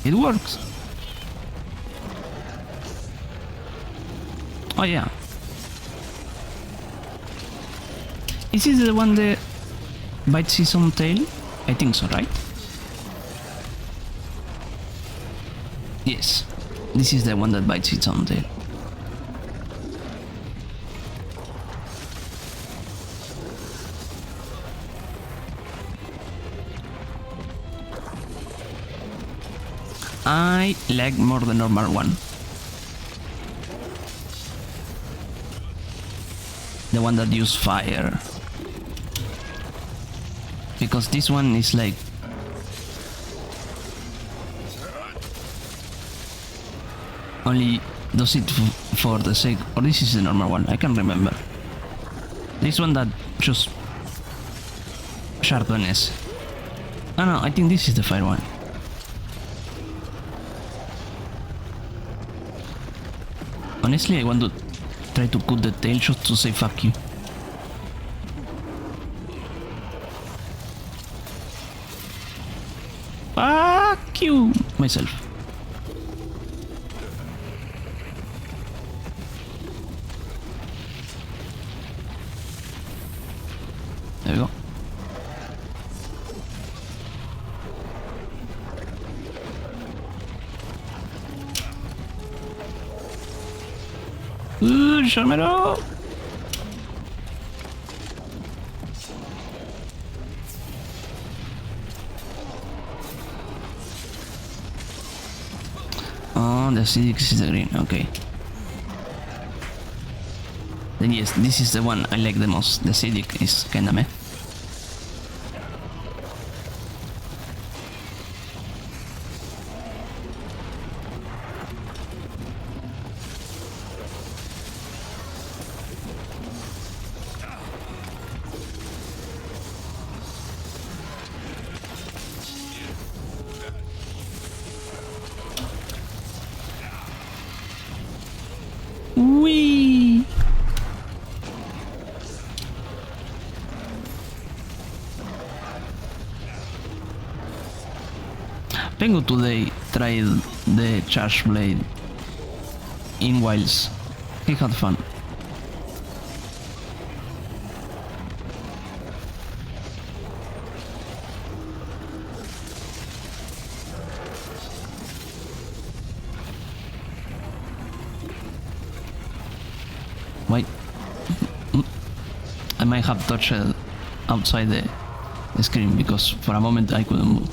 It works. Oh yeah. Is this the one that bites his own tail? I think so, right? Yes. This is the one that bites its own tail. I like more the normal one. The one that uses fire. Because this one is like... only does it for the sake... or this is the normal one, I can't remember. This one that just... sharpness. Oh no, I think this is the fire one. Honestly, I want to try to cut the tail just to say fuck you. Fuck you! Myself. There we go. Sharmero! Oh, the acidic is the green. Okay. Then yes, this is the one I like the most. The acidic is kinda meh. Wee. Pengu today tried the charge blade in Wilds. He had fun. Wait. I might have touched outside the screen because for a moment I couldn't move.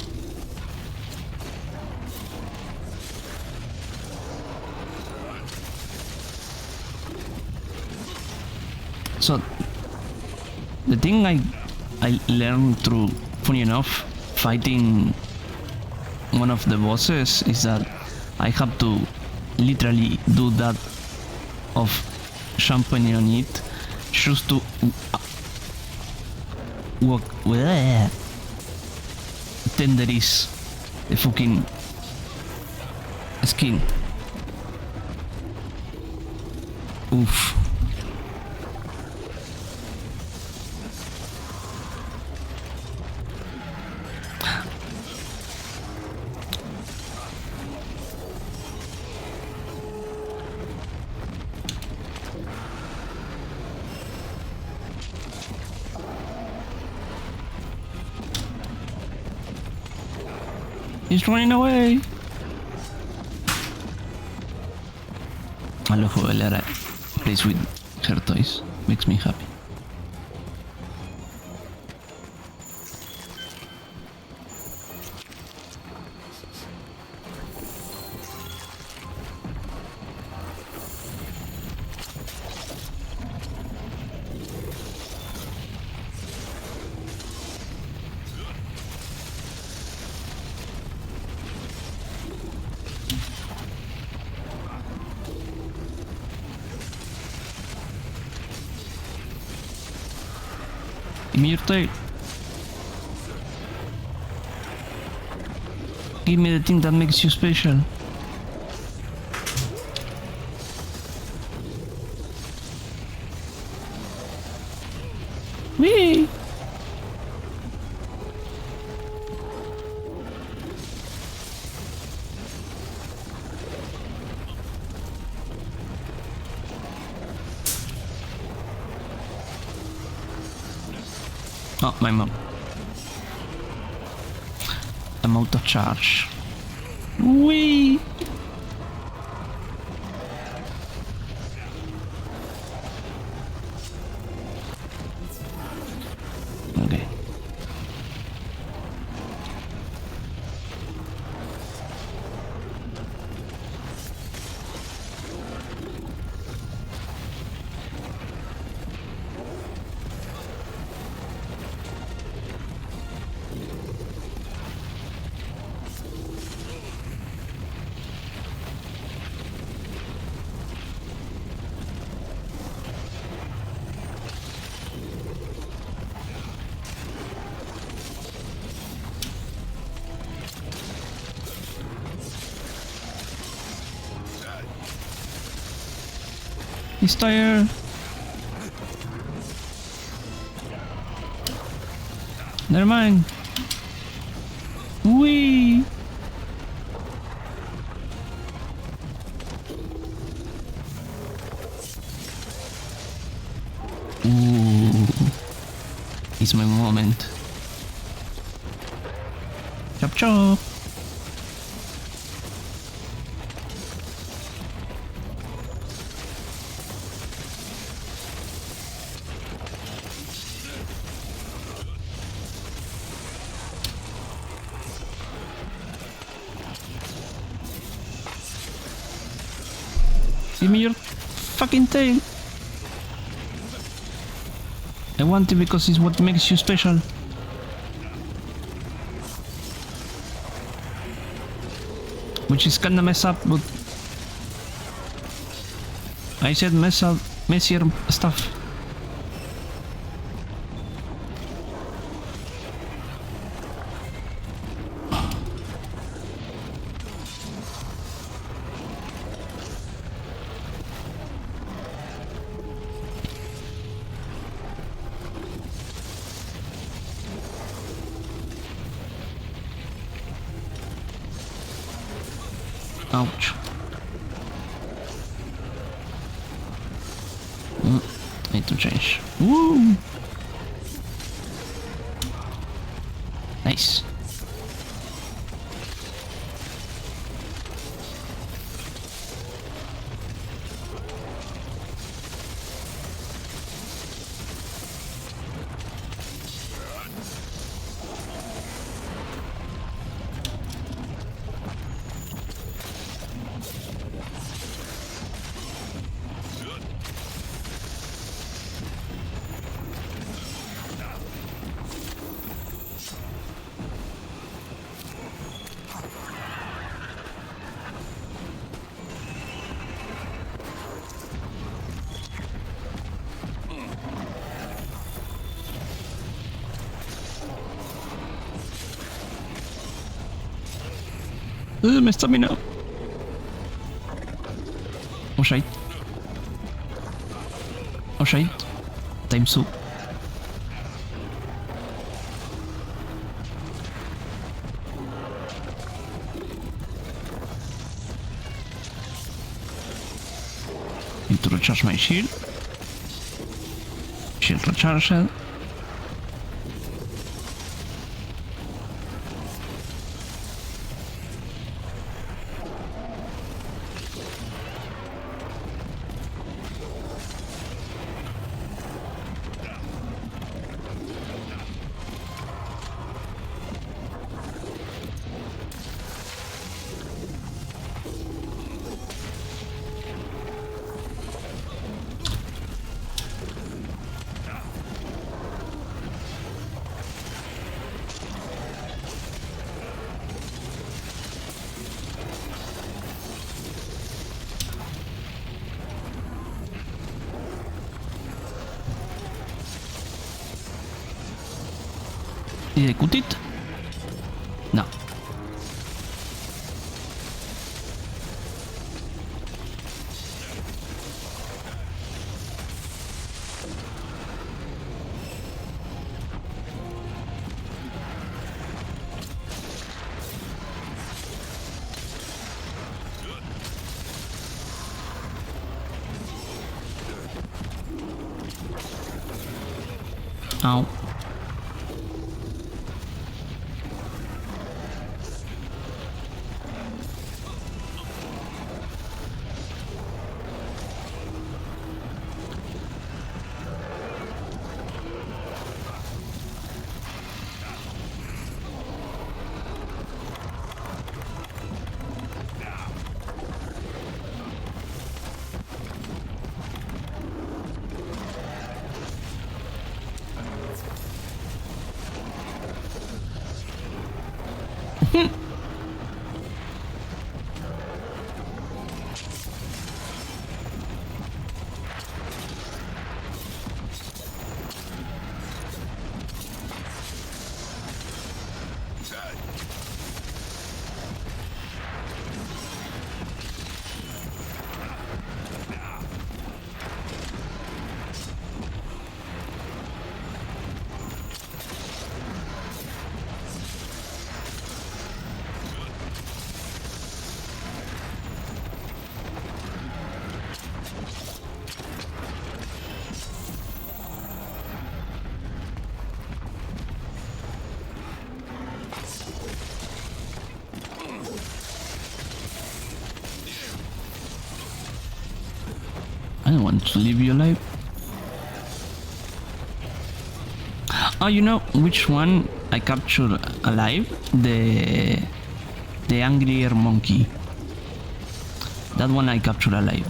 So the thing I learned through, funny enough, fighting one of the bosses is that I have to literally do that of champagne on it just to walk. Tender is the fucking skin. Oof. He's running away. I love how Lara plays with her toys. Makes me happy. Give me your tail. Give me the thing that makes you special. Whee! Oh, my mom. I'm out of charge. Whee! Okay. He's tired. Never mind. Wee. Ooh. It's my moment. Chop chop. Give me your fucking tail. I want it because it's what makes you special. Which is kinda messed up, but I said messier stuff. Ouch. Need to change. Woo! Nice. My stamina. Oh shit. Oh shit. Time soup. Need to recharge my shield. Shield recharged. Did I cut it? No. Ow. I don't want to leave you alive. Oh, you know which one I captured alive? The angrier monkey. That one I captured alive.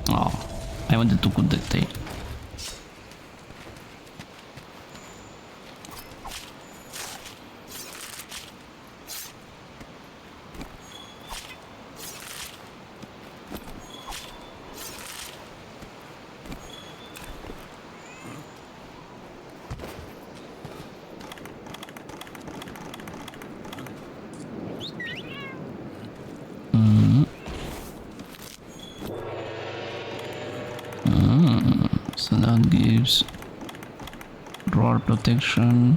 Oh, I wanted to cut the tail. So that gives roar protection.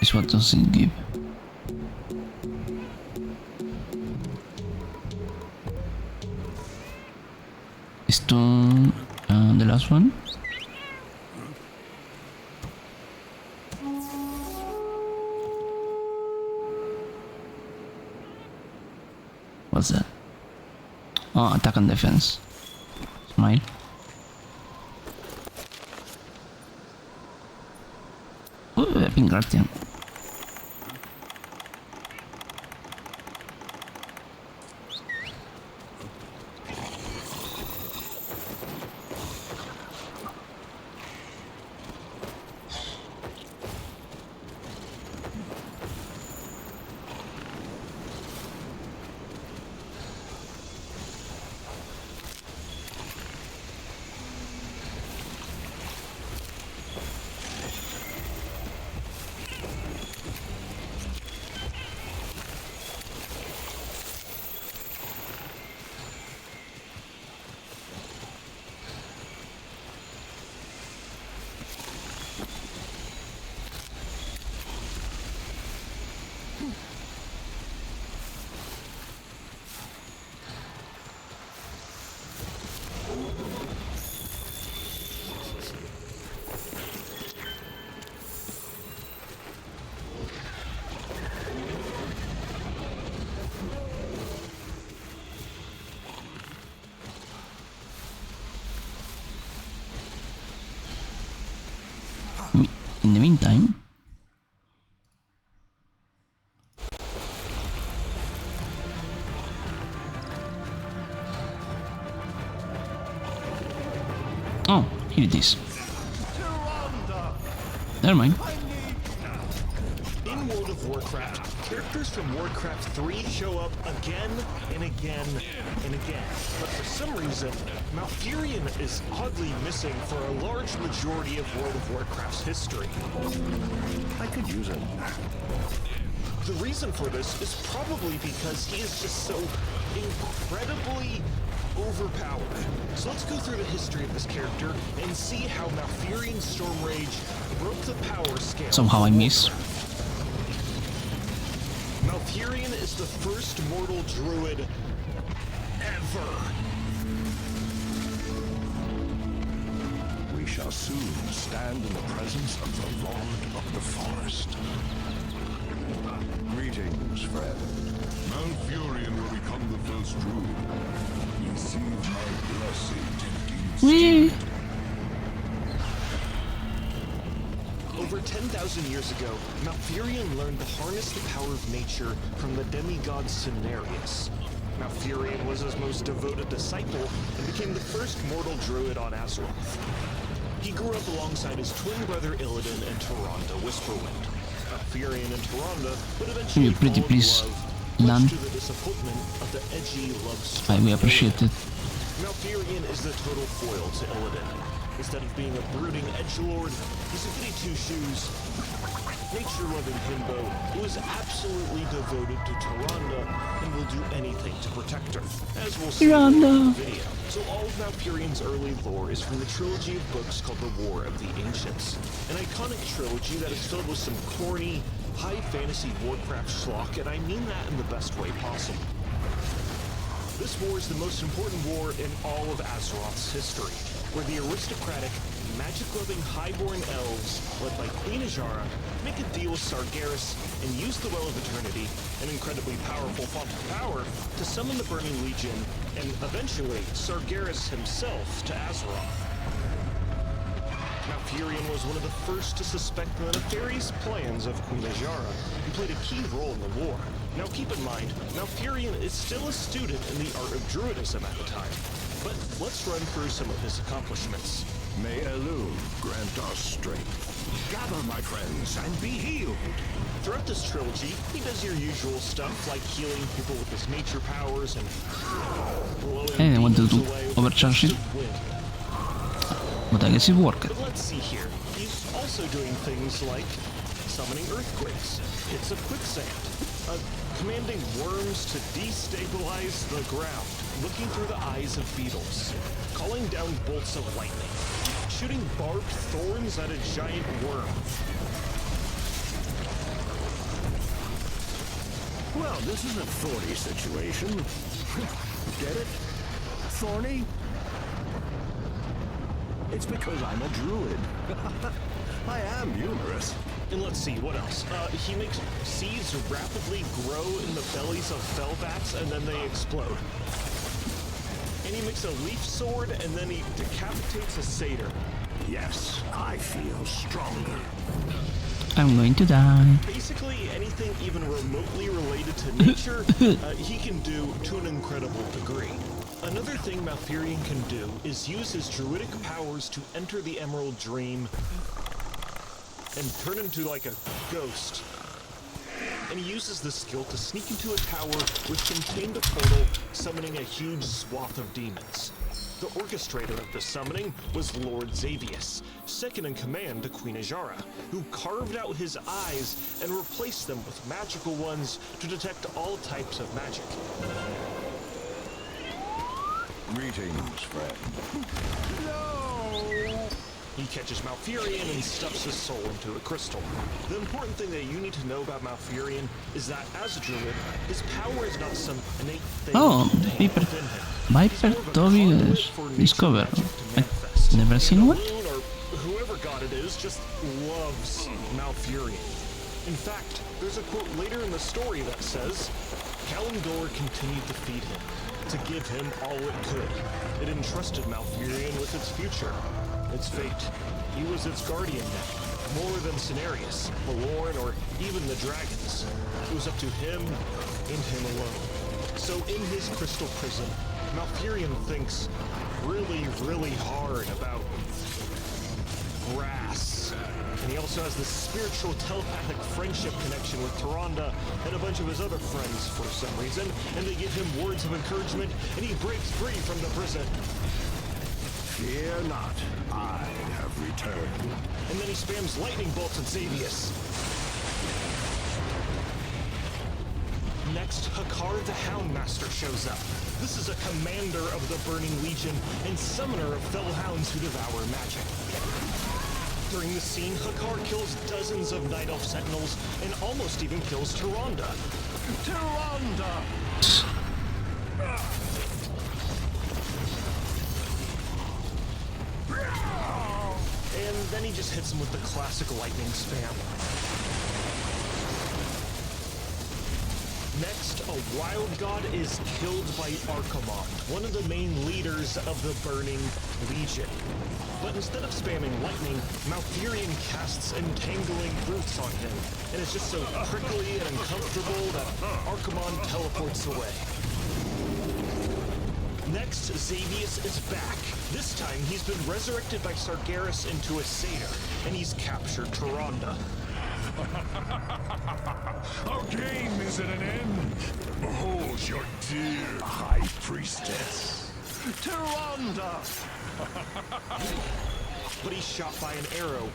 Is what does it give? Stone, the last one. What's that? Oh, attack and defense. Smile. Pink Guardian. In the meantime, oh, here it is. Never mind. In World of Warcraft, characters from Warcraft 3 show up again and again and again. But for some reason, Malfurion is oddly missing for a large majority of World of Warcraft's history. I could use it. The reason for this is probably because he is just so incredibly overpowered. So let's go through the history of this character and see how Malfurion's Storm Rage broke the power scale. Somehow I miss. Malfurion is the first mortal druid ever. We shall soon stand in the presence of the Lord of the Forest. Greetings, friend. Malfurion will become the first druid. Receive my blessing, Over 10,000 years ago, Malfurion learned to harness the power of nature from the demigod Cenarius. Malfurion was his most devoted disciple and became the first mortal druid on Azeroth. He grew up alongside his twin brother Illidan and Tyrande Whisperwind. Malfurion and Tyrande would eventually Can you pretty fall in please love, land? much to the disappointment of the edgy, love-struck We appreciate it. Malfurion is the total foil to Illidan. Instead of being a brooding edgelord, he's a goody two-shoes, nature-loving himbo who is absolutely devoted to Tyrande and will do anything to protect her, as we'll see in the video. So all of Malfurion's early lore is from the trilogy of books called The War of the Ancients, an iconic trilogy that is filled with some corny, high-fantasy Warcraft schlock, and I mean that in the best way possible. This war is the most important war in all of Azeroth's history, where the aristocratic, magic-loving highborn elves, led by Queen Azshara, make a deal with Sargeras and use the Well of Eternity, an incredibly powerful font of power, to summon the Burning Legion, and eventually Sargeras himself to Azeroth. Malfurion was one of the first to suspect the nefarious plans of Queen Ajara and played a key role in the war. Now keep in mind, Malfurion is still a student in the art of druidism at the time. But let's run through some of his accomplishments. May Elu grant us strength. Gather, my friends, and be healed. Throughout this trilogy, he does your usual stuff like healing people with his nature powers and blowing I want to demons do away with overcharge it. wind. But I guess it worked. But let's see here. He's also doing things like summoning earthquakes, hits of quicksand, commanding worms to destabilize the ground, looking through the eyes of beetles, calling down bolts of lightning, shooting barbed thorns at a giant worm. Well, this is a thorny situation. Get it? Thorny? It's because I'm a druid. I am humorous. And let's see, what else? He makes seeds rapidly grow in the bellies of fell bats and then they explode. And he makes a leaf sword and then he decapitates a satyr. Yes, I feel stronger. I'm going to die. Basically, anything even remotely related to nature, he can do to an incredible degree. Another thing Malfurion can do is use his druidic powers to enter the Emerald Dream and turn into like a ghost. And he uses this skill to sneak into a tower which contained a portal, summoning a huge swath of demons. The orchestrator of the summoning was Lord Xavius, second in command to Queen Ajara, who carved out his eyes and replaced them with magical ones to detect all types of magic. Greetings, friend. No! He catches Malfurion and stuffs his soul into a crystal. The important thing that you need to know about Malfurion is that as a druid, his power is not some innate thing Viper. Viper Toby Discover. I've never seen one. Or whoever god it is just loves Malfurion. In fact, there's a quote later in the story that says, Kalimdor continued to feed him, to give him all it could. It entrusted Malfurion with its future, its fate. He was its guardian now, more than Cenarius, Malorn, or even the dragons. It was up to him and him alone. So in his crystal prison, Malfurion thinks really, really hard about grass. And he also has this spiritual telepathic friendship connection with Tyrande and a bunch of his other friends for some reason, and they give him words of encouragement, and he breaks free from the prison. Fear not, I have returned. And then he spams lightning bolts at Xavius. Next, Hakar the Houndmaster shows up. This is a commander of the Burning Legion and summoner of fellhounds who devour magic. During the scene, Hakar kills dozens of Night Elf Sentinels and almost even kills Tyrande. Tyrande! And then he just hits him with the classic lightning spam. Next, a wild god is killed by Archimonde, one of the main leaders of the Burning Legion. But instead of spamming lightning, Malfurion casts entangling roots on him, and it's just so prickly and uncomfortable that Archimonde teleports away. Next, Xavius is back. This time, he's been resurrected by Sargeras into a satyr, and he's captured Tyrande. Our game is at an end. Behold your dear High Priestess. Tyrande! But he's shot by an arrow,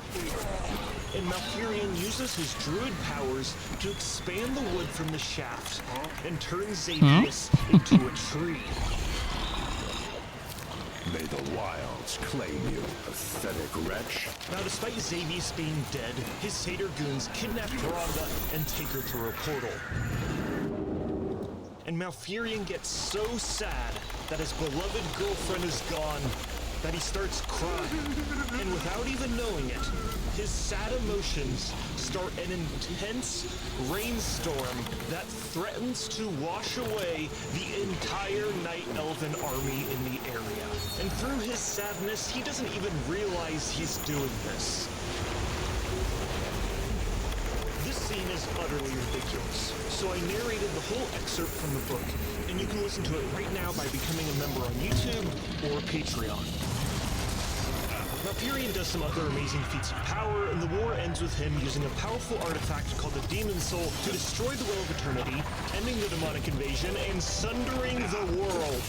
and Malfurion uses his druid powers to expand the wood from the shaft and turn Xavius into a tree. May the wilds claim you, pathetic wretch. Now, despite Xavius being dead, his satyr goons kidnap Tyrande and take her through a portal. And Malfurion gets so sad that his beloved girlfriend is gone, that he starts crying. And without even knowing it, his sad emotions start an intense rainstorm that threatens to wash away the entire Night Elven army in the area. And through his sadness, he doesn't even realize he's doing this. This scene is utterly ridiculous, so I narrated the whole excerpt from the book, and you can listen to it right now by becoming a member on YouTube or Patreon. Malfurion does some other amazing feats of power, and the war ends with him using a powerful artifact called the Demon Soul to destroy the Well of Eternity, ending the demonic invasion, and sundering the world.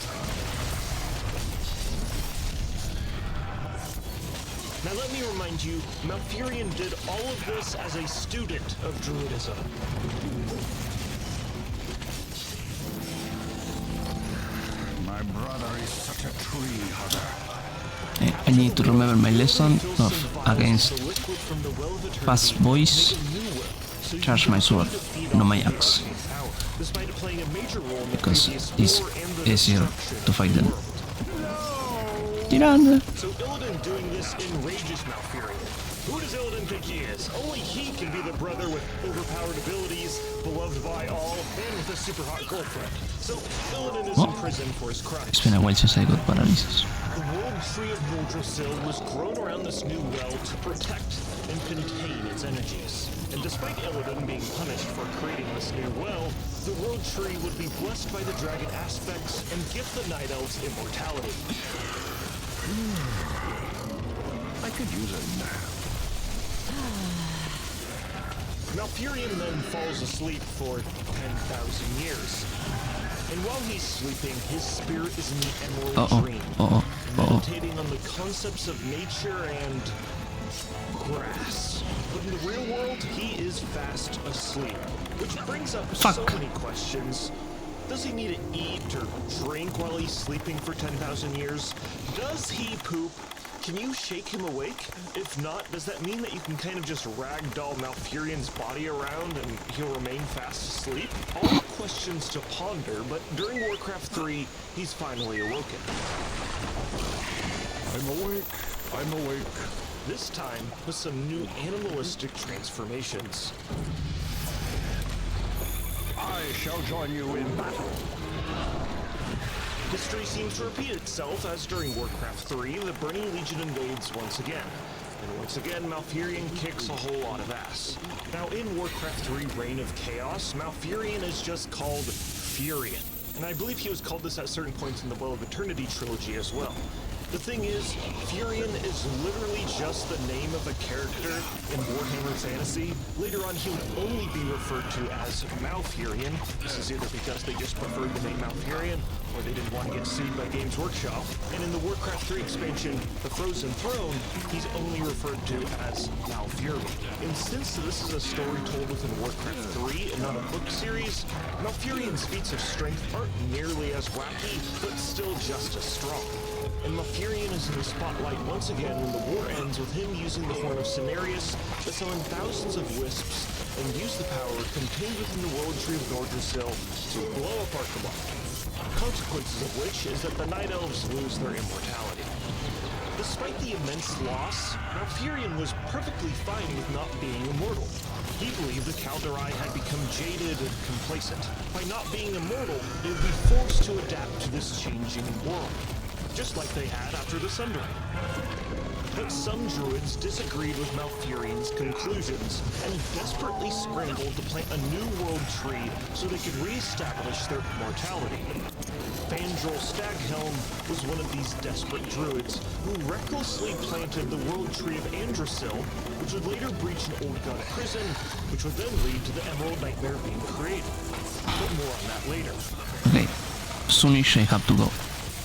Now let me remind you, Malfurion did all of this as a student of Druidism. My brother is such a tree hugger. I need to remember my lesson of against fast boys. Charge my sword, no my axe, because it's easier to fight them. Tirando. So Illidan doing this enrages Malfurion. Who does Illidan think he is? Only he can be the brother with overpowered abilities, beloved by all, and with a super hot girlfriend. So Illidan is in prison for his crimes. It's been a while since I got paralysis. The World Tree of Yggdrasil was grown around this new well to protect and contain its energies. And despite Illidan being punished for creating this new well, the World Tree would be blessed by the dragon aspects and give the Night Elves immortality. I could use a nap. Malfurion then falls asleep for 10,000 years. And while he's sleeping, his spirit is in the Emerald Dream, meditating on the concepts of nature and grass. But in the real world, he is fast asleep, which brings up so many questions. Does he need to eat or drink while he's sleeping for 10,000 years? Does he poop? Can you shake him awake? If not, does that mean that you can kind of just ragdoll Malfurion's body around and he'll remain fast asleep? All questions to ponder, but during Warcraft 3, he's finally awoken. I'm awake. I'm awake. This time with some new animalistic transformations. I shall join you in battle. History seems to repeat itself as during Warcraft 3, the Burning Legion invades once again. And once again, Malfurion kicks a whole lot of ass. Now in Warcraft 3 Reign of Chaos, Malfurion is just called Furion. And I believe he was called this at certain points in the Well of Eternity trilogy as well. The thing is, Furion is literally just the name of a character in Warhammer Fantasy. Later on, he would only be referred to as Malfurion. This is either because they just preferred the name Malfurion, or they didn't want to get sued by Games Workshop. And in the Warcraft 3 expansion, The Frozen Throne, he's only referred to as Malfurion. And since this is a story told within Warcraft 3 and not a book series, Malfurion's feats of strength aren't nearly as wacky, but still just as strong. And Malfurion is in the spotlight once again when the war ends with him using the Horn of Cenarius to summon thousands of wisps and use the power contained within the World Tree of Yggdrasil to blow up Arcamoth. Consequences of which is that the Night Elves lose their immortality. Despite the immense loss, Malfurion was perfectly fine with not being immortal. He believed the Kaldari had become jaded and complacent. By not being immortal, they would be forced to adapt to this changing world, just like they had after the Sundering. But some druids disagreed with Malfurion's conclusions and desperately scrambled to plant a new world tree so they could re-establish their immortality. Fandral Staghelm was one of these desperate druids who recklessly planted the world tree of Yggdrasil, which would later breach an old god prison, which would then lead to the Emerald Nightmare being created. But more on that later. Okay, soonish I have to go.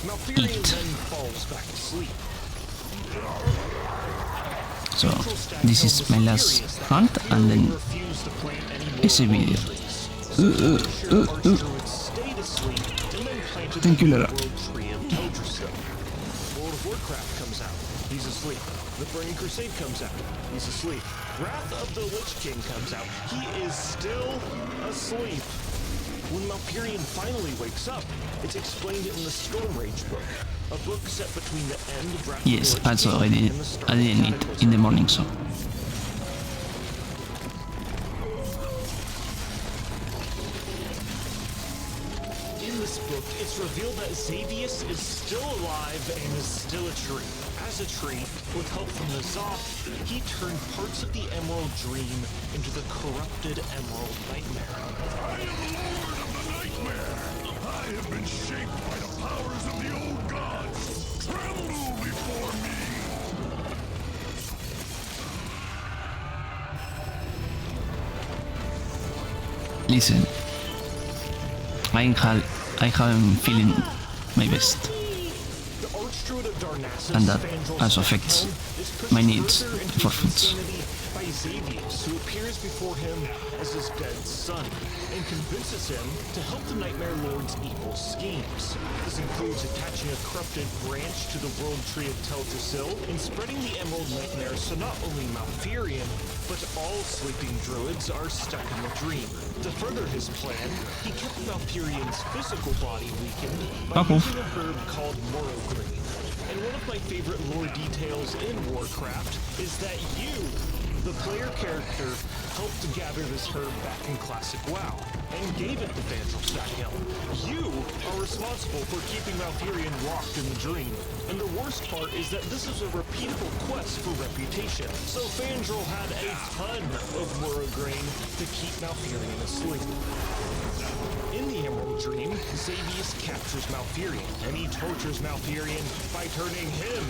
Malfurion then falls back to sleep. So, this is my last hunt, and then ese video. Thank you, Lara. World of Warcraft comes out. He's asleep. The Burning Crusade comes out. He's asleep. Wrath of the Lich King comes out. He is still asleep. when Malfurion finally wakes up, it's explained in the Storm Rage book, a book set between the end of Draft Yes, Lord's also I King did, and the start I of didn't Cataclysm. in the morning, so. In this book, it's revealed that Xavius is still alive and is still a tree. As a tree, with help from the Zoth, he turned parts of the Emerald Dream into the corrupted Emerald Nightmare. I am the Lord of the Nightmare! I have been shaped by the powers of the old gods! Tremble before me! Listen, I have feeling my best, The Archdruid of Darnassus, and that Fandral also affects Staghelm, is pushed my needs further into for his foods. insanity by Xavius, who appears before him as his dead son, and convinces him to help the Nightmare Lord's evil schemes. This includes attaching a corrupted branch to the World Tree of Teldrassil and spreading the Emerald Nightmare so not only Malfurion, but all sleeping druids are stuck in the dream. To further his plan, he kept Malfurion's physical body weakened by using a herb called Morrowgreen. And one of my favorite lore details in Warcraft is that you, the player character, helped to gather this herb back in Classic WoW and gave it to Fandral Staghelm. You are responsible for keeping Malfurion locked in the dream. And the worst part is that this is a repeatable quest for reputation. So Fandral had a ton of Morrowgreen to keep Malfurion asleep. In the Emerald Dream, Xavius captures Malfurion, and he tortures Malfurion by turning him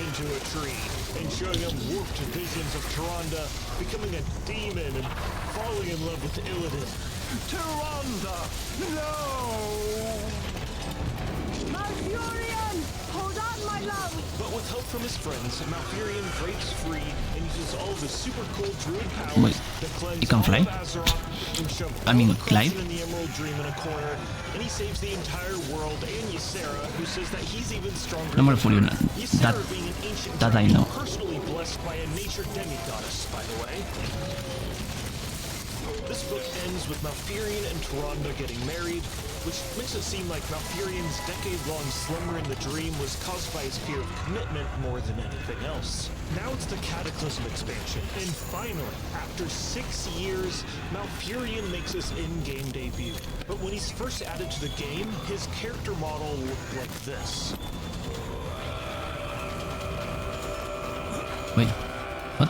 into a tree and showing him warped visions of Tyrande becoming a demon and falling in love with Illidan. Tyrande! No! Malfurion! Hold on, my love! But with help from his friends, Malfurion breaks free and uses all of his super cool druid powers Wait, to cleanse you can all fly? of Azeroth and shove I mean, all the glide? corruption in the Emerald Dream in a corner, and he saves the entire world and Ysera, who says that he's even stronger No more than Fury, her. that Ysera being an ancient I dragon know. personally blessed by a nature demigoddess, by the way. This book ends with Malfurion and Tyrande getting married, which makes it seem like Malfurion's decade-long slumber in the dream was caused by his fear of commitment more than anything else. Now it's the Cataclysm expansion, and finally, after 6 years, Malfurion makes his in-game debut. But when he's first added to the game, his character model looked like this. Wait.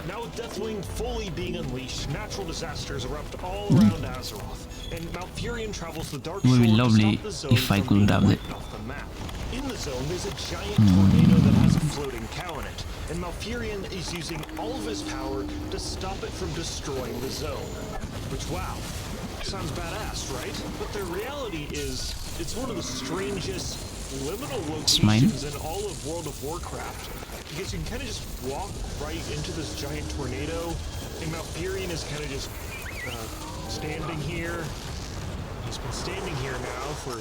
Now with Deathwing fully being unleashed, natural disasters erupt all around Azeroth, and Malfurion travels the Dark It would Shore be to lovely stop the zone if I from could being grab it. wiped off the map. In the zone, there's a giant tornado that has a floating cow in it, and Malfurion is using all of his power to stop it from destroying the zone. Which, wow, sounds badass, right? But the reality is, it's one of the strangest liminal locations in all of World of Warcraft. Because you can kind of just walk right into this giant tornado, and Malfurion is kind of just standing here. He's been standing here now for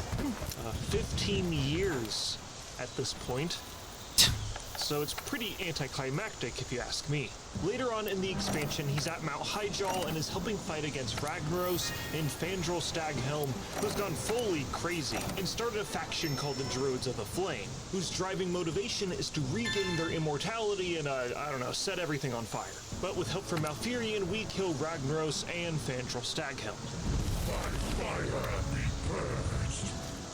15 years at this point. So it's pretty anticlimactic if you ask me. Later on in the expansion, he's at Mount Hyjal and is helping fight against Ragnaros and Fandral Staghelm, who's gone fully crazy and started a faction called the Druids of the Flame, whose driving motivation is to regain their immortality and, I don't know, set everything on fire. But with help from Malfurion, we kill Ragnaros and Fandral Staghelm.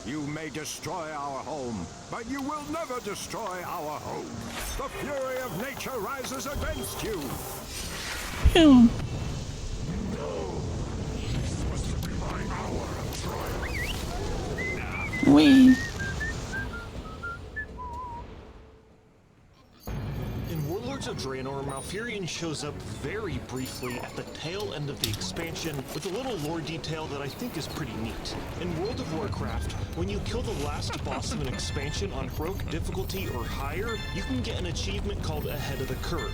You may destroy our home, but you will never destroy our home. The fury of nature rises against you. Pew. Wee. In Warlords of Draenor, Malfurion shows up very briefly at the tail end of the expansion with a little lore detail that I think is pretty neat. In World of Warcraft, when you kill the last boss of an expansion on heroic difficulty or higher, you can get an achievement called Ahead of the Curve.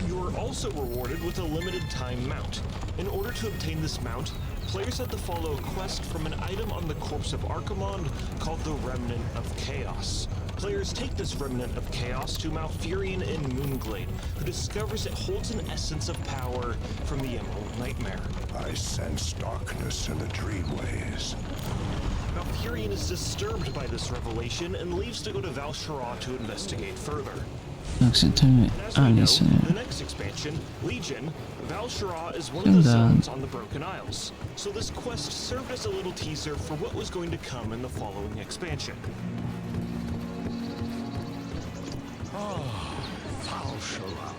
You are also rewarded with a limited time mount. In order to obtain this mount, players had to follow a quest from an item on the corpse of Archimonde called the Remnant of Chaos. Players take this remnant of chaos to Malfurion in Moonglade, who discovers it holds an essence of power from the Emerald Nightmare. I sense darkness in the dreamways. Malfurion is disturbed by this revelation and leaves to go to Val'sharah to investigate further. As we know, the next expansion, Legion, Val'sharah is one of the zones on the Broken Isles. So this quest served as a little teaser for what was going to come in the following expansion. Val'sharah.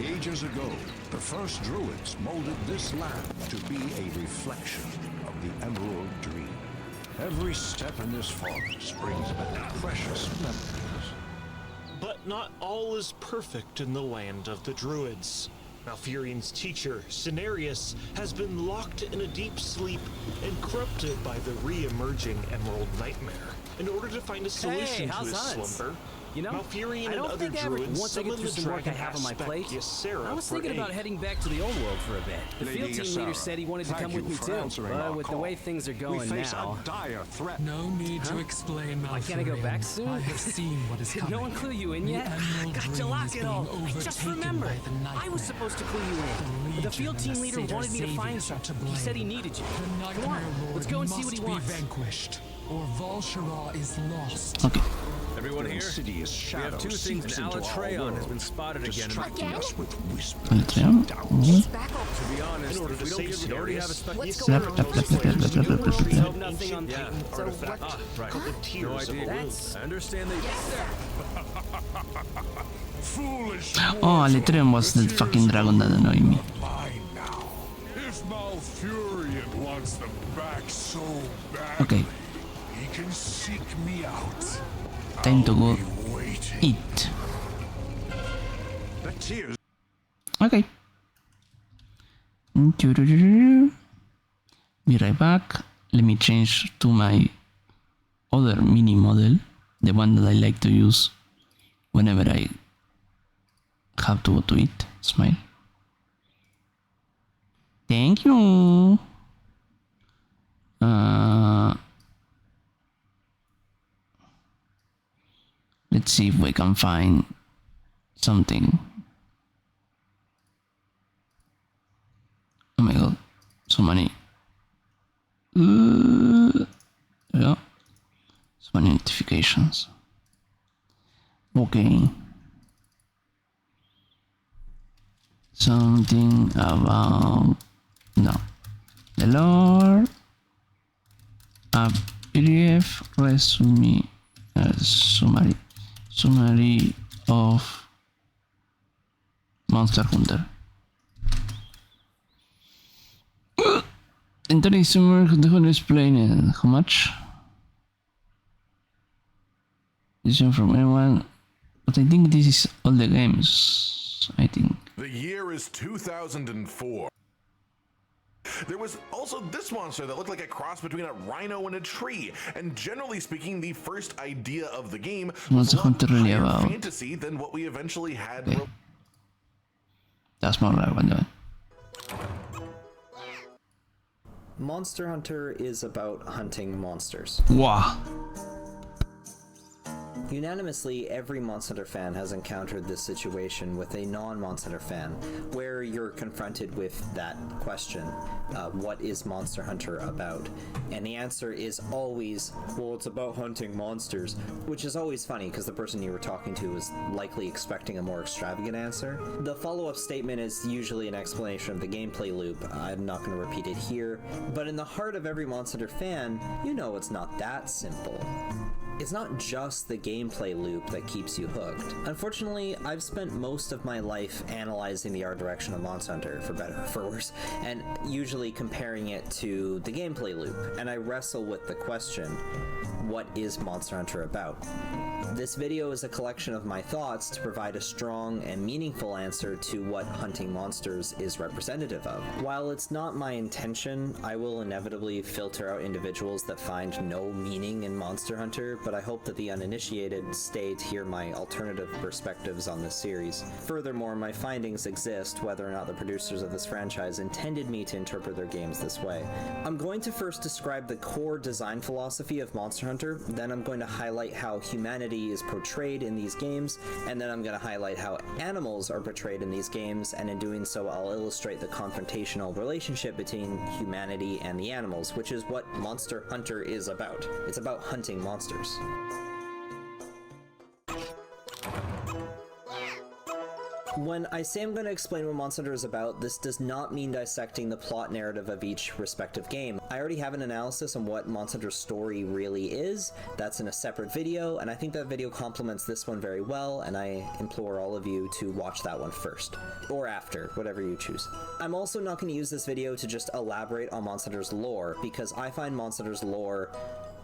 Ages ago, the first druids molded this land to be a reflection of the Emerald Dream. Every step in this forest brings back precious memories. But not all is perfect in the land of the druids. Malfurion's teacher, Cenarius, has been locked in a deep sleep and corrupted by the re-emerging Emerald Nightmare. In order to find a solution to his slumber, You know, Malfurion I don't and other think I ever, druids once I get summon through the some work I dragon have on my aspect plate, Ysera I was for thinking about aid. heading back to the old world for a bit. The Lady field team Ysera, leader said he wanted to thank come with you me for too, answering but our with the call. way things are going We face now... a dire threat. No need to explain, Malfurion. Why can't I go back soon? I have seen what is Did coming. no one clue you in The yet? Emerald Gotcha, Dream lock is it being all. I just overtaken remembered. by the nightmare. I was supposed to clue you in. The field team leader wanted me to find you. He said he needed you. The Come on, Nightmare Lord let's go and see must what he be wants. vanquished, or Val'sharah is lost. Okay. Everyone here? Insidious We shadow have two things, seeps and into our Alatreon has world, been spotted again. distracting us with whispers Alatreon? and doubts. To be honest, In order if to we don't save get, we already have a Cenarius, spec. the going Ysera on? tells players to Nothing retrieve an on ancient me. patent So artifact what? called the Tears of idea. Elune. I understand they... Foolish Oh, Alatreon was the fucking dragon that annoyed me. mine now. If Malfurion wants them back so badly, Okay, he can seek me out. time to go Waiting. eat. The tears. Okay. Be right back. Let me change to my other mini model, the one that I like to use whenever I have to go to eat. Smile. Thank you. Let's see if we can find something. Oh my god, so many. Yeah, so many notifications. Okay. Something about no. The Lord. A PDF resume. Summary of Monster Hunter. Entering summer, the whole explain how much? Decision from anyone, but I think this is all the games. I think. The year is 2004. There was also this monster that looked like a cross between a rhino and a tree, and generally speaking, the first idea of the game was Monster a lot Hunter really higher about. fantasy than what we eventually had. Okay. That's more like one doing. Monster Hunter is about hunting monsters. Wow. Unanimously, every Monster Hunter fan has encountered this situation with a non-Monster Hunter fan, where you're confronted with that question, what is Monster Hunter about? And the answer is always, well, it's about hunting monsters, which is always funny because the person you were talking to was likely expecting a more extravagant answer. The follow-up statement is usually an explanation of the gameplay loop. I'm not going to repeat it here, but in the heart of every Monster Hunter fan, you know it's not that simple. It's not just the gameplay loop that keeps you hooked. Unfortunately, I've spent most of my life analyzing the art direction of Monster Hunter, for better or for worse, and usually comparing it to the gameplay loop, and I wrestle with the question, what is Monster Hunter about? This video is a collection of my thoughts to provide a strong and meaningful answer to what hunting monsters is representative of. While it's not my intention, I will inevitably filter out individuals that find no meaning in Monster Hunter, but I hope that the uninitiated stay to hear my alternative perspectives on this series. Furthermore, my findings exist whether or not the producers of this franchise intended me to interpret their games this way. I'm going to first describe the core design philosophy of Monster Hunter Hunter, then I'm going to highlight how humanity is portrayed in these games, and then I'm going to highlight how animals are portrayed in these games, and in doing so I'll illustrate the confrontational relationship between humanity and the animals, which is what Monster Hunter is about. It's about hunting monsters. When I say I'm going to explain what Monster Hunter is about, this does not mean dissecting the plot narrative of each respective game. I already have an analysis on what Monster Hunter's story really is. That's in a separate video, and I think that video complements this one very well, and I implore all of you to watch that one first. Or after, whatever you choose. I'm also not going to use this video to just elaborate on Monster Hunter's lore, because I find Monster Hunter's lore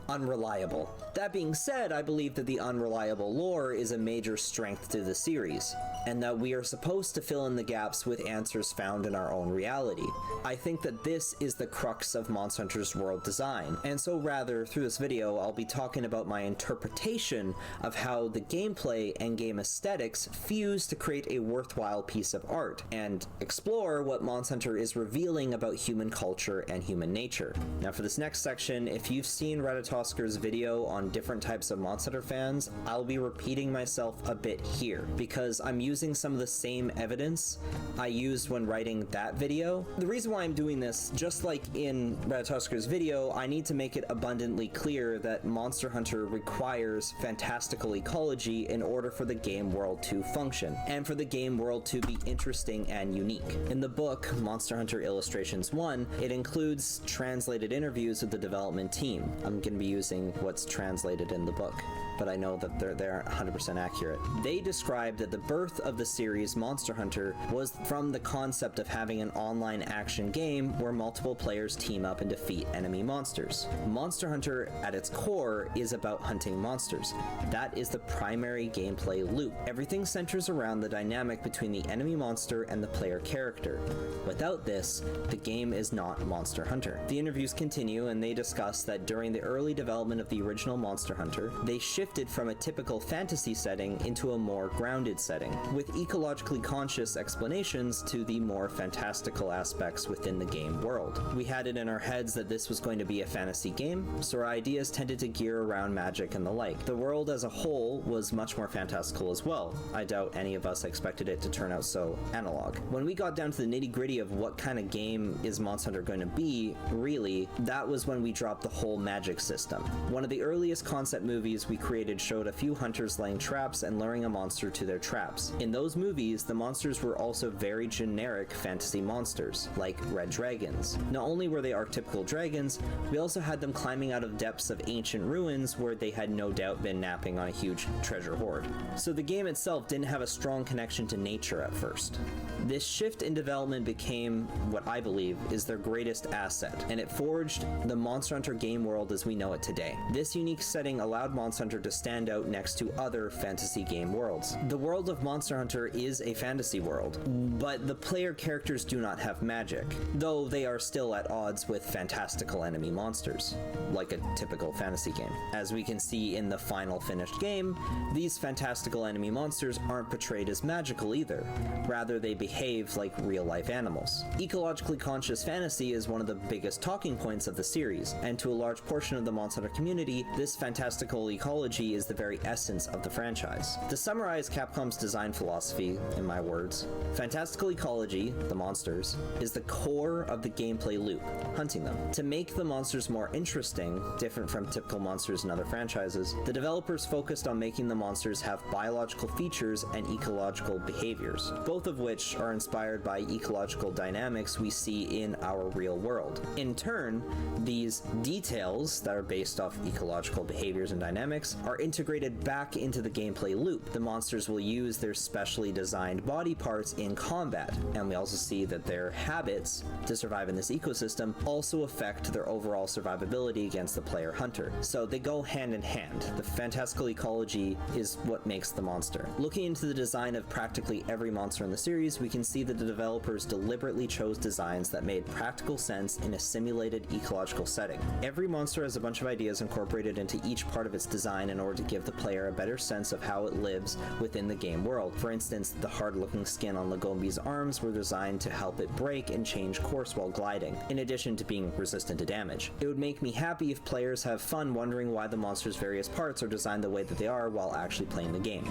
unreliable. That being said, I believe that the unreliable lore is a major strength to the series, and that we are supposed to fill in the gaps with answers found in our own reality. I think that this is the crux of Monster Hunter's world design, and so rather, through this video, I'll be talking about my interpretation of how the gameplay and game aesthetics fuse to create a worthwhile piece of art, and explore what Monster Hunter is revealing about human culture and human nature. Now for this next section, if you've seen Tosker's video on different types of Monster Hunter fans, I'll be repeating myself a bit here, because I'm using some of the same evidence I used when writing that video. The reason why I'm doing this, just like in Tosker's video, I need to make it abundantly clear that Monster Hunter requires fantastical ecology in order for the game world to function, and for the game world to be interesting and unique. In the book, Monster Hunter Illustrations 1, it includes translated interviews with the development team. I'm going to be using what's translated in the book, but I know that they aren't 100% accurate. They described that the birth of the series Monster Hunter was from the concept of having an online action game where multiple players team up and defeat enemy monsters. Monster Hunter, at its core, is about hunting monsters. That is the primary gameplay loop. Everything centers around the dynamic between the enemy monster and the player character. Without this, the game is not Monster Hunter. The interviews continue, and they discuss that during the early development of the original Monster Hunter, they shifted from a typical fantasy setting into a more grounded setting, with ecologically conscious explanations to the more fantastical aspects within the game world. We had it in our heads that this was going to be a fantasy game, so our ideas tended to gear around magic and the like. The world as a whole was much more fantastical as well. I doubt any of us expected it to turn out so analog. When we got down to the nitty-gritty of what kind of game is Monster Hunter going to be, really, that was when we dropped the whole magic system. One of the earliest concept movies we created showed a few hunters laying traps and luring a monster to their traps. In those movies, the monsters were also very generic fantasy monsters, like red dragons. Not only were they archetypical dragons, we also had them climbing out of depths of ancient ruins where they had no doubt been napping on a huge treasure hoard. So the game itself didn't have a strong connection to nature at first. This shift in development became what I believe is their greatest asset, and it forged the Monster Hunter game world as we know it today. This unique setting allowed Monster Hunter to stand out next to other fantasy game worlds. The world of Monster Hunter is a fantasy world, but the player characters do not have magic, though they are still at odds with fantastical enemy monsters, like a typical fantasy game. As we can see in the final finished game, these fantastical enemy monsters aren't portrayed as magical either. Rather, they behave like real-life animals. Ecologically conscious fantasy is one of the biggest talking points of the series, and to a large portion of the Monster Hunter community, this fantastical ecology is the very essence of the franchise. To summarize Capcom's design philosophy, in my words, fantastical ecology, the monsters, is the core of the gameplay loop, hunting them. To make the monsters more interesting, different from typical monsters in other franchises, the developers focused on making the monsters have biological features and ecological behaviors, both of which are inspired by ecological dynamics we see in our real world. In turn, these details that are based off ecological behaviors and dynamics are integrated back into the gameplay loop. The monsters will use their specially designed body parts in combat, and we also see that their habits to survive in this ecosystem also affect their overall survivability against the player hunter. So they go hand in hand. The fantastical ecology is what makes the monster. Looking into the design of practically every monster in the series, we can see that the developers deliberately chose designs that made practical sense in a simulated ecological setting. Every monster has a bunch of ideas incorporated into each part of its design in order to give the player a better sense of how it lives within the game world. For instance, the hard-looking skin on Lagombi's arms were designed to help it break and change course while gliding, in addition to being resistant to damage. It would make me happy if players have fun wondering why the monster's various parts are designed the way that they are while actually playing the game.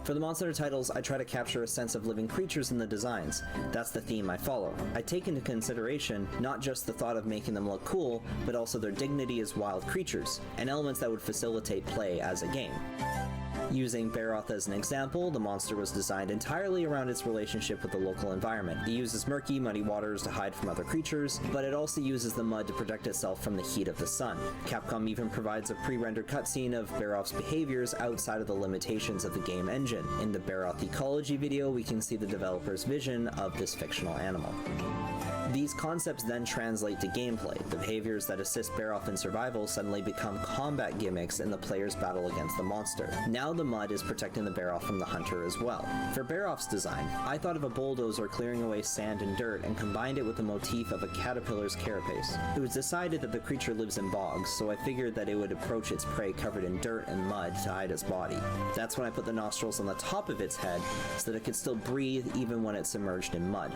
For the Monster Hunter titles, I try to capture a sense of living creatures in the designs. That's the theme I follow. I take into consideration not just the thought of making them look cool, but also their dignity as wild creatures, and elements that would facilitate play as a game. Using Baroth as an example, the monster was designed entirely around its relationship with the local environment. It uses murky, muddy waters to hide from other creatures, but it also uses the mud to protect itself from the heat of the sun. Capcom even provides a pre-rendered cutscene of Baroth's behaviors outside of the limitations of the game engine. In the Baroth ecology video, we can see the developer's vision of this fictional animal. These concepts then translate to gameplay. The behaviors that assist Baroth in survival suddenly become combat gimmicks in the player's battle against the monster. Now the mud is protecting the Baroth from the hunter as well. For Baroth's design, I thought of a bulldozer clearing away sand and dirt and combined it with the motif of a caterpillar's carapace. It was decided that the creature lives in bogs, so I figured that it would approach its prey covered in dirt and mud to hide its body. That's when I put the nostrils on the top of its head so that it could still breathe even when it's submerged in mud.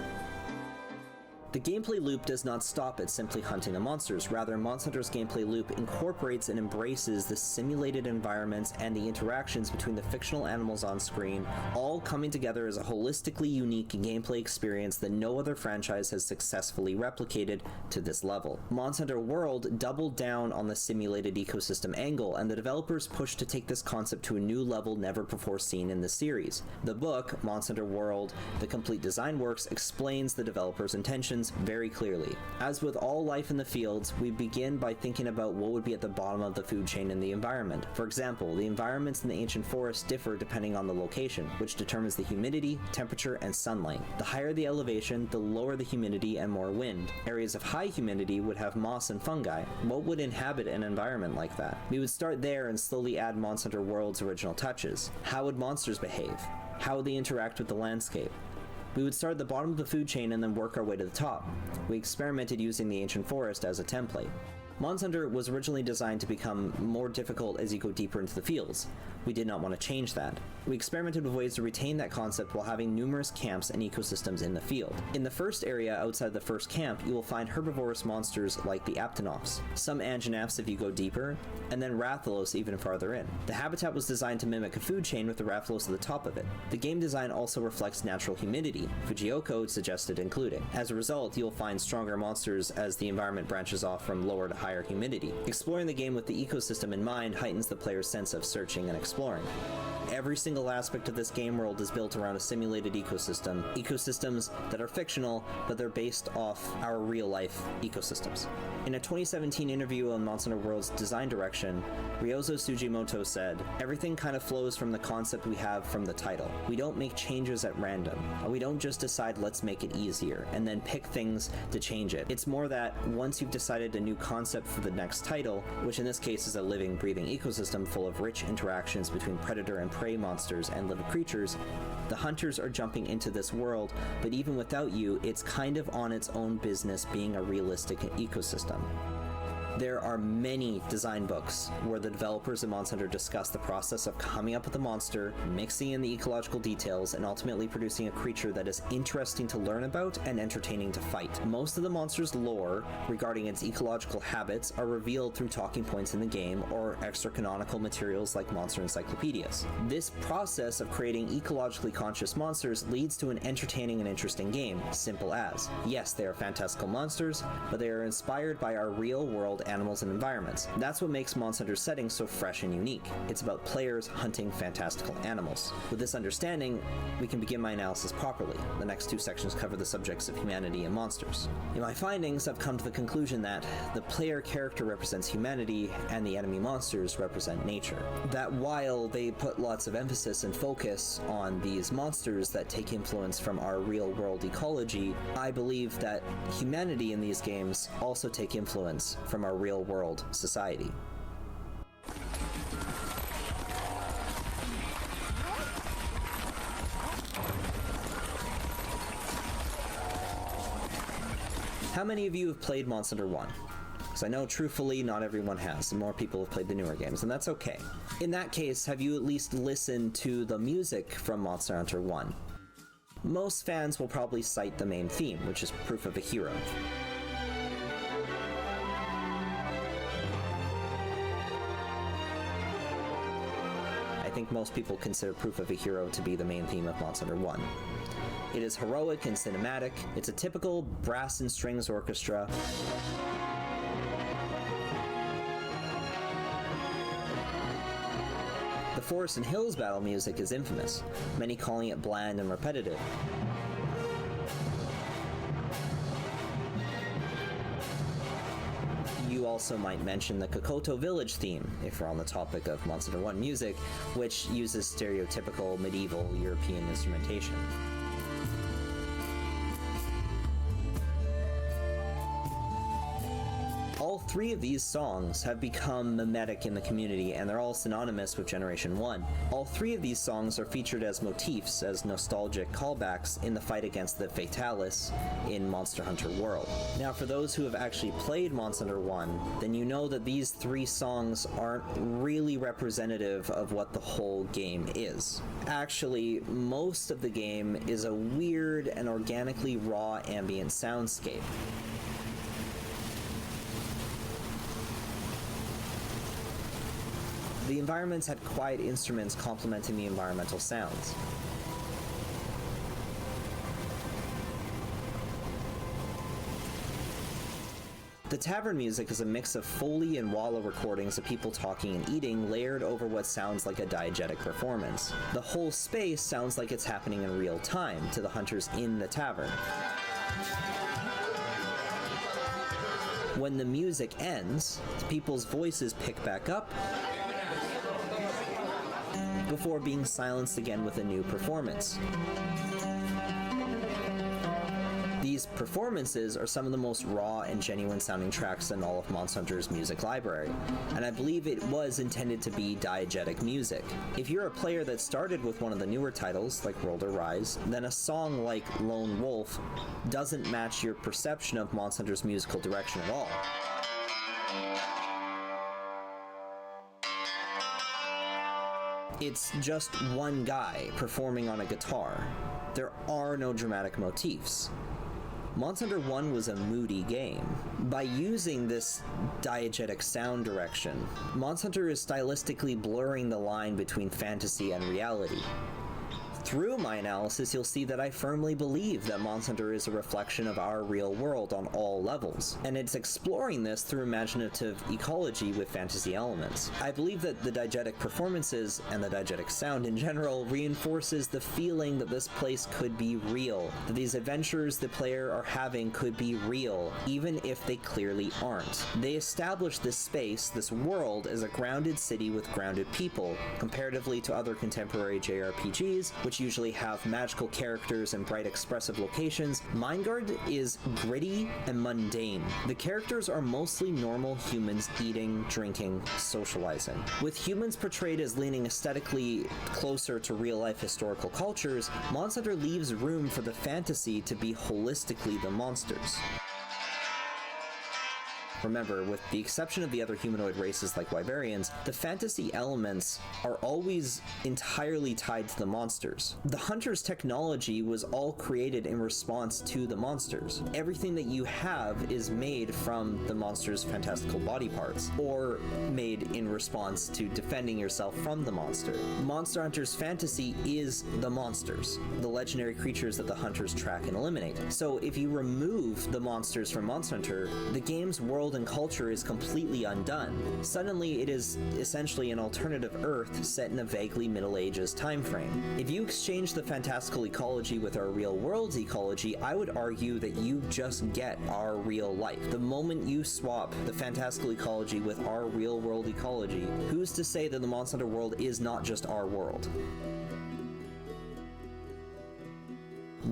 The gameplay loop does not stop at simply hunting the monsters. Rather, Monster Hunter's gameplay loop incorporates and embraces the simulated environments and the interactions between the fictional animals on screen, all coming together as a holistically unique gameplay experience that no other franchise has successfully replicated to this level. Monster Hunter World doubled down on the simulated ecosystem angle, and the developers pushed to take this concept to a new level never before seen in the series. The book, Monster Hunter World: The Complete Design Works, explains the developers' intentions very clearly. As with all life in the fields, we begin by thinking about what would be at the bottom of the food chain in the environment. For example, the environments in the ancient forest differ depending on the location, which determines the humidity, temperature, and sunlight. The higher the elevation, the lower the humidity and more wind. Areas of high humidity would have moss and fungi. What would inhabit an environment like that? We would start there and slowly add Monster Hunter World's original touches. How would monsters behave? How would they interact with the landscape? We would start at the bottom of the food chain and then work our way to the top. We experimented using the ancient forest as a template. Monster Hunter was originally designed to become more difficult as you go deeper into the fields. We did not want to change that. We experimented with ways to retain that concept while having numerous camps and ecosystems in the field. In the first area outside the first camp, you will find herbivorous monsters like the Aptonophs, some Anjanaphs if you go deeper, and then Rathalos even farther in. The habitat was designed to mimic a food chain with the Rathalos at the top of it. The game design also reflects natural humidity, Fujioka suggested including. As a result, you'll find stronger monsters as the environment branches off from lower to higher humidity. Exploring the game with the ecosystem in mind heightens the player's sense of searching and exploring. Every single aspect of this game world is built around a simulated ecosystem. Ecosystems that are fictional, but they're based off our real-life ecosystems. In a 2017 interview on Monster Hunter World's design direction, Ryozo Sugimoto said, "Everything kind of flows from the concept we have from the title. We don't make changes at random. We don't just decide let's make it easier, and then pick things to change it. It's more that once you've decided a new concept for the next title, which in this case is a living, breathing ecosystem full of rich interactions between predator and prey monsters and living creatures, the hunters are jumping into this world, but even without you, it's kind of on its own business being a realistic ecosystem." There are many design books where the developers of Monster Hunter discuss the process of coming up with a monster, mixing in the ecological details, and ultimately producing a creature that is interesting to learn about and entertaining to fight. Most of the monster's lore regarding its ecological habits are revealed through talking points in the game or extra-canonical materials like monster encyclopedias. This process of creating ecologically conscious monsters leads to an entertaining and interesting game, simple as. Yes, they are fantastical monsters, but they are inspired by our real-world animals and environments. That's what makes Monster Hunter's setting so fresh and unique. It's about players hunting fantastical animals. With this understanding, we can begin my analysis properly. The next two sections cover the subjects of humanity and monsters. In my findings, I've come to the conclusion that the player character represents humanity and the enemy monsters represent nature. That while they put lots of emphasis and focus on these monsters that take influence from our real-world ecology, I believe that humanity in these games also take influence from our real-world society. How many of you have played Monster Hunter 1? Because I know, truthfully, not everyone has, and more people have played the newer games, and that's okay. In that case, have you at least listened to the music from Monster Hunter 1? Most fans will probably cite the main theme, which is Proof of a Hero. I think most people consider Proof of a Hero to be the main theme of Monster Hunter 1. It is heroic and cinematic. It's a typical brass and strings orchestra. The Forest and Hills battle music is infamous, many calling it bland and repetitive. You also might mention the Kokoto Village theme, if we're on the topic of Monster Hunter 1 music, which uses stereotypical medieval European instrumentation. All three of these songs have become mimetic in the community, and they're all synonymous with Generation 1. All three of these songs are featured as motifs, as nostalgic callbacks in the fight against the Fatalis in Monster Hunter World. Now, for those who have actually played Monster Hunter 1, then you know that these three songs aren't really representative of what the whole game is. Actually, most of the game is a weird and organically raw ambient soundscape. The environments had quiet instruments complementing the environmental sounds. The tavern music is a mix of Foley and Walla recordings of people talking and eating layered over what sounds like a diegetic performance. The whole space sounds like it's happening in real time to the hunters in the tavern. When the music ends, people's voices pick back up before being silenced again with a new performance. These performances are some of the most raw and genuine sounding tracks in all of Monster Hunter's music library, and I believe it was intended to be diegetic music. If you're a player that started with one of the newer titles, like World or Rise, then a song like Lone Wolf doesn't match your perception of Monster Hunter's musical direction at all. It's just one guy performing on a guitar. There are no dramatic motifs. Monster Hunter 1 was a moody game. By using this diegetic sound direction, Monster Hunter is stylistically blurring the line between fantasy and reality. Through my analysis, you'll see that I firmly believe that Monster Hunter is a reflection of our real world on all levels, and it's exploring this through imaginative ecology with fantasy elements. I believe that the diegetic performances, and the diegetic sound in general, reinforces the feeling that this place could be real, that these adventures the player are having could be real, even if they clearly aren't. They establish this space, this world, as a grounded city with grounded people, comparatively to other contemporary JRPGs, which usually have magical characters and bright expressive locations. Mindguard is gritty and mundane. The characters are mostly normal humans eating, drinking, socializing. With humans portrayed as leaning aesthetically closer to real-life historical cultures, Monster Hunter leaves room for the fantasy to be holistically the monsters. Remember, with the exception of the other humanoid races like Wyverians, the fantasy elements are always entirely tied to the monsters. The hunter's technology was all created in response to the monsters. Everything that you have is made from the monster's fantastical body parts, or made in response to defending yourself from the monster. Monster Hunter's fantasy is the monsters, the legendary creatures that the hunters track and eliminate. So if you remove the monsters from Monster Hunter, the game's world and culture is completely undone. Suddenly, it is essentially an alternative Earth set in a vaguely Middle Ages time frame. If you exchange the fantastical ecology with our real world's ecology, I would argue that you just get our real life. The moment you swap the fantastical ecology with our real world ecology, who's to say that the Monster Hunter world is not just our world?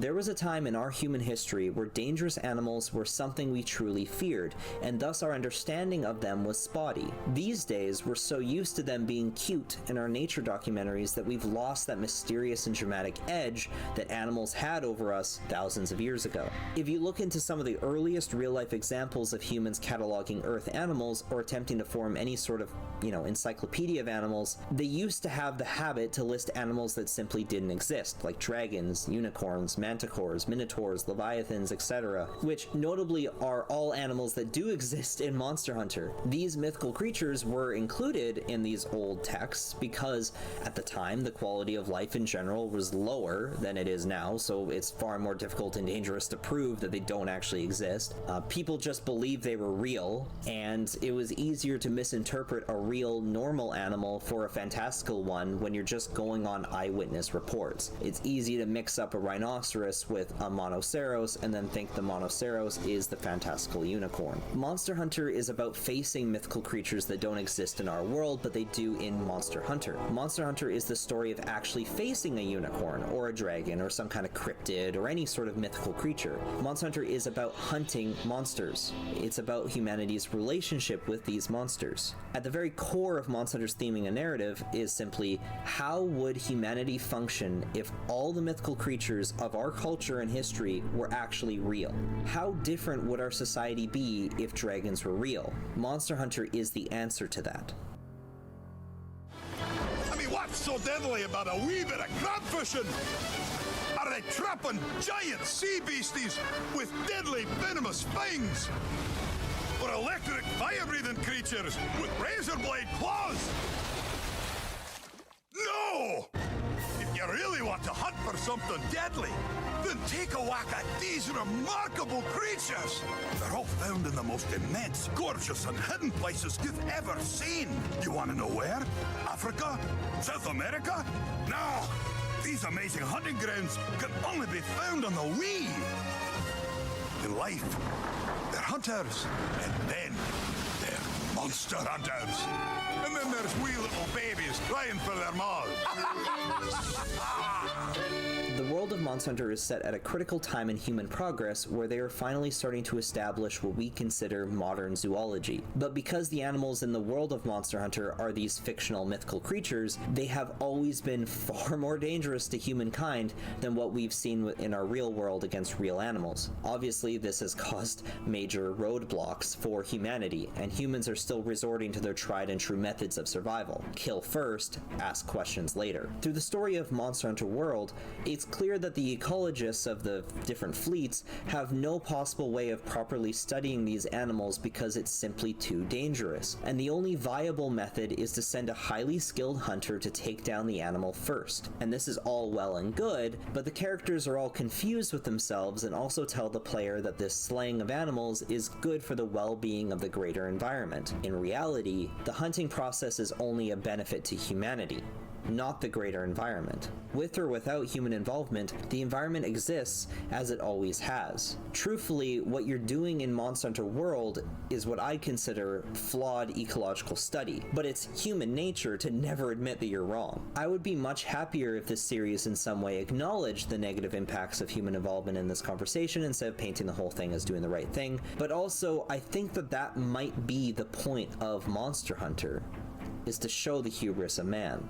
There was a time in our human history where dangerous animals were something we truly feared, and thus our understanding of them was spotty. These days, we're so used to them being cute in our nature documentaries that we've lost that mysterious and dramatic edge that animals had over us thousands of years ago. If you look into some of the earliest real-life examples of humans cataloging Earth animals or attempting to form any sort of, encyclopedia of animals, they used to have the habit to list animals that simply didn't exist, like dragons, unicorns, manticores, minotaurs, leviathans, etc., which notably are all animals that do exist in Monster Hunter. These mythical creatures were included in these old texts because at the time the quality of life in general was lower than it is now, so it's far more difficult and dangerous to prove that they don't actually exist. People just believed they were real, and it was easier to misinterpret a real normal animal for a fantastical one when you're just going on eyewitness reports. It's easy to mix up a rhinoceros with a monoceros and then think the monoceros is the fantastical unicorn. Monster Hunter is about facing mythical creatures that don't exist in our world, but they do in Monster Hunter. Monster Hunter is the story of actually facing a unicorn or a dragon or some kind of cryptid or any sort of mythical creature. Monster Hunter is about hunting monsters. It's about humanity's relationship with these monsters. At the very core of Monster Hunter's theming and narrative is simply, how would humanity function if all the mythical creatures of our culture and history were actually real? How different would our society be if dragons were real? Monster Hunter is the answer to that. I mean, what's so deadly about a wee bit of crab fishing? Are they trapping giant sea beasties with deadly venomous fangs? Or electric fire-breathing creatures with razor blade claws? No! If you really want to hunt for something deadly, then take a whack at these remarkable creatures. They're all found in the most immense, gorgeous, and hidden places you've ever seen. You want to know where? Africa? South America? No! These amazing hunting grounds can only be found on the Wii. In life, they're hunters, and then they're monster hunters. And then there's wee little babies crying for their maws. The world of Monster Hunter is set at a critical time in human progress where they are finally starting to establish what we consider modern zoology. But because the animals in the world of Monster Hunter are these fictional mythical creatures, they have always been far more dangerous to humankind than what we've seen in our real world against real animals. Obviously, this has caused major roadblocks for humanity, and humans are still resorting to their tried and true methods of survival. Kill first, ask questions later. Through the story of Monster Hunter World, it's clear that the ecologists of the different fleets have no possible way of properly studying these animals because it's simply too dangerous, and the only viable method is to send a highly skilled hunter to take down the animal first. And this is all well and good, but the characters are all confused with themselves and also tell the player that this slaying of animals is good for the well-being of the greater environment. In reality, the hunting process is only a benefit to humanity, not the greater environment. With or without human involvement, the environment exists as it always has. Truthfully, what you're doing in Monster Hunter World is what I consider flawed ecological study, but it's human nature to never admit that you're wrong. I would be much happier if this series in some way acknowledged the negative impacts of human involvement in this conversation instead of painting the whole thing as doing the right thing, but also I think that that might be the point of Monster Hunter, is to show the hubris of man.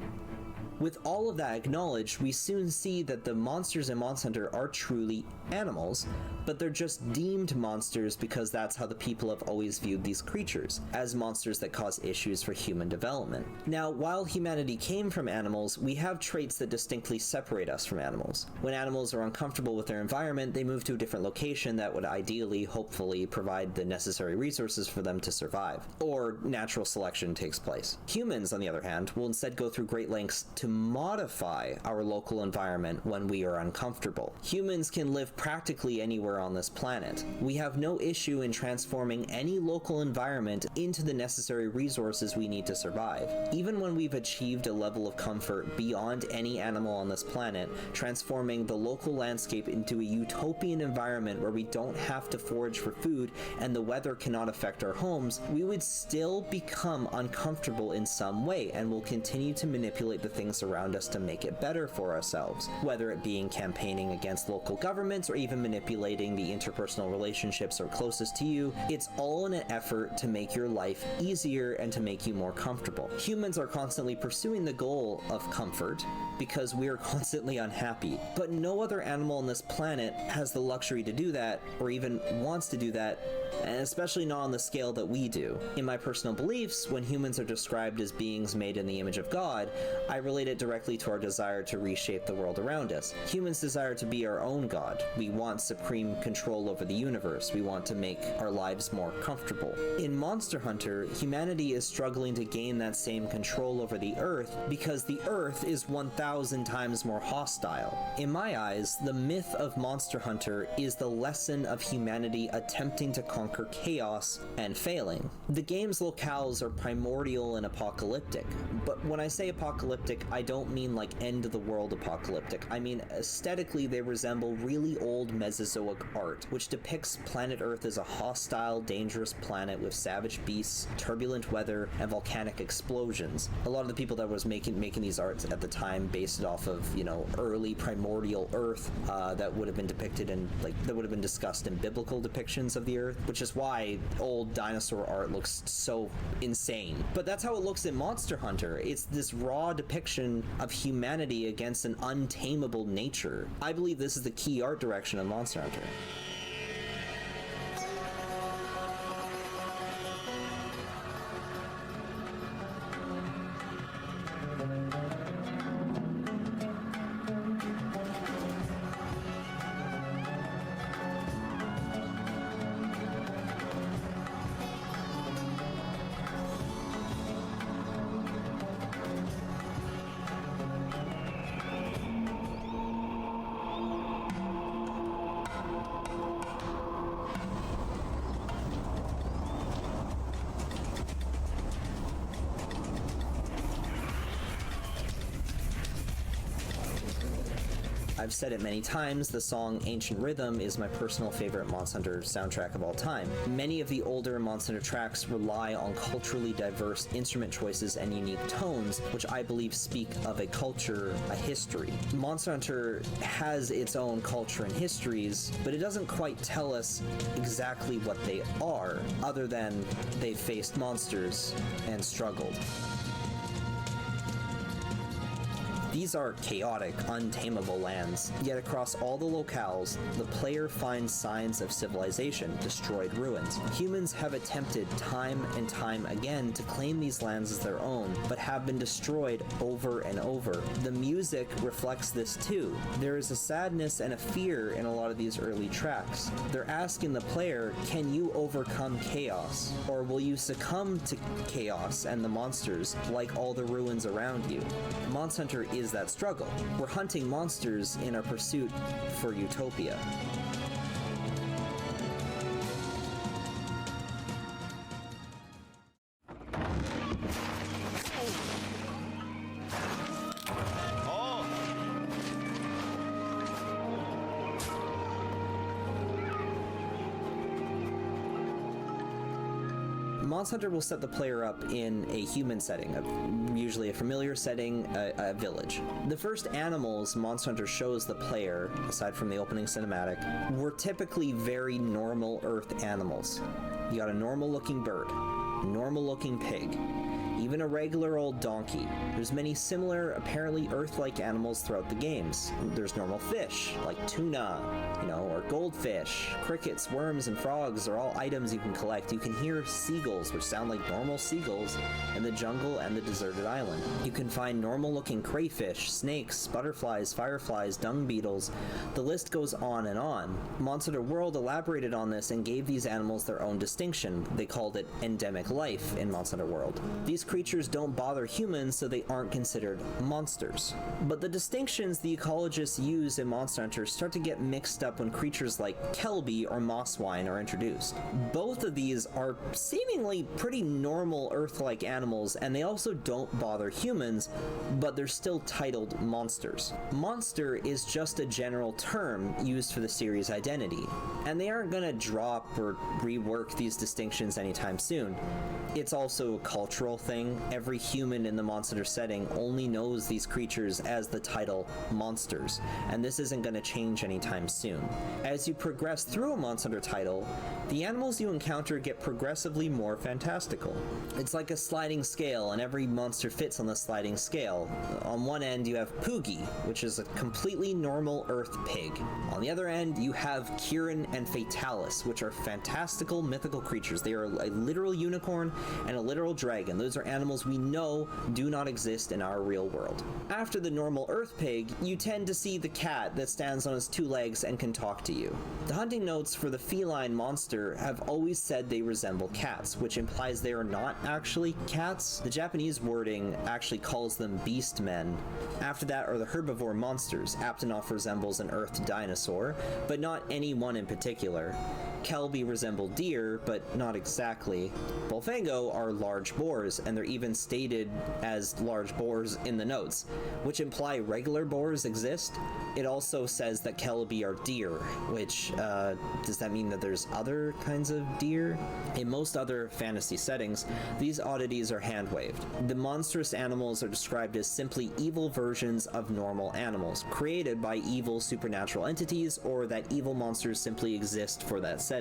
With all of that acknowledged, we soon see that the monsters in Monster Hunter are truly animals, but they're just deemed monsters because that's how the people have always viewed these creatures, as monsters that cause issues for human development. Now, while humanity came from animals, we have traits that distinctly separate us from animals. When animals are uncomfortable with their environment, they move to a different location that would ideally, hopefully, provide the necessary resources for them to survive, or natural selection takes place. Humans, on the other hand, will instead go through great lengths to modify our local environment when we are uncomfortable. Humans can live practically anywhere on this planet. We have no issue in transforming any local environment into the necessary resources we need to survive. Even when we've achieved a level of comfort beyond any animal on this planet, transforming the local landscape into a utopian environment where we don't have to forage for food and the weather cannot affect our homes, we would still become uncomfortable in some way and will continue to manipulate the things things around us to make it better for ourselves, whether it being campaigning against local governments or even manipulating the interpersonal relationships that are closest to you. It's all in an effort to make your life easier and to make you more comfortable. Humans are constantly pursuing the goal of comfort because we are constantly unhappy, but no other animal on this planet has the luxury to do that or even wants to do that, and especially not on the scale that we do. In my personal beliefs, when humans are described as beings made in the image of God, I relate it directly to our desire to reshape the world around us. Humans desire to be our own God. We want supreme control over the universe. We want to make our lives more comfortable. In Monster Hunter, humanity is struggling to gain that same control over the Earth because the Earth is 1,000 times more hostile. In my eyes, the myth of Monster Hunter is the lesson of humanity attempting to conquer chaos and failing. The game's locales are primordial and apocalyptic, but when I say apocalyptic, I don't mean like end of the world apocalyptic. I mean aesthetically they resemble really old Mesozoic art, which depicts planet Earth as a hostile, dangerous planet with savage beasts, turbulent weather, and volcanic explosions. A lot of the people that was making these arts at the time based it off of, you know, early primordial Earth that would have been depicted in, like, that would have been discussed in biblical depictions of the Earth, which is why old dinosaur art looks so insane. But that's how it looks in Monster Hunter. It's this raw depiction of humanity against an untamable nature. I believe this is the key art direction of Monster Hunter. I've said it many times, the song Ancient Rhythm is my personal favorite Monster Hunter soundtrack of all time. Many of the older Monster Hunter tracks rely on culturally diverse instrument choices and unique tones, which I believe speak of a culture, a history. Monster Hunter has its own culture and histories, but it doesn't quite tell us exactly what they are, other than they've faced monsters and struggled. These are chaotic, untamable lands, yet across all the locales, the player finds signs of civilization, destroyed ruins. Humans have attempted time and time again to claim these lands as their own, but have been destroyed over and over. The music reflects this too. There is a sadness and a fear in a lot of these early tracks. They're asking the player, can you overcome chaos? Or will you succumb to chaos and the monsters like all the ruins around you? Monster Hunter is that struggle. We're hunting monsters in our pursuit for utopia. Monster Hunter will set the player up in a human setting, usually a familiar setting, a village. The first animals Monster Hunter shows the player, aside from the opening cinematic, were typically very normal Earth animals. You got a normal looking bird, a normal looking pig, even a regular old donkey. There's many similar, apparently Earth-like animals throughout the games. There's normal fish, like tuna, or goldfish. Crickets, worms, and frogs are all items you can collect. You can hear seagulls, which sound like normal seagulls, in the jungle and the deserted island. You can find normal-looking crayfish, snakes, butterflies, fireflies, dung beetles. The list goes on and on. Monster Hunter World elaborated on this and gave these animals their own distinction. They called it endemic life in Monster Hunter World. These creatures don't bother humans, so they aren't considered monsters. But the distinctions the ecologists use in Monster Hunter start to get mixed up when creatures like Kelby or Mosswine are introduced. Both of these are seemingly pretty normal Earth-like animals, and they also don't bother humans, but they're still titled monsters. Monster is just a general term used for the series' identity, and they aren't gonna drop or rework these distinctions anytime soon. It's also a cultural thing. thing, every human in the Monster Hunter setting only knows these creatures as the title monsters, and this isn't going to change anytime soon. As you progress through a Monster Hunter title, the animals you encounter get progressively more fantastical. It's like a sliding scale, and every monster fits on the sliding scale. On one end you have Poogie, which is a completely normal Earth pig. On the other end you have Kirin and Fatalis, which are fantastical mythical creatures. They are a literal unicorn and a literal dragon. Those are animals we know do not exist in our real world. After the normal Earth pig, you tend to see the cat that stands on its two legs and can talk to you. The hunting notes for the feline monster have always said they resemble cats, which implies they are not actually cats. The Japanese wording actually calls them beast men. After that are the herbivore monsters. Aptonoff resembles an earthed dinosaur, but not any one in particular. Kelby resemble deer, but not exactly. Bolfango are large boars, and they're even stated as large boars in the notes, which imply regular boars exist. It also says that Kelby are deer, which, does that mean that there's other kinds of deer? In most other fantasy settings, these oddities are hand-waved. The monstrous animals are described as simply evil versions of normal animals, created by evil supernatural entities, or that evil monsters simply exist for that setting.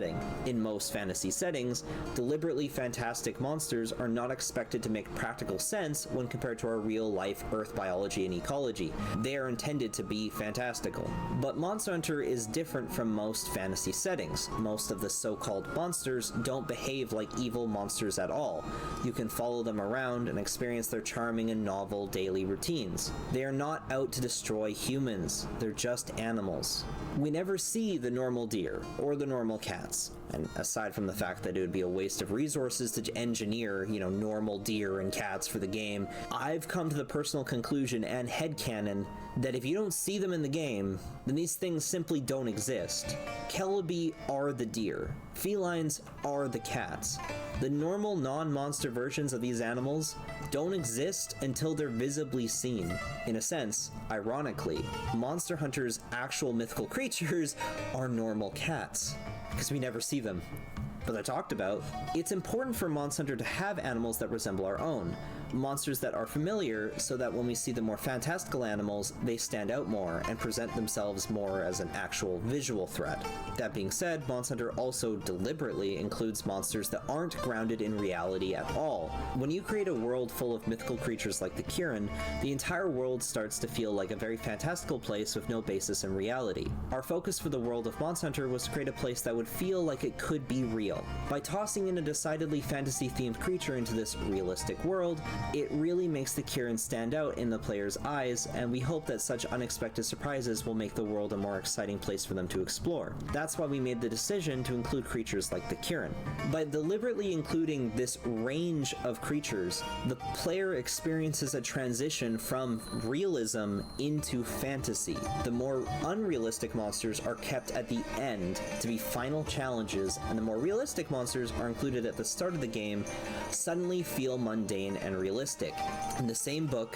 In most fantasy settings, deliberately fantastic monsters are not expected to make practical sense when compared to our real-life Earth biology and ecology. They are intended to be fantastical. But Monster Hunter is different from most fantasy settings. Most of the so-called monsters don't behave like evil monsters at all. You can follow them around and experience their charming and novel daily routines. They are not out to destroy humans. They're just animals. We never see the normal deer or the normal cats. And aside from the fact that it would be a waste of resources to engineer, normal deer and cats for the game, I've come to the personal conclusion and headcanon that if you don't see them in the game, then these things simply don't exist. Kelby are the deer. Felines are the cats. The normal non-monster versions of these animals don't exist until they're visibly seen. In a sense, ironically, Monster Hunter's actual mythical creatures are normal cats, because we never see them, but they're talked about. It's important for Monster Hunter to have animals that resemble our own, monsters that are familiar, so that when we see the more fantastical animals, they stand out more and present themselves more as an actual visual threat. That being said, Monster Hunter also deliberately includes monsters that aren't grounded in reality at all. When you create a world full of mythical creatures like the Kirin, the entire world starts to feel like a very fantastical place with no basis in reality. Our focus for the world of Monster Hunter was to create a place that would feel like it could be real. By tossing in a decidedly fantasy-themed creature into this realistic world, it really makes the Kirin stand out in the player's eyes, and we hope that such unexpected surprises will make the world a more exciting place for them to explore. That's why we made the decision to include creatures like the Kirin. By deliberately including this range of creatures, the player experiences a transition from realism into fantasy. The more unrealistic monsters are kept at the end to be final challenges, and the more realistic monsters are included at the start of the game suddenly feel mundane and realistic. In the same book,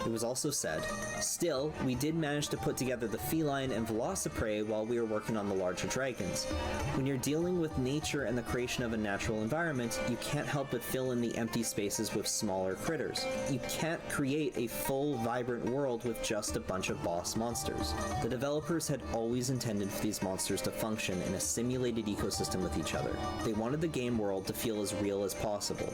it was also said, still, we did manage to put together the feline and velociprey while we were working on the larger dragons. When you're dealing with nature and the creation of a natural environment, you can't help but fill in the empty spaces with smaller critters. You can't create a full, vibrant world with just a bunch of boss monsters. The developers had always intended for these monsters to function in a simulated ecosystem with each other. They wanted the game world to feel as real as possible.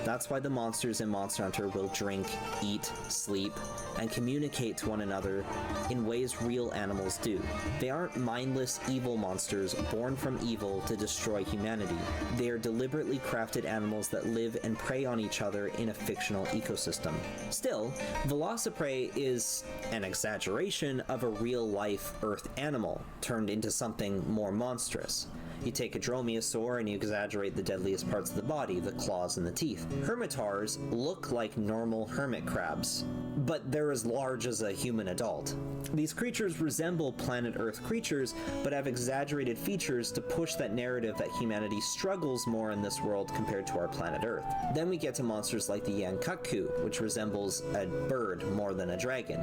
That's why the monsters in Monster Hunter will drink, eat, sleep, and communicate to one another in ways real animals do. They aren't mindless evil monsters born from evil to destroy humanity. They are deliberately crafted animals that live and prey on each other in a fictional ecosystem. Still, Velociprey is an exaggeration of a real-life Earth animal turned into something more monstrous. You take a dromaeosaur and you exaggerate the deadliest parts of the body, the claws and the teeth. Hermitars look like normal hermit crabs, but they're as large as a human adult. These creatures resemble planet Earth creatures, but have exaggerated features to push that narrative that humanity struggles more in this world compared to our planet Earth. Then we get to monsters like the Yankakku, which resembles a bird more than a dragon.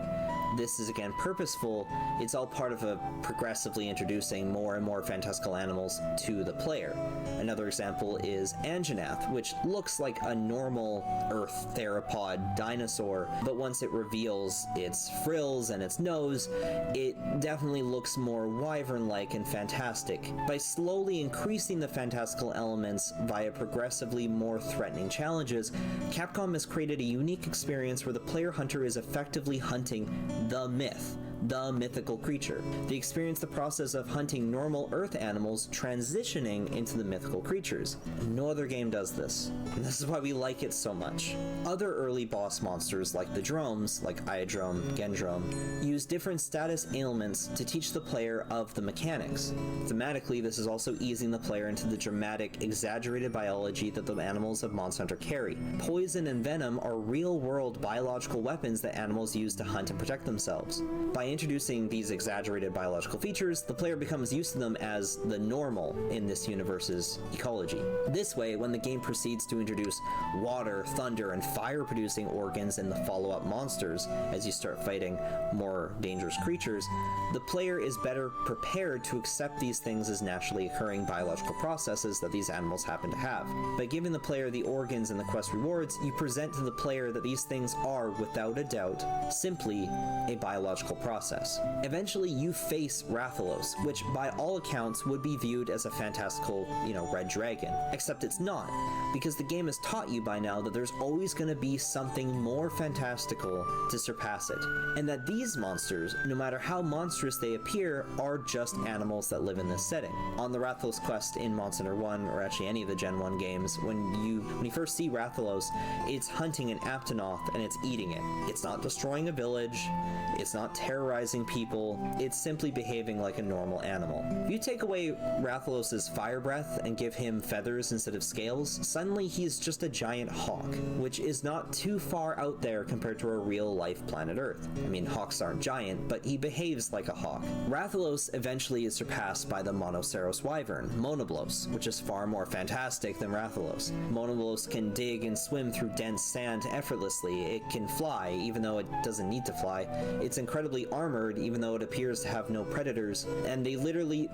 This is again purposeful. It's all part of a progressively introducing more and more fantastical animals to the player. Another example is Anjanath, which looks like a normal Earth theropod dinosaur, but once it reveals its frills and its nose, it definitely looks more wyvern-like and fantastic. By slowly increasing the fantastical elements via progressively more threatening challenges, Capcom has created a unique experience where the player hunter is effectively hunting the myth, the mythical creature. They experience the process of hunting normal Earth animals transitioning into the mythical creatures. No other game does this, and this is why we like it so much. Other early boss monsters like the dromes, like Iodrome, Gendrome, use different status ailments to teach the player of the mechanics. Thematically, this is also easing the player into the dramatic, exaggerated biology that the animals of Monster Hunter carry. Poison and venom are real-world biological weapons that animals use to hunt and protect themselves. By introducing these exaggerated biological features, the player becomes used to them as the normal in this universe's ecology. This way, when the game proceeds to introduce water, thunder, and fire-producing organs in the follow-up monsters, as you start fighting more dangerous creatures, the player is better prepared to accept these things as naturally occurring biological processes that these animals happen to have. By giving the player the organs and the quest rewards, you present to the player that these things are, without a doubt, simply a biological process. Eventually, you face Rathalos, which by all accounts would be viewed as a fantastical, red dragon. Except it's not, because the game has taught you by now that there's always going to be something more fantastical to surpass it, and that these monsters, no matter how monstrous they appear, are just animals that live in this setting. On the Rathalos quest in Monster Hunter 1, or actually any of the Gen 1 games, when you first see Rathalos, it's hunting an Aptonoth and it's eating it. It's not destroying a village, it's not terrorizing people, it's simply behaving like a normal animal. If you take away Rathalos' fire breath and give him feathers instead of scales, suddenly he's just a giant hawk, which is not too far out there compared to a real-life planet Earth. I mean, hawks aren't giant, but he behaves like a hawk. Rathalos eventually is surpassed by the Monoceros wyvern, Monoblos, which is far more fantastic than Rathalos. Monoblos can dig and swim through dense sand effortlessly. It can fly, even though it doesn't need to fly. It's incredibly armored, even though it appears to have no predators. And they literally,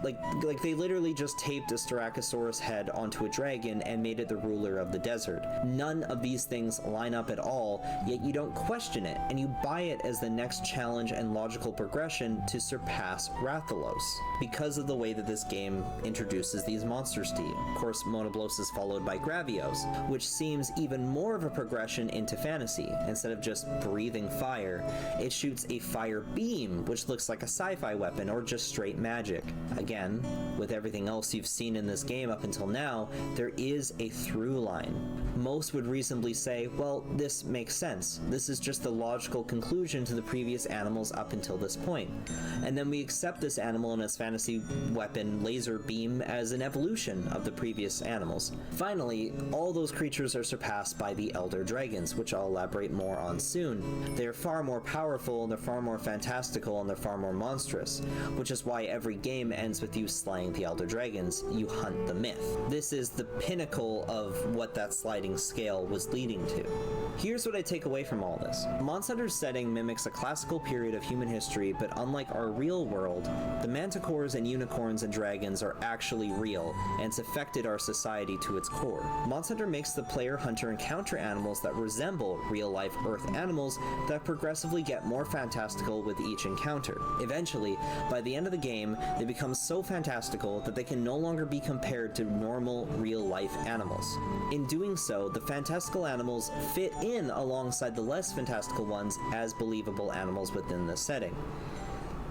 they literally just taped a Styracosaurus head onto a dragon and made it the ruler of the desert. None of these things line up at all, yet you don't question it, and you buy it as the next challenge and logical progression to surpass Rathalos, because of the way that this game introduces these monsters to you. Of course, Monoblos is followed by Gravios, which seems even more of a progression into fantasy. Instead of just breathing fire, it shoots a fire beam, which looks like a sci-fi weapon or just straight magic. Again, with everything else you've seen in this game up until now, there is a through line. Most would reasonably say, well, this makes sense. This is just the logical conclusion to the previous animals up until this point. And then we accept this animal and its fantasy weapon, laser beam, as an evolution of the previous animals. Finally, all those creatures are surpassed by the Elder Dragons, which I'll elaborate more on soon. They're far more powerful, and they're far more fantastical, and they're far more monstrous, which is why every game ends with you slaying the Elder Dragons. You hunt the myth. This is the pinnacle of what that sliding scale was leading to. Here's what I take away from all this. Monster Hunter's setting mimics a classical period of human history, but unlike our real world, the manticores and unicorns and dragons are actually real, and it's affected our society to its core. Monster Hunter makes the player hunter encounter animals that resemble real-life Earth animals that progressively get more fantastical with each encounter. Eventually, by the end of the game, they become so fantastical that they can no longer be compared to normal, real-life animals. In doing so, the fantastical animals fit in alongside the less fantastical ones as believable animals within the setting.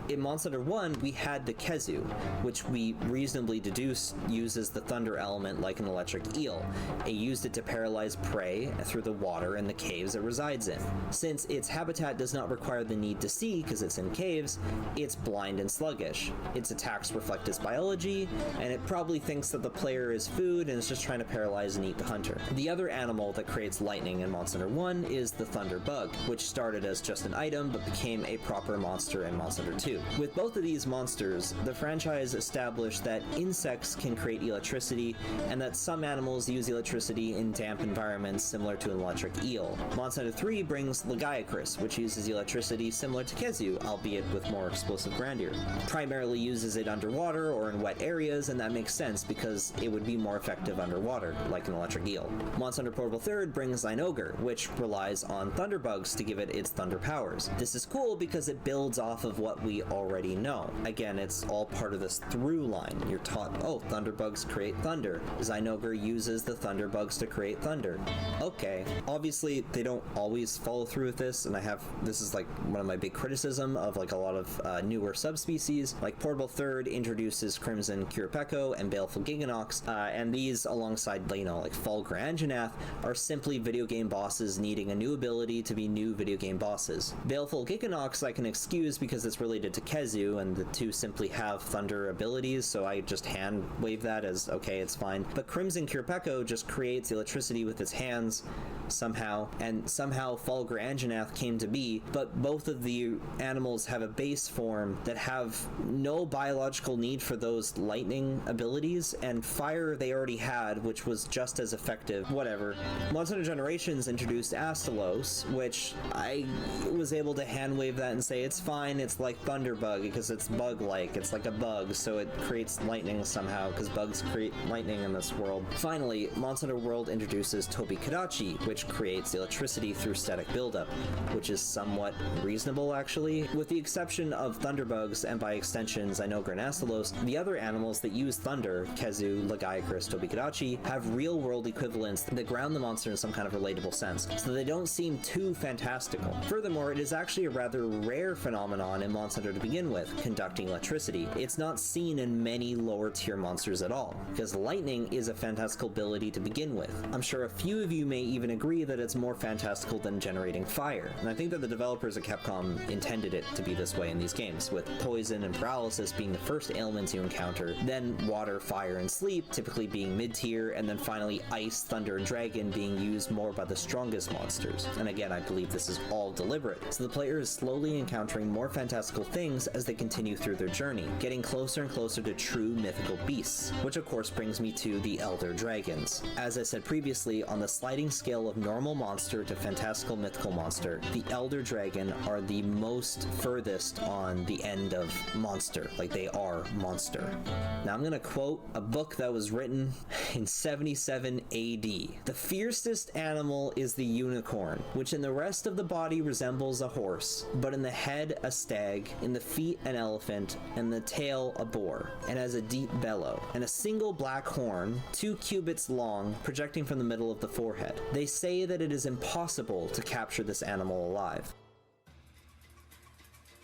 In Monster Hunter 1, we had the Kezu, which we reasonably deduce uses the thunder element like an electric eel. It used it to paralyze prey through the water in the caves it resides in. Since its habitat does not require the need to see because it's in caves, it's blind and sluggish. Its attacks reflect its biology, and it probably thinks that the player is food and is just trying to paralyze and eat the hunter. The other animal that creates lightning in Monster Hunter 1 is the thunder bug, which started as just an item but became a proper monster in Monster Hunter 2. Kezu. With both of these monsters, the franchise established that insects can create electricity, and that some animals use electricity in damp environments similar to an electric eel. Monster Hunter 3 brings Lagiacrus, which uses electricity similar to Kezu, albeit with more explosive grandeur. Primarily uses it underwater or in wet areas, and that makes sense because it would be more effective underwater, like an electric eel. Monster Hunter Portable 3rd brings Zinogre, which relies on thunderbugs to give it its thunder powers. This is cool because it builds off of what we already know. Again, it's all part of this through line. You're taught, oh, thunderbugs create thunder. Zinogre uses the thunderbugs to create thunder. Okay. Obviously, they don't always follow through with this, and this is like one of my big criticism of like a lot of newer subspecies. Like Portable 3rd introduces Crimson Kiripeko and Baleful Giganox, and these alongside, like Fulgur Anjanath are simply video game bosses needing a new ability to be new video game bosses. Baleful Giganox I can excuse because it's related to Kezu, and the two simply have thunder abilities, so I just hand wave that as okay, it's fine. But Crimson Kiripeko just creates electricity with its hands somehow, and somehow Fulgur Anjanath came to be, but both of the animals have a base form that have no biological need for those lightning abilities, and fire they already had, which was just as effective. Whatever. Monster Hunter Generations introduced Astalos, which I was able to hand wave that and say it's fine, it's like Thunderbug because it's bug-like, it's like a bug, so it creates lightning somehow because bugs create lightning in this world. Finally, Monster Hunter World introduces Tobi Kadachi, which creates electricity through static buildup, which is somewhat reasonable actually. With the exception of Thunderbugs and by extension Zinogre and Astalos, the other animals that use thunder, Kezu, Lagiacrus, Tobi Kadachi, have real-world equivalents that ground the monster in some kind of relatable sense, so they don't seem too fantastical. Furthermore, it is actually a rather rare phenomenon in Monster Hunter to begin with, conducting electricity. It's not seen in many lower-tier monsters at all, because lightning is a fantastical ability to begin with. I'm sure a few of you may even agree that it's more fantastical than generating fire, and I think that the developers at Capcom intended it to be this way in these games, with poison and paralysis being the first ailments you encounter, then water, fire, and sleep typically being mid-tier, and then finally ice, thunder, and dragon being used more by the strongest monsters. And again, I believe this is all deliberate, so the player is slowly encountering more fantastical things as they continue through their journey, getting closer and closer to true mythical beasts, which of course brings me to the Elder Dragons. As I said previously, on the sliding scale of normal monster to fantastical mythical monster, the Elder Dragon are the most furthest on the end of monster, like they are monster. Now I'm gonna quote a book that was written in 77 AD. The fiercest animal is the unicorn, which in the rest of the body resembles a horse, but in the head a stag, in the feet an elephant, and the tail a boar, and has a deep bellow, and a single black horn, 2 cubits long, projecting from the middle of the forehead. They say that it is impossible to capture this animal alive.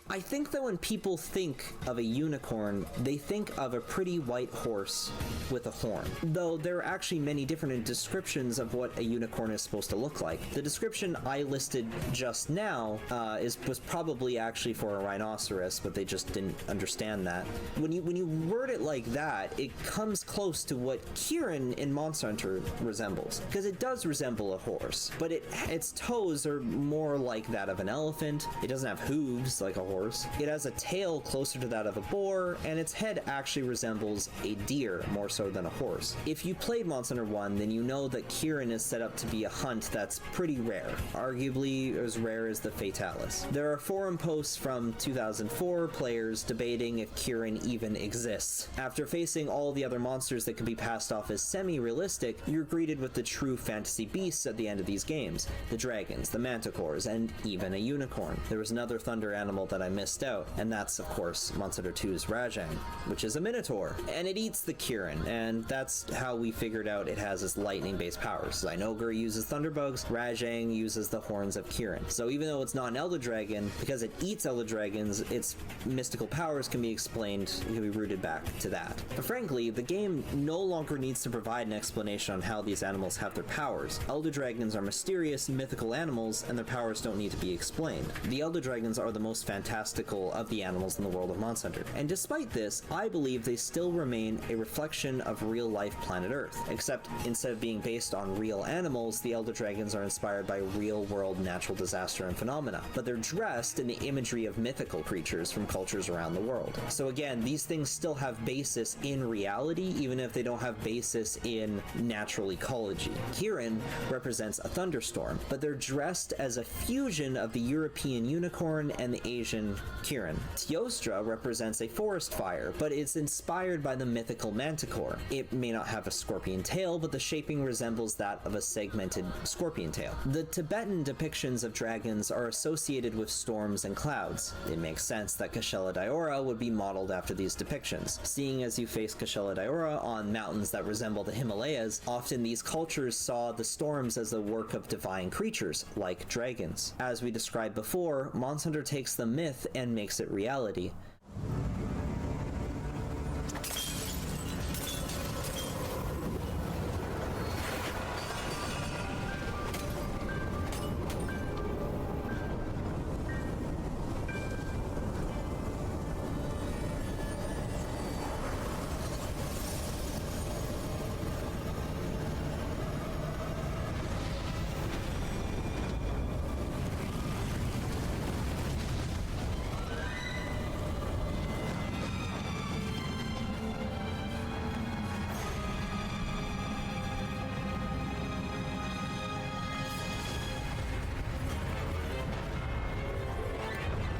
I think that when people think of a unicorn, they think of a pretty white horse with a horn, though there are actually many different descriptions of what a unicorn is supposed to look like. The description I listed just now was probably actually for a rhinoceros, but they just didn't understand that. When you word it like that, it comes close to what Kirin in Monster Hunter resembles, because it does resemble a horse, but its toes are more like that of an elephant. It doesn't have hooves like a horse. It has a tail closer to that of a boar, and its head actually resembles a deer more so than a horse. If you played Monster Hunter 1, then you know that Kirin is set up to be a hunt that's pretty rare, arguably as rare as the Fatalis. There are forum posts from 2004 players debating if Kirin even exists. After facing all the other monsters that can be passed off as semi-realistic, you're greeted with the true fantasy beasts at the end of these games: the dragons, the manticores, and even a unicorn. There was another thunder animal that I missed out, and that's of course Monster Hunter 2's Rajang, which is a minotaur, and it eats the Kirin, and that's how we figured out it has its lightning-based powers. Zinogre uses thunderbugs, Rajang uses the horns of Kirin. So even though it's not an Elder Dragon, because it eats Elder Dragons, its mystical powers can be rooted back to that. But frankly, the game no longer needs to provide an explanation on how these animals have their powers. Elder Dragons are mysterious, mythical animals, and their powers don't need to be explained. The Elder Dragons are the most fantastic fantastical of the animals in the world of Monster Hunter. And despite this, I believe they still remain a reflection of real-life planet Earth, except instead of being based on real animals, the Elder Dragons are inspired by real-world natural disaster and phenomena, but they're dressed in the imagery of mythical creatures from cultures around the world. So again, these things still have basis in reality, even if they don't have basis in natural ecology. Kirin represents a thunderstorm, but they're dressed as a fusion of the European unicorn and the Asian Kirin. Teostra represents a forest fire, but it's inspired by the mythical manticore. It may not have a scorpion tail, but the shaping resembles that of a segmented scorpion tail. The Tibetan depictions of dragons are associated with storms and clouds. It makes sense that Kashela Diora would be modeled after these depictions. Seeing as you face Kashela Diora on mountains that resemble the Himalayas, often these cultures saw the storms as the work of divine creatures, like dragons. As we described before, Monster Hunter takes the myth and makes it reality.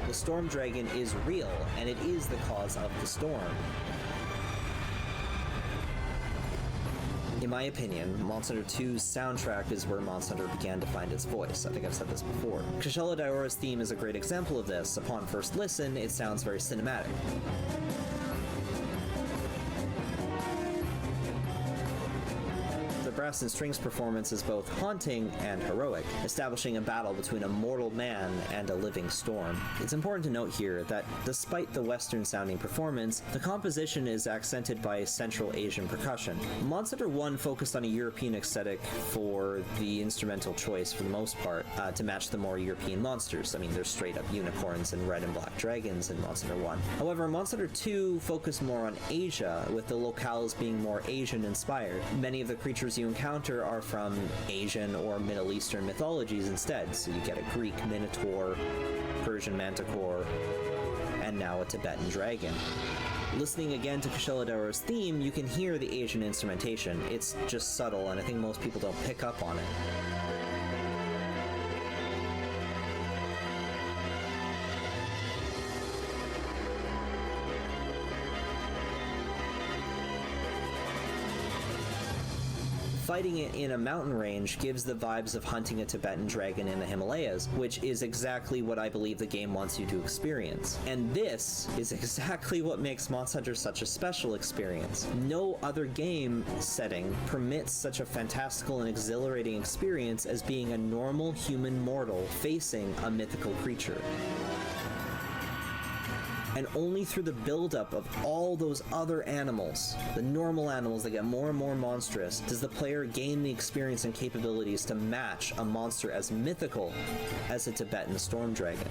The Storm Dragon is real, and it is the cause of the storm. In my opinion, Monster Hunter 2's soundtrack is where Monster Hunter began to find its voice. I think I've said this before. Kashela Diora's theme is a great example of this. Upon first listen, it sounds very cinematic. Brass and strings performance is both haunting and heroic, establishing a battle between a mortal man and a living storm. It's important to note here that despite the Western-sounding performance, the composition is accented by Central Asian percussion. Monster Hunter 1 focused on a European aesthetic for the instrumental choice for the most part, to match the more European monsters. I mean, there's straight-up unicorns and red and black dragons in Monster Hunter 1. However, Monster Hunter 2 focused more on Asia, with the locales being more Asian-inspired. Many of the creatures you encounter are from Asian or Middle Eastern mythologies instead, so you get a Greek minotaur, Persian manticore, and now a Tibetan dragon. Listening again to Kashela Diora's theme, you can hear the Asian instrumentation. It's just subtle, and I think most people don't pick up on it. Fighting it in a mountain range gives the vibes of hunting a Tibetan dragon in the Himalayas, which is exactly what I believe the game wants you to experience. And this is exactly what makes Monster Hunter such a special experience. No other game setting permits such a fantastical and exhilarating experience as being a normal human mortal facing a mythical creature. And only through the buildup of all those other animals, the normal animals that get more and more monstrous, does the player gain the experience and capabilities to match a monster as mythical as a Tibetan storm dragon.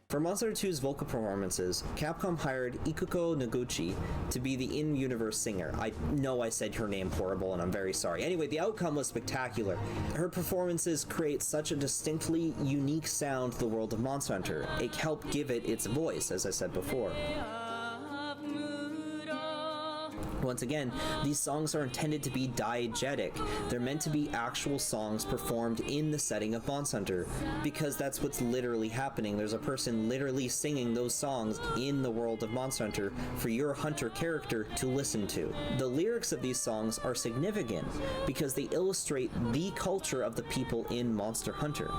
For Monster Hunter 2's vocal performances, Capcom hired Ikuko Noguchi to be the in-universe singer. I know I said her name horrible and I'm very sorry. Anyway, the outcome was spectacular. Her performances create such a distinctly unique sound to the world of Monster Hunter. It helped give it its voice, as I said before. Once again, these songs are intended to be diegetic. They're meant to be actual songs performed in the setting of Monster Hunter, because that's what's literally happening. There's a person literally singing those songs in the world of Monster Hunter for your hunter character to listen to. The lyrics of these songs are significant because they illustrate the culture of the people in Monster Hunter.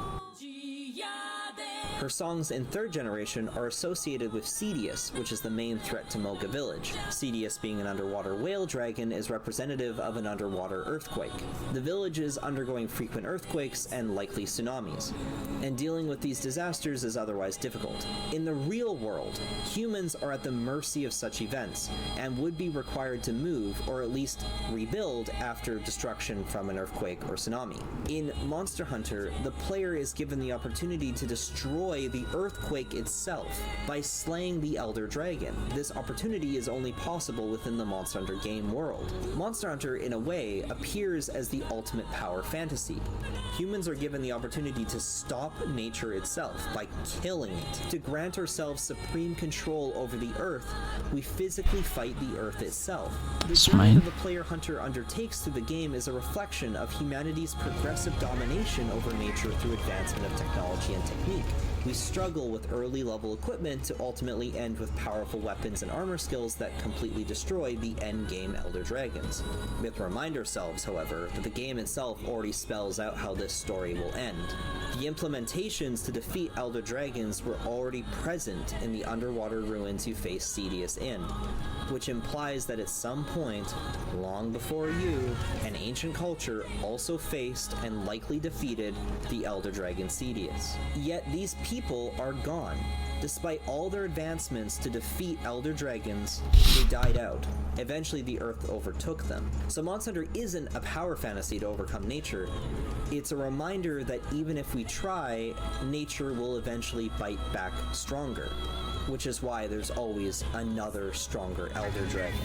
Her songs in 3rd generation are associated with Cedius, which is the main threat to Moga Village. Cedius, being an underwater whale dragon, is representative of an underwater earthquake. The village is undergoing frequent earthquakes and likely tsunamis, and dealing with these disasters is otherwise difficult. In the real world, humans are at the mercy of such events, and would be required to move, or at least rebuild, after destruction from an earthquake or tsunami. In Monster Hunter, the player is given the opportunity to destroy the earthquake itself by slaying the Elder Dragon. This opportunity is only possible within the Monster Hunter game world. Monster Hunter, in a way, appears as the ultimate power fantasy. Humans are given the opportunity to stop nature itself by killing it. To grant ourselves supreme control over the Earth, we physically fight the Earth itself. The journey that the player hunter undertakes through the game is a reflection of humanity's progressive domination over nature through advancement of technology and technique. We struggle with early level equipment to ultimately end with powerful weapons and armor skills that completely destroy the endgame Elder Dragons. We have to remind ourselves, however, that the game itself already spells out how this story will end. The implementations to defeat Elder Dragons were already present in the underwater ruins you face Cedius in, which implies that at some point, long before you, an ancient culture also faced and likely defeated the Elder Dragon Cedius. Yet these people are gone. Despite all their advancements to defeat Elder Dragons, they died out. Eventually the Earth overtook them. So Monster Hunter isn't a power fantasy to overcome nature. It's a reminder that even if we try, nature will eventually bite back stronger. Which is why there's always another stronger Elder Dragon.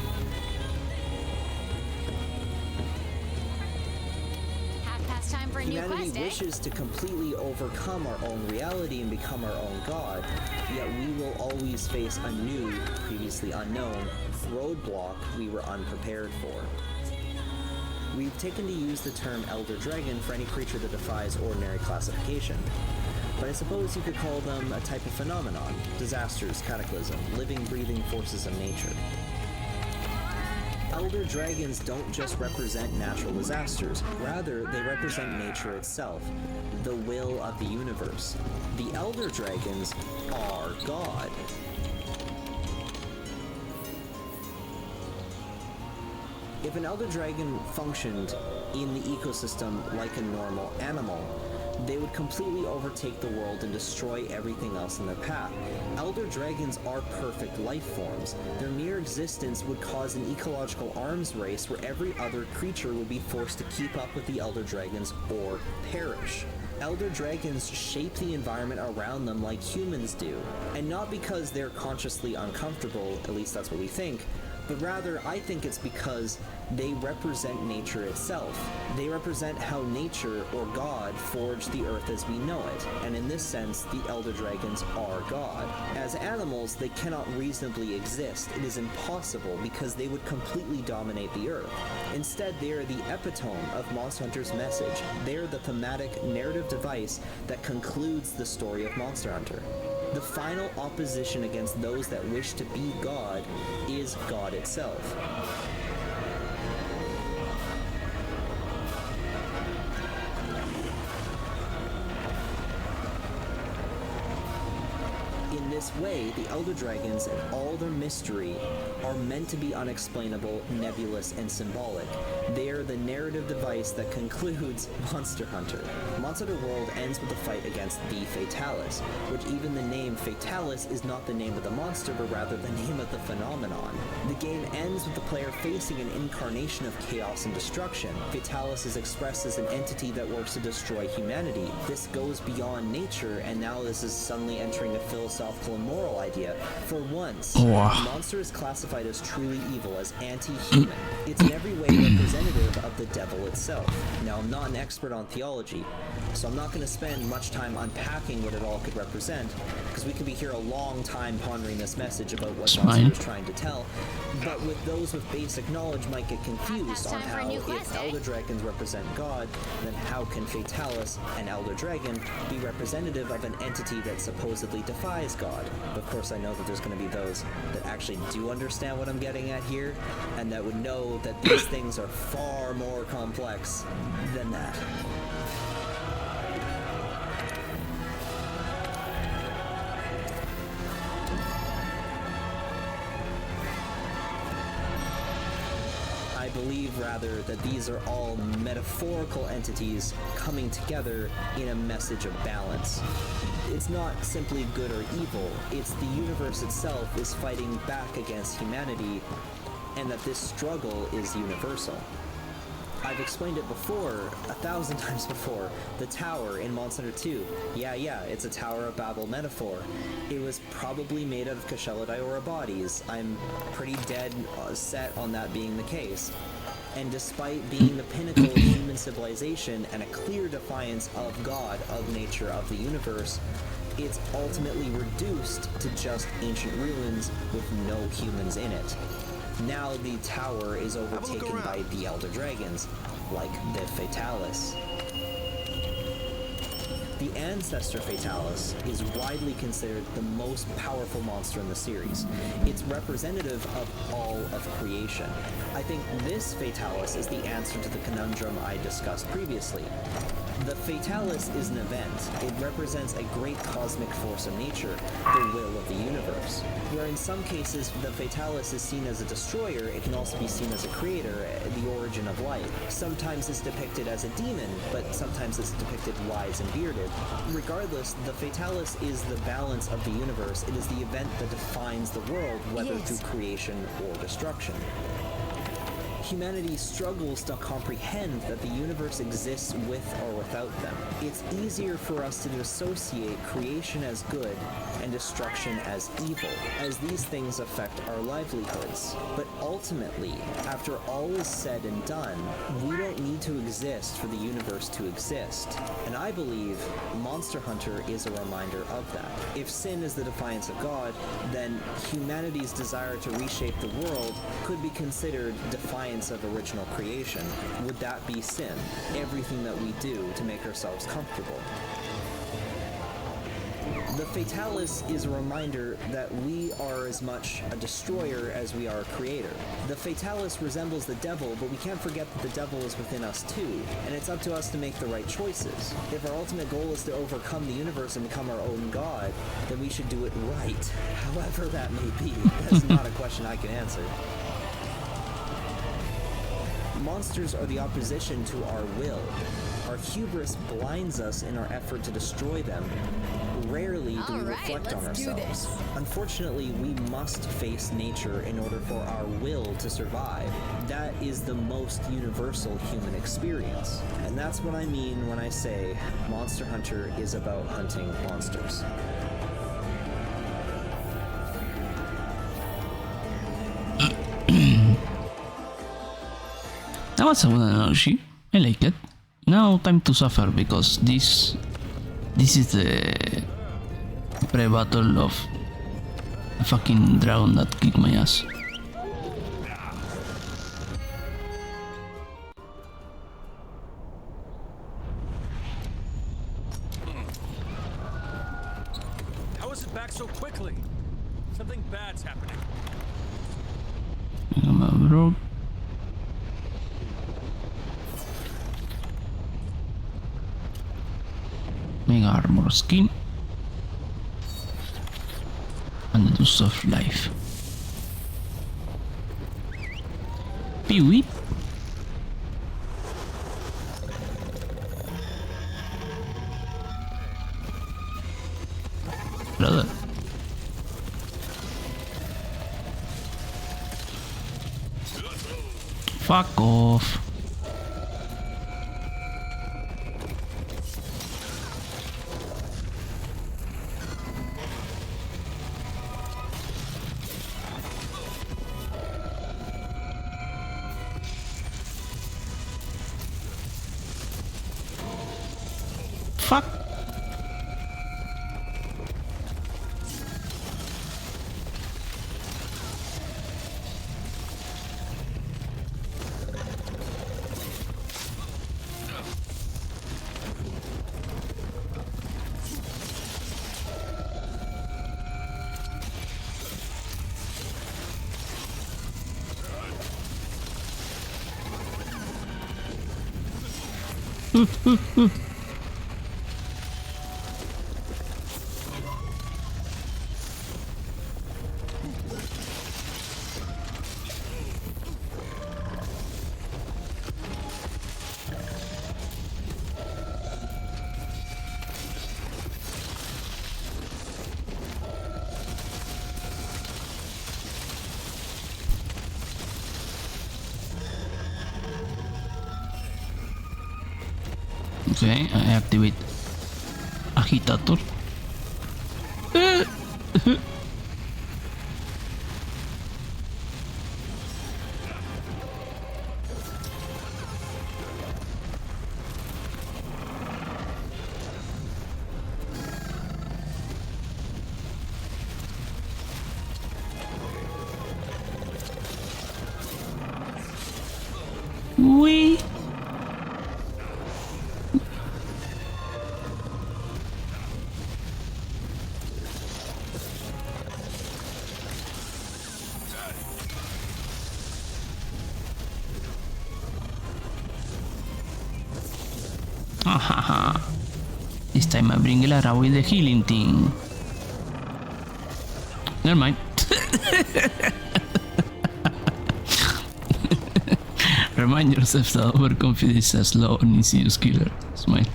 Time for a new Humanity quest, wishes to completely overcome our own reality and become our own god, yet we will always face a new, previously unknown, roadblock we were unprepared for. We've taken to use the term Elder Dragon for any creature that defies ordinary classification. But I suppose you could call them a type of phenomenon, disasters, cataclysm, living, breathing forces of nature. Elder Dragons don't just represent natural disasters, rather they represent nature itself, the will of the universe. The Elder Dragons are God. If an Elder Dragon functioned in the ecosystem like a normal animal, they would completely overtake the world and destroy everything else in their path. Elder Dragons are perfect life forms. Their mere existence would cause an ecological arms race where every other creature would be forced to keep up with the Elder Dragons or perish. Elder Dragons shape the environment around them like humans do, and not because they're consciously uncomfortable, at least that's what we think, but rather I think it's because they represent nature itself. They represent how nature, or God, forged the earth as we know it, and in this sense, the Elder Dragons are God. As animals, they cannot reasonably exist. It is impossible because they would completely dominate the earth. Instead, they are the epitome of Monster Hunter's message. They are the thematic narrative device that concludes the story of Monster Hunter. The final opposition against those that wish to be God is God itself. In this way, the Elder Dragons and all their mystery are meant to be unexplainable, nebulous, and symbolic. They are the narrative device that concludes Monster Hunter. Monster Hunter World ends with a fight against the Fatalis, which even the name Fatalis is not the name of the monster, but rather the name of the phenomenon. The game ends with the player facing an incarnation of chaos and destruction. Fatalis is expressed as an entity that works to destroy humanity. This goes beyond nature, and now this is suddenly entering a philosophical and moral idea. For once, the monster is classified as truly evil, as anti-human. It's in every way representative of the devil itself. Now, I'm not an expert on theology, so I'm not going to spend much time unpacking what it all could represent, because we could be here a long time pondering this message about what Monster is trying to tell, but with those with basic knowledge might get confused on how, if Elder Dragons represent God, then how can Fatalis, an Elder Dragon, be representative of an entity that supposedly defies God? Of course, I know that there's going to be those that actually do understand what I'm getting at here, and that would know that these things are far more complex than that. believe, rather, that these are all metaphorical entities coming together in a message of balance. It's not simply good or evil, it's the universe itself is fighting back against humanity, and that this struggle is universal. I've explained it before, 1,000 times before. The tower in Monster Hunter 2. Yeah, it's a Tower of Babel metaphor. It was probably made out of Kushala Daora bodies. I'm pretty dead set on that being the case. And despite being the pinnacle of human civilization and a clear defiance of God, of nature, of the universe, it's ultimately reduced to just ancient ruins with no humans in it. Now the tower is overtaken by the Elder Dragons, like the Fatalis. The Ancestor Fatalis is widely considered the most powerful monster in the series. It's representative of all of creation. I think this Fatalis is the answer to the conundrum I discussed previously. The Fatalis is an event. It represents a great cosmic force of nature, the will of the universe. Where in some cases the Fatalis is seen as a destroyer, it can also be seen as a creator, the origin of life. Sometimes it's depicted as a demon, but sometimes it's depicted wise and bearded. Regardless, the Fatalis is the balance of the universe. It is the event that defines the world, whether through creation or destruction. Humanity struggles to comprehend that the universe exists with or without them. It's easier for us to dissociate creation as good and destruction as evil, as these things affect our livelihoods. But ultimately, after all is said and done, we don't need to exist for the universe to exist. And I believe Monster Hunter is a reminder of that. If sin is the defiance of God, then humanity's desire to reshape the world could be considered defiance of original creation. Would that be sin? Everything that we do to make ourselves comfortable. The Fatalis is a reminder that we are as much a destroyer as we are a creator. The Fatalis resembles the devil, but we can't forget that the devil is within us too, and it's up to us to make the right choices. If our ultimate goal is to overcome the universe and become our own god, then we should do it right, however that may be. That's not a question I can answer. Monsters are the opposition to our will. Our hubris blinds us in our effort to destroy them. Rarely do we reflect on ourselves. Unfortunately, we must face nature in order for our will to survive. That is the most universal human experience. And that's what I mean when I say Monster Hunter is about hunting monsters. That was a good analogy. I like it. Now time to suffer, because this is the pre-battle of a fucking dragon that kicked my ass. How is it back so quickly? Something bad's happening. Bro. Mega armor skin and the dust of life. Peewee. Brother. Fuck off. Fuck. Okay, I activate agitator. Wee. Ahaha. This time I bring Lara with the healing thing. Never mind. Remind yourself that overconfidence is a slow and insidious killer. Smile.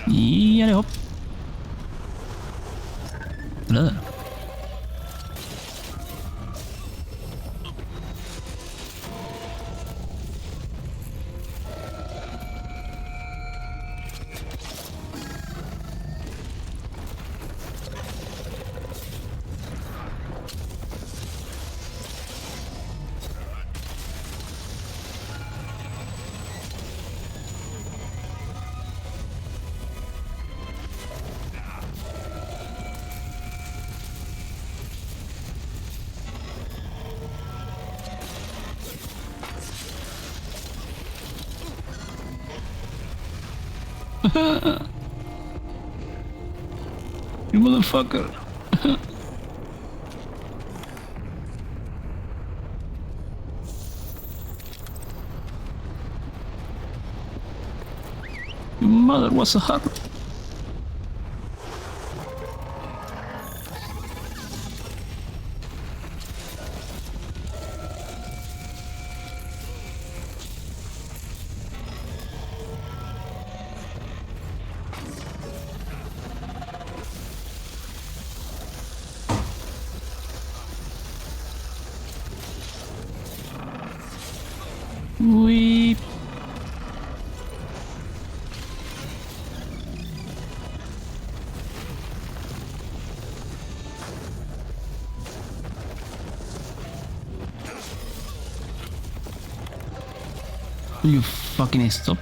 Ja, det hopp. Blöder. You motherfucker. Your mother was a hugger. Weep. You fucking stop.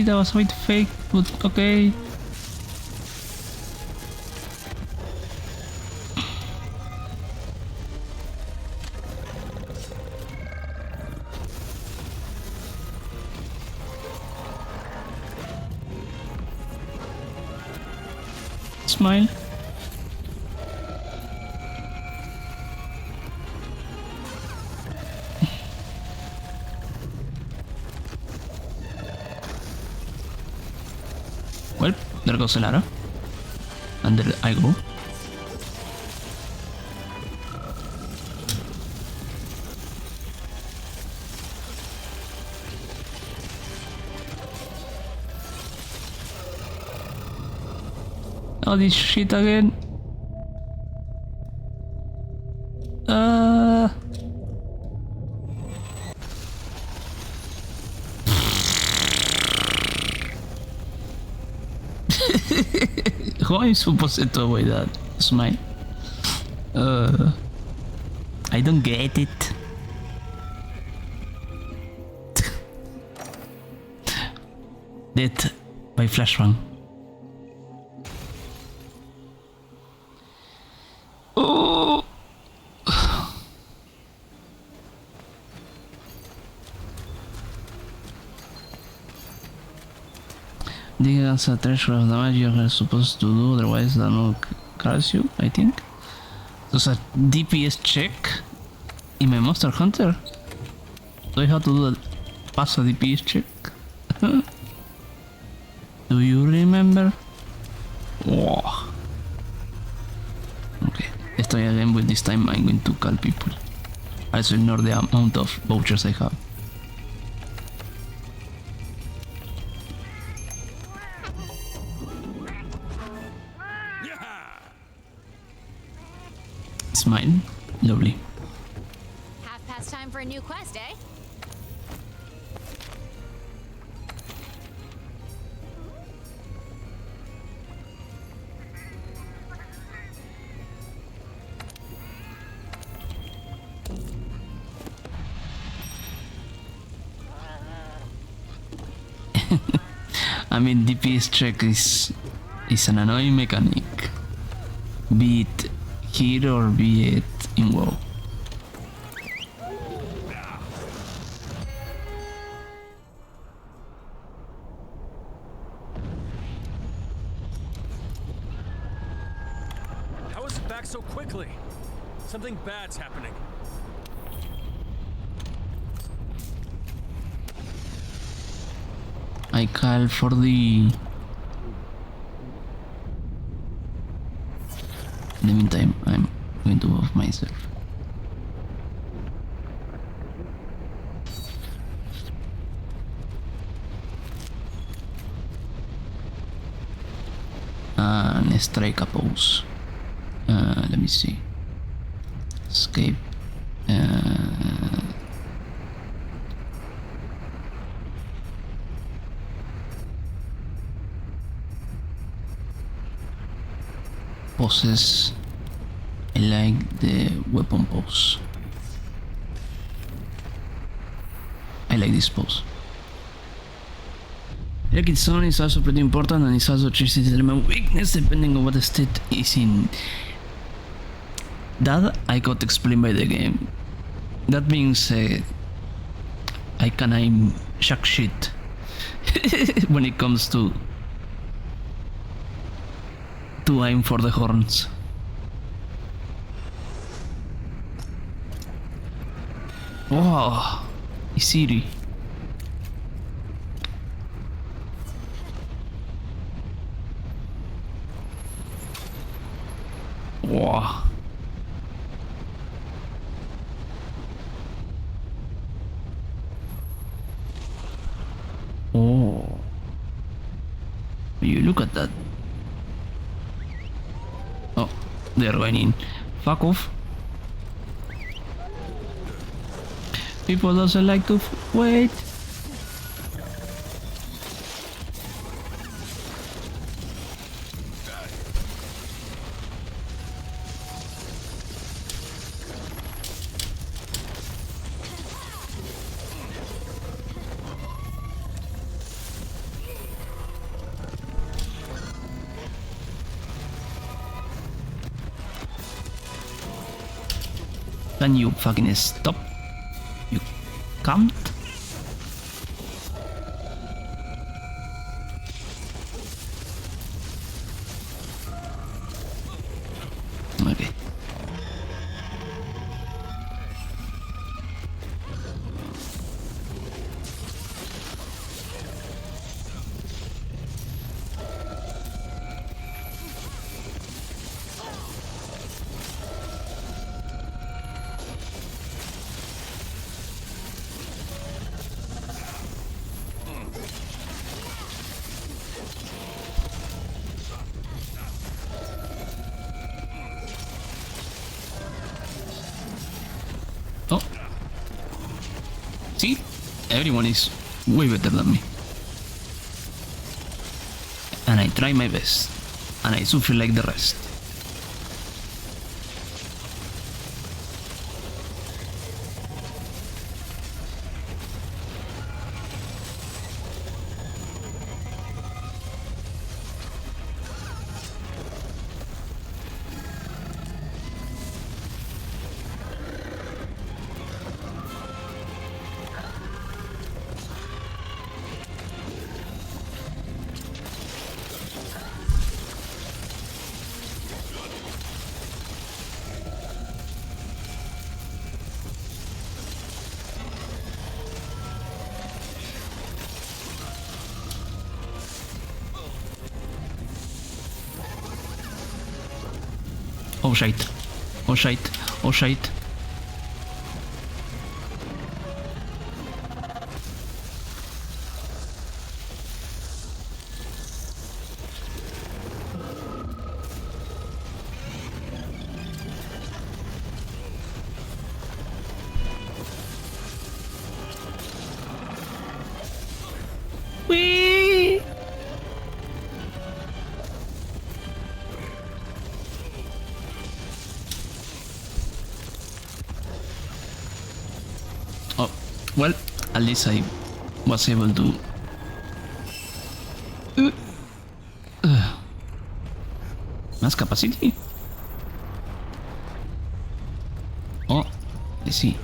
That was a bit fake, but okay. Smile. Well, there goes Lara. And there I go. Oh, this shit again. How am I supposed to avoid that? Smile. I don't get it. Death by flashbang. Oh. That's a threshold of damage you're supposed to do, otherwise that will crush you, I think. There's a DPS check in my Monster Hunter. Do I have to do pass a DPS check? Do you remember? Wow. Okay, let's try again, but this time I'm going to call people. I also ignore the amount of vouchers I have. Smile. Lovely. Half past time for a new quest, eh? I mean, DPS check is an annoying mechanic, be it here or be it in WoW. How is it back so quickly? Something bad's happening. I call for the... In the meantime, I'm going to off myself. And strike a pose. Let me see. Escape. Poses. I like the weapon pose. I like this pose. Like its own is also pretty important, and it's also treated as my weakness depending on what the state is in. That I got explained by the game. That being said, I'm shark shit when it comes to aim for the horns. Wow, it's eerie. Wow. Oh. You look at that. Oh, they're going in. Fuck off. People doesn't like to wait. Can you fucking stop? You can't? Okay. See? Everyone is way better than me. And I try my best. And I suffer like the rest. Oh shit. Oh shit. Oh shit. Whee! Oh, well, at least I was able to... Mass capacity? Oh, I see.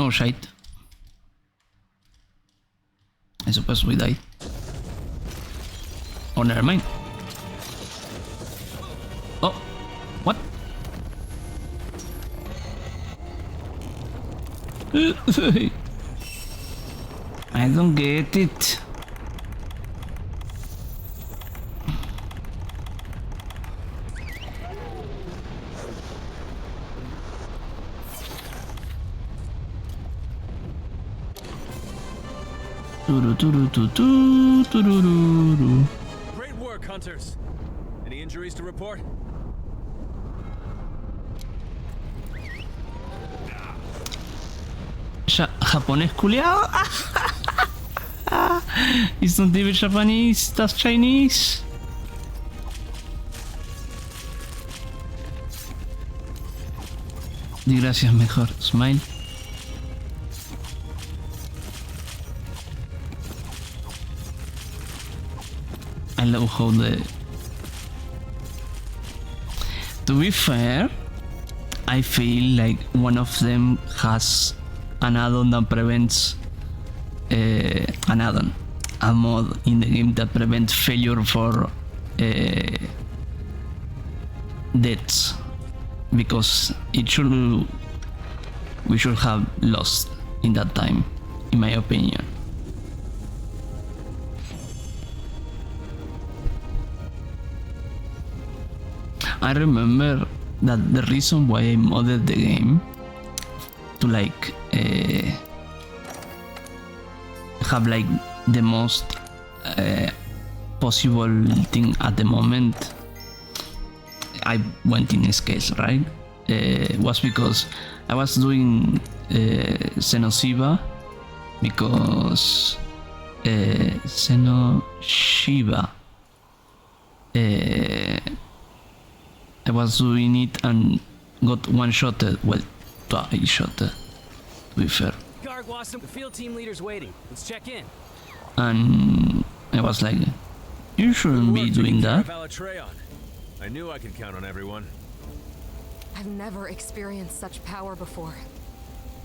Oh shit. I suppose we died. Oh, never mind. Oh, what? I don't get it. Great work, hunters. Any injuries to report? Japonés culiao. It's not even Japanese, that's Chinese. Di gracias mejor, smile. I love how the... To be fair, I feel like one of them has an add-on that prevents... an add-on. A mod in the game that prevents failure for... deaths. Because it should... we should have lost in that time, in my opinion. I remember that the reason why I modded the game to like have like the most possible thing at the moment I went in scales, right? Was because I was doing Xenoshiba because Xenoshiba I was doing it and got one-shotted, well, twice-shotted, to be fair. Gargwasm, the field team leader's waiting. Let's check in. And I was like, you shouldn't be doing that. I knew I could count on everyone. I've never experienced such power before.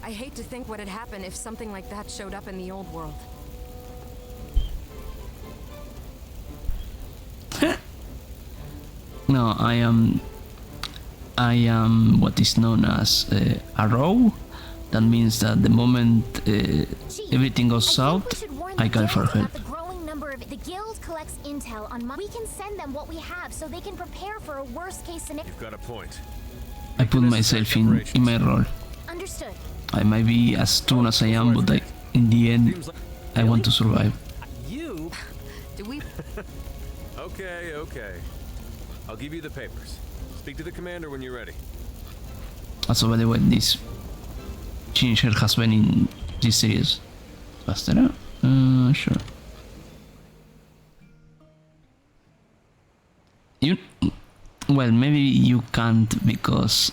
I hate to think what had happened if something like that showed up in the old world. No, I am what is known as a row. That means that the moment everything goes south, I call for help. The guild collects intel on we can send them what we have so they can prepare for a worst case scenario. You've got a point. I put myself in my role. Understood. I might be as strong as I am, but in the end, I want to survive. You? Do we? Okay, okay. I'll give you the papers. Speak to the commander when you're ready. Also, by the way, this changer has been in this series. Faster? Sure. You, well, maybe you can't because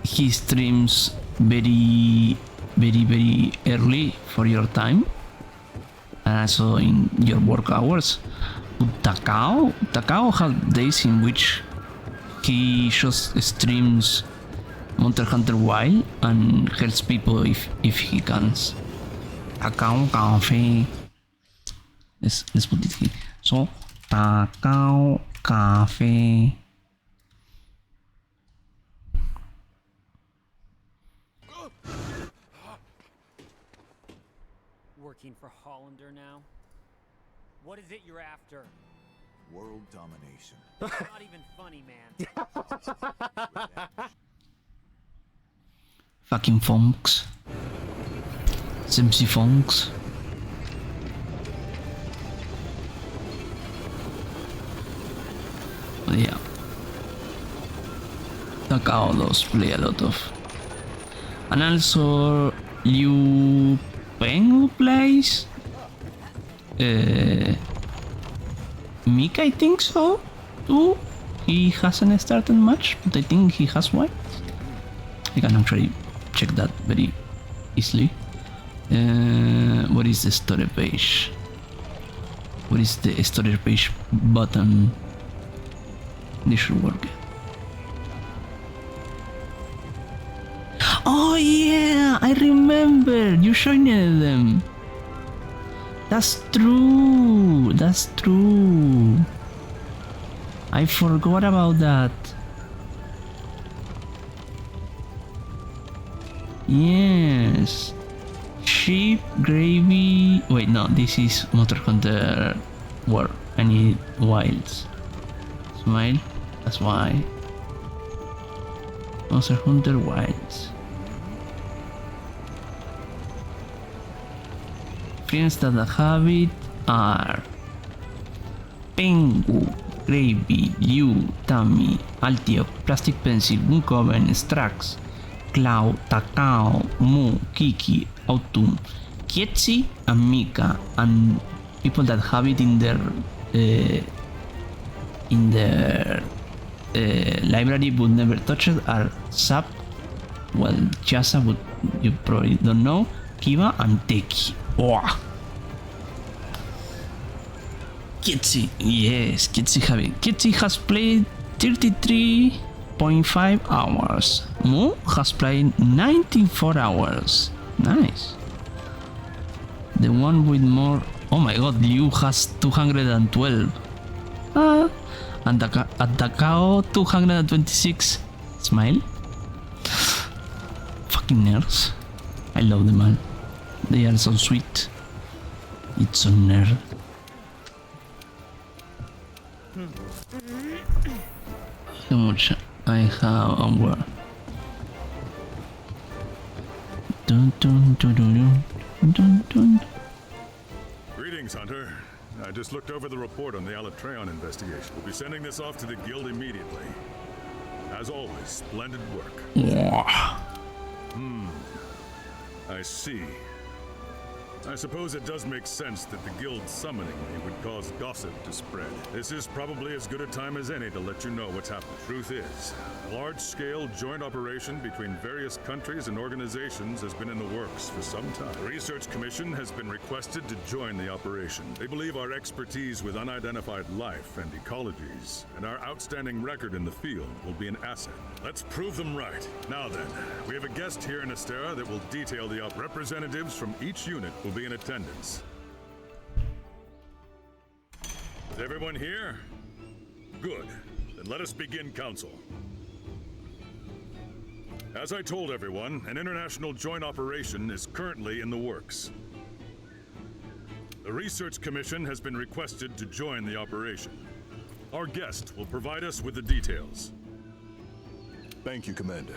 he streams very early for your time, and also in your work hours. Takao has days in which he just streams Monster Hunter Wild and helps people if he can. Takao Cafe. Let's put it here. So Takao Cafe. Working for Hollander now? What is it you're after? World domination. Not even funny, man. Fucking Fonks. Simpsy Fonks. But yeah. Takao does play a lot of. And also Liu Pengu plays. Mika, I think so too. He hasn't started much, but I think he has one. I can actually check that very easily. What is the story page? What is the story page button? This should work. Oh yeah, I remember you joined them. That's true. That's true. I forgot about that. Yes. Sheep, gravy. Wait, no, this is Monster Hunter World. I need wilds. Smile. That's why. Monster Hunter Wilds. Friends that have it are Pengu, Gravy, Liu, Tammy, Altiok, Plastic Pencil, Bunkoven, Strax, Cloud, Takao, Mu, Kiki, Autumn, Kietzi, and Mika, and people that have it in their library but never touch it are Sap, well, Jasa, but you probably don't know, Kiba, and Teki. Oh. Kitsi, yes, Kitsi have it. Kitsi has played 33.5 hours. Mu has played 94 hours. Nice. The one with more. Oh my god, Liu has 212. And Takao 226. Smile. Fucking nerds. I love them all. They are so sweet. It's so nerd. How much I have on where? Dun dun dun dun dun dun. Greetings, Hunter. I just looked over the report on the Alatreon investigation. We'll be sending this off to the guild immediately. As always, splendid work. Yeah. I see. I suppose it does make sense that the guild summoning me would cause gossip to spread. This is probably as good a time as any to let you know what's happening. Truth is, a large-scale joint operation between various countries and organizations has been in the works for some time. The Research Commission has been requested to join the operation. They believe our expertise with unidentified life and ecologies, and our outstanding record in the field will be an asset. Let's prove them right. Now then, we have a guest here in Astera that will detail the representatives from each unit will be in attendance. Is everyone here? Good. Then let us begin council. As I told everyone, an international joint operation is currently in the works. The Research Commission has been requested to join the operation. Our guest will provide us with the details. Thank you, Commander.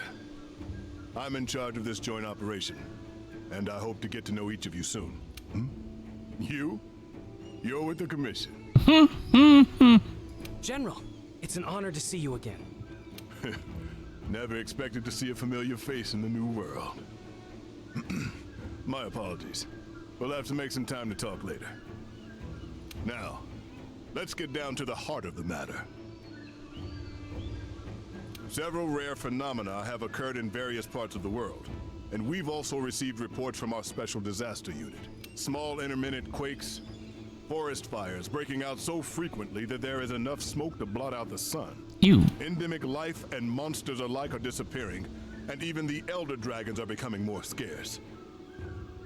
I'm in charge of this joint operation, and I hope to get to know each of you soon. You? You're with the Commission. General, it's an honor to see you again. Never expected to see a familiar face in the new world. My apologies. We'll have to make some time to talk later. Now, let's get down to the heart of the matter. Several rare phenomena have occurred in various parts of the world, and we've also received reports from our Special Disaster Unit. Small intermittent quakes, forest fires breaking out so frequently that there is enough smoke to blot out the sun. Endemic life and monsters alike are disappearing, and even the elder dragons are becoming more scarce.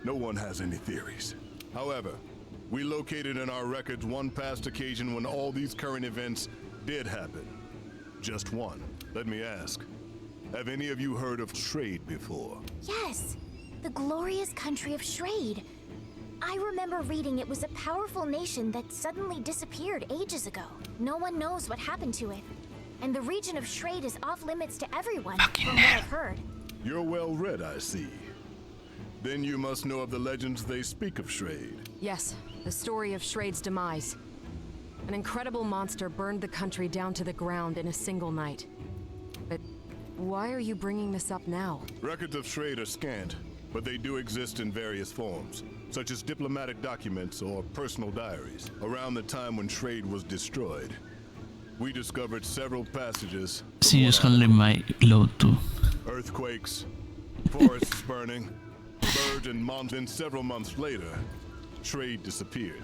No one has any theories. However, we located in our records one past occasion when all these current events did happen. Just one. Let me ask, have any of you heard of Shrade before? Yes, the glorious country of Shrade. I remember reading it was a powerful nation that suddenly disappeared ages ago. No one knows what happened to it. And the region of Shrade is off limits to everyone, from what I've heard. You're well read, I see. Then you must know of the legends they speak of Shrade. Yes, the story of Shrade's demise. An incredible monster burned the country down to the ground in a single night. But why are you bringing this up now? Records of Shrade are scant, but they do exist in various forms, such as diplomatic documents or personal diaries. Around the time when Shrade was destroyed, we discovered several passages. Sí, es my load too. Earthquakes, forests burning, birds and monsters. Then several months later, Shrade disappeared.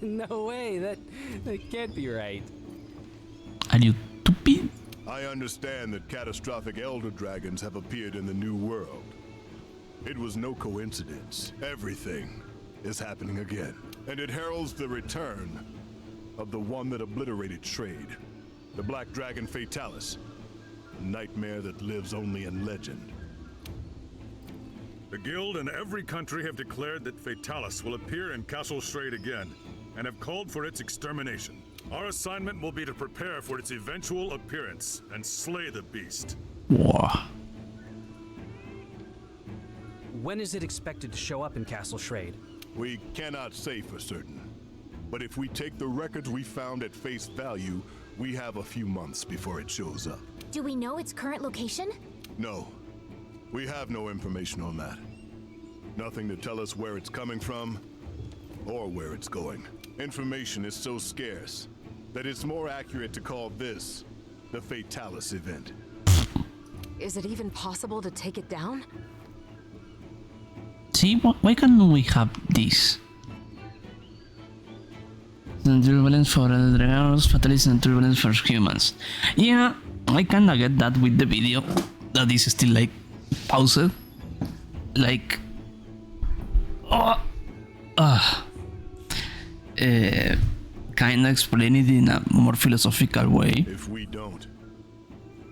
No way, that can't be right. Are you stupid? I understand that catastrophic elder dragons have appeared in the new world. It was no coincidence. Everything is happening again. And it heralds the return of the one that obliterated Shrade. The Black Dragon Fatalis. A nightmare that lives only in legend. The Guild and every country have declared that Fatalis will appear in Castle Shrade again, and have called for its extermination. Our assignment will be to prepare for its eventual appearance and slay the beast. Wow. When is it expected to show up in Castle Shrade? We cannot say for certain. But if we take the records we found at face value, we have a few months before it shows up. Do we know its current location? No. We have no information on that. Nothing to tell us where it's coming from or where it's going. Information is so scarce that it's more accurate to call this the Fatalis event. Is it even possible to take it down? See, why can't we have this? The turbulence for the dragons, Fatalis and turbulence for humans. Yeah, I kinda get that with the video. That is still like paused. Like kinda explain it in a more philosophical way. If we don't,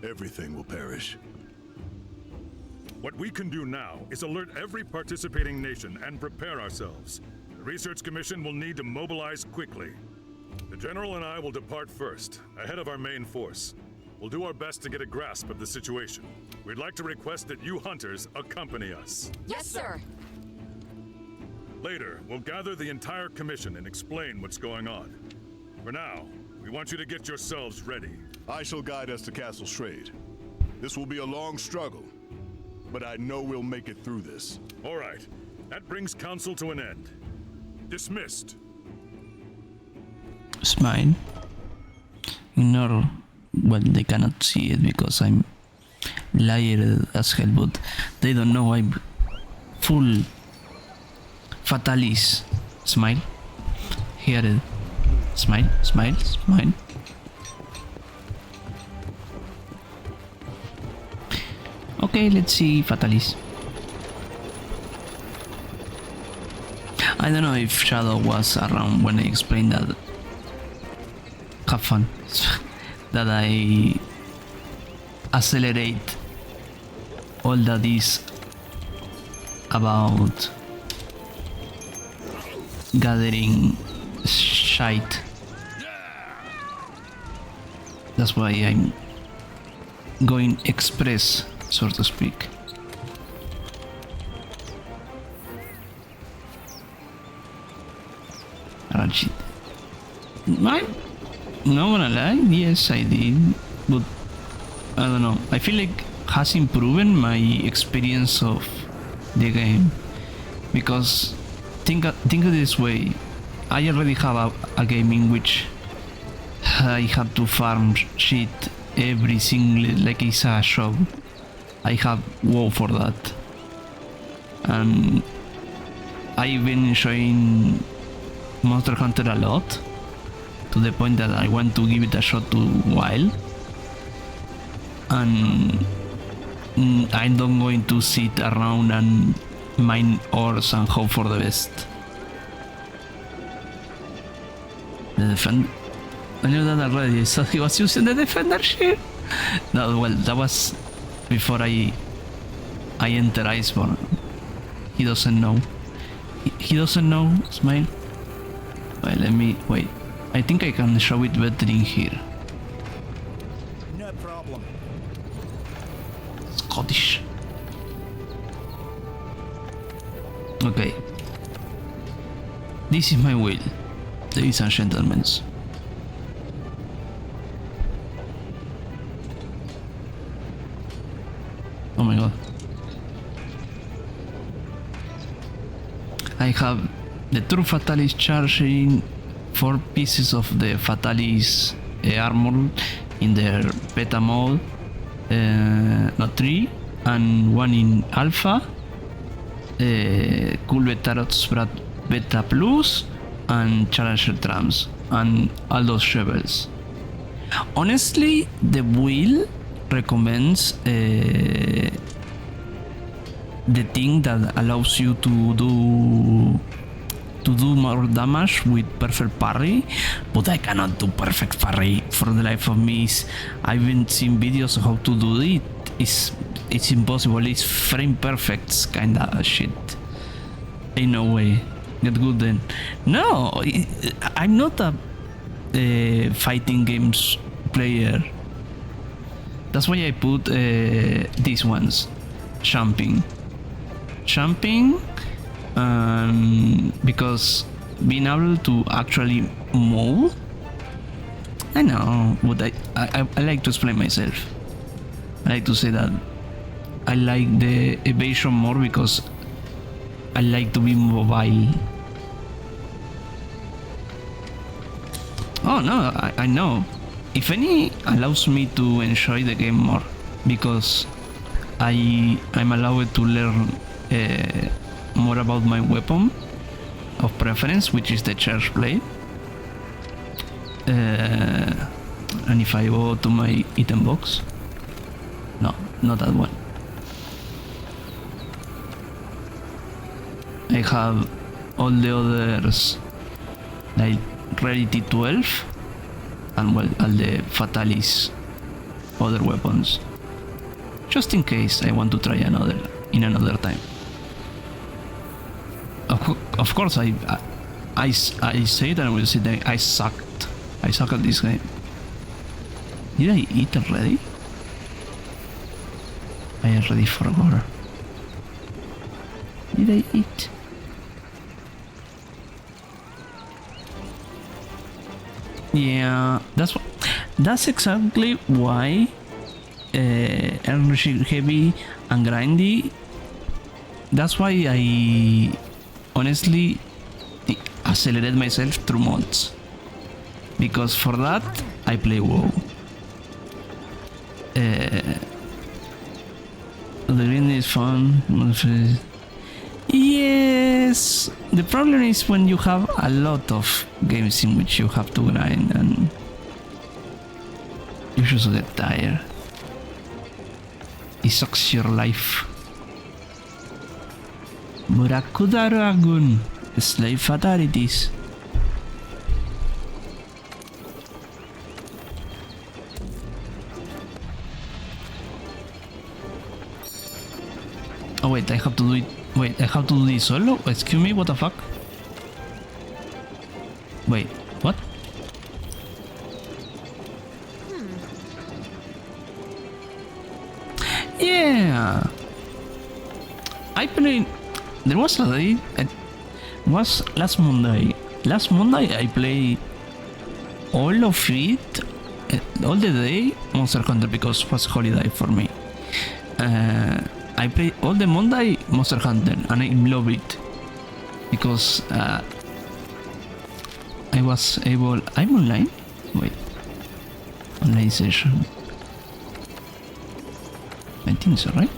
everything will perish. What we can do now is alert every participating nation and prepare ourselves. The Research Commission will need to mobilize quickly. The General and I will depart first, ahead of our main force. We'll do our best to get a grasp of the situation. We'd like to request that you hunters accompany us. Yes, sir. Later, we'll gather the entire commission and explain what's going on. For now, we want you to get yourselves ready. I shall guide us to Castle Shrade. This will be a long struggle, but I know we'll make it through this. All right. That brings council to an end. Dismissed. Smile. Ignore. Well, they cannot see it because I'm layered as hell, but they don't know I'm full fatalis. Smile. Here it. Smile, smile, smile. Okay, let's see fatalis. I don't know if Shadow was around when I explained that. Have fun. That I accelerate all that is about gathering shite. That's why I'm going express, so to speak. Shit. I'm not gonna lie, yes I did, but I don't know, I feel like has improved my experience of the game, because think of this way, I already have a game in which I have to farm shit every single, like it's a show. I have WoW for that, and I've been enjoying Monster Hunter a lot, to the point that I want to give it a shot to WoW, and I'm not going to sit around and mine ores and hope for the best. The defend. I knew that already, so he was using the defender shit. No, well, that was before I enter Iceborne. He doesn't know. He doesn't know, Smile. Well, let me wait. I think I can show it better in here. No problem. Scottish. Okay. This is my will, ladies and gentlemen. Oh my god. I have the true Fatalis charging 4 pieces of the Fatalis armor in their beta mode, not 3, and 1 in alpha, cool Betarots beta plus, and challenger trams, and all those shovels. Honestly, the wheel recommends the thing that allows you to do more damage with perfect parry, but I cannot do perfect parry for the life of me. I've been seeing videos of how to do it. It's impossible. It's frame perfect kinda shit. Ain't no way. Get good then. No, I'm not a fighting games player. That's why I put these ones. Jumping, because being able to actually move, I know, but I like to explain myself. I like to say that I like the evasion more because I like to be mobile. Oh no, I know. If any, allows me to enjoy the game more, because I'm allowed to learn more about my weapon of preference, which is the charge blade. And if I go to my item box, no, not that one. I have all the others, like Rarity 12, and well, all the Fatalis other weapons, just in case I want to try another in another time. Of course, I say that I will say that I suck at this game. Did I eat already? I already forgot. Did I eat? Yeah, that's exactly why energy heavy and grindy. That's why I honestly accelerate myself through mods. Because for that, I play WoW. The grind is fun. Yes! The problem is when you have a lot of games in which you have to grind and you just get tired. It sucks your life. Murakuda Dragon, slave fatalities. Oh wait, I have to do it. Wait, I have to do this solo? Excuse me, what the fuck? Wait, what? Yeah! I played... There was a day... It was last Monday. Last Monday I played all of it, all the day, Monster Hunter, because it was holiday for me. I played all the Monday Monster Hunter and I love it because I was able. I'm online. Wait, online session. I think so, right?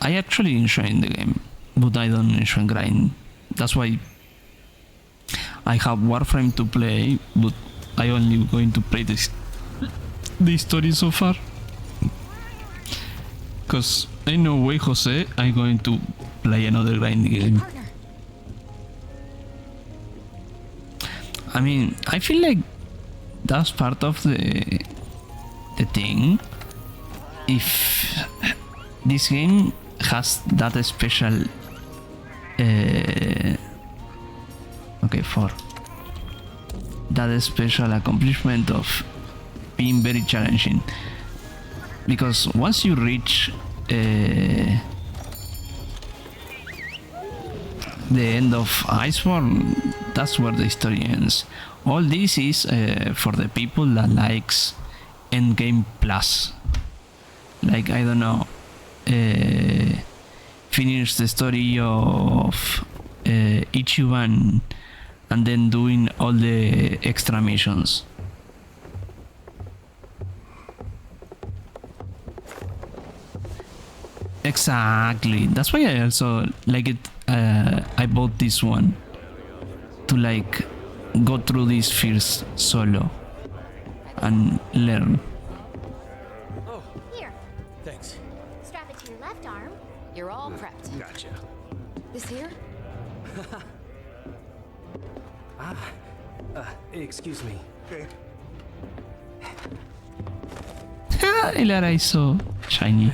I actually enjoy the game, but I don't enjoy grind. That's why I have Warframe to play, but I only going to play the story so far. Cause ain't no way, Jose, I'm going to play another grind game. I mean, I feel like that's part of the thing. If this game has that special okay, that special accomplishment of being very challenging, because once you reach the end of Iceborne, that's where the story ends. All this is for the people that likes endgame plus, like, I don't know, finish the story of Ichiban and then doing all the extra missions. Exactly. That's why I also like it. I bought this one to like go through this first solo and learn. Oh, here. Thanks. Strap it to your left arm. You're all prepped. Gotcha. This here? Excuse me. Okay. El ara is so shiny.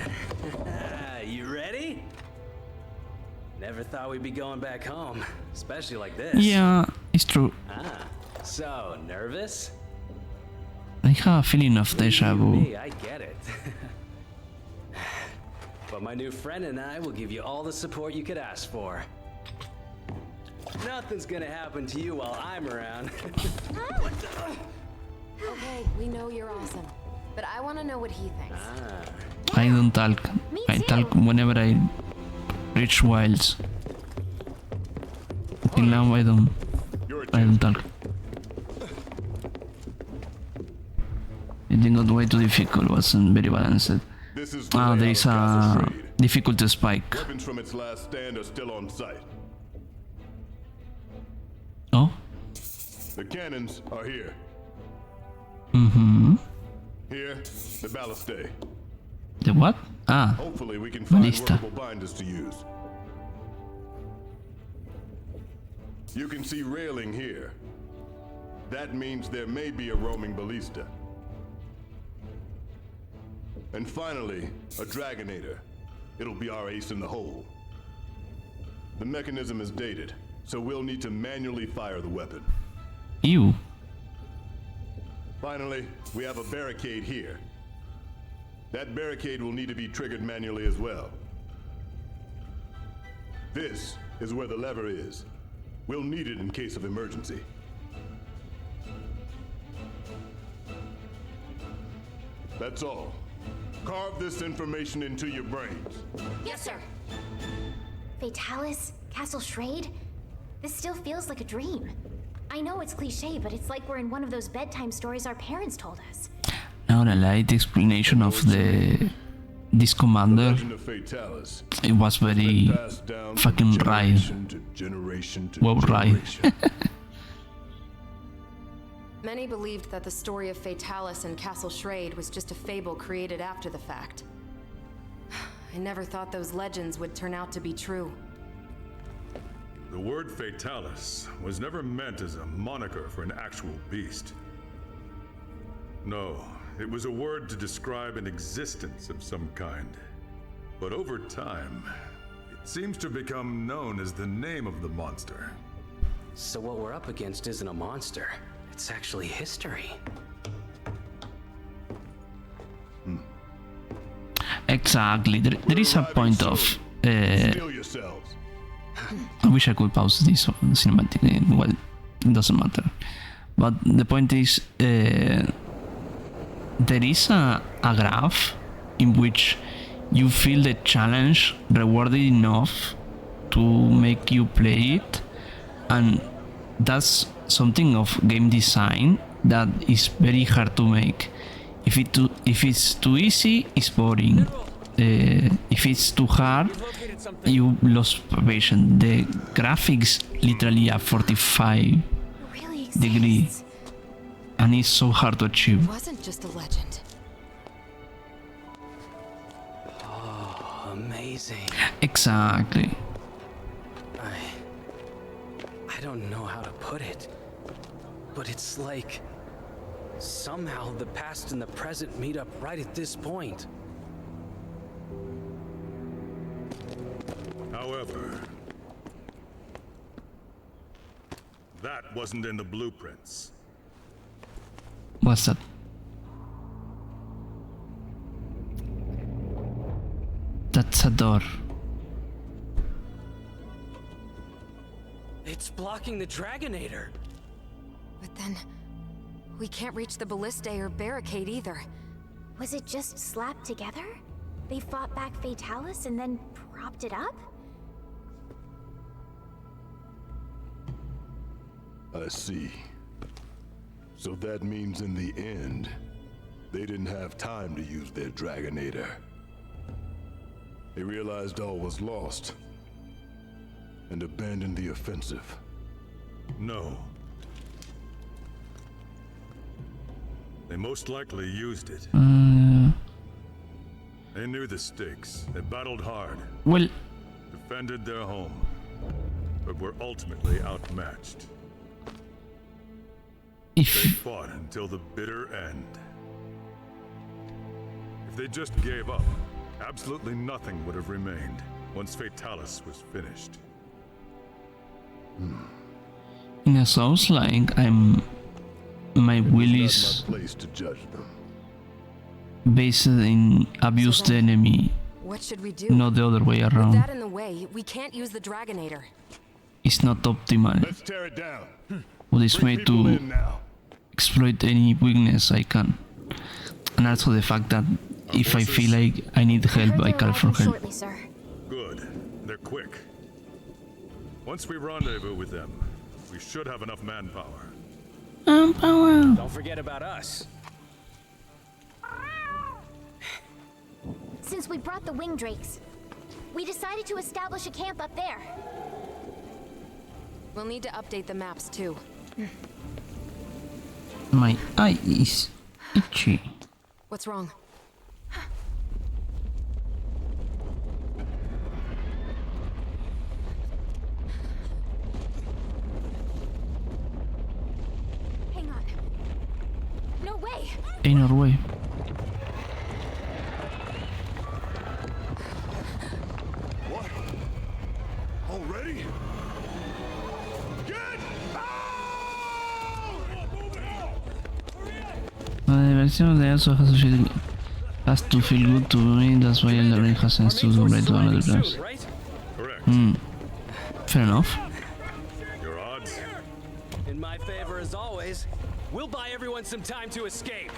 You ready? Never thought we'd be going back home, especially like this. Yeah, it's true. So nervous? I have a feeling of deja vu. Me, I get it. But my new friend and I will give you all the support you could ask for. Nothing's gonna happen to you while I'm around. Okay, we know you're awesome, but I want to know what he thinks. I don't talk. I talk whenever I reach wilds. Till now I don't talk. It got way too difficult, wasn't very balanced. There is a difficulty spike. Weapons from its last stand are still on site. Oh? The cannons are here. Mm-hmm. Here, the ballistae. The what? Hopefully we can find ballista. workable binders to use. You can see railing here. That means there may be a roaming ballista. And finally, a Dragonator. It'll be our ace in the hole. The mechanism is dated, so we'll need to manually fire the weapon. Ew. Finally, we have a barricade here. That barricade will need to be triggered manually as well. This is where the lever is. We'll need it in case of emergency. That's all. Carve this information into your brains. Yes, sir. Fatalis, Castle Shrade? This still feels like a dream. I know it's cliche, but it's like we're in one of those bedtime stories our parents told us. Now the light explanation of this commander, it was very fucking right. Well, right. Many believed that the story of Fatalis and Castle Shrade was just a fable created after the fact. I never thought those legends would turn out to be true. The word Fatalis was never meant as a moniker for an actual beast. No, it was a word to describe an existence of some kind. But over time, it seems to become known as the name of the monster. So what we're up against isn't a monster. It's actually history. Exactly. There is a point of... Steal yourselves. I wish I could pause this cinematic. Well, it doesn't matter. But the point is, there is a graph in which you feel the challenge rewarded enough to make you play it, and that's something of game design that is very hard to make. If it's too easy, it's boring. If it's too hard, you lost patience. The graphics literally at 45 degrees, and it's so hard to achieve. It wasn't just a legend. Oh, amazing. Exactly. I don't know how to put it, but it's like somehow the past and the present meet up right at this point. However, that wasn't in the blueprints. What's that? That's a door. It's blocking the Dragonator. But then, we can't reach the ballistae or barricade either. Was it just slapped together? They fought back Fatalis and then propped it up? I see. So that means in the end, they didn't have time to use their Dragonator. They realized all was lost and abandoned the offensive. No. They most likely used it. They knew the stakes. They battled hard. Well, defended their home, but were ultimately outmatched. They fought until the bitter end. If they just gave up, absolutely nothing would have remained once Fatalis was finished. In a Souls-like, my will is place to judge them. based in abuse the enemy, What should we do? not the other way With around. that in the way, we can't use the Dragonator. It's not optimal. Let's tear it down. But it's Bring made people to in now. exploit any weakness I can. And also the fact that if I feel like I need help, I call for help. Shortly, sir. Good. They're quick. Once we rendezvous with them, we should have enough manpower. Don't forget about us. Since we brought the wing drakes, we decided to establish a camp up there. We'll need to update the maps too. My eye is itchy. What's wrong? Hang on. No way! Ain't no way. What? Already? The diversion they also has to feel good to me, that's why Elden Ring has sense to do to another plans. Correct. Fair enough. Your odds? In my favor as always. We'll buy everyone some time to escape.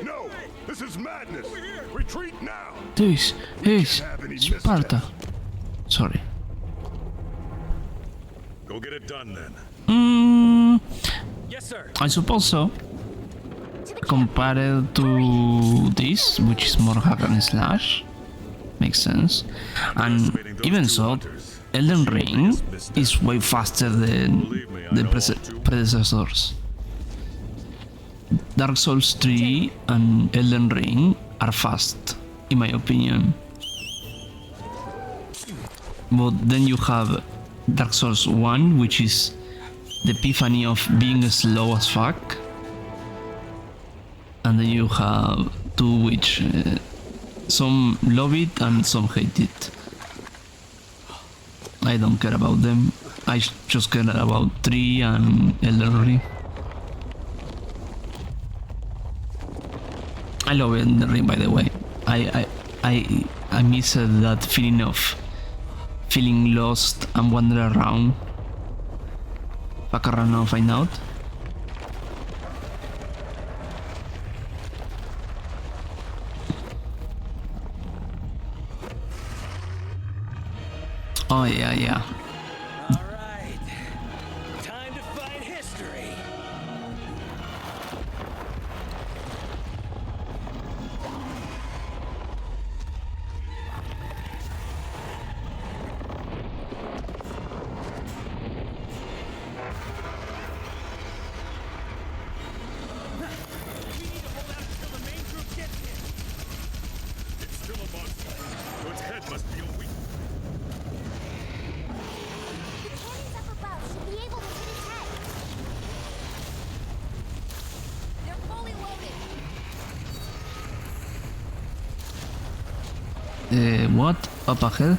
No! This is madness! Retreat now! This is Sparta. Sorry. Go get it done then. Yes, sir. I suppose so. Compared to this, which is more hack and slash, makes sense. And even so, Elden Ring is way faster than the predecessors. Dark Souls 3 and Elden Ring are fast, in my opinion. But then you have Dark Souls 1, which is the epiphany of being slow as fuck. And then you have 2, which some love it and some hate it. I don't care about them. I just care about 3 and Elden Ring. I love Elden Ring, by the way. I miss that feeling of feeling lost and wander around. Fuck around and find out. Oh yeah. Alright. Time to fight history. It's still a monster, so its head must be a weak. The cannons up above should be able to hit its head. They're fully loaded. What? Up ahead?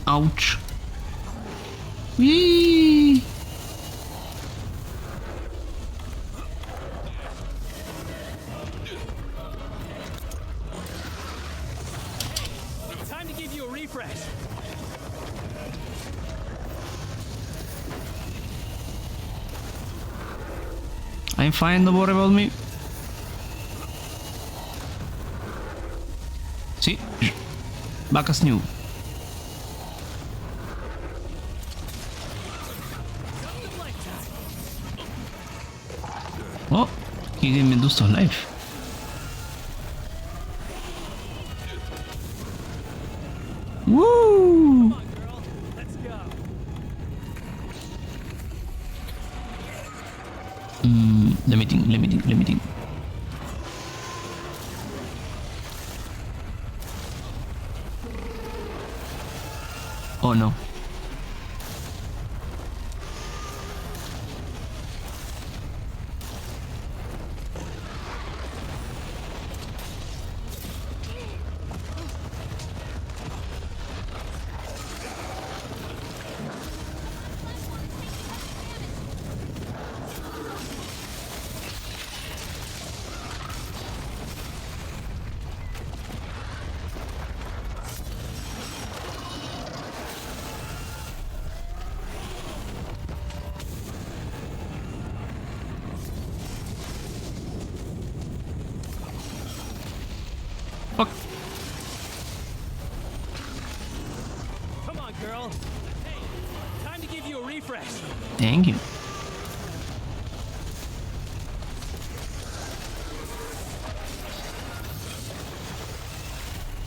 Ouch. Whee! Time to give you a refresh. I'm fine, don't worry about me. See? Back as new. Oh, he gave me Dust of Life. Woo! Let me think. Oh no. Fuck. Come on, girl. Hey, time to give you a refresh. Thank you.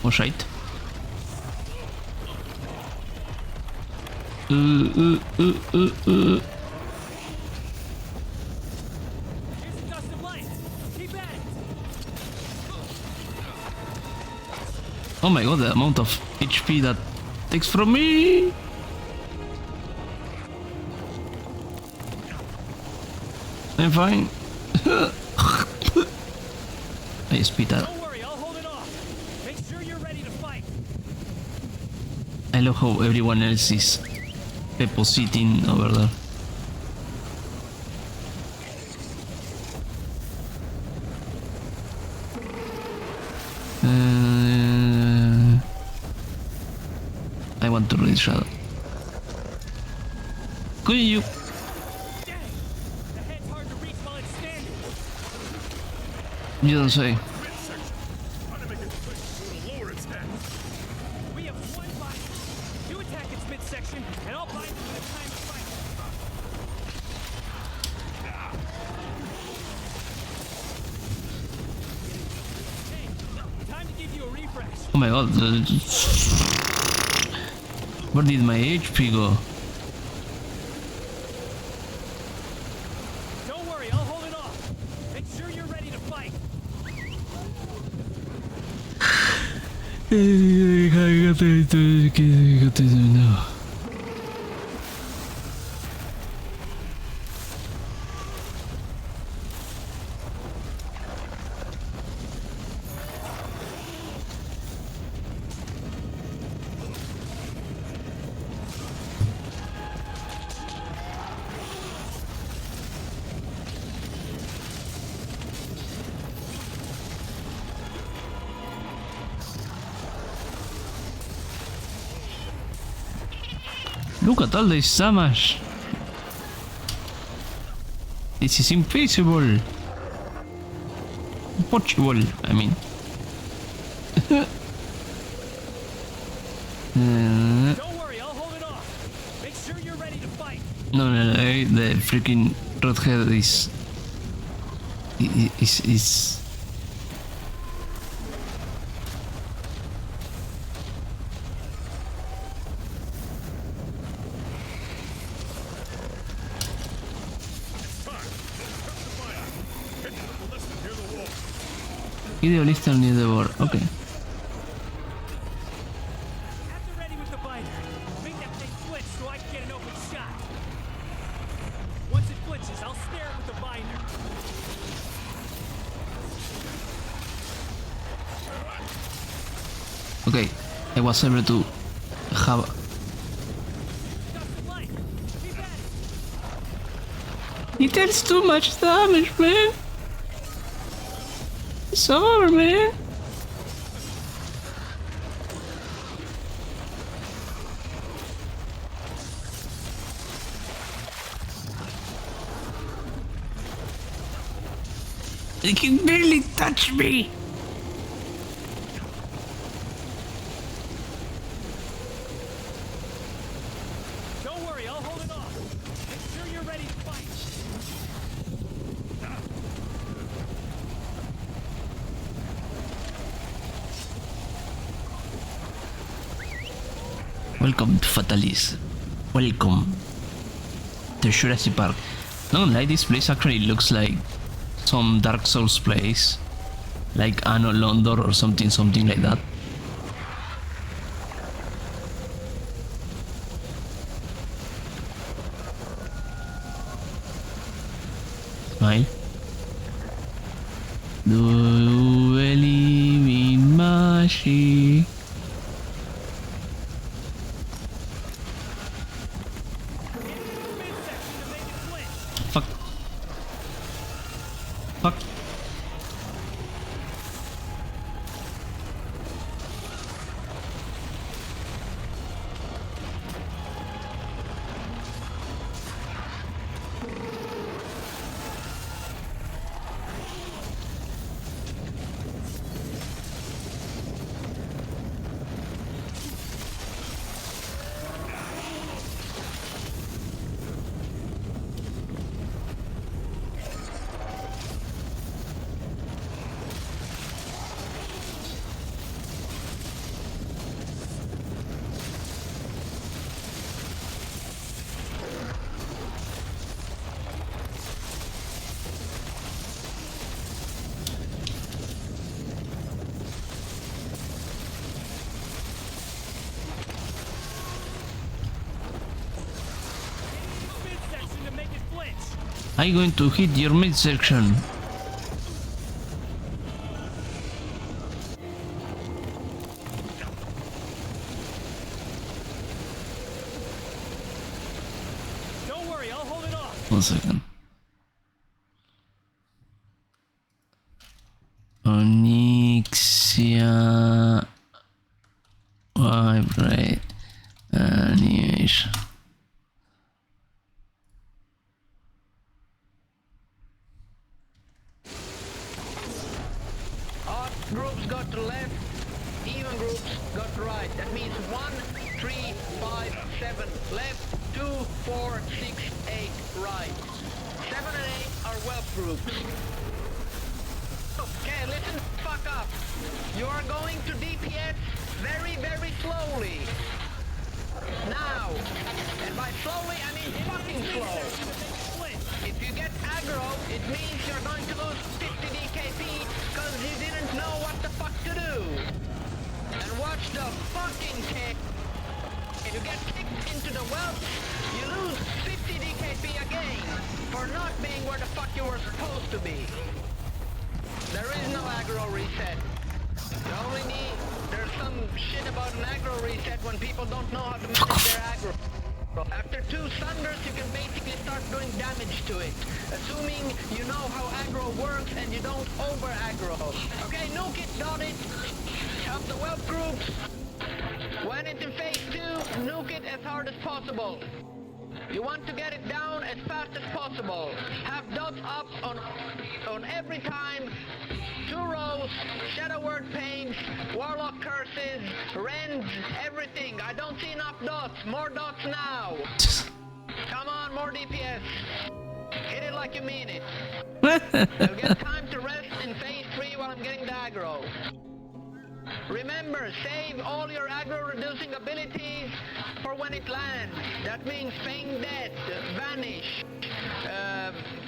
Oh shit. Oh my god, the amount of HP that takes from me! I'm fine. I spit that. Don't worry, I'll hold it off. Make sure you're ready to fight. I love how everyone else is sitting over there. want to read Shadow. Could you? You don't say. We have one body. You attack its midsection, and I'll bind it when it's time to fight. Hey, time to give you a refresh. Oh my god. Where did my HP go? Don't worry, I'll hold it off. Make sure you're ready to fight. No. Look at all this damage. This is invisible. Impossible, I mean. Don't worry, I'll hold it off. Make sure you're ready to fight. No, the freaking redhead is Video lister near the board. Okay. After ready with the binder, make that thing flinch so I can get an open shot. Once it flinches, I'll snare it with the binder. Okay. I was able to have. It does too much damage, man. It's over, man. It can barely touch me. Don't worry, I'll hold it off. Make sure you're ready to fight. Welcome to Fatalis. Welcome to Jurassic Park. No, like this place actually looks like some Dark Souls place, like Anno London or something like that. Smile. Do you believe in magic? Fuck. Fuck. I'm going to hit your midsection. Don't worry, I'll hold it off. 1 second. Onyxia vibrate Anyways. Odd groups go to left, even groups go to right. That means 1, 3, 5, 7 left, 2, 4, 6, 8 right. 7 and 8 are wealth groups. Okay, listen the fuck up. You are going to DPS very, very slowly. Now. And by slowly, I mean fucking slow. If you get aggro, it means you're going to lose 50 DKP because you didn't know what the fuck to do. And watch the fucking kick. If you get kicked into the well, you lose 50 DKP again for not being where the fuck you were supposed to be. There is no aggro reset. You only need... There's some shit about an aggro reset when people don't know how to manage their aggro. After 2 thunders, you can basically start doing damage to it, assuming you know how aggro works and you don't over-aggro. Okay, nuke it, dot it, help the whelp groups. When it's in phase 2, nuke it as hard as possible. You want to get it down as fast as possible. Have dots up on every time. 2 rows, shadow word paints, warlock curses, rends, everything. I don't see enough dots. More dots now. Come on, more DPS. Hit it like you mean it. You'll get time to rest in phase 3 while I'm getting the aggro. Remember, save all your aggro reducing abilities for when it lands. That means feign death, vanish,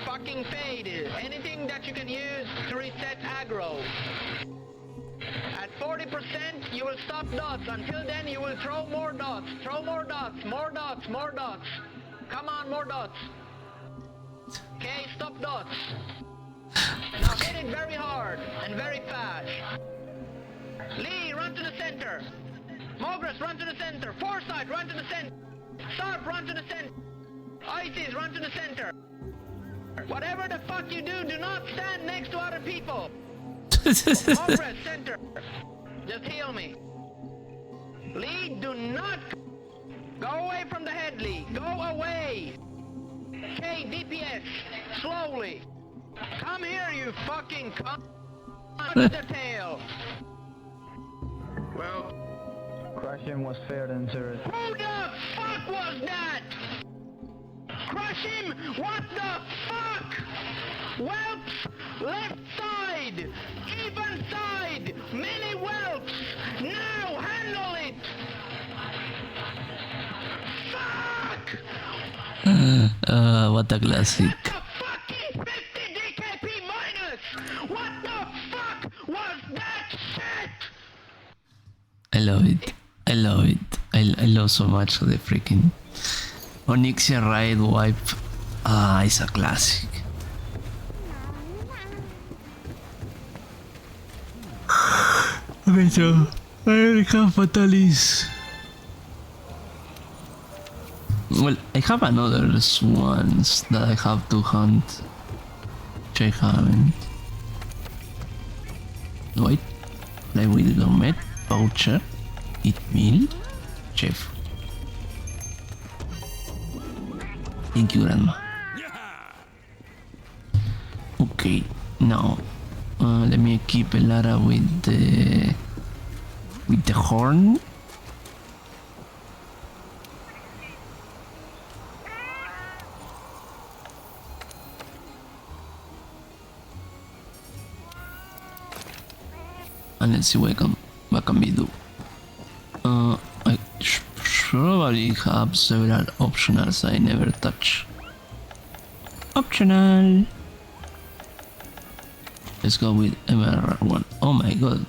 fucking fade, anything that you can use to reset aggro. At 40%, you will stop dots. Until then, you will throw more dots, more dots, more dots, more dots. Come on, more dots. Okay, stop dots. Now hit it very hard and very fast. Lee, run to the center. Mogris, run to the center. Foresight, run to the center. Sarp, run to the center. Isis, run to the center. Whatever the fuck you do not stand next to other people. Mogris, center. Just heal me. Lee, do not go away from the head, Lee. Go away. Okay, DPS, slowly. Come here, you fucking cunt. To the tail. Well, Crush him was fair than turret. Who the fuck was that? Crush him? What the fuck? Whelps, left side, even side, mini whelps. Now handle it. Fuck! What a classic. Fucking 50 DKP minus. What the fuck was that shit? I love it. I love it. I love so much the freaking Onyxia Riot wipe. Ah, it's a classic. Okay, so I already have Fatalis. Well, I have another ones that I have to hunt, which I haven't. Wait, play with Gourmet, Voucher, Eat Meal, Chef. Thank you, Grandma. Okay, now let me equip Lara with the horn. And let's see what can we do. I probably have several optionals I never touch. Optional. Let's go with MR1. Oh my god.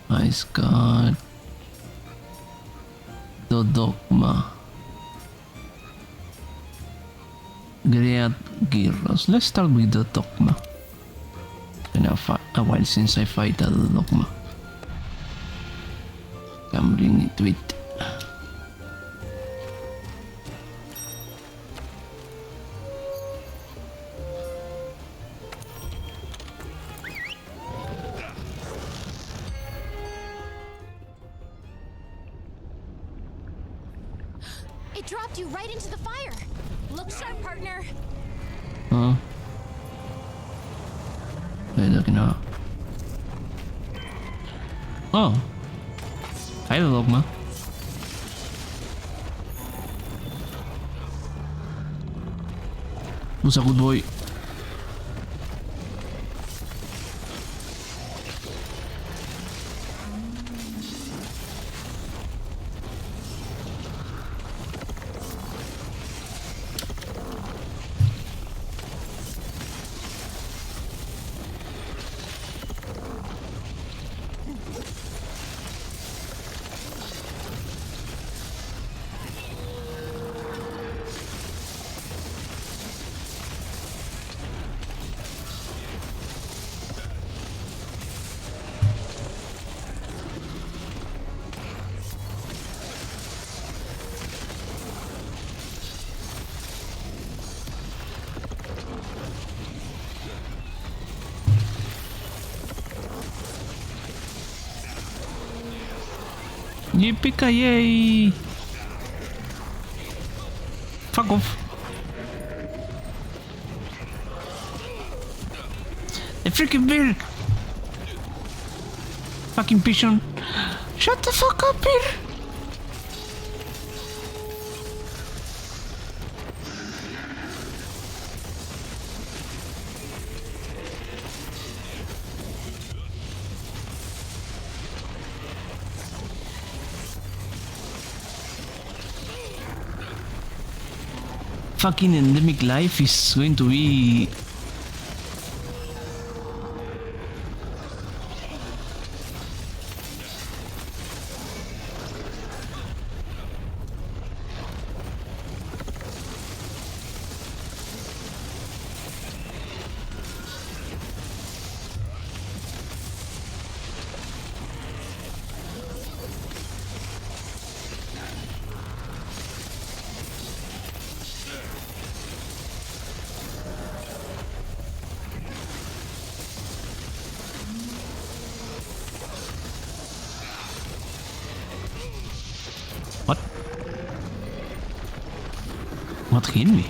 Ice got the Dogma. Great Gyros. Let's start with the Dogma. It's been a while since I fight the Dogma. Can bring it with. It dropped you right into the fire. Look sharp, partner. Wait, looking up. Oh. Hay được mà. Who's a good boy? Yippee-ki-yay! Fuck off! The freaking bear! Fucking pigeon! Shut the fuck up, bear! Fucking endemic life is going to be Wat ging we?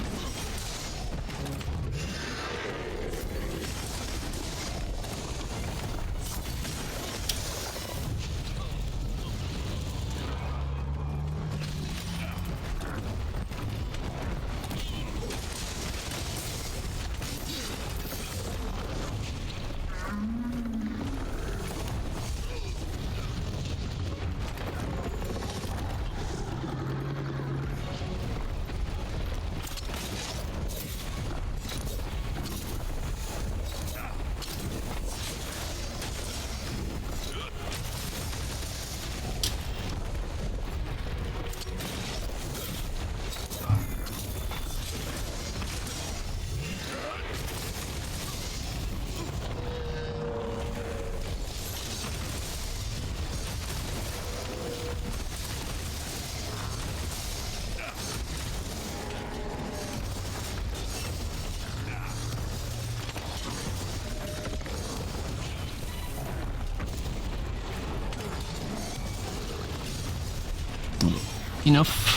Enough.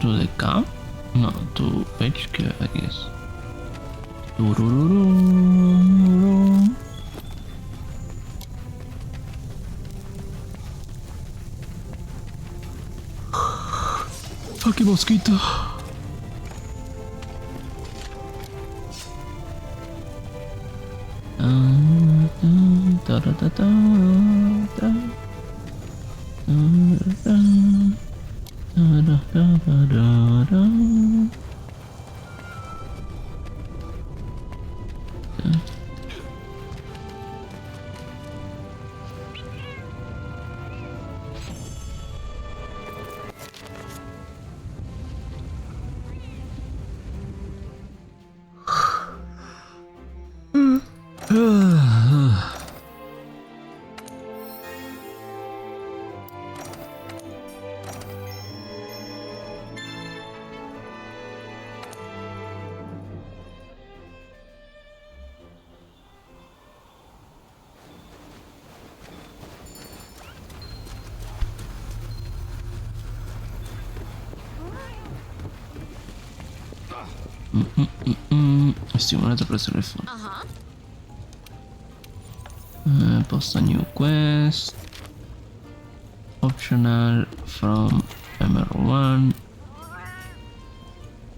To the camp? No, to HQ, I guess. Fucking mosquito. Da da da da da. Da da da da da. Stimolate presso le fonti. Post a new quest. Optional from MR1.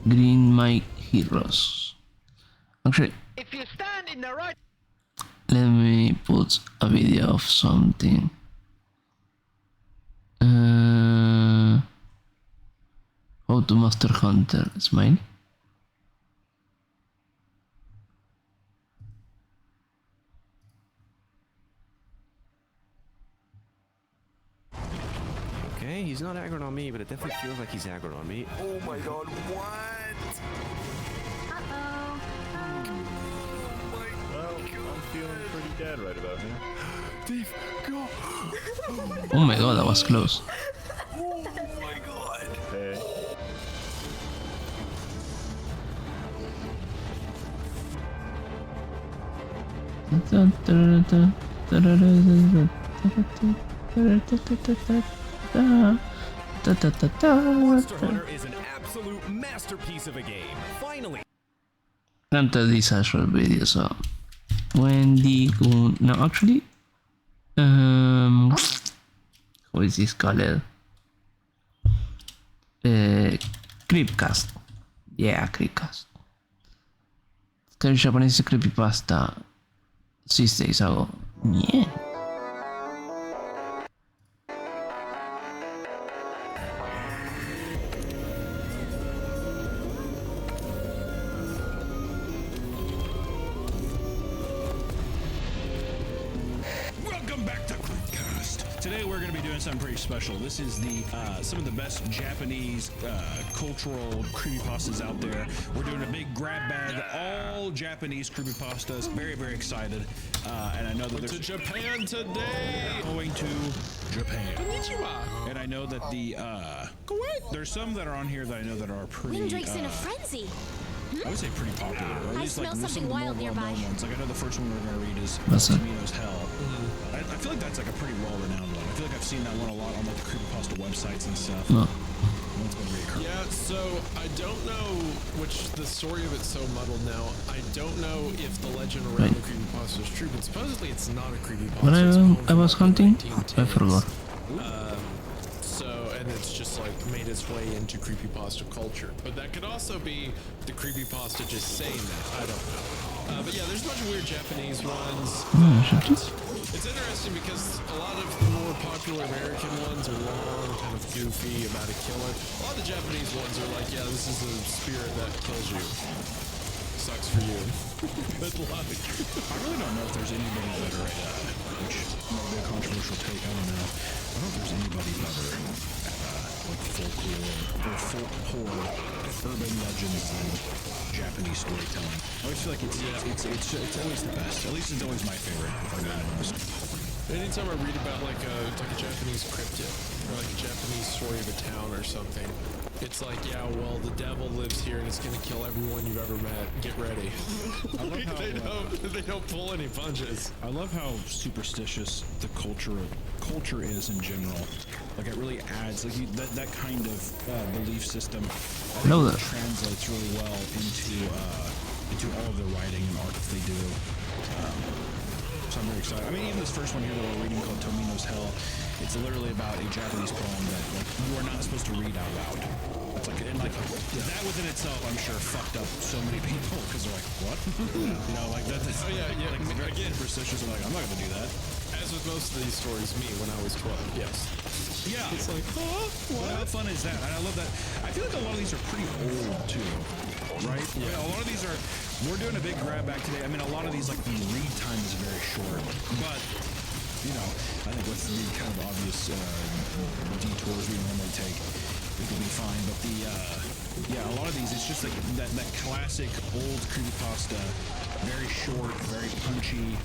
Green my heroes. Actually, If you stand in the right let me put a video of something. How to master hunter. Smile. Okay, he's not aggroed on me, but it definitely feels like he's aggroed on me. Oh my god, what? Well, I'm feeling pretty dead right about now. Dave, go! Oh my god, that was close. Oh my god! Hey. Monster Hunter is an absolute masterpiece of a game. Finally. After this actual video, so Wendy Goon. No, actually, how is this called? Creepcast. Yeah, Creepcast. Che il giapponese creepypasta 6 days ago. Yeah. Welcome back to Creepcast. Today we're going to be doing something pretty special. This is the some of the best Japanese cultural creepypastas out there. We're doing a big grab bag, all Japanese creepypastas. Very, very excited. And I know that there's to Japan today. Going to Japan. Konnichiwa. And I know that the there's some that are on here that I know that are pretty. Windrake's in a frenzy. I would say pretty popular. Or at I least like smell some something of the more wild nearby. well-known ones. Like I know the first one we're going to read is What's that? Tomino's Hell. I feel like that's like a pretty well-renowned one. I feel like I've seen that one a lot on like the creepypasta websites and stuff. No. One's been reoccurring. Yeah, so I don't know which the story of it's so muddled now. I don't know if the legend around the creepypasta is true, but supposedly it's not a creepypasta. When It's I was hunting, I forgot. And it's just like made its way into creepypasta culture. But that could also be the creepypasta just saying that. I don't know. But yeah, there's a bunch of weird Japanese ones. It's interesting because a lot of the more popular American ones are long, kind of goofy about a killer. A lot of the Japanese ones are like, yeah, this is a spirit that kills you. Sucks for you. Good luck. I really don't know if there's anybody better at which might be a controversial take. I don't know. I don't know if there's anybody better at like folklore or folk horror, urban legends than Japanese storytelling. I always feel like it's always the best. At least it's always my favorite, if I'm being honest. Anytime I read about like a Japanese cryptid or like a Japanese story of a town or something, it's like, yeah, well, the devil lives here and it's gonna kill everyone you've ever met. Get ready. I love how they don't pull any punches. I love how superstitious the culture is in general. Like it really adds like that kind of belief system. I think it translates really well into all of the writing and art that they do. So I'm very excited. I mean, even this first one here that we're reading called Tomino's Hell, it's literally about a Japanese poem that like you are not supposed to read out loud. It's like, and like that within itself, I'm sure fucked up so many people because they're like, what? You know, like that. Oh yeah. Like, again, superstitious. I'm like, I'm not gonna do that. As with most of these stories, me when I was 12, yes. Yeah. It's like, huh? What? How fun is that? And I love that. I feel like a lot of these are pretty old too, right? Yeah. A lot of these are. We're doing a big grab bag today. I mean, a lot of these, like the read time is very short, but you know, I think with the kind of obvious detours we normally take, it could be fine. But the yeah, a lot of these, it's just like that classic old creepypasta, very short, very punchy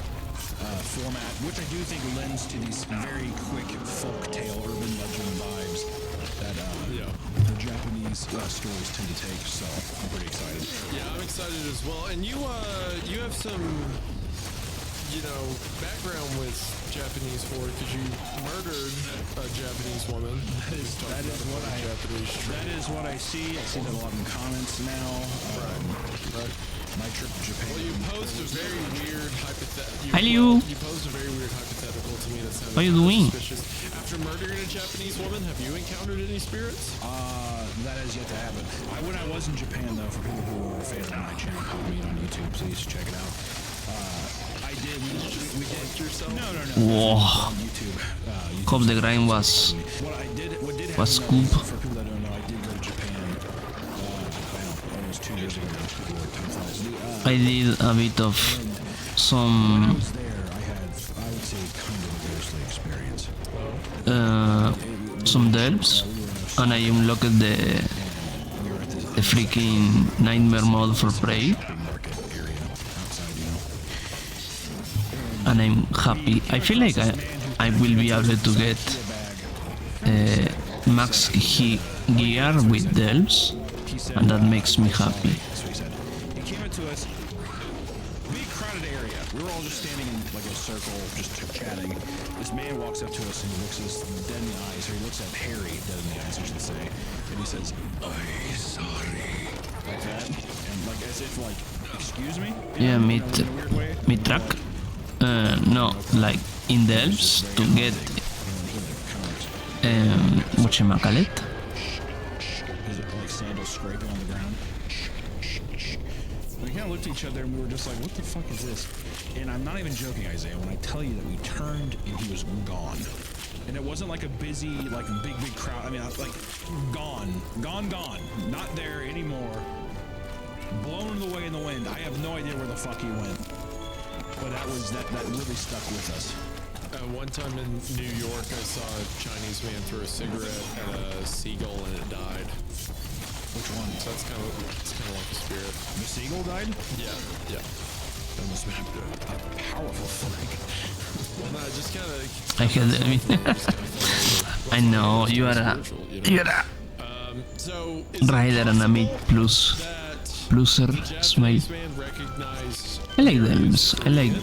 format, which I do think lends to these very quick folktale, urban legend vibes that the Japanese stories tend to take. So I'm pretty excited. Yeah, I'm excited as well. And you have some, background with Japanese horror because you murdered a Japanese woman. That is what I see. I see that a lot in comments now. Right. My trip to Japan. Well, you posed a very weird hypothetical. Hello. You posed a very weird hypothetical to me that sounded What are you doing? suspicious. After murdering a Japanese woman, have you encountered any spirits? That has yet to happen. When I was in Japan, though, for people who are fans of my channel, comment on YouTube, please check it out. I did. We did yourself? No. Whoa. On YouTube. Hope the grind was scoop. For people that don't know, I did go to Japan. Almost 2 years ago. I did a bit of some There, I had, I would say, kind of a ghostly experience. some delves, and I unlocked the freaking nightmare mode for Prey, and I'm happy. I feel like I will be able to get max gear with delves, and that makes me happy. He came into us, big crowded area. We were all just standing in like a circle, just chatting. This man walks up to us and he looks us dead in the eyes, or he looks at Harry dead in the eyes, I should say, and he says, "I'm sorry," like that, and like as if like, "Excuse me." Yeah, me track. No, like in the elves to get whatchamacallit. Is it like sandals scraping on the ground? We kind of looked at each other and we were just like, what the fuck is this? And I'm not even joking, Isaiah, when I tell you that we turned and he was gone. And it wasn't like a busy, like big crowd. I mean, like gone. Not there anymore. Blown away in the wind. I have no idea where the fuck he went. But that really stuck with us. One time in New York, I saw a Chinese man throw a cigarette at a seagull and it died. Which one? So it's kind of like a spirit. The seagull died? Yeah. That must have been a powerful flick. Well, no, just kind of. I I know you are a rider and a mid pluser smile. I like them. I like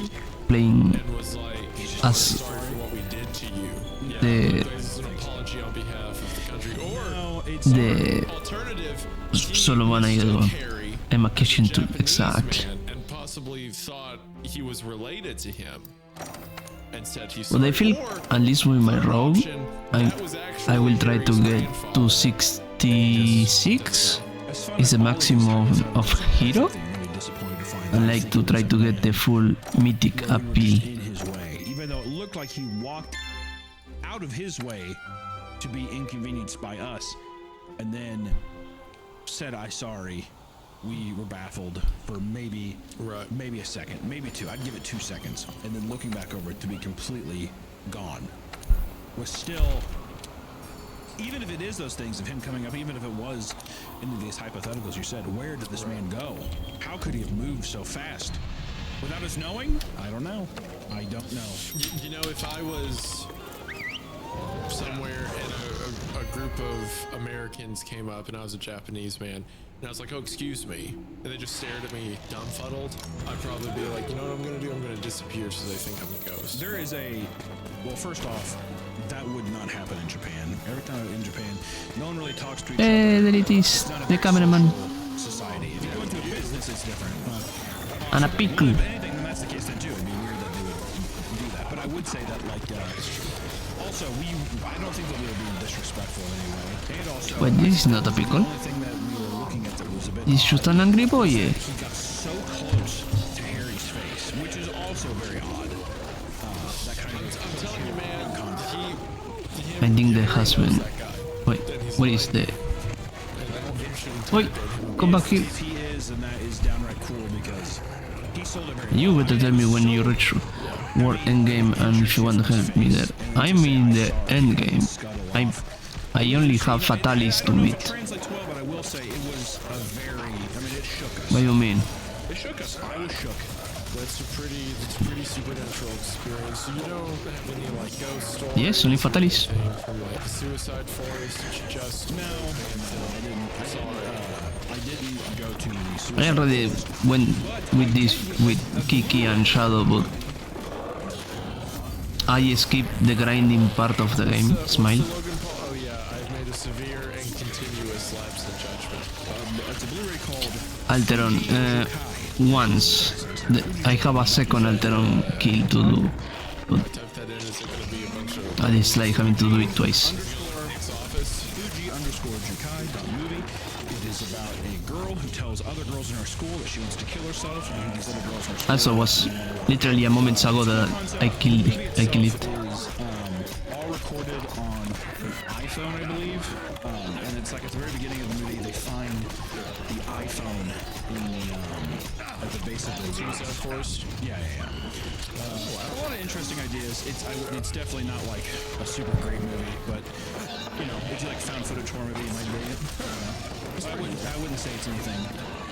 playing as the solo one I'm a kitchen tool, exactly. And possibly thought he was related to him. And said he's But I feel, at least with my rogue, I will try to get 266 is the maximum of hero. I like to try to get the full mythic appeal. Even though it looked like he walked out of his way to be inconvenienced by us, and then said, "I'm sorry." We were baffled for maybe a second, maybe two. I'd give it 2 seconds, and then looking back over it to be completely gone was still. Even if it is those things of him coming up, even if it was into these hypotheticals you said, where did this man go? How could he have moved so fast? Without us knowing? I don't know. I don't know. You know, if I was somewhere and a group of Americans came up and I was a Japanese man, and I was like, "Oh, excuse me," and they just stared at me dumbfuddled, I'd probably be like, "You know what I'm gonna do? I'm gonna disappear so they think I'm a ghost." There is well, first off, that would not happen in Japan. Every time in Japan, no one really talks to each other. There it is, the cameraman. Society. If you go into a business, it's different. And a pickle. If anything, then that's the case then too. It'd be weird that they would do that. But I would say that, like, also, I don't think that we were being disrespectful in any way. And also, Wait, this is not a pickle. the only thing that we were looking at that was a bit It's just an angry boy. he got so close to Harry's face, which is also very odd. That kind of I'm telling you, man, I think the husband. Wait, what is the? Wait, come back here. If he is, and that is downright cool because he sold it very You better tell me when you reach war endgame and if you want to help me there. I'm in the endgame. I only have Fatalis to beat. Translates well, but I will say it was a very. I mean, it shook us. What do you mean? It shook us. I was shook. That's a pretty supernatural experience. So you don't have any like ghost stories. Yes, only Fatalis. From like the suicide forest, just no. I didn't go to the suicide. I already went with this with Kiki and Shadow, but I skipped the grinding part of the game. Smile. Oh yeah, I've made a severe and continuous lapse in judgment. It's a Blu-ray called Alteron. Once I have a second Alteron kill to do, but I dislike having to do it twice. Fuji_Jukai.movie. It is about a girl who tells other girls in her school that she wants to kill herself, and these other girls in her school. Also, was literally a moment ago that I killed it. All recorded on an iPhone, I believe, and it's like at the very beginning of the movie they find the iPhone in the at the base of the suicide forest. Yeah. A lot of interesting ideas. It's definitely not like a super great movie, but you know, if you like found footage horror movie, you might dig it. I wouldn't say it's anything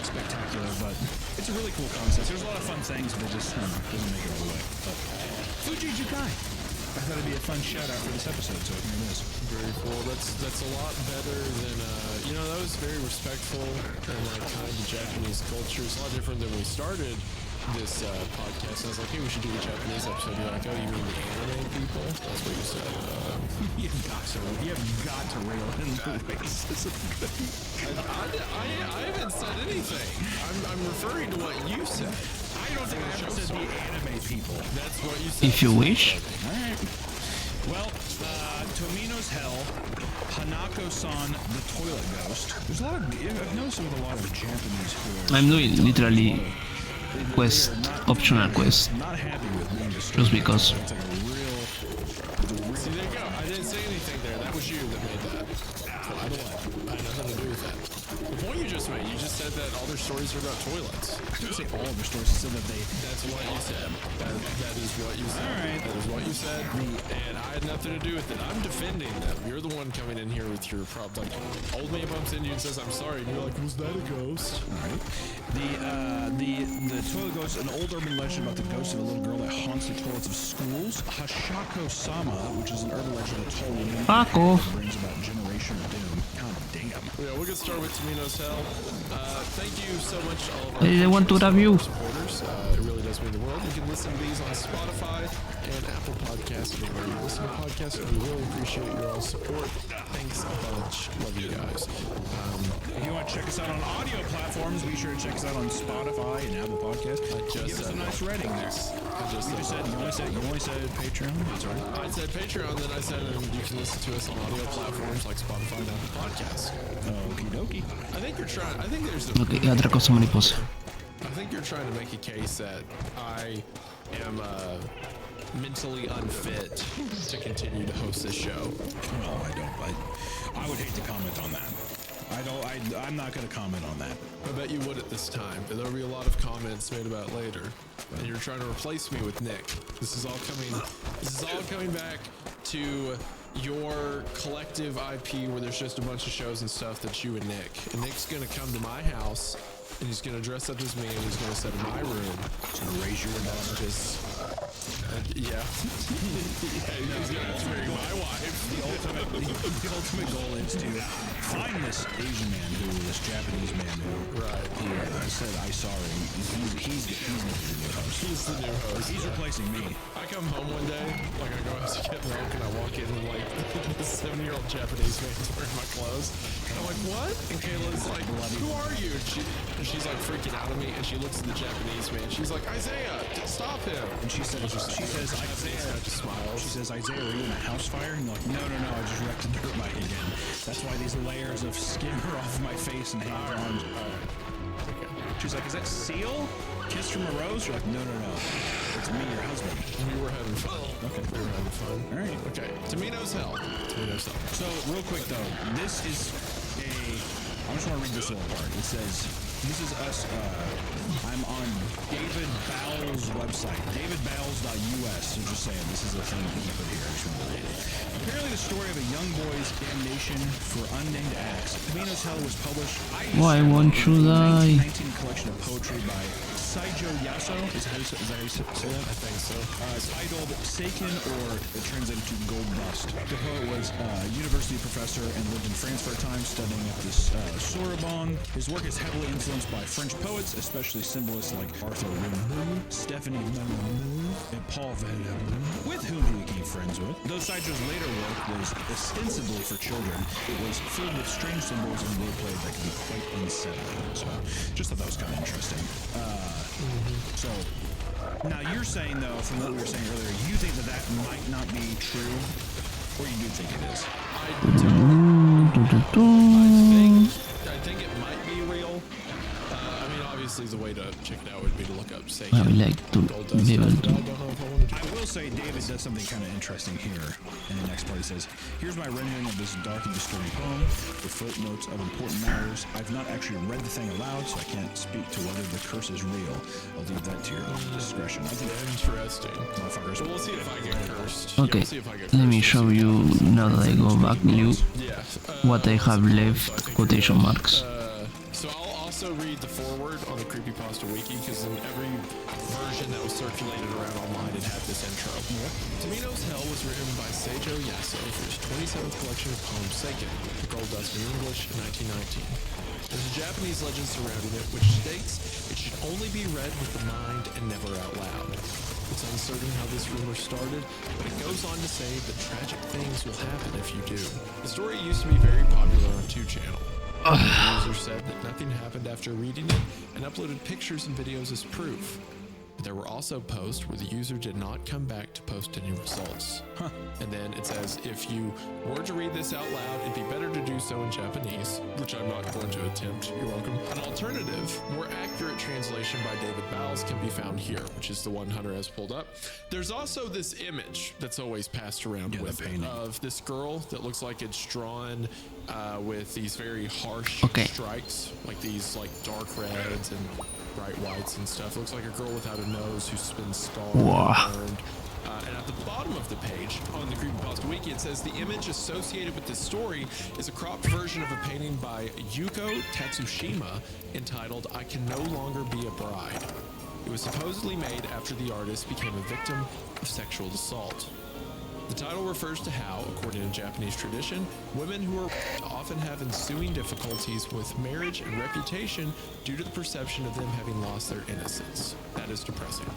spectacular, but it's a really cool concept. There's a lot of fun things, but it just doesn't make it all the way. But Fuji Jukai. I thought it'd be a fun shout out for this episode, so here it is. Very cool. That's a lot better than that was very respectful and like kind of Japanese culture. It's a lot different than we started this podcast. I was like, hey, we should do the Japanese episode. You're like, oh, you mean the anime people? That's what you said. You have got to rail in the racism. I haven't said anything. I'm referring to what you said. I don't think I ever said the anime people. That's what you said. If you wish. Alright. Well, Tomino's Hell, Hanako-san, the Toilet Ghost. There's a lot of, I've noticed with a lot of Japanese horror. I'm doing literally quest, optional quest, Not happy with being just because. See, there you go. I didn't say anything there. That was you that made that. I had nothing to do with that. The point you just made, you just said that all their stories are about toilets. I didn't say all of their stories, so that they... That's what you said. That is what you said. All right. That is what you said. And I had nothing to do with it. I'm defending them. You're the one coming in here with your problem. Like, old man bumps into you and says, I'm sorry. And you're like, was that a ghost? All right. The Toilet Ghost, an old urban legend about the ghost of a little girl that haunts the toilets of schools. Hashako-sama, which is an urban legend told in Paco. that brings about generational doom. God damn. Yeah, we're gonna start with Tomino's Hell. Thank you so much to all of our They want to grab you. supporters. It really does mean the world. You can listen to these on Spotify and Apple Podcasts. Anywhere you listen to podcasts, we really appreciate your all support. Thanks a bunch. Love you guys. If you want to check us out on audio platforms, be sure to check us out on Spotify and Apple Podcasts. Give us a nice rating there. You only said Patreon. That's right. I said Patreon, then I said you can listen to us on audio platforms like Spotify and Apple Podcasts. Okie dokie. I think you're trying. I think there's Ok, otra cosa mariposa. I think you're trying to make a case that I am mentally unfit to continue to host this show. No, I don't. I would hate to comment on that. I'm not going to comment on that. I bet you would at this time. And there'll be a lot of comments made about it later. And you're trying to replace me with Nick. This is all coming back to your collective IP where there's just a bunch of shows and stuff that you and Nick. And Nick's gonna come to my house and he's gonna dress up as me and he's gonna sit in my room. He's gonna raise your daughter. Yeah. He's gonna marry my wife. The ultimate goal is to find this Asian man this Japanese man who said I saw him. He's the new host. He's the new host. He's replacing me. I come home one day, like I go out to get milk and I walk in and like this 7-year-old Japanese man's wearing my clothes. And I'm like, what? And Kayla's like, who are you? And she's like freaking out at me and she looks at the Japanese man. She's like, Isaiah, stop him. And she says, Isaiah just smiles. She says, Isaiah, are you in a house fire? And you're like, no, I just wrecked a dirt bike again. That's why these layers of skin are off my face and hands on. Okay. She's like, is that Seal? Kiss from a Rose? You're like, no. It's me, your husband. We were having fun. Okay. We were having fun. All right. Okay. Tomino's Hell. So, real quick though, this is I just want to read this little part. It says, This is us. I'm on David Bowles' website, davidbowles.us. So just saying, this is a thing that he put here. I just want to read it. Apparently, the story of a young boy's damnation for unnamed acts. Camino's Hell was published. Why won't you die? 1919 collection of poetry by Saijo Yaso. Is that how you say that? I think so. It's titled Seiken, or translated to Gold Dust. The poet was a university professor and lived in France for a time, studying at the Sorbonne. His work is heavily influenced by French poets, especially symbolists like Arthur Rimbaud, Stephanie Mallarmé, and Paul Verlaine, with whom he became friends with. Though Saijo's later work was ostensibly for children, it was filled with strange symbols and wordplay that could be quite unsettling. So, just thought that was kind of interesting. So, now you're saying, though, from what we were saying earlier, you think that might not be true, or you do think it is? I think it might be real. I mean, obviously, the way to check it out would be to look up Seiken. I would like to be able to. I will say David does something kind of interesting here. In the next part, he says, "Here's my rendering of this dark and disturbing poem with footnotes of important matters. I've not actually read the thing aloud, so I can't speak to whether the curse is real. I'll leave that to your discretion." I think interesting. Motherfuckers. Well, we'll see if I get cursed. Okay, let me show you now that I go back new what I have left quotation marks. So I'll also read the foreword on the Creepypasta Wiki, because in every version that was circulated around online, it had this intro. Tomino's Hell was written by Seijo Yaso for his 27th collection of poems, Seiken, The Gold Dust in English, in 1919. There's a Japanese legend surrounding it, which states it should only be read with the mind and never out loud. It's uncertain how this rumor started, but it goes on to say that tragic things will happen if you do. The story used to be very popular on 2channel. The user said that nothing happened after reading it and uploaded pictures and videos as proof. But there were also posts where the user did not come back to post any results. And then it says, if you were to read this out loud, it'd be better to do so in Japanese, which I'm not going to attempt. You're welcome. An alternative, more accurate translation by David Bowles can be found here, which is the one Hunter has pulled up. There's also this image that's always passed around with it, of this girl that looks like it's drawn with these very harsh strikes, like these like dark reds and bright whites and stuff. It looks like a girl without a nose who spins stars burned. And at the bottom of the page on the Creepypasta Wiki, it says the image associated with this story is a cropped version of a painting by Yuko Tatsushima entitled I Can No Longer Be a Bride. It was supposedly made after the artist became a victim of sexual assault. The title refers to how, according to Japanese tradition, women who are often have ensuing difficulties with marriage and reputation due to the perception of them having lost their innocence. That is depressing.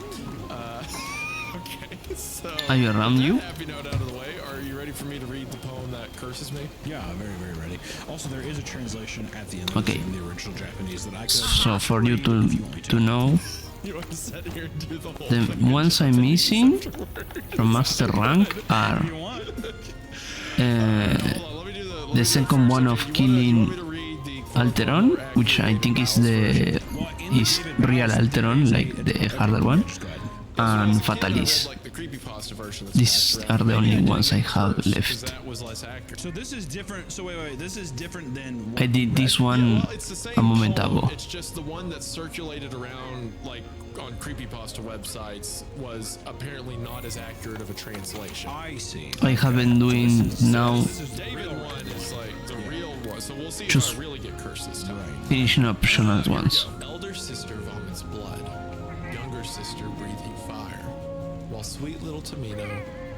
Okay, so... Are you around you? Happy note out of the way. Are you ready for me to read the poem that curses me? Yeah, very, very ready. Also, there is a translation at the end of the original Japanese that I could... So for you to know, You want to sit here and do the whole the thing ones I'm missing from master rank are the second one of killing Alteron, which I think is real Alteron, like the harder one, and Fatalis. These are the only ones I have left. So this is different. So wait. This is different than. I did this one a moment ago. It's just the one that's circulated around, like on creepypasta websites, was apparently not as accurate of a translation. I see. I have been doing now. David one is like the real one, so we'll see Just if I really get cursed this time. finishing up optional ones. Elder sister vomits blood. Younger sister breathing fire. While sweet little Tomino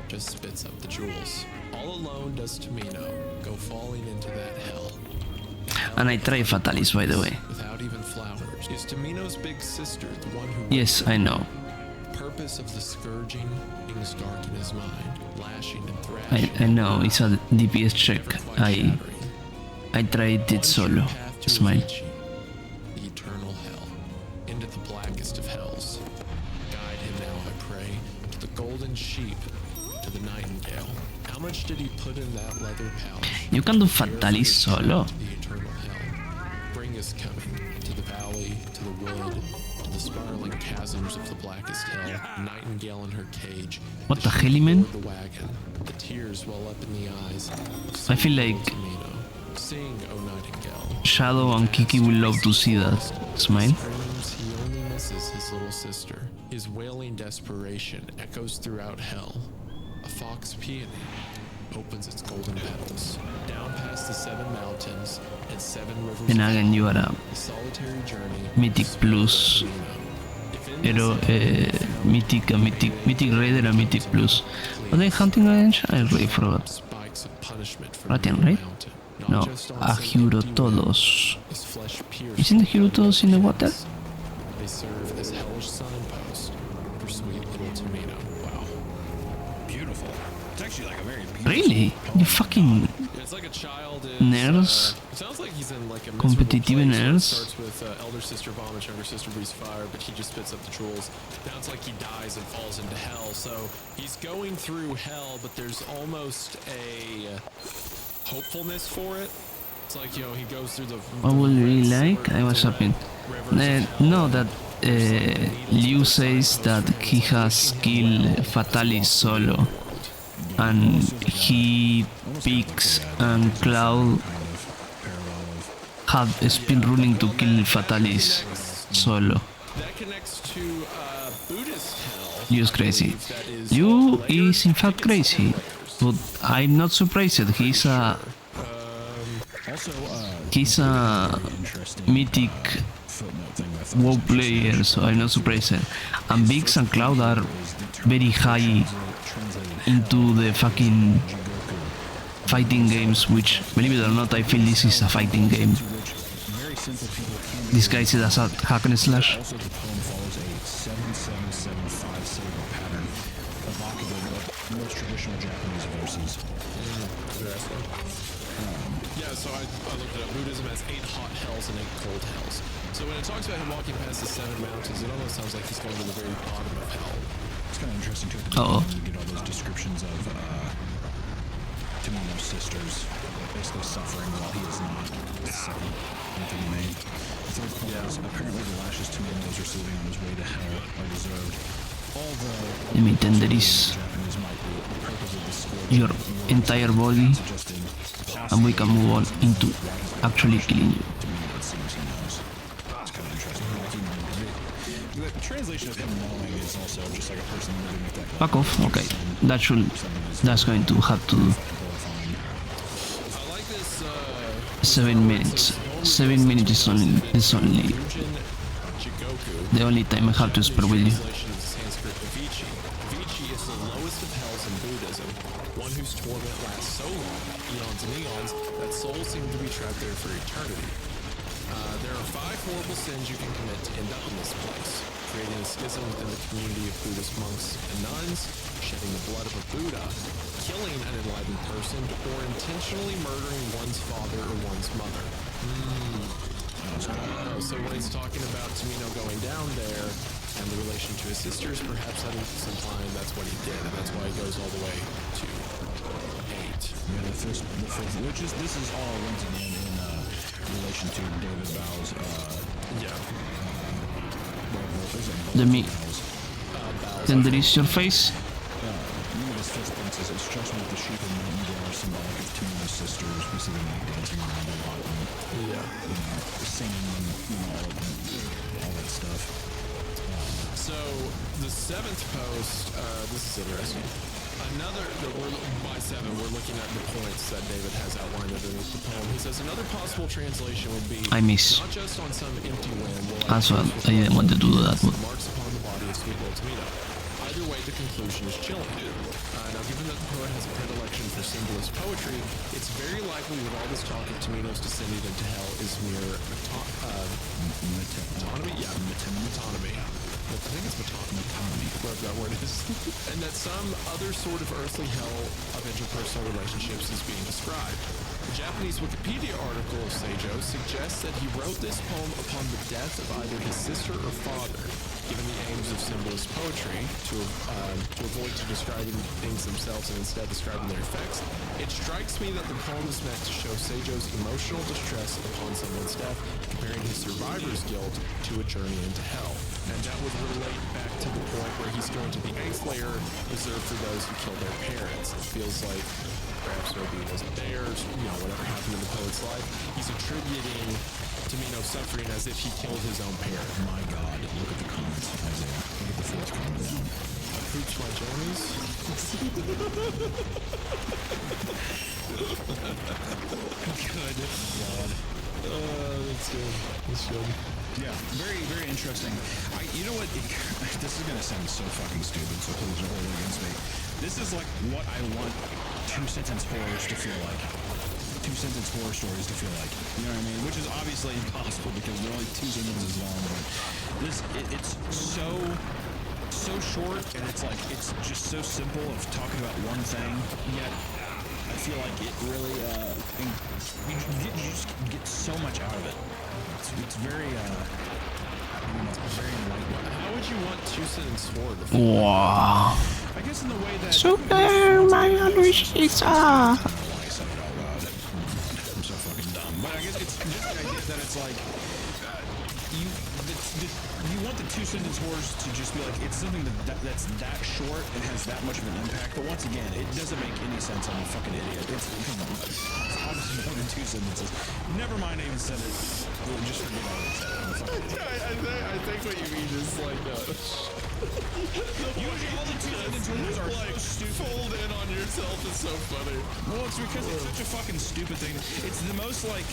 just spits up the jewels. All alone does Tomino go falling into that hell. And I try Fatalis, by the way. Without even flowers. Is Tomino's big sister the one who... Yes, I know. Purpose of the scourging, things dark in his mind, lashing and thrashing. I know, it's a DPS check. I tried it solo. Smile. The eternal hell. Into the blackest of hells. Guide him now, I pray, to the golden sheep, to the nightingale. How much did he put in that leather pouch? You can do Fatalis solo. The eternal hell. Bring us coming to the valley, to the wood, to the spiraling chasms of the blackest hell. Nightingale in her cage. What the hell, man? The wagon. The tears well up in the eyes. I feel like Sing, O Nightingale. Shadow and Kiki will love to see that smile. Screams he only misses his little sister. His wailing desperation echoes throughout hell. A fox peony opens its golden petals down past the 7 mountains and 7 rivers. And again, you are a The solitary journey. Mythic Plus. Pero Mythic Raider and Mythic Plus. Are they hunting range? I really forgot. Spikes of punishment from Ratian, right? No, a Hero todos. Isn't the Hero todos in the water? They serve as hellish signpost for sweet little Tamino. Wow. Beautiful. It's actually like a very beautiful. Really? You fucking It's like a child is, nerds? it sounds like he's in like a Competitive miserable place where it nerds? starts with elder sister vomits, younger sister breathes fire, but he just spits up the trolls. Now it's like he dies and falls into hell. So he's going through hell, but there's almost a hopefulness for it. It's like, you know, he goes through the. I would really like. I was happening. No, that Liu says that he has killed Fatalis solo, and he picks and Cloud had spin ruling to kill Fatalis solo. That connects to Buddhist hell. Liu's crazy. Liu is in fact crazy, but I'm not surprised. He's a mythic WoW player, so I'm not surprised. And Biggs and Cloud are very high into the fucking fighting games, which, believe it or not, I feel this is a fighting game. This guy said as a hack and slash. Also, the poem follows a 7-7-7-5 syllable pattern, evocative of most traditional Japanese verses. Yeah, so I looked it up. Buddhism has 8 hot hells and 8 cold hells. So when it talks about him walking past the 7 mountains, it almost sounds like he's going to the very bottom of hell. It's kind of interesting too. At the beginning, you get all those descriptions of Tamino's sisters basically suffering while he is not. The second anything he made. The third point is apparently the lashes Tamino is receiving on his way to hell are deserved. Although Let me tender this. Your entire body, and we can move on into actually killing you. The translation of him knowing is also just like a person moving with that. Back off. Okay, that's going to have to do. 7 minutes. 7 minutes is only the only time I have to spare with you. Vici is the lowest of hells in Buddhism, one whose torment lasts so long, eons and eons, that souls seem to be trapped there for eternity. There are 5 horrible sins you can commit to end up in this place: creating a schism within the community of Buddhist monks and nuns, shedding the blood of a Buddha, killing an enlightened person, or intentionally murdering one's father or one's mother. So when he's talking about Tamino going down there and the relation to his sisters, perhaps that is implying that's what he did, and that's why he goes all the way to 8. Yeah, the fifth, this is all once again in relation to David Bow's. Let me tender is your face. One of his fifth points is instruction with the sheep and mountain are symbolic of Tamino's sisters. We see them like dancing around a lot and singing and all that stuff. So the 7th post, this is interesting. By 7, we're looking at the points that David has outlined underneath the poem. He says another possible translation would be I miss. not just on some empty land will As well, I didn't want to do that. But marks upon the body of sweet little Tamino. Either way, the conclusion is chilling. Now, given that the poet has a predilection for symbolist poetry, it's very likely that all this talk of Tamino's descending into hell is mere metonymy? Yeah, metonymy. I think it's metonymy, whatever that word is. And that some other sort of earthly hell of interpersonal relationships is being described. The Japanese Wikipedia article of Seijo suggests that he wrote this poem upon the death of either his sister or father. Given the aims of symbolist poetry, to avoid describing things themselves and instead describing their effects, it strikes me that the poem is meant to show Seijo's emotional distress upon someone's death, comparing his survivor's guilt to a journey into hell. And that would relate back to the point where he's going to the 8th layer reserved for those who kill their parents. It feels like perhaps maybe it wasn't theirs, whatever happened in the poet's life. He's attributing Tamino suffering as if he killed his own parent. My God, look at the comments, Isaiah. Look at the fourth comment down. Preach my jammies. Good God. That's good. That's good. Yeah, very, very interesting. You know what? This is gonna sound so fucking stupid, so please don't hold it against me. This is like what I want two-sentence horrors to feel like. Two-sentence horror stories to feel like. You know what I mean? Which is obviously impossible because they're only 2 sentences long. But it's so short, and it's just so simple of talking about one thing. Yet I feel like it really you just get so much out of it. It's very very enlightening. How would you want two-sentence horror to feel? Wow. I guess in the way that Super Mario Luisa. I'm so fucking dumb. But I guess it's just the idea that it's like you want the two-sentence horrors to just be like it's something that's that short and has that much of an impact. But once again, it doesn't make any sense. I'm a fucking idiot. It's obviously more than 2 sentences. Never mind, I even said it. Just forget I even said it. I'm a fucking idiot. I think what you mean is like usually all the two-sentence horrors are like so stupid. Fold in on yourself is so funny. Well, it's because it's such a fucking stupid thing. It's the most like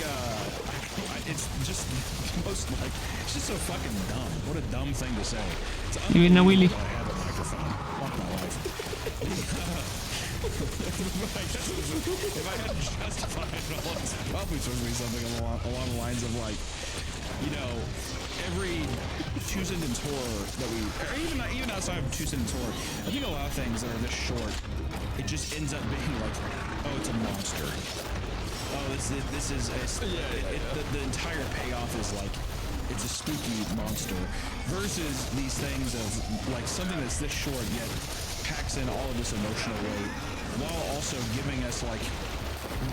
it's just the most like it's just so fucking dumb. What a dumb thing to say. It's Even a Willy. I have a microphone. Fuck my life. If I had to justify it all, it's probably supposed to be something along the lines of like, every two-sentence horror that we, or even outside of two-sentence horror, I think a lot of things that are this short, it just ends up being like, oh, it's a monster. Oh, this is the entire payoff is like, it's a spooky monster, versus these things of like something that's this short yet packs in all of this emotional weight while also giving us like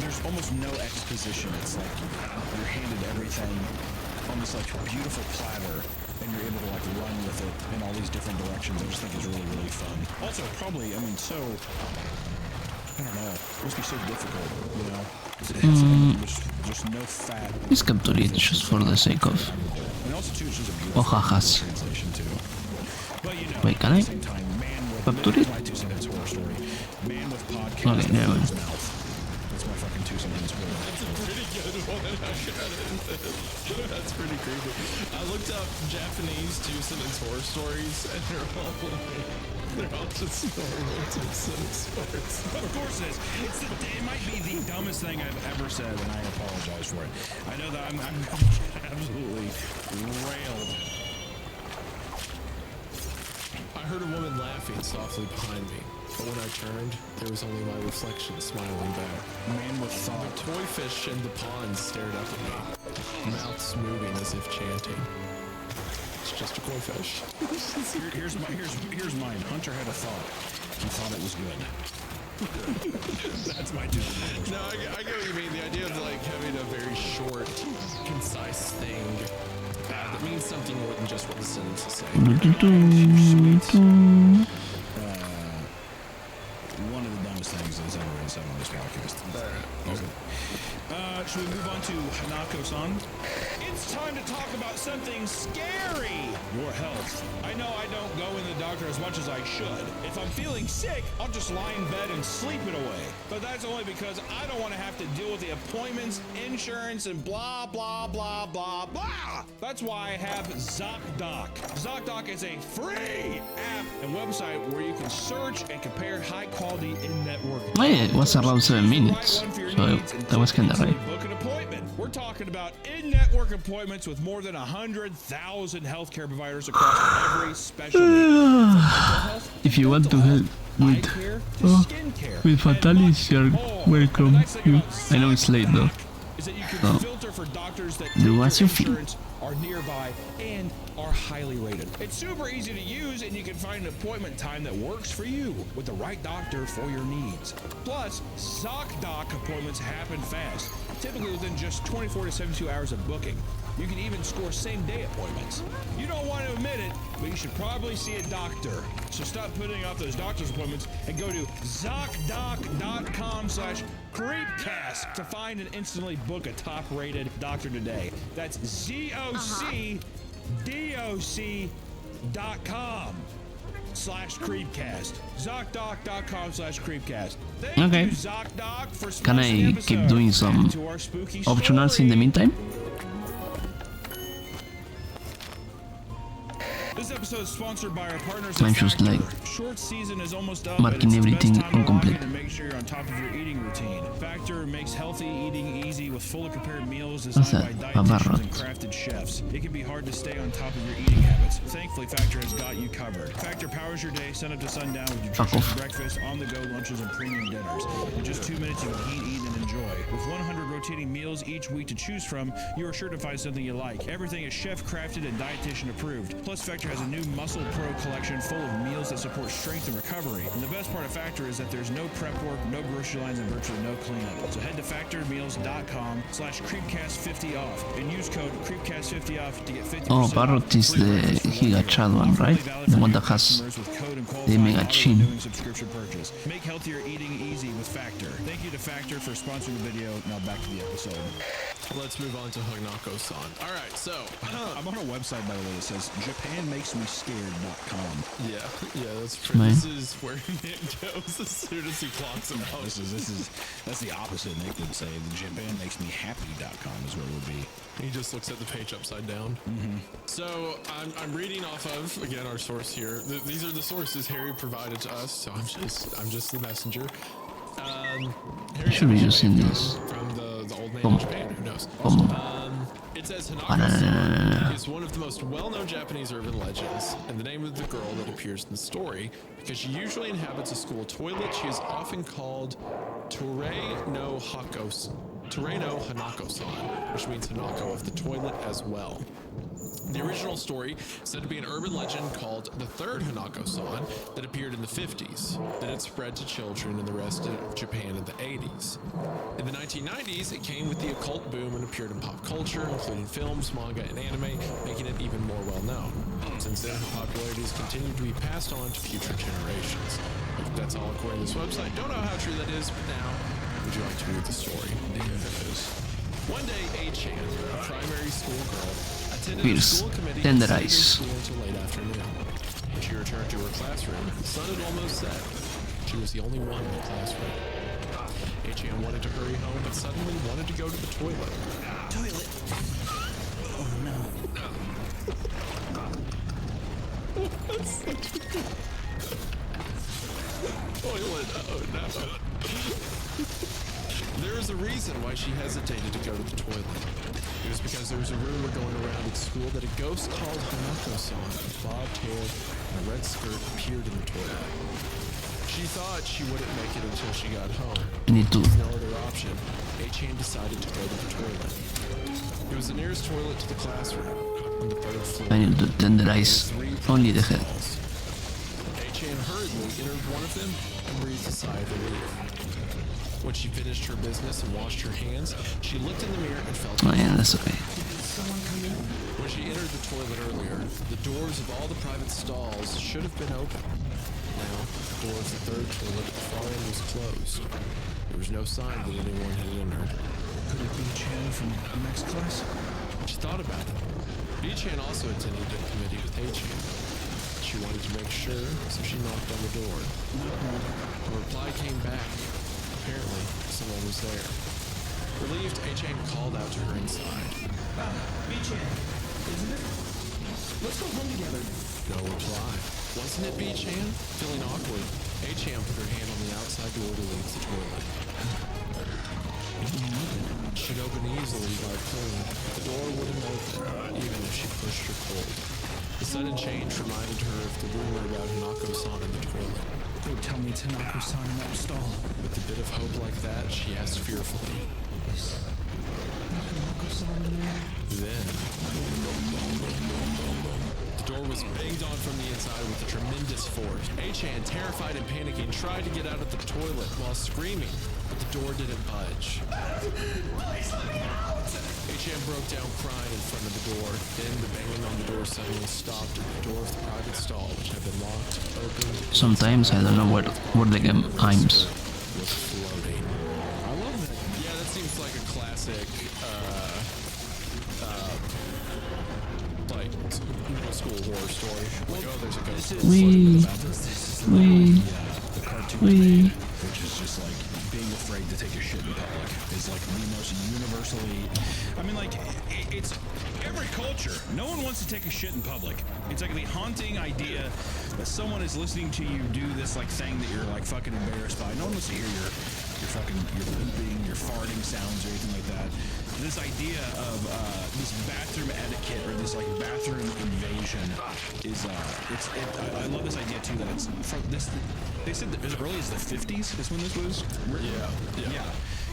there's almost no exposition. It's like you're handed everything on this like beautiful platter and you're able to like run with it in all these different directions. I just think is really, really fun. Also probably, I mean, so I don't know, it must be so difficult, There's just no fat. Let's capture it just for the sake of ojajas. Wait, can I capture it? Okay, never mind. That's my fucking two-sentence horror. That's a pretty good one. That's pretty creepy. I looked up Japanese two-sentence horror stories, and they're all just normal two-sentence stories. Of course it is. It might be the dumbest thing I've ever said, and I apologize for it. I know that I'm absolutely railed. I heard a woman laughing softly behind me, but when I turned, there was only my reflection smiling back. Man with thought. The toy fish in the pond stared up at me, mouths moving as if chanting. It's just a koi fish. Here's mine. Hunter had a thought. He thought it was good. That's my dude. No, I get what you mean. The idea of like having a very short, concise thing that means something more than just what the sentence is saying. One of the dumbest things that's ever been said on this podcast. Should we move on to Hanako-san? It's time to talk about something scary! Your health. I know I don't go in the doctor as much as I should. If I'm feeling sick, I'll just lie in bed and sleep it away. But that's only because I don't want to have to deal with the appointments, insurance, and blah, blah, blah, blah, blah! That's why I have ZocDoc. ZocDoc is a free app and website where you can search and compare high-quality in-network. It was around 7 minutes, so that was kind of right. Book an appointment. We're talking about in-network appointments with more than 100,000 healthcare providers across every specialty. If you want to help with Fatalis, you're welcome. I know it's late though. Is that you can So, filter for doctors that do what you feel. insurance are nearby and are highly rated. It's super easy to use, and you can find an appointment time that works for you with the right doctor for your needs. Plus, ZocDoc appointments happen fast, typically within just 24 to 72 hours of booking. You can even score same-day appointments. You don't want to admit it, but you should probably see a doctor. So stop putting off those doctor's appointments and go to ZocDoc.com/creepcast to find and instantly book a top-rated doctor today. That's ZocDoc.com/creepcast. ZocDoc.com/creepcast. Okay. Can I keep doing some optionals in the meantime? This episode is sponsored by our partners I'm at just Factor. like Short season is almost up, marking but it's everything the best time to log incomplete. in to make sure you're on top of your eating routine. Factor makes healthy eating easy with fully prepared meals designed by dietitians and crafted chefs. It can be hard to stay on top of your eating habits. Thankfully, Factor has got you covered. Factor powers your day sun up to sundown with nutritious breakfast, on-the-go lunches, and premium dinners. In just 2 minutes, you can heat, eat, and enjoy. With 100 rotating meals each week to choose from, you are sure to find something you like. Everything is chef-crafted and dietitian approved. Plus, Factor has a new Muscle Pro collection full of meals that support strength and recovery. And the best part of Factor is that there's no prep work, no grocery lines, and virtually no cleanup. So head to factormeals.com/creepcast50off and use code creepcast50off to get 50% Oh, Parrot is the Giga Chad one, right? The one that has the mega chin. subscription purchase. Make healthier eating easy with Factor. Thank you to Factor for sponsoring the video. Now back to the episode. Let's move on to Hanako-san. All right, so I'm on a website, by the way, that says JapanMakesMeScared.com. Yeah, that's true. Man. This is where Nick goes as soon as he clocks him out. That's the opposite. Nick would say the JapanMakesMeHappy.com is where it would be. He just looks at the page upside down. So I'm reading off of, again, our source here. These are the sources Harry provided to us, so I'm just the messenger. I should be using this. From the old man Como? in Japan, who knows? Como? It says No. Hanako-san is one of the most well-known Japanese urban legends, and the name of the girl that appears in the story, because she usually inhabits a school toilet. She is often called Torei no Hanako-san, which means Hanako of the toilet as well. The original story said to be an urban legend called the Third Hanako-san that appeared in the 50s. Then it spread to children in the rest of Japan in the 80s. In the 1990s, it came with the occult boom and appeared in pop culture, including films, manga, and anime, making it even more well-known. Since then, her popularity has continued to be passed on to future generations. That's all according to this website. Don't know how true that is, but now, would you like to read the story? One day, A-chan, a primary school girl, attended a Pierce, school committee tender and stayed in eyes. school until late afternoon. When she returned to her classroom, the sun had almost set. She was the only one in the classroom. A-chan wanted to hurry home, but suddenly wanted to go to the toilet. Toilet. Oh no. That's such a good toilet. Oh no. There was a reason why she hesitated to go to the toilet. It was because there was a rumor going around at school that a ghost called Hanako-san, with bobbed hair and a red skirt, appeared in the toilet. She thought she wouldn't make it until she got home. I need to. With no other option, A-chan decided to go to the toilet. It was the nearest toilet to the classroom, on the 3rd floor. I need to tenderize only the head. A-chan hurriedly entered one of them and breathed a sigh of relief. When she finished her business and washed her hands, she looked in the mirror and felt Oh yeah, that's okay. When she entered the toilet earlier, the doors of all the private stalls should have been open. Now, the door of the 3rd toilet at the far end was closed. There was no sign that anyone had entered. Could it be Chan from next class? She thought about it. B-chan also attended a committee with A-chan. She wanted to make sure, so she knocked on the door. A reply came back. Apparently, someone was there. Relieved, A-chan called out to her inside. B-chan, isn't it? Let's go home together. No reply. Wasn't it B-chan? Feeling awkward, A-chan put her hand on the outside door to leave the toilet. It should open easily by pulling, but the door wouldn't open, even if she pushed her cold. The sudden change reminded her of the rumor about Hanako-san in the toilet. Don't tell me it's Hanako-san in that stall. With a bit of hope like that, she asked fearfully. Is Hanako-san in there? Then, the door was banged on from the inside with a tremendous force. A-chan, terrified and panicking, tried to get out of the toilet while screaming, but the door didn't budge. HM broke down crying in front of the door. Then the banging on the door suddenly stopped at the door of the private stall, which had been locked, open. Sometimes I don't know where the game aims. Was floating. I love that. Yeah, that seems like a classic, like middle school horror story. Like, oh, there's a ghost floating in the bathroom. The cartoon which is just like being afraid to take a shit in public is like the most universally. I mean, like it's every culture. No one wants to take a shit in public. It's like the haunting idea that someone is listening to you do this like thing that you're like fucking embarrassed by. No one wants to hear your pooping, your farting sounds or anything like that. This idea of this bathroom etiquette or this like bathroom invasion is I love this idea too that it's from this. They said that as early as the 50s is when this was. Yeah.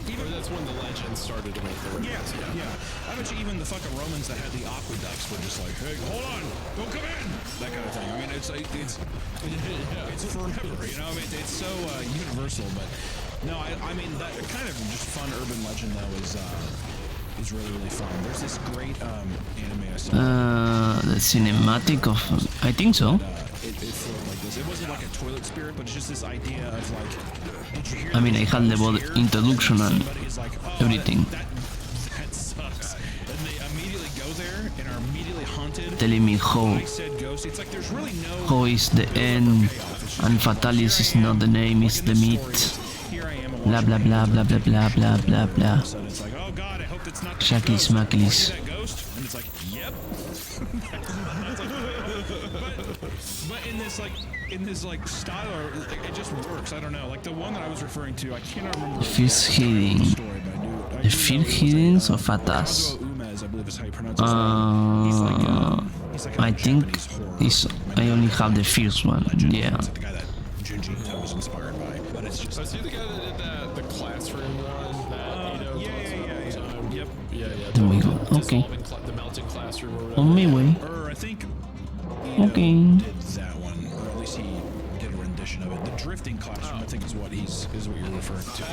Even that's when the legends started to make the reference. Yeah. I bet you even the fucking Romans that had the aqueducts were just like, hey, hold on, don't come in, that kind of thing. I mean, it's forever, you know. I mean, it's so universal. But no, I mean that kind of just fun urban legend though is really fun. There's this great anime I saw. The cinematic of, I think so. It flowed like this. It wasn't like a toilet spirit, but it's just this idea of like, did you hear? I mean, I had the introduction and everything. That sucks. And they immediately go there and are immediately haunted. Telling me how is the end and Fatalis is not the name, it's the meat. Blah blah blah blah blah blah blah blah blah. Shackles Mackles. And it's like, yep. But in this style, it just works. I don't know. Like the one that I was referring to, I cannot remember. The first hidden. The first hidden of Fatas. I think I only have the first one. Yeah. Was inspired by, but it's just. I see the guy that did the classroom one. That Yep. There we go. Okay. The melting classroom. On my way. I think. Okay. Did that one, or at least he did a rendition of it. The drifting classroom, I think, is what you're referring to.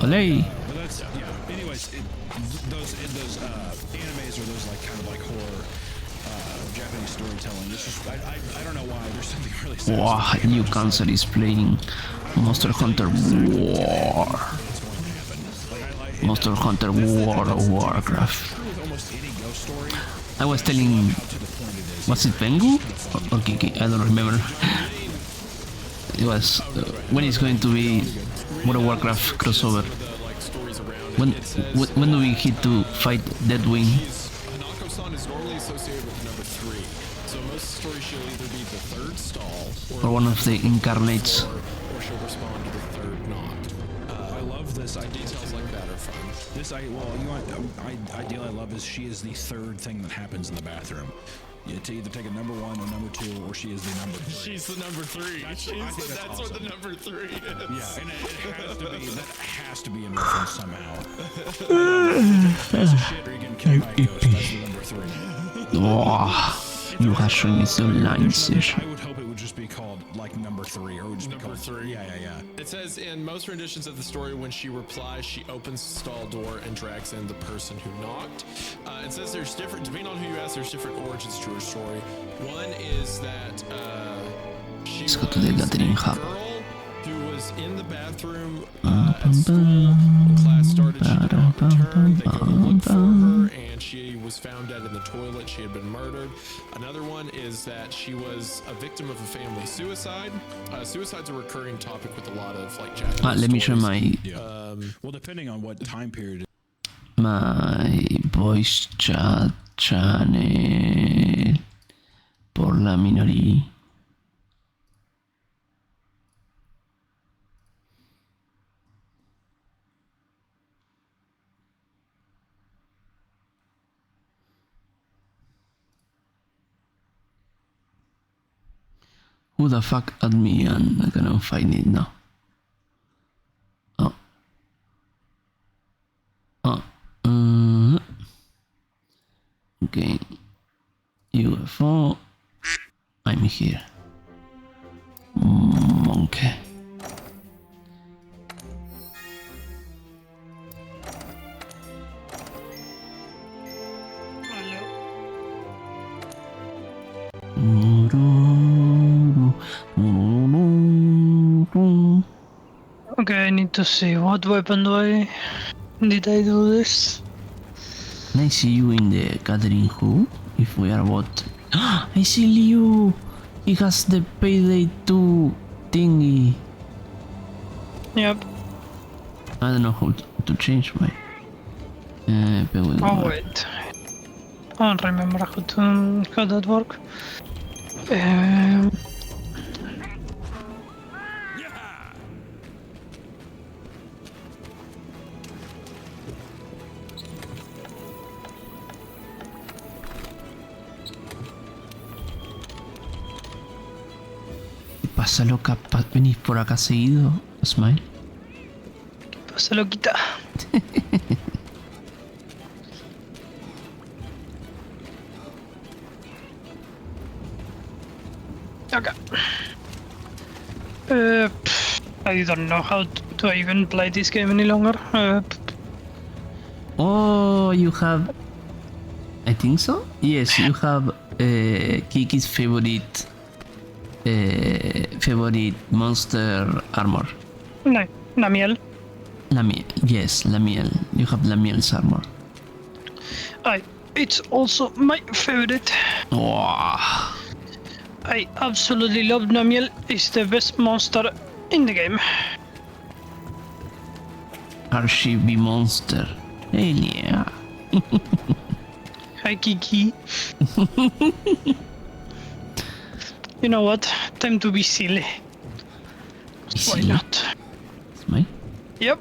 Olay. But that's anyways, those animes or those like kind of like horror. Japanese storytelling. It's just I don't know why. There's something really sad. Wow, New Cancer is playing Monster Hunter War. Monster Hunter War of Warcraft. I was telling, was it Pengu? Okay, I don't remember. It was when it's going to be World of Warcraft crossover. When do we hit to fight Deadwing? Is normally associated with number 3. So most stories she'll either be the third stall or one of the incarnates. Or she'll respond to the third knock. I love this. Details like that are fun. This ideal I love is she is the third thing that happens in the bathroom. You to either take a number 1 or number 2, or she is the number 3. She's the number 3. That's awesome. what the number 3 is. Yeah, and that has to be in reference somehow. Piece of shit, or you getting killed by a ghost. That's the number 3. Wow, you have shown me so lines. I would hope it would just be called like number 3, or would just number be called 3. Yeah. It says in most renditions of the story, when she replies, she opens the stall door and drags in the person who knocked. It says there's different, depending on who you ask, there's different origins to her story. One is that she was a girl who was in the bathroom at school. When class started, she did not return. They go look for her, and she was found dead in the toilet. She had been murdered. Another one is that she was a victim of a family suicide. Suicide's a recurring topic with a lot of like Japanese let me show my well, depending on what time period. My voice chat channel por la minoría. Who the fuck add me? And I cannot find it now. Okay. UFO. I'm here. Monkey. Okay, I need to see what weapon did I do this? Can I see you in the gathering hall? If we are what? I see Liu! He has the Payday 2 thingy. Yep. I don't know how to change my... Oh wait. I don't remember how that work. ¿Qué pasa, loca? ¿Venís por acá seguido, Smile? ¿Qué pasa, loquita? Okay. I don't know how to even play this game any longer. Oh, you have... I think so? Yes, you have Kiki's favorite monster armor. No, Namiel. Lamiel, yes, Lamiel. You have Lamiel's armor. It's also my favorite. Wow. I absolutely love Namiel. It's the best monster in the game. RGB monster. Hell yeah. Hi, Kiki. You know what? Time to be silly. Why not? Smile? Yep.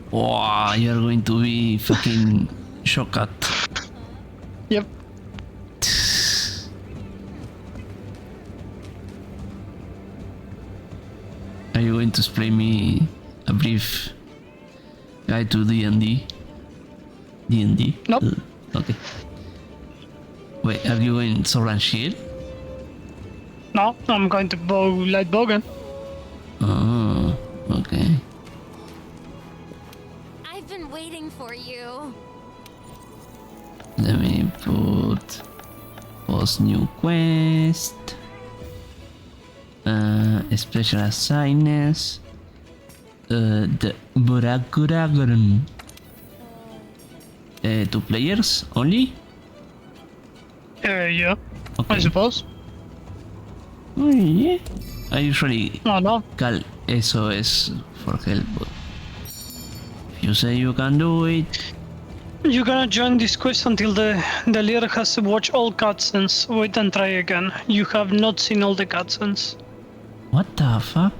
Wow, you're going to be fucking shocked. Yep. Are you going to explain me a brief guide to D&D? D&D? Nope. Okay. Wait, are you going Sword and Shield? No, I'm going to light bowgun. Oh, okay. I've been waiting for you. Let me put post new quest. Special assignments. The Buraguragun. 2 players only? Yeah. Okay. I suppose. Oh, yeah. I usually no. call SOS for help, but if you say you can do it... You're gonna join this quest until the leader has to watch all cutscenes. Wait and try again. You have not seen all the cutscenes. What the fuck?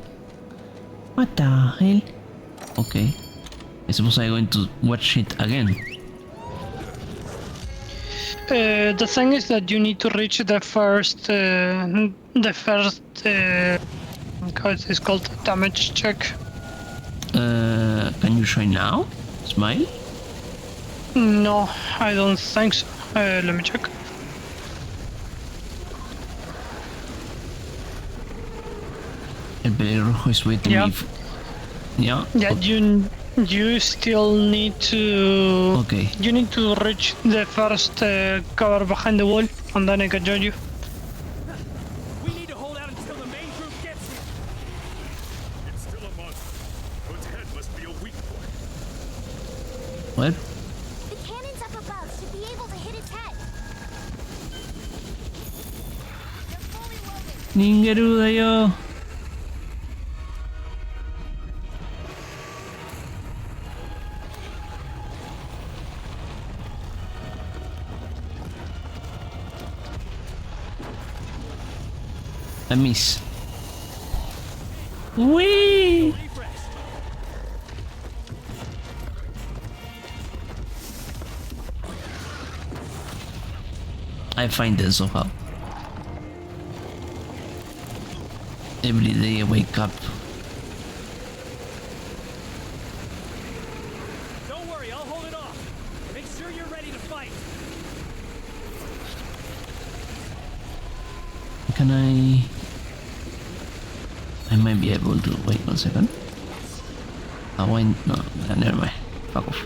What the hell? Okay. I suppose I'm going to watch it again. The thing is that you need to reach the first how it is called, damage check. Can you try now? Smile? No, I don't think so. Let me check. El pelirrojo is waiting Yeah. me. Yeah. Yeah, you still need to. Okay. You need to reach the first cover behind the wall, and then I can join you. We need to hold out until the main group gets here. It's still a monster, so its head must be a weak point. What? The cannons up above should be able to hit its head. They're fully loaded. Ningeru da yo. I miss. Wee! I find this so hard. Every day I wake up. Don't worry, I'll hold it off. Make sure you're ready to fight. Can I might be able to wait 1 second. Wait, no, never mind. Fuck off.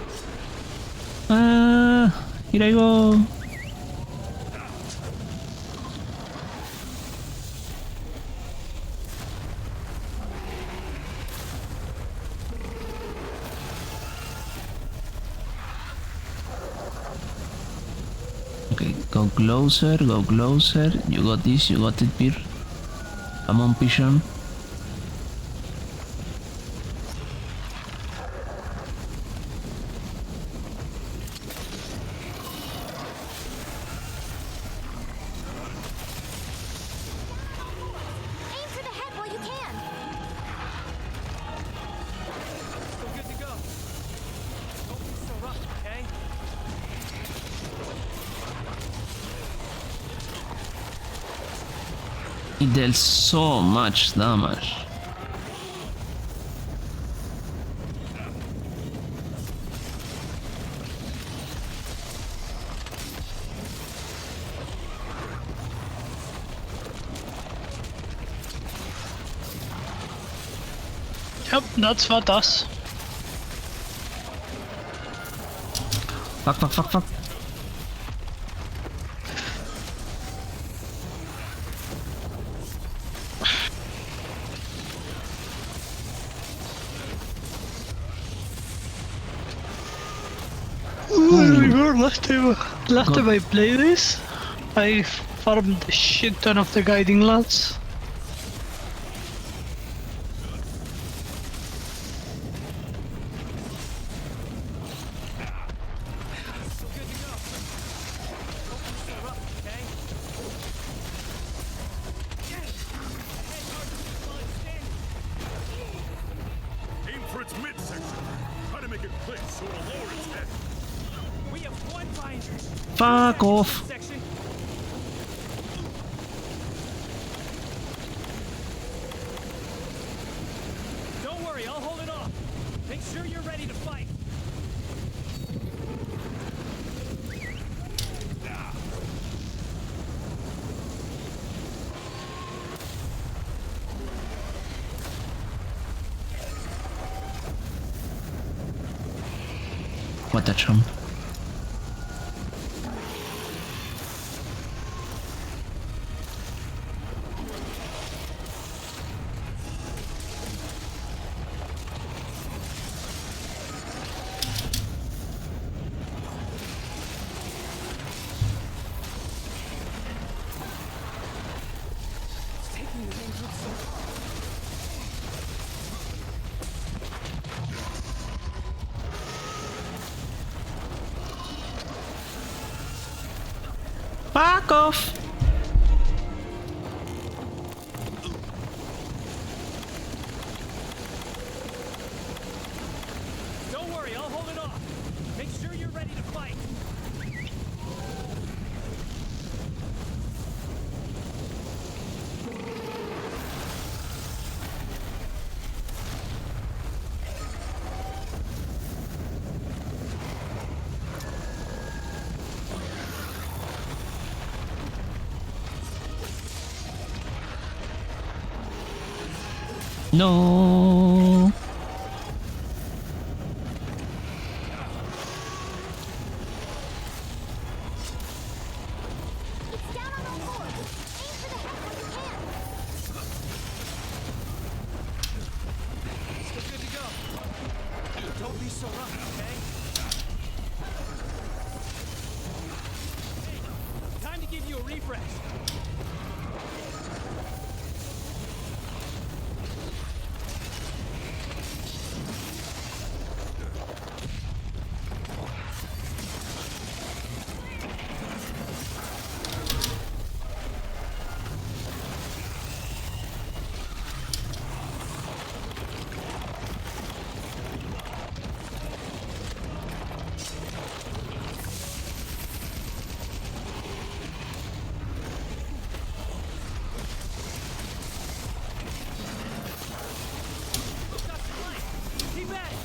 Here I go. Go closer, go closer. You got this, you got it, Beer. Come on, Pigeon. Aim for the head while you can. Still good to go. Don't be so rough, okay? It deals so much damage. Yep, that's for us. Fuck, fuck, fuck, fuck. I remember last time I played this, I farmed a shit ton of the guiding lads. Aim for its midsection. Try to make it click so it'll lower its head. We have one binder. Fuck off. Section. Don't worry, I'll hold it off. Make sure you're ready to fight. What a chump. Fuck off! Don't worry, I'll hold it off. Make sure you're ready to fight. No. It's down on all fours. Aim for the head while you can. Still good to go. Don't be so rough, okay? Hey, time to give you a refresh. Keep at it.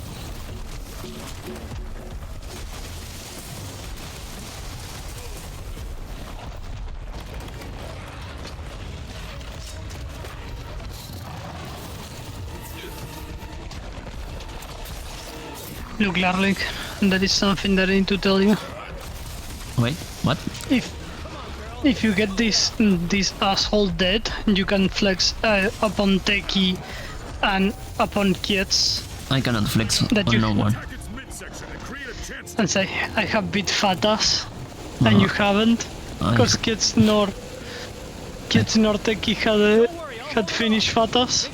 Look, Larlik, that is something that I need to tell you. Wait, what? If you get this asshole dead, you can flex upon Teki and upon Kietz. I cannot flex That on you- no one. And say, I have beat fat ass, and you haven't. Because Kids Norteki had finished Fatas.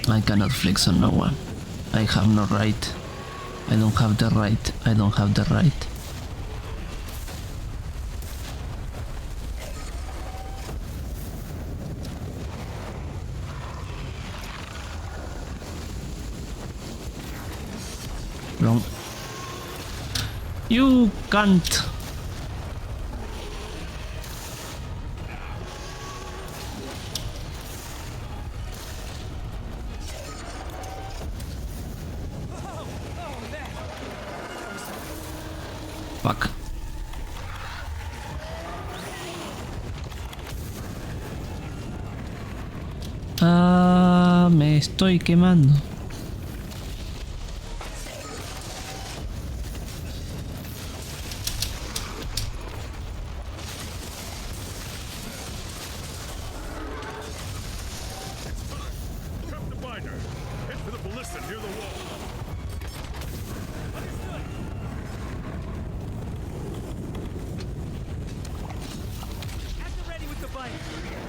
I cannot flex on no one. I have no right. I don't have the right. I don't have the right. Wrong. You can't. Fuck. Ah, me estoy quemando.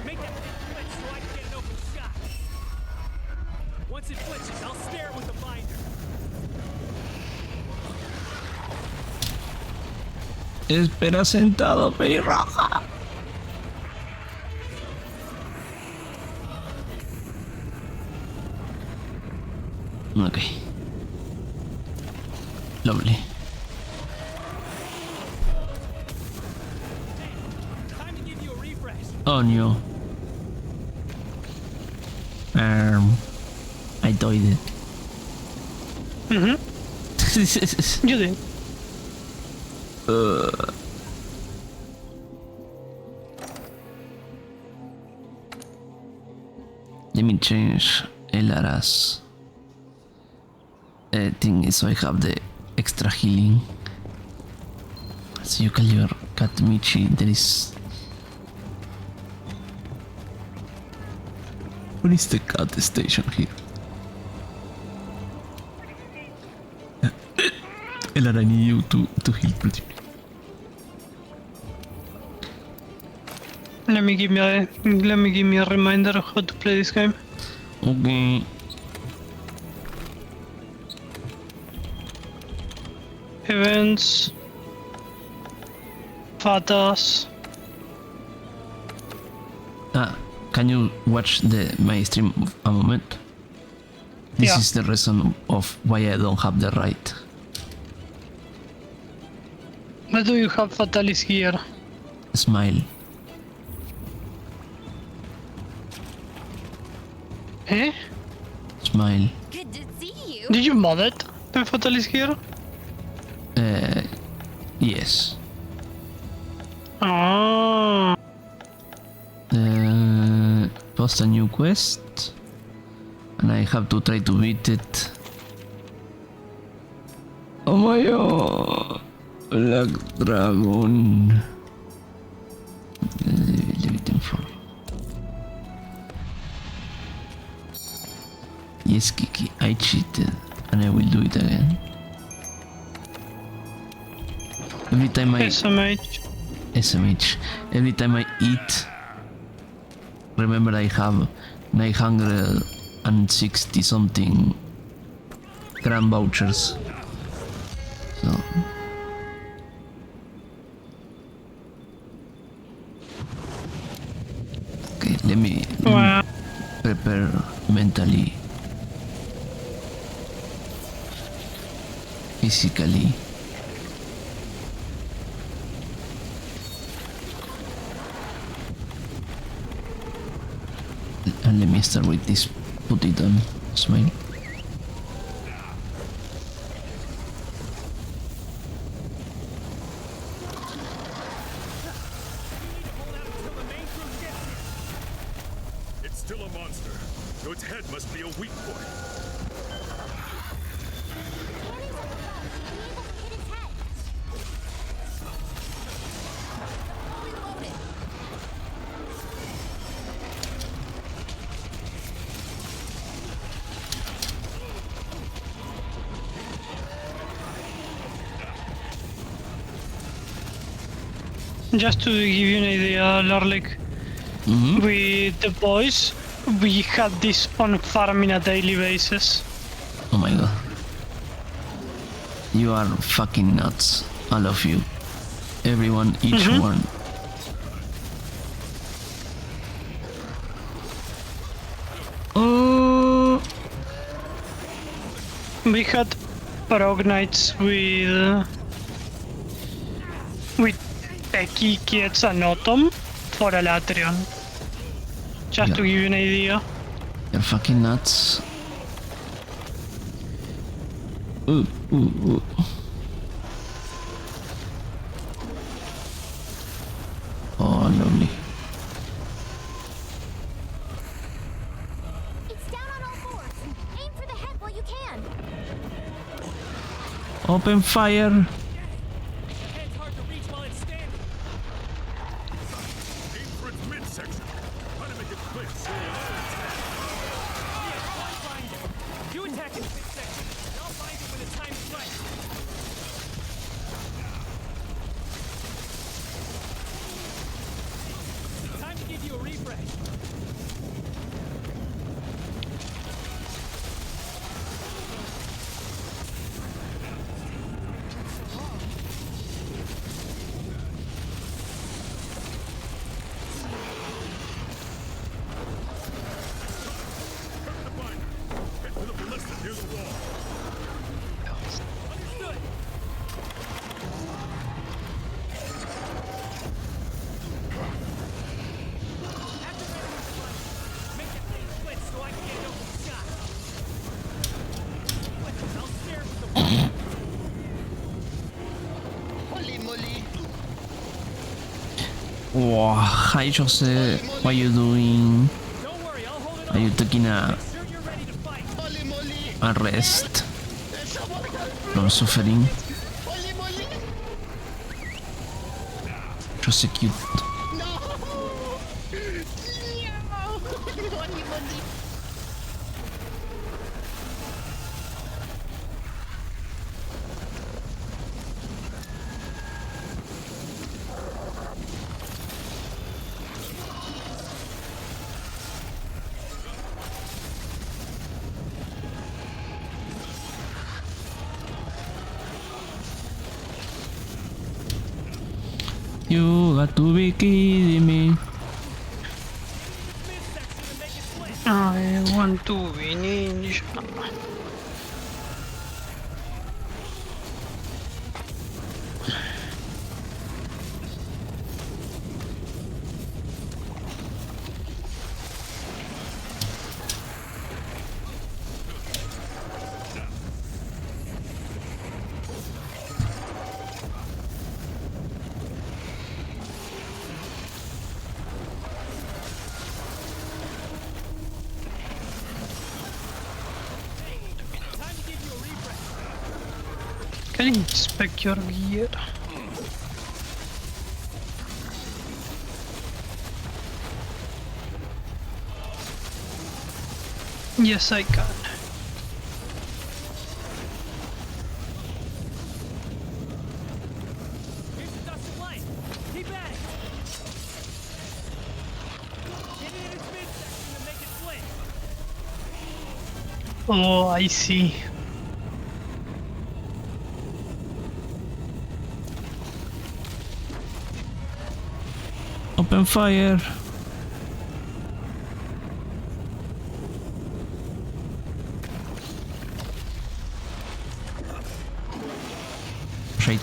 Make that thing flinch so I can get an open shot. Once it flinches, I'll snare it with the binder. Espera sentado, pelirroja. Okay. Lovely. Oh no. I died it. You did. Let me change el aras. Thing is, so I have the extra healing. So you call your cat Michi. There is. What is the cat station here? Elar, I need you to heal pretty. Let me give me a reminder of how to play this game. Okay. Events. Fatas. Can you watch my stream a moment? This is the reason of why I don't have the right. Why do you have Fatalis gear? Smile. Eh? Smile. Good to see you. Did you mod it? The Fatalis gear? Yes. Ah. Post a new quest, and I have to try to beat it. Oh my god, Black Dragon. Leave it in for. Yes, Kiki, I cheated, and I will do it again. Every time I SMH. Every time I eat. Remember, I have 960 something grand vouchers. So. Okay, let me prepare mentally, physically. And let me start with this. Put it on. Smile. It's still a monster, so its head must be a weak point. Just to give you an idea, Larlik, with the boys, we had this on farm in a daily basis. Oh my god. You are fucking nuts. All of you. Everyone, each one. Oh. We had Prog Knights with Peki, Kietz and Autumn for Alatrion. Just to give you an idea. You're fucking nuts. Ooh, ooh, ooh. Oh, lovely. It's down on all fours. Aim for the head while you can. Open fire. Wow, hi Jose, what are you doing? Are you taking a rest from suffering? Jose cute. You got to be kidding me. I want to be ninja. Can you inspect your gear? Yes, I can. Oh, I see. Open fire. Right.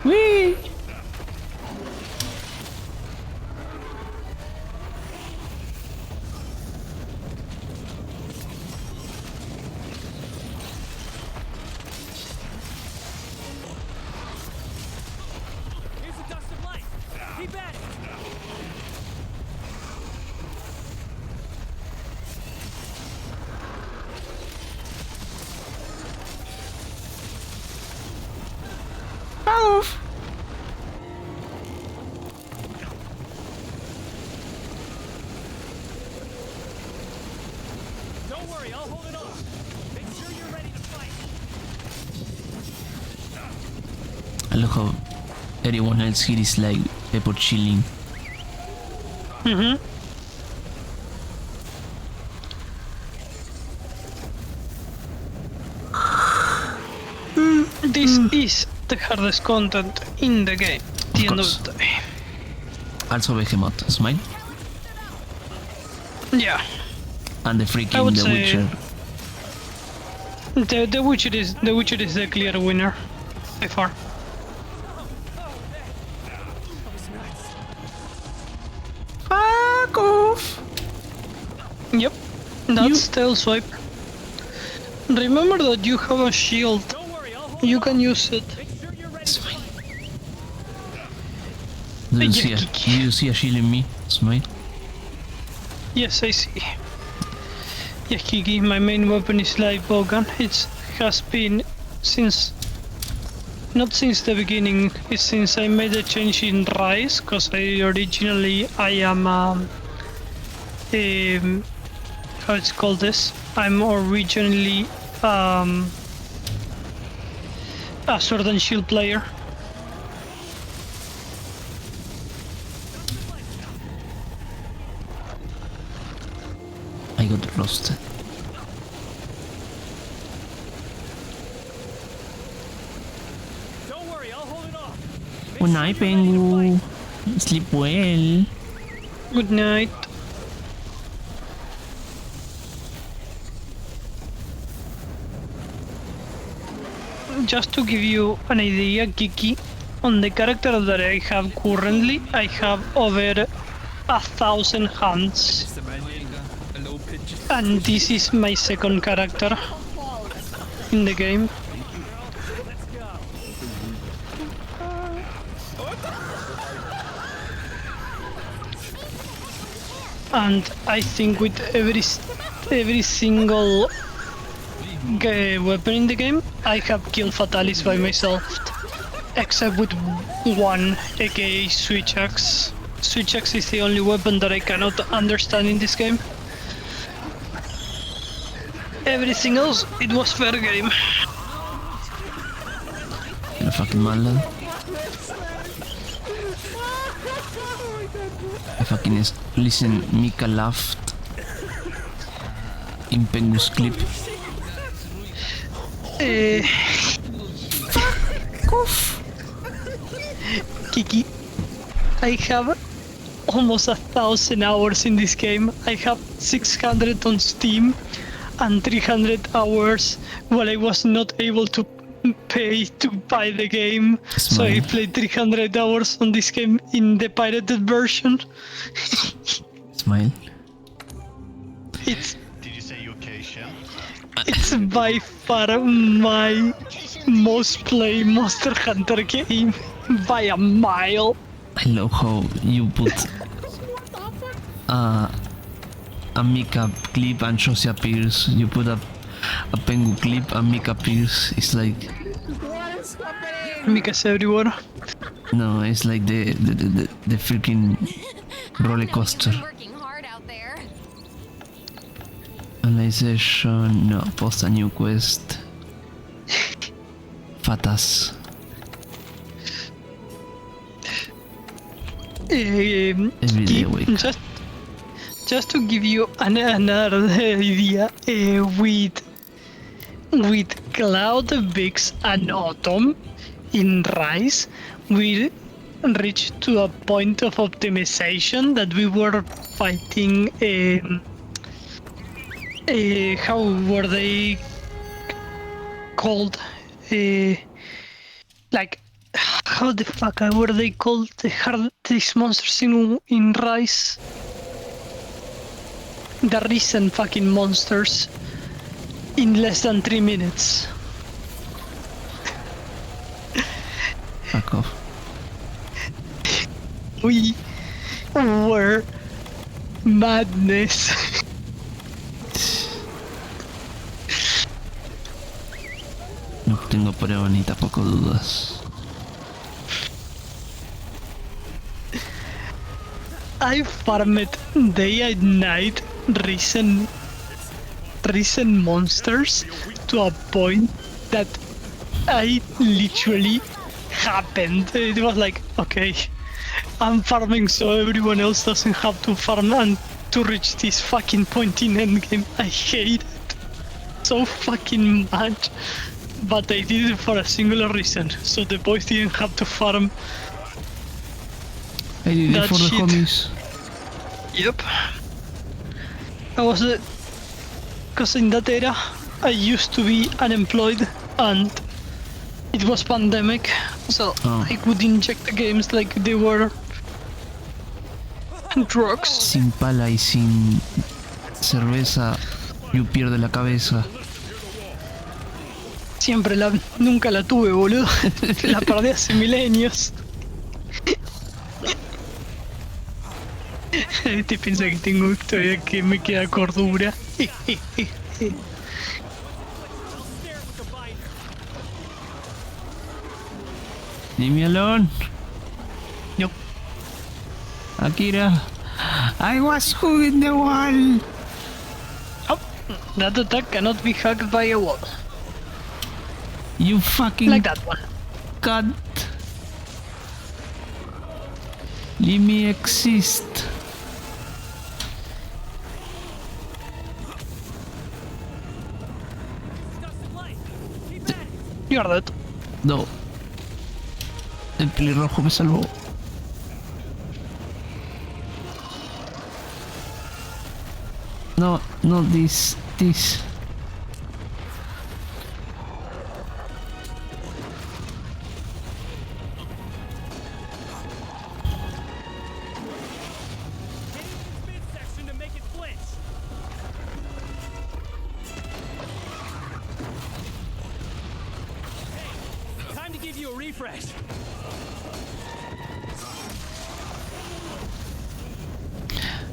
Whee! Here's a gust of light. Keep at it. Off! Don't worry, I'll hold it off. Make sure you're ready to fight. I love how everyone else here is like pepper chilling. This is the hardest content in the game. At the end of the day. Also Behemoth, Smile. Yeah. And the I freaking would The say- Witcher. The Witcher is the clear winner by far. Fuck off! Yep, that's tail swipe. Remember that you have a shield. You can use it. Do you see a shield in me, Smile? Yes, I see. Yeah, Kiki, my main weapon is light bowgun. It has been since... Not since the beginning, it's since I made a change in Rise, because I am how it's called this? I'm originally a sword and shield player. I got roasted. Don't worry, I'll hold it off. Good night, Pengu. Sleep well. Good night. Just to give you an idea, Kiki, on the character that I have currently, I have over 1,000 hands. And this is my second character in the game. And I think with every single weapon in the game, I have killed Fatalis by myself, except with one, aka Switch Axe. Switch Axe is the only weapon that I cannot understand in this game. Everything else, it was fair game. You're a fucking man, lad. I fucking listen, Mika laughed in Pengu's clip. Fuck off! Kiki, I have almost 1,000 hours in this game. I have 600 on Steam and 300 hours while I was not able to pay to buy the game. So I played 300 hours on this game in the pirated version. Smile. It's... Did you say you okay, Shell? It's by far my most played Monster Hunter game by a mile. I love how you put a Mika clip and Josia Pierce. You put a Pengu clip and Mika Pierce. It's like Mika's everywhere. no, it's like the freaking roller coaster. Analyzation, no, post a new quest. Fatas. Everyday awake. Just to give you another idea, with Cloud, Vix and Autumn in Rise, reached to a point of optimization that we were fighting how were they called? Like, how the fuck were they called? These monsters in Rise? The recent fucking monsters in less than 3 minutes. Fuck off. We were madness. No tengo prueba ni tampoco dudas. I farmed day and night recent monsters to a point that I literally happened. It was like, okay, I'm farming so everyone else doesn't have to farm and to reach this fucking point in endgame. I hate it so fucking much. But I did it for a singular reason, so the boys didn't have to farm. I did it for the homies. Yep. I was because in that era I used to be unemployed and it was pandemic, so I could inject the games like they were drugs. Sin pala y sin cerveza, you pierde la cabeza. Nunca la tuve, boludo. La perdí hace milenios. Te piensa que tengo todavía que me queda cordura. Leave me alone. Nope. Akira, I was hugging the wall. Oh, that attack cannot be hugged by a wall. You fucking like that one. God. Let me exist. You're dead. No. El pelirrojo me salvó. No, no, this.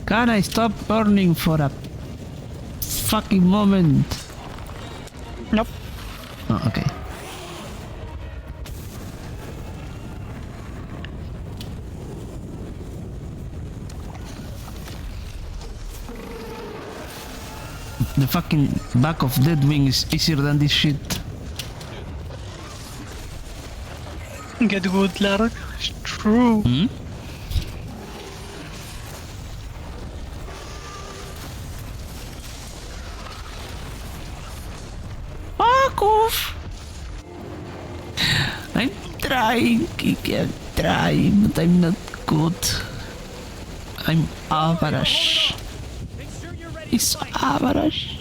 Can I stop burning for a fucking moment? Nope. Oh, okay. The fucking back of Deadwing is easier than this shit. Get good, Lark. It's true. Fuck off! I'm trying, Kiki, I'm trying, but I'm not good. I'm average. It's average.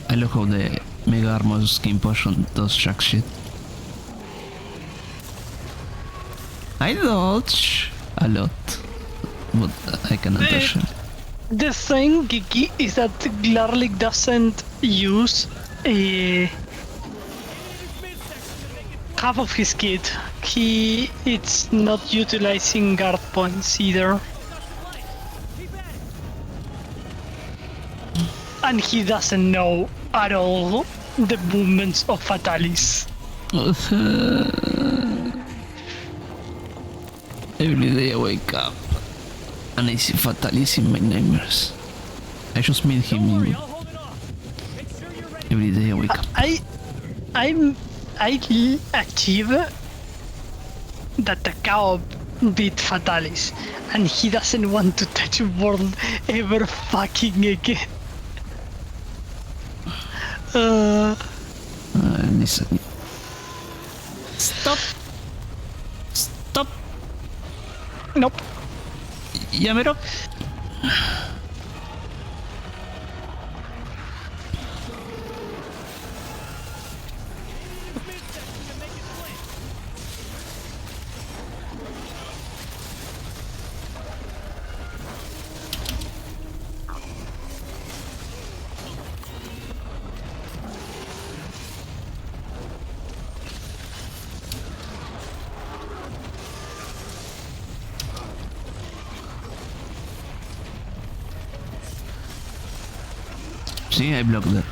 I love how the Mega Armor Skin Potion does jack shit. I dodge a lot, but I cannot dodge. The thing, Kiki, is that Glarlik doesn't use half of his kit. It's not utilizing guard points either. And he doesn't know at all the movements of Fatalis. Every day I wake up and I see Fatalis in my nightmares. I just meet him every day I wake up. I achieve that the cow beat Fatalis, and he doesn't want to touch world ever fucking again. Listen. Stop. Stop. Nope. Llámelo. See, I block there.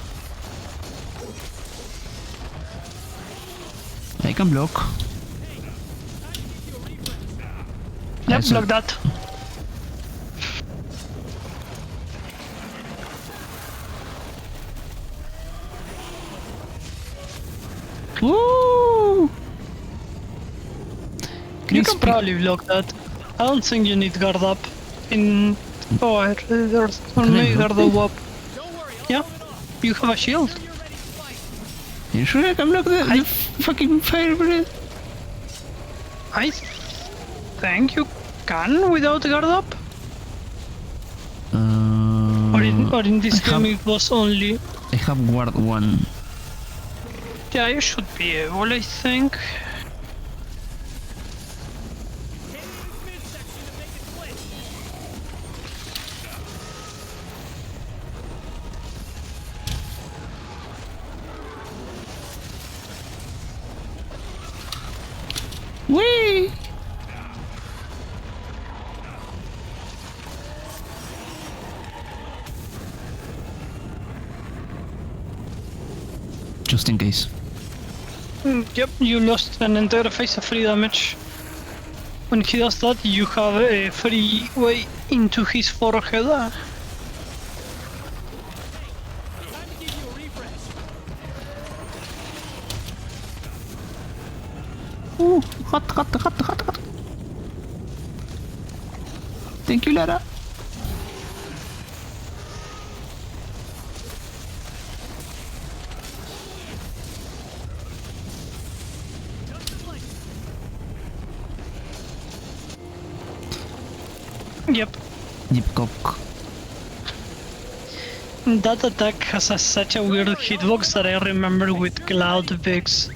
I can block. Yep, block that. Woo! You can probably block that. I don't think you need guard up in... Oh, there's only guard up. Yeah, you have a shield. You sure I can block the fucking fire breath? I think you can without guard up. Or in this game it was only... I have guard 1. Yeah, you should be able, I think. Whee! Just in case. Yep, you lost an entire phase of free damage. When he does that, you have a free way into his forehead. Ooh, hot. Thank you, Lara. Yep. Deep cock. That attack has such a weird hitbox that I remember with Cloud at Biggs.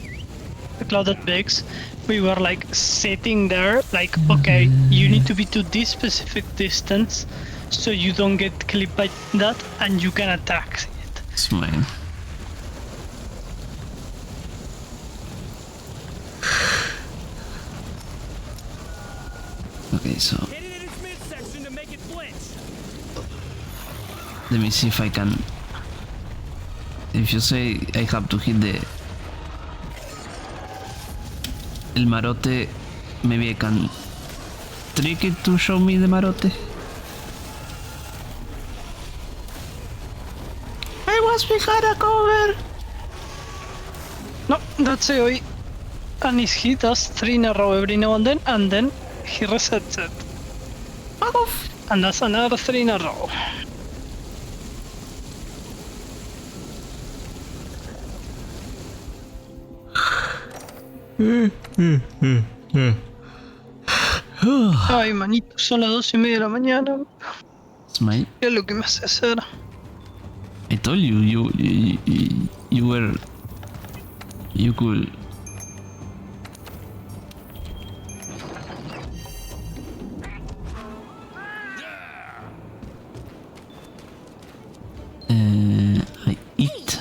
We were like sitting there, like, okay, you need to be to this specific distance so you don't get clipped by that and you can attack it. It's mine. Okay, so let me see if I can. If you say I have to hit el marote, maybe I can trick it to show me the marote. I was behind a cover. No, that's AoE. And he does 3 in a row every now and then he resets it. Fuck off! And that's another 3 in a row. Ay, manito, son las 2:30 de la mañana. Smile. Es lo que me hace hacer. I told you, you could. I eat.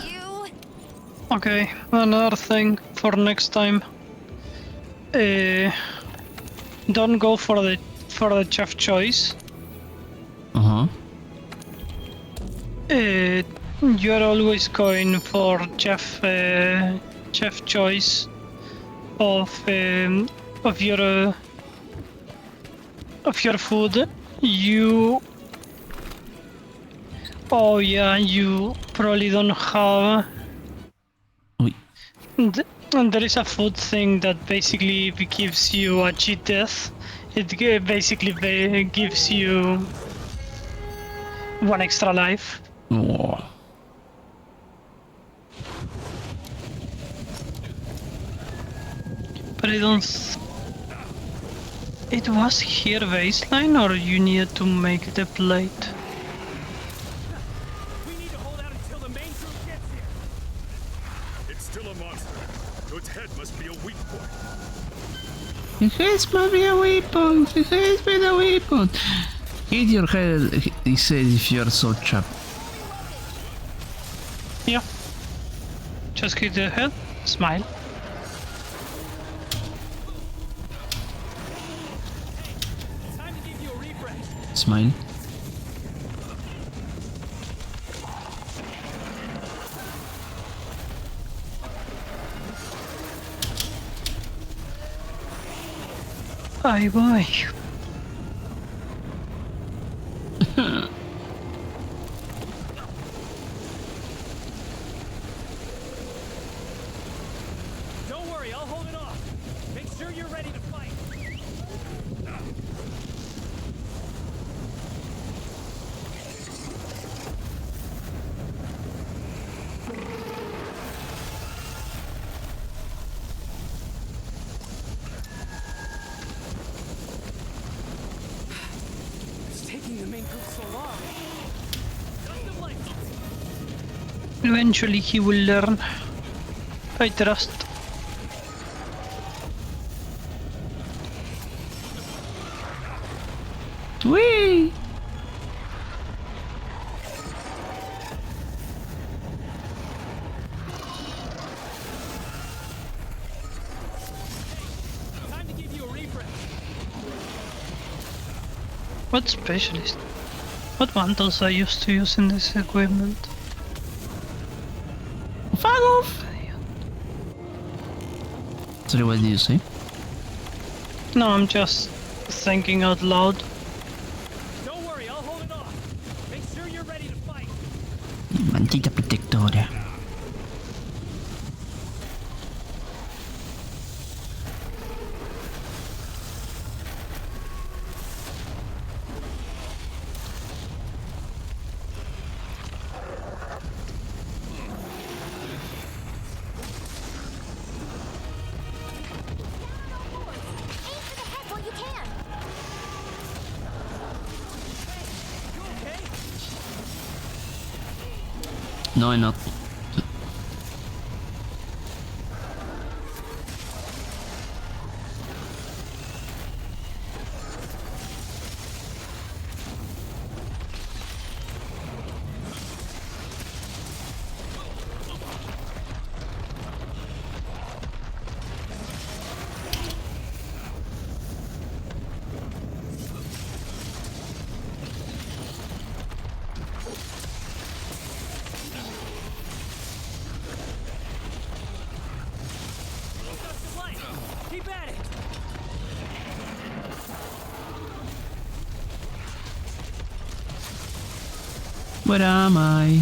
Okay, another thing for next time. Don't go for the chef choice. You're always going for chef choice of your food. Oh yeah, you probably don't have. And there is a food thing that basically gives you a cheat death. It basically gives you 1 extra life. Oh. But I don't... It was here baseline, or you needed to make the plate? We need to hold out until the main group gets here. It's still a monster, so its head must be a weak point. His head must be a weapon. His head be a weapon. Hit your head, he said, if you're so chap. Yeah. Just hit the head, smile. Smile. Ay, boy. Don't worry, I'll hold it off. Make sure you're ready to fight. It's taking the main group so long. Eventually he will learn. I trust. Whee! Time to give you a refresh. What specialist? What mantles I used to use in this equipment? Fuck off! Sorry, what did you say? No, I'm just thinking out loud. Don't worry, I'll hold it off. Make sure you're ready to fight. Mantita protectora. No, I'm not. Keep at it. Where am I?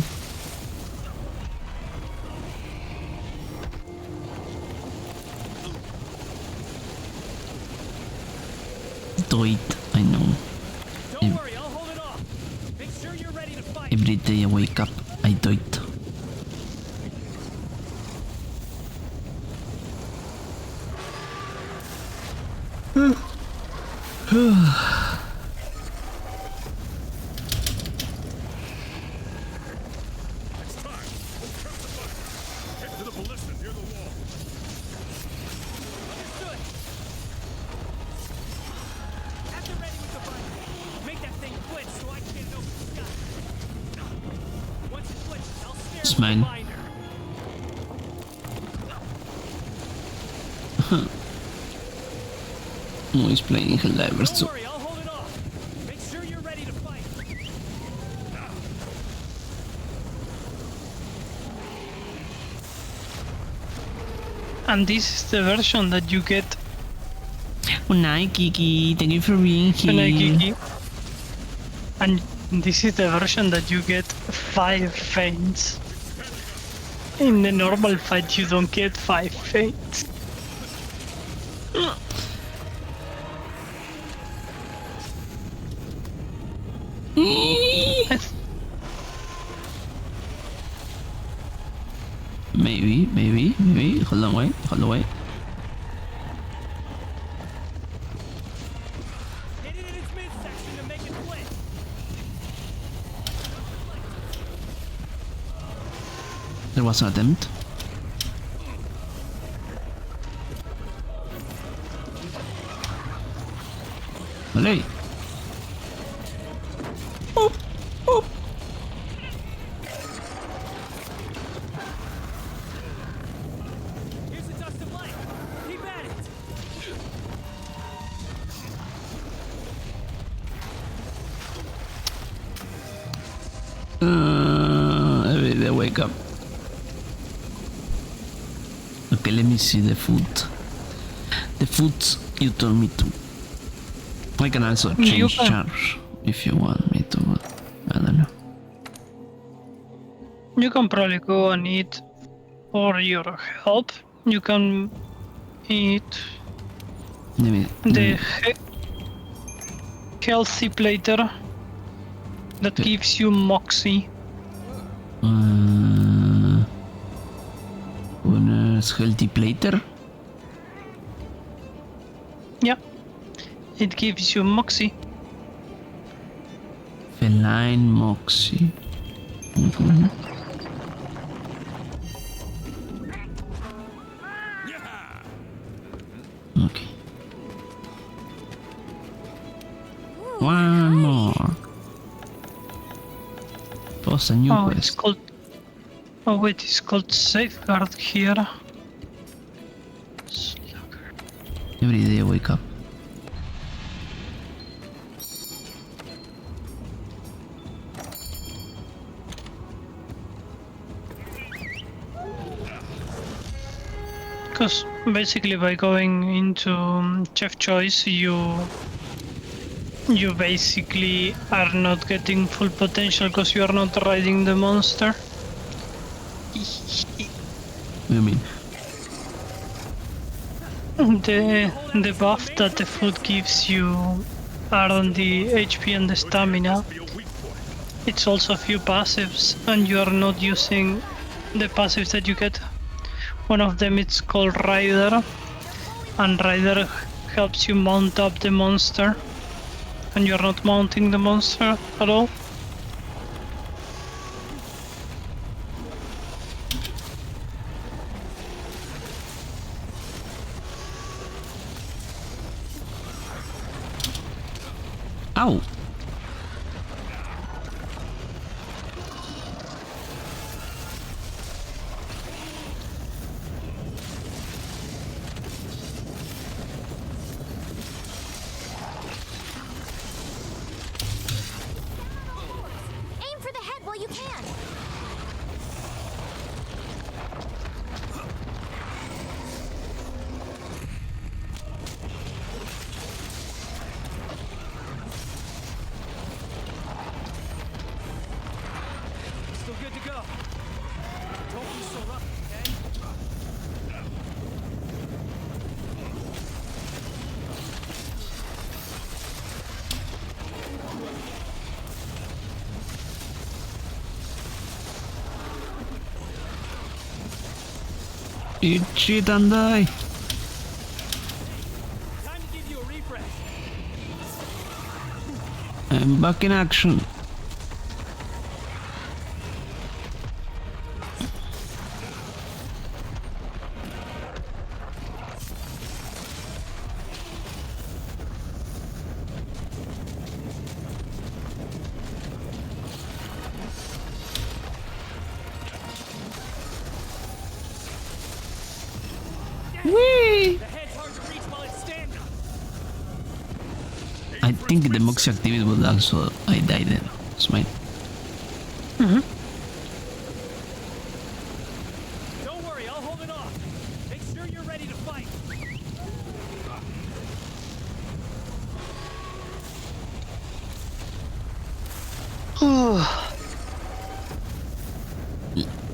Do it, I know. Don't worry, I'll hold it off. Make sure you're ready to fight. Every day I wake up, I do it. Smile. No, he's playing Helldivers too. And this is the version that you get. Good night, Kiki. Thank you for being here. Good night, Kiki. And this is the version that you get 5 feints. In the normal fight, you don't get 5 feints. Maybe. Hold on, wait. section to make it split. There was an attempt. Vale. Boop, boop. Here's the dust of light. Keep at it. Every day I wake up. Okay, let me see the food. The foods you told me to. I can also change charge if you want me to, but I don't know. You can probably go and eat for your help. You can eat the healthy plater that gives you moxie. One healthy plater? Yeah, it gives you moxie. Feline moxie. Okay. One more. Post a new quest. It's called. Oh wait, it's called safeguard here. Every day I wake up. Because basically by going into Chef Choice, you basically are not getting full potential because you are not riding the monster. What do you mean? The buff that the food gives you are on the HP and the stamina. It's also a few passives, and you are not using the passives that you get. One of them it's called Rider, and Rider helps you mount up the monster, and you're not mounting the monster at all. Ow! Aim for the head while you can. Still good to go. Don't be so rough, okay? Eat shit and die! Time to give you a refresh. I'm back in action. Whee! The head's hard to reach while it's standing. I think the moxie activity would also I died then. Smite. Don't worry, I'll hold it off. Make sure you're ready to fight.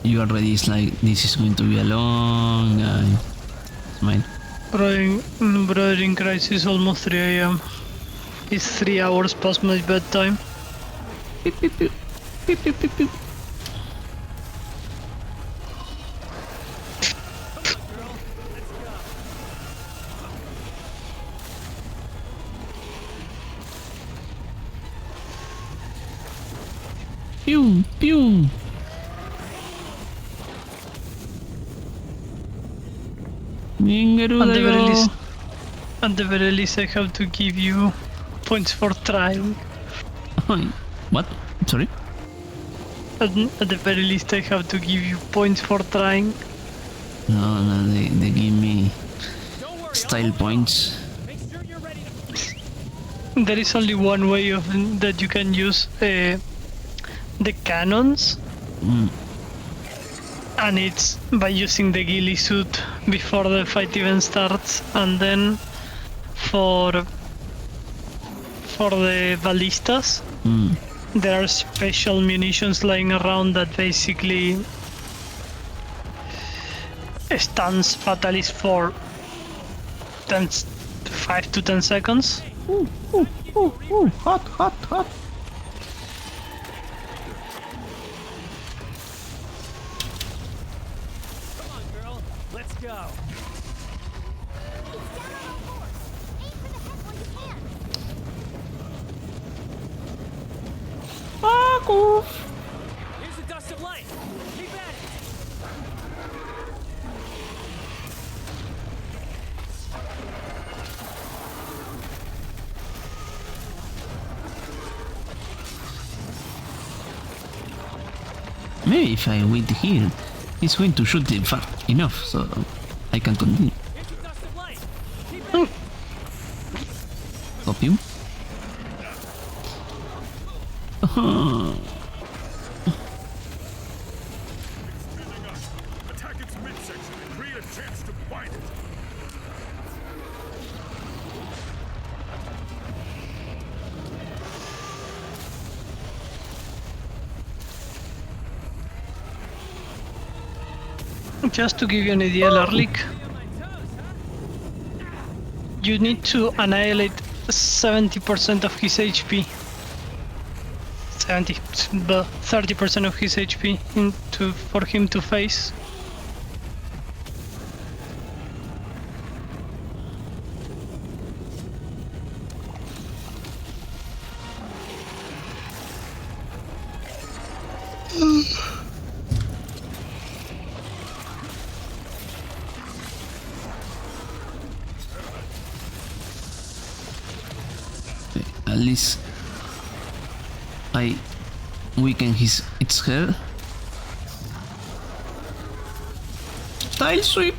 You already is like this is going to be a long Smite. Brother in Crisis, almost 3 AM. It's 3 hours past my bedtime. Beep, beep, beep. Beep, beep, beep, beep. Pew, pew. At the very least, I have to give you points for trying. What? Sorry? At the very least, I have to give you points for trying. No, they give me style points. There is only one way that you can use the cannons. And it's by using the ghillie suit before the fight even starts, and then for the ballistas, there are special munitions lying around that basically stuns fatalists for 5 to 10 seconds. Hot. Let's go. Here's the dust of light. Keep at it. Maybe if I wait here, he's going to shoot it far enough so I can continue. Copy. Attack its midsection and create a chance to bind it. Just to give you an idea, Larlik, you need to annihilate 70% of his HP. 30% of his HP for him to face. At least I weaken its head. Style sweep.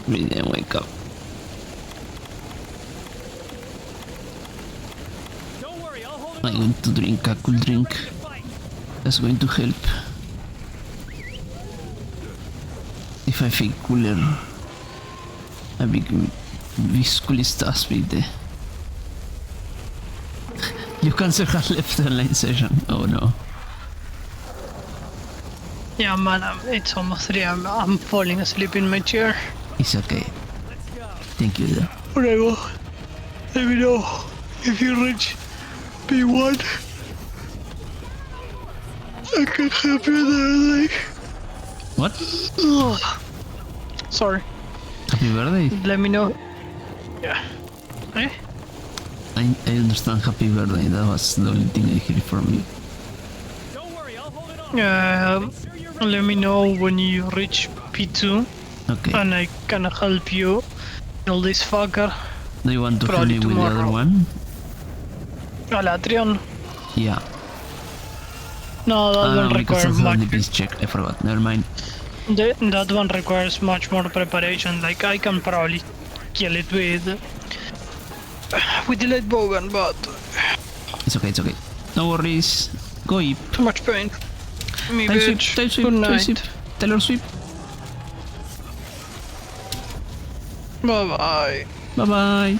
Really wake up. I'm going to drink a cool drink. That's going to help. If I feel cooler, I become visculistas with the... You cancel has left the line session. Oh no. Yeah, man, it's almost 3. I'm falling asleep in my chair. It's okay. Thank you though. Whatever. Let me know if you reach P1. I can help you there, like. What? Sorry. Happy birthday. Let me know. Yeah. Eh? I understand happy birthday. That was the only thing I heard from you. Let me know when you reach P2. Okay. And I can help you kill this fucker. Do you want to help me with the other one? Alatrion? Yeah. No, that one requires much. DPS check. I forgot. Never mind. That one requires much more preparation. Like I can probably kill it with the light bowgun, but it's okay. It's okay. No worries. Go eat. Too much pain. Me Tail bitch. sweep. Tail sweep. Good Tail night. sweep. Tailor sweep. Bye bye. Bye bye.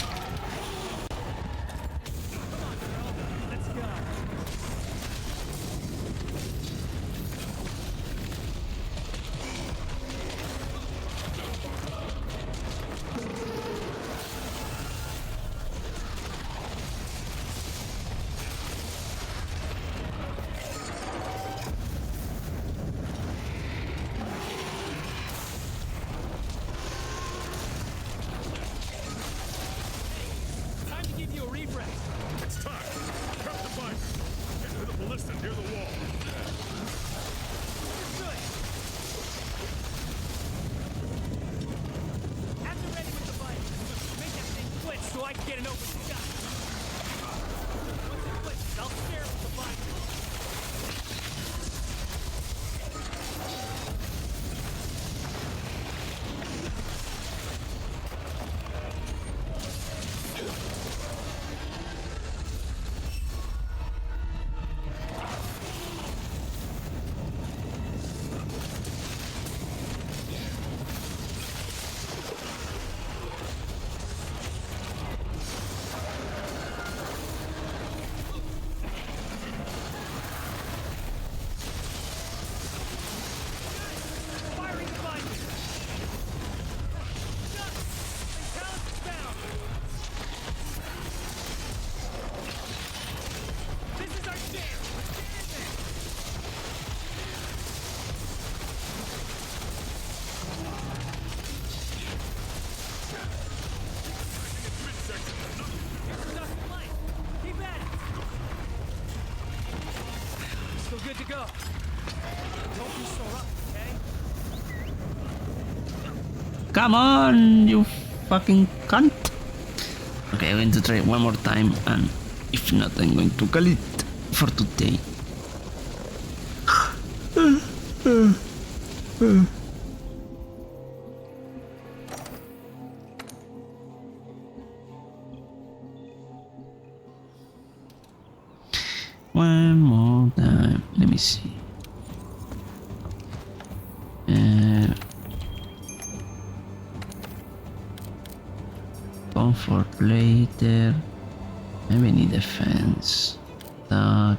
go. Don't be so rough, okay? Come on, you fucking cunt. Okay, I'm going to try one more time, and if not, I'm going to call it for today. One more time. Let me see. Comfort later. Maybe need defense. Attack.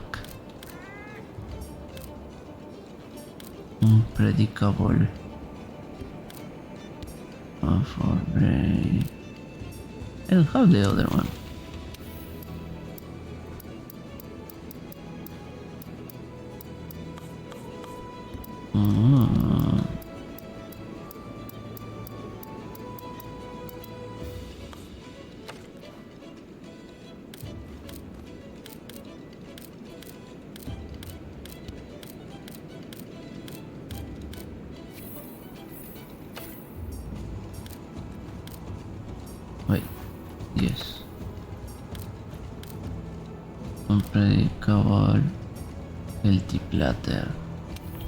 Unpredictable. Comfort break. I don't have the other one. Wait, yes. Unpredictable. Healthy platter.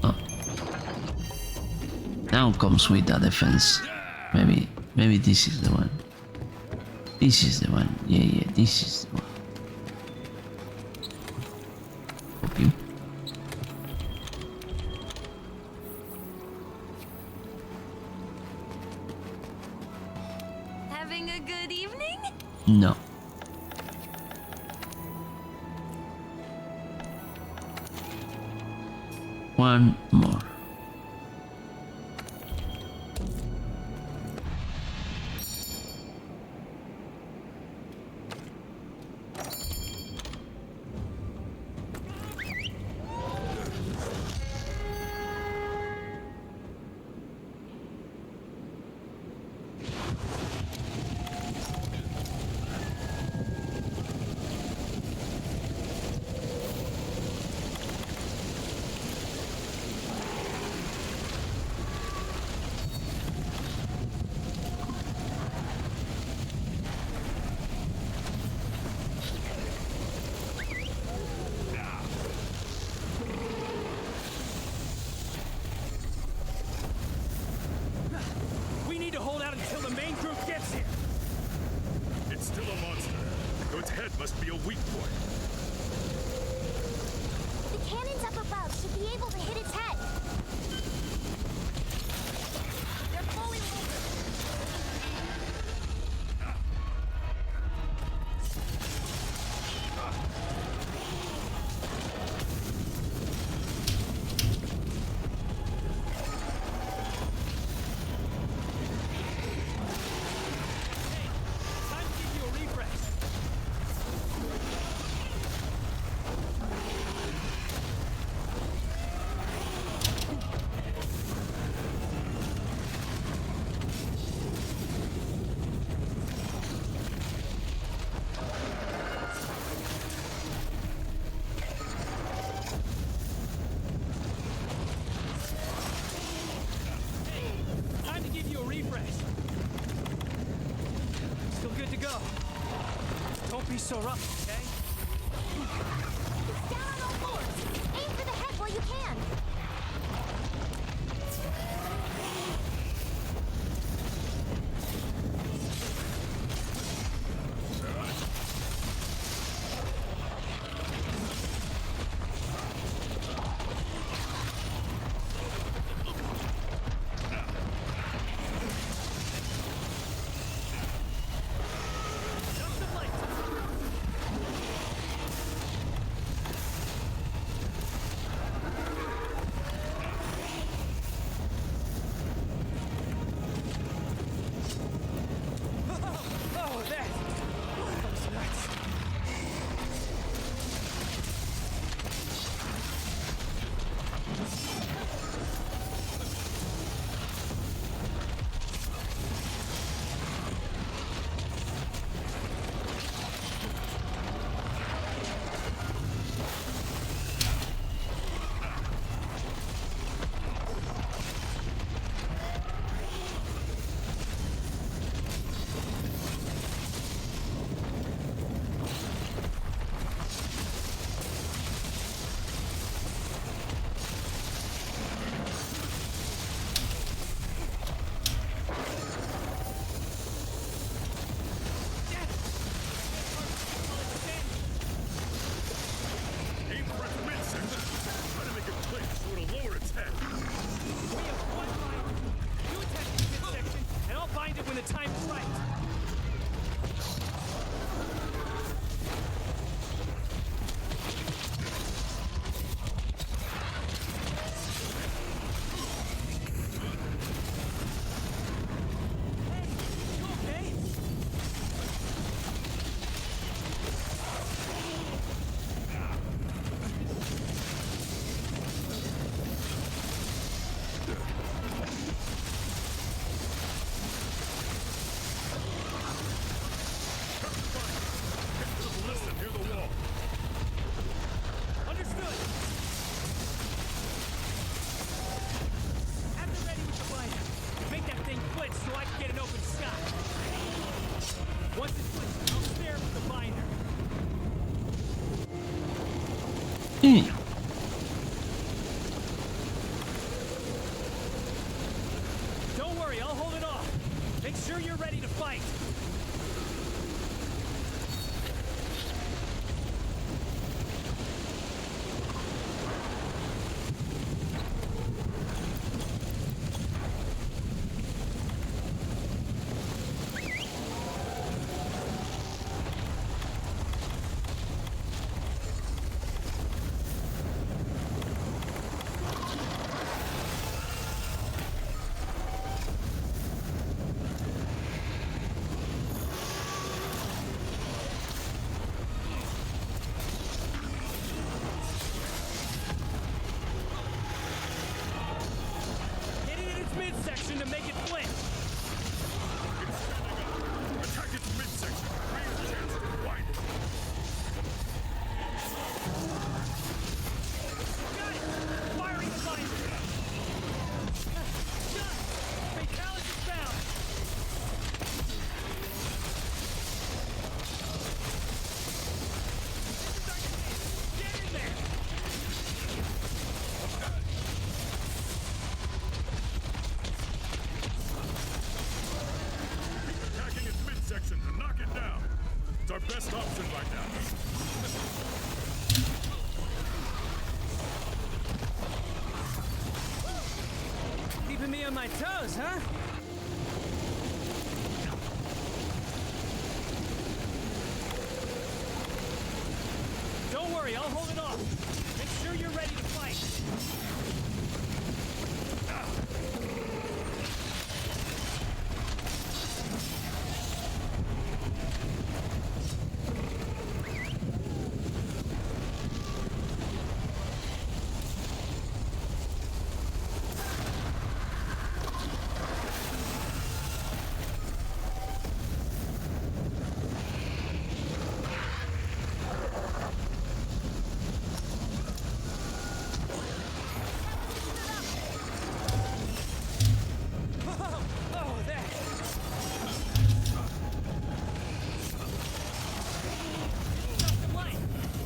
Oh. Now comes with a defense. Maybe this is the one. This is the one. Yeah, this is the one. Okay. Having a good evening? No. One more. We need to hold out until the main group gets here. It's still a monster, so its head must be a weak point. The cannons up above should be able to hit its head. They're fully loaded. Time to give you a refresh. Time to give you a refresh. Still good to go. Don't be so rough, okay? It's down on all fours. Aim for the head while you can. Jump the light. Don't worry, I'll hold it off. Make sure you're ready to fight. Midsection to make it flinch. Attack its midsection. Real chance to wind it. Got it! Firing the binder. Done. Fatality found. Get in there. Attacking its midsection to knock it down. It's our best option right now. Keeping me on my toes, huh? Don't worry, I'll hold it off. Make sure you're ready to fight.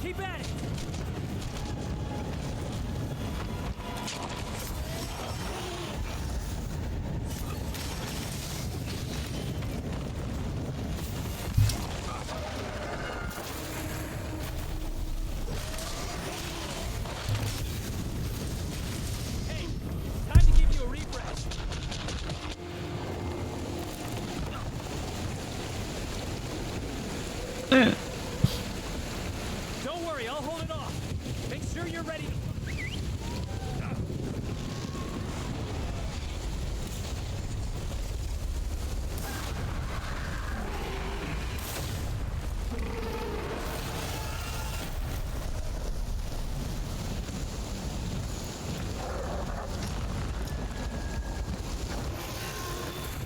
Keep at it! Hey, time to give you a refresh. Don't worry, I'll hold it off. Make sure you're ready to...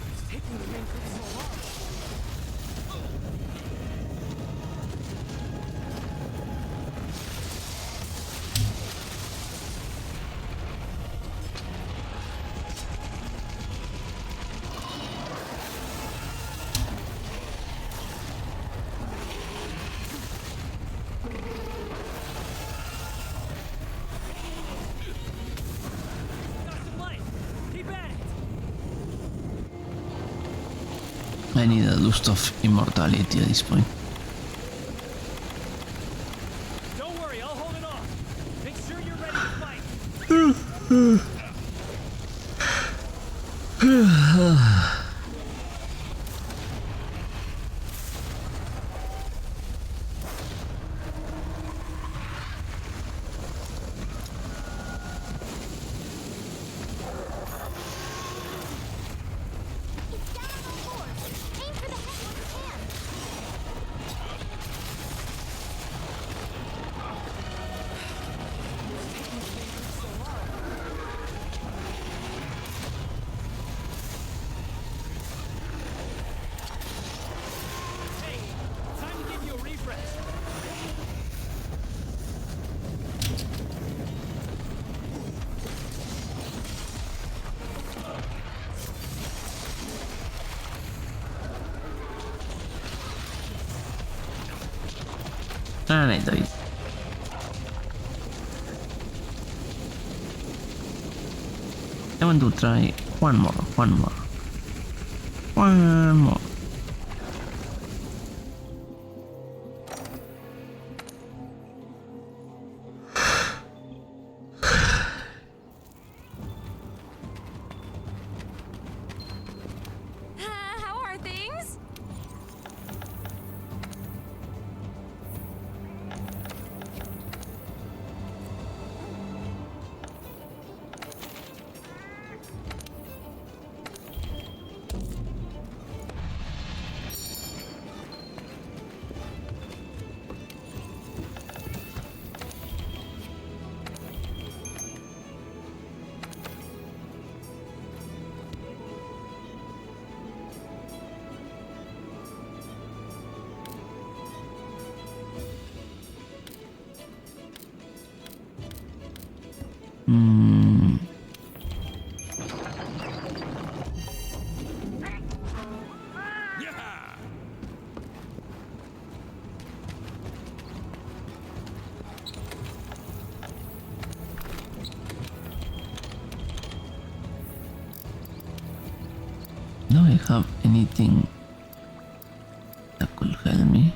It's taking the main group so long. I need a lust of immortality at this point. Don't worry, I'll hold it off. Make sure you're ready to fight. Hey, time to give you a refresh. Alright, David. I want to try one more. How are things? Do I have anything that could help me?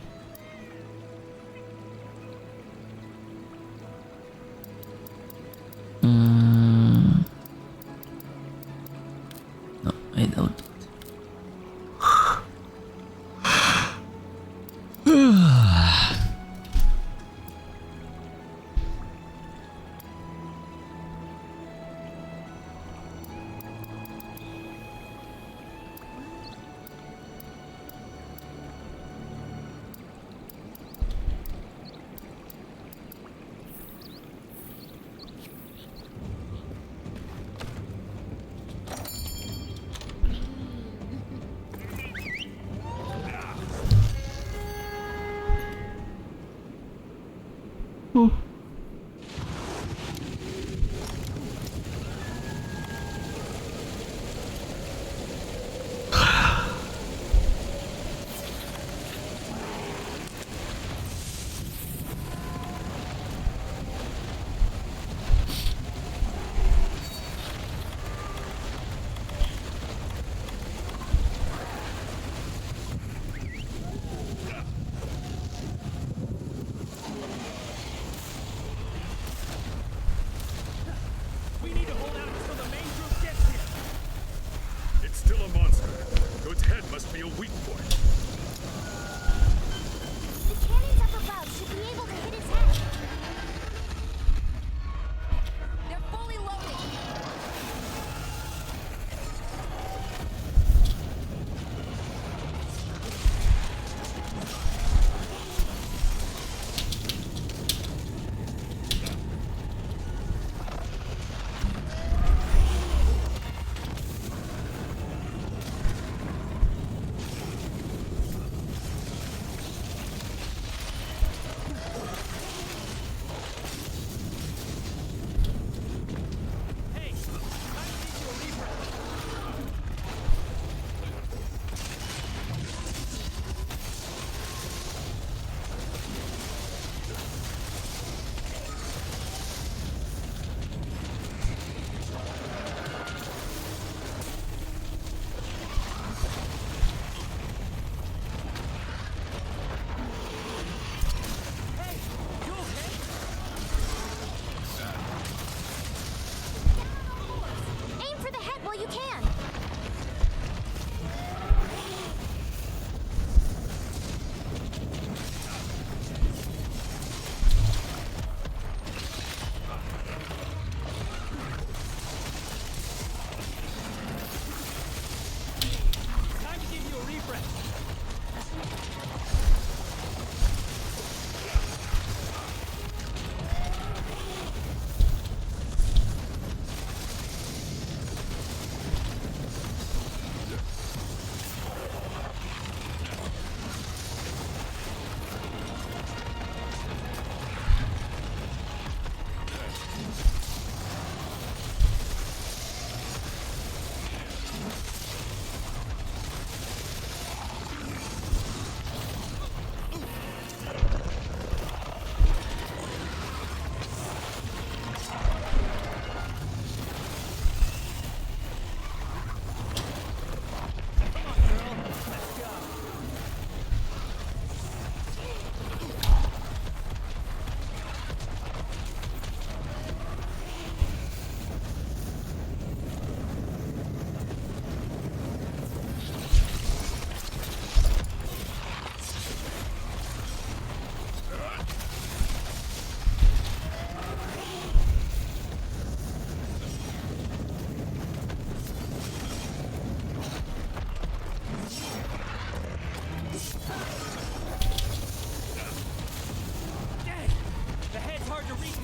No, I doubt it.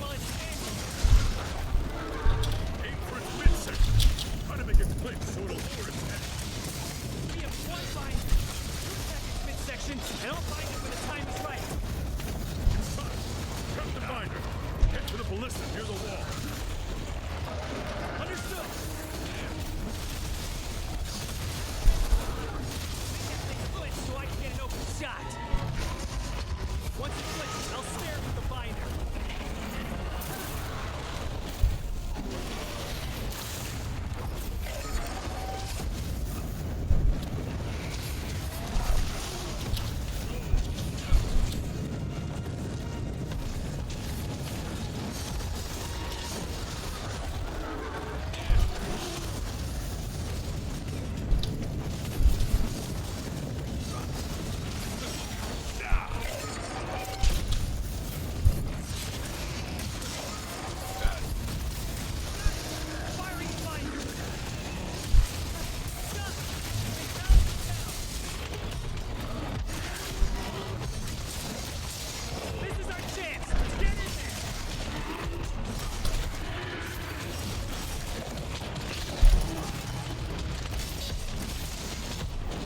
while it's standing. Aim for its midsection. Try to make it click so it'll lower its head. We have one binder. You attack its midsection, and I'll bind it when the time is right. Grab the binder. Head to the ballista near the wall. Understood. Make that thing glitch so I can get an open shot. Once it glitches, I'll snare it with the binder.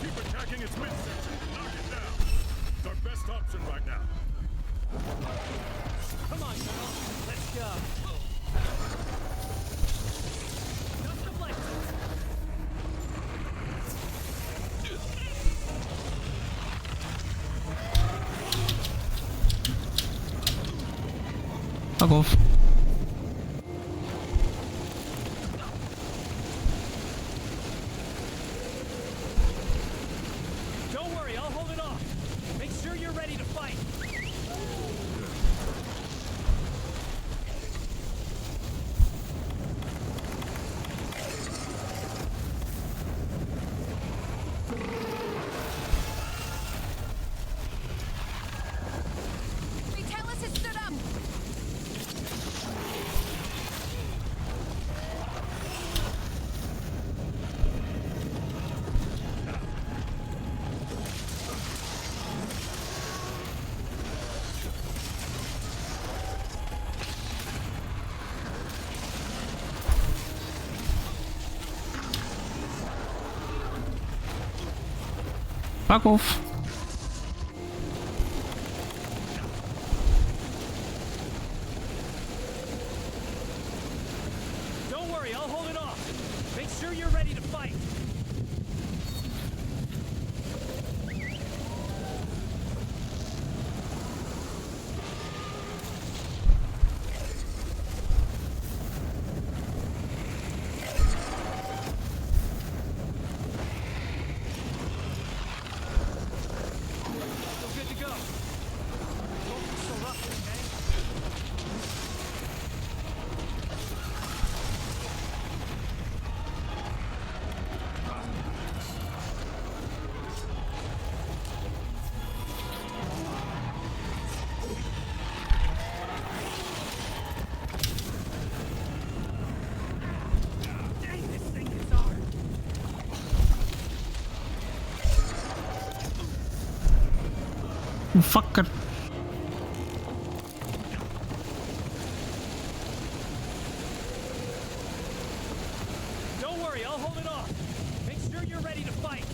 Keep attacking its midsection. Knock it down. It's our best option right now. Come on, girl. Let's go. Just the blade. Fuck off. Don't worry, I'll hold it off. Make sure you're ready to fight. Vitalis has stood up! Fuck off. Don't worry, I'll hold it off. Make sure you're ready to fight. Still good to go. Don't be so rough, okay? Dang, this thing is hard. You fucker. Don't worry, I'll hold it off. Make sure you're ready to fight.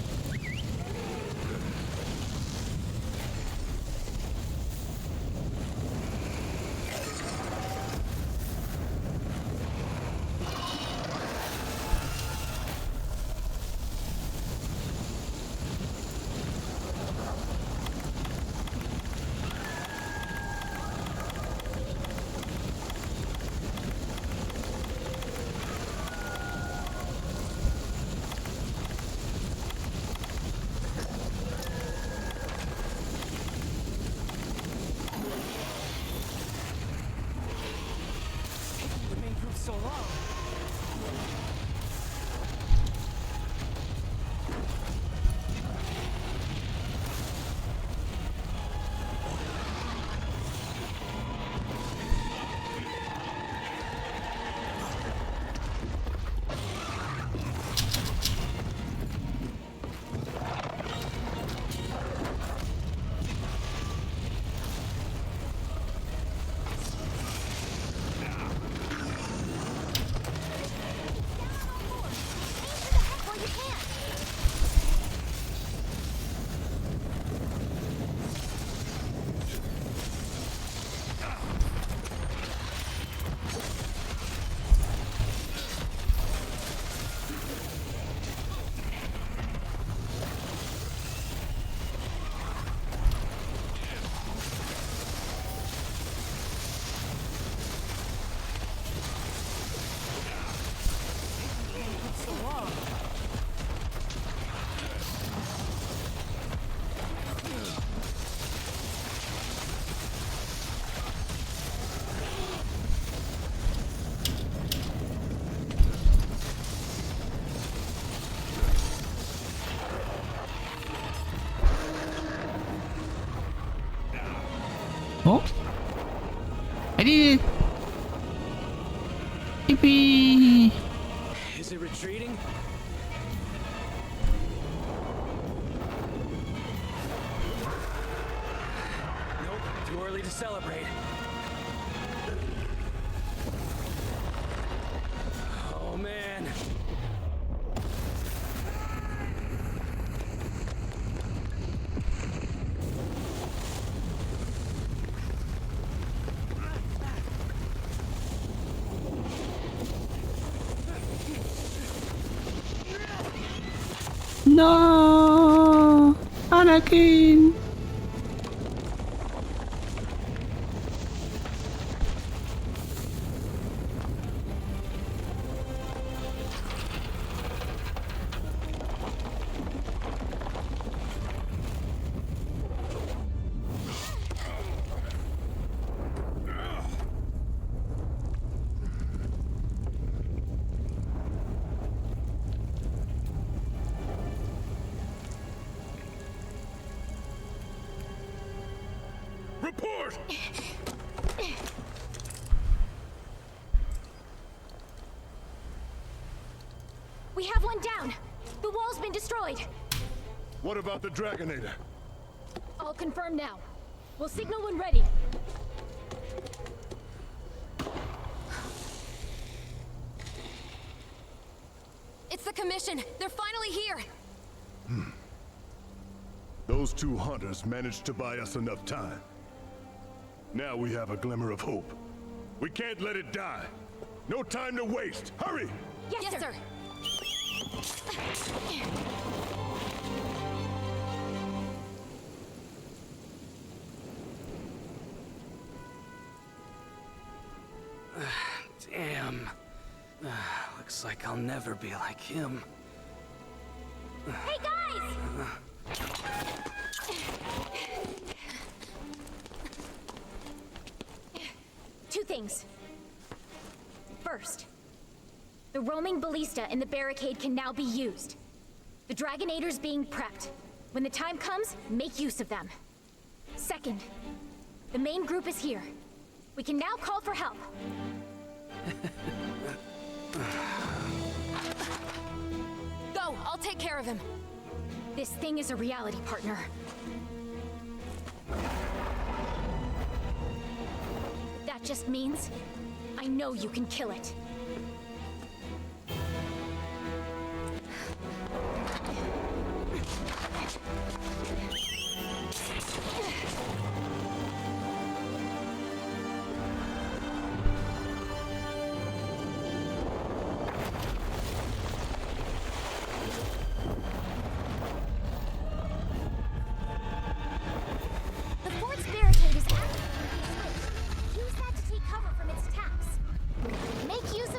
I did it! Yippee! Is it retreating? Nope, too early to celebrate. Oh man. No! Anakin! Report! We have one down. The wall's been destroyed. What about the Dragonator? I'll confirm now. We'll signal when ready. It's the Commission. They're finally here. Those two hunters managed to buy us enough time. Now we have a glimmer of hope. We can't let it die. No time to waste. Hurry! Yes, sir. Damn. Looks like I'll never be like him. Hey, guys! Two things. First, the roaming ballista in the barricade can now be used. The Dragonator's being prepped. When the time comes, make use of them. Second, the main group is here. We can now call for help. Go! I'll take care of him. This thing is a reality, partner. That just means I know you can kill it. The fort's barricade is active. Use that to take cover from its attacks. Make use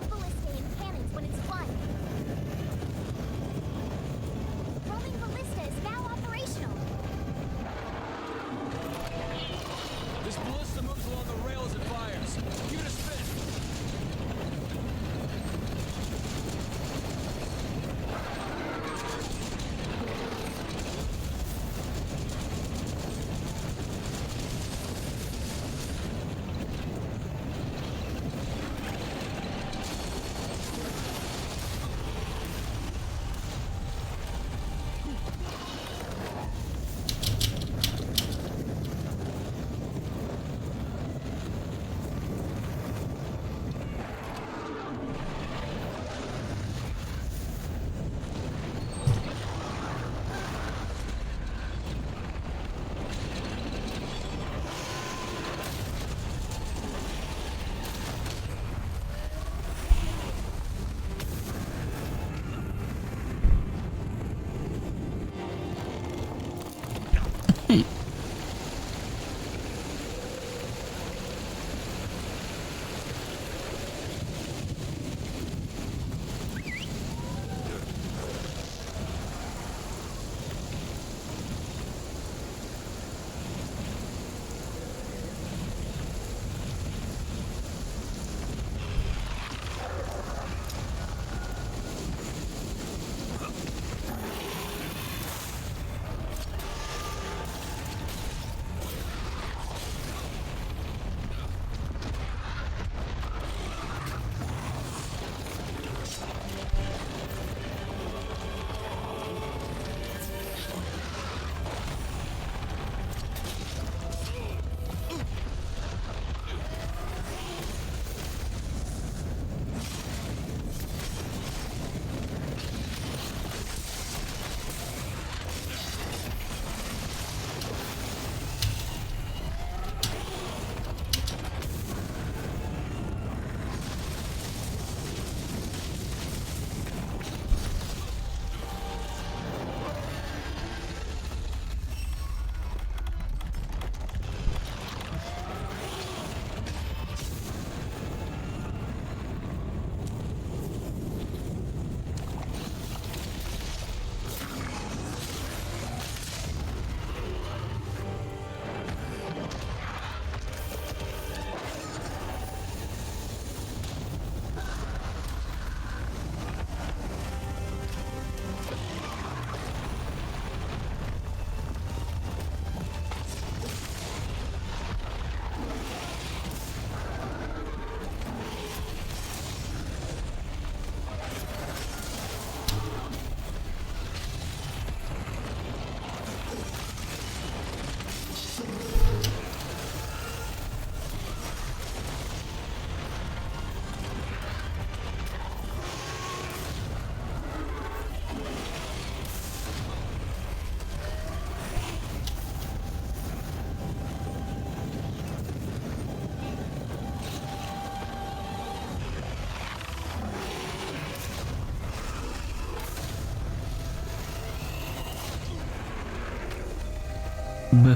Buh.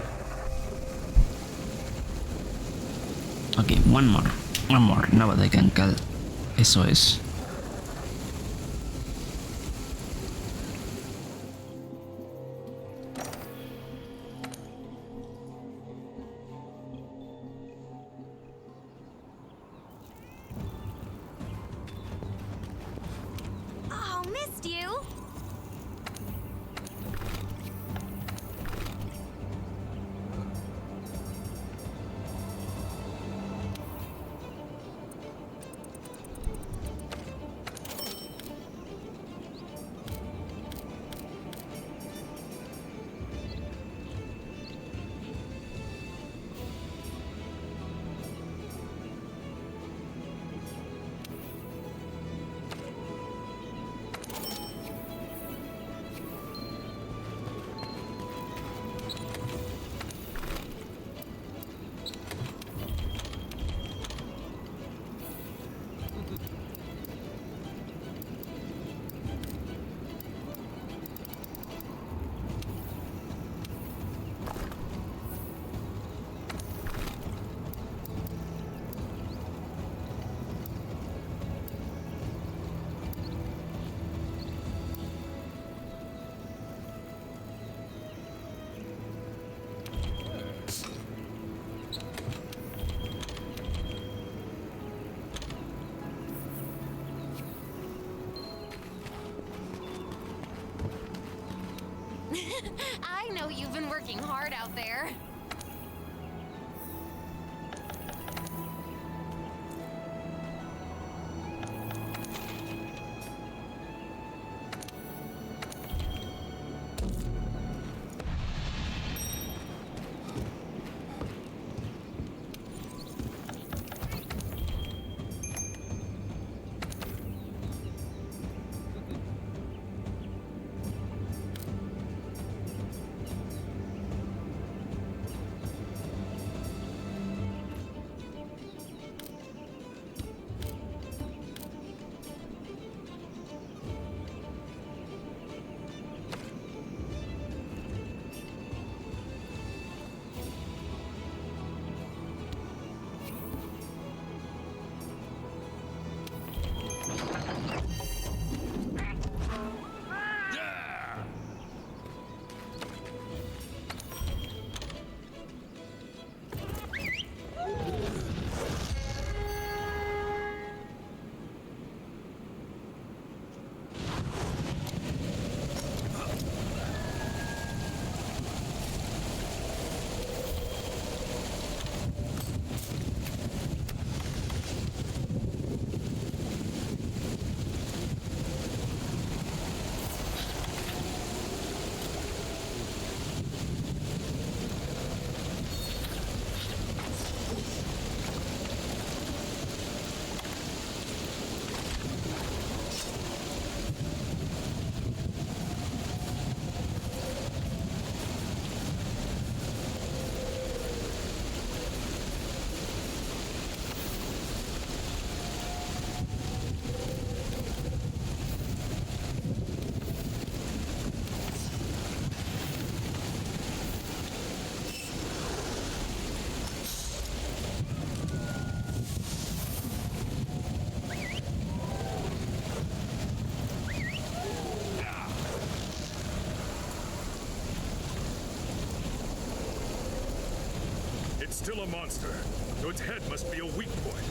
Okay, one more. Now that I can call SOS. Oh, missed you. I know you've been working hard out there. It's still a monster, so its head must be a weak point.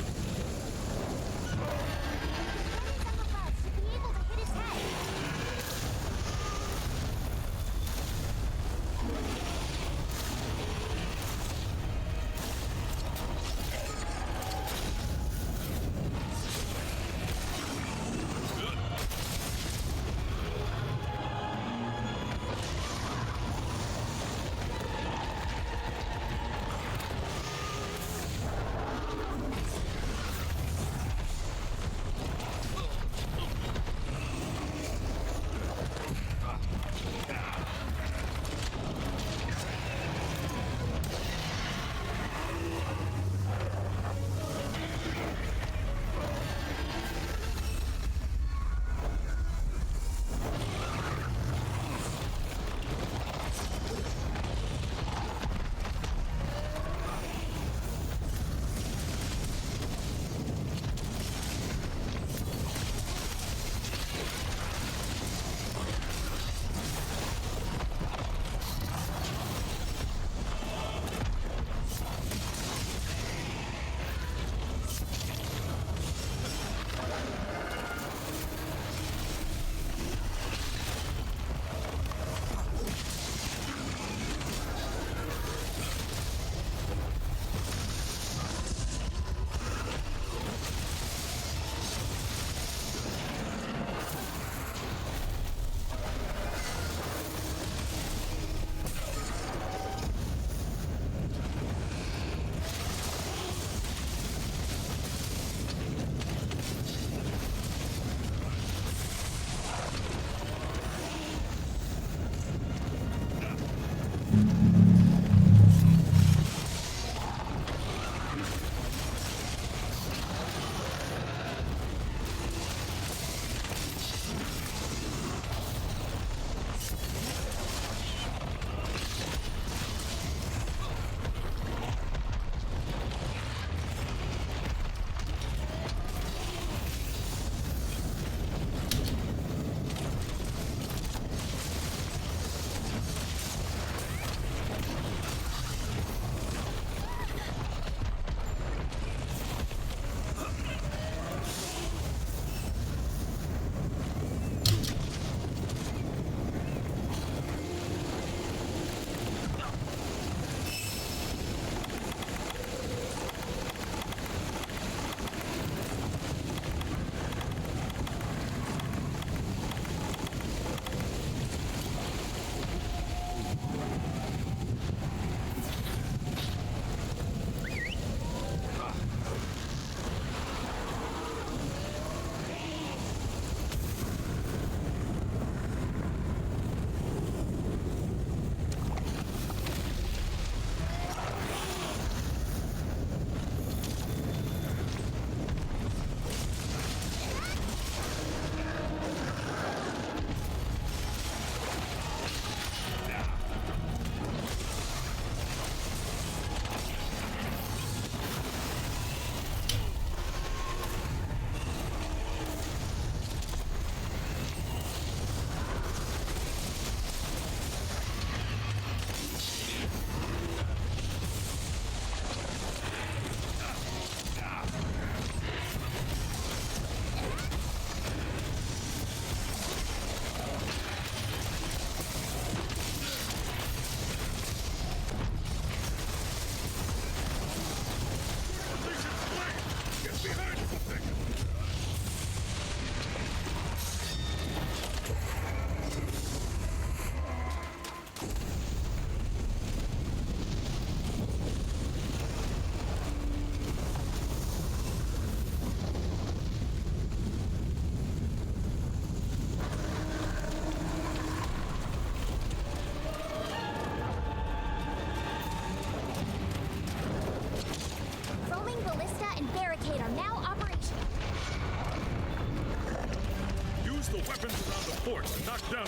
weapons around the fort and knock down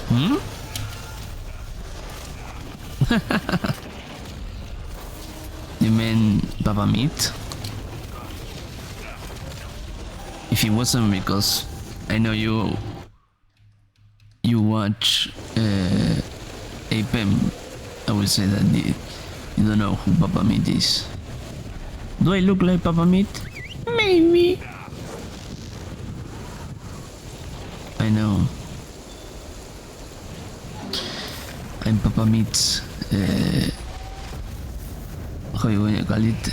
Hmm? You mean Baba Meat? If it wasn't because I know you watch APEM, I would say that you don't know who Baba Meat is. Do I look like Baba Meat? Maybe. I know. I'm Papa Meat's, how you gonna call it?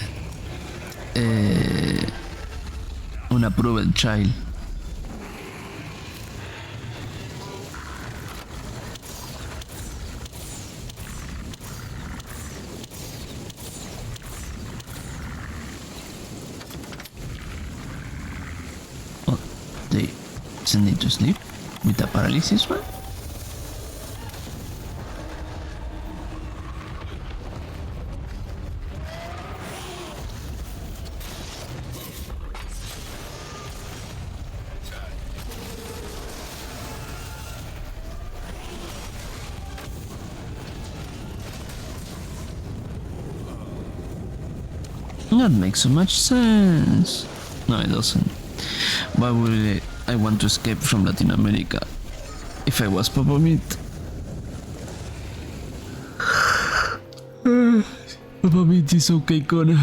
Unapproved child. Oh, they send it to sleep with a paralysis one? That makes so much sense. No, it doesn't. Why would I want to escape from Latin America if I was Papa Meat? Papa Meat is okay, Connor.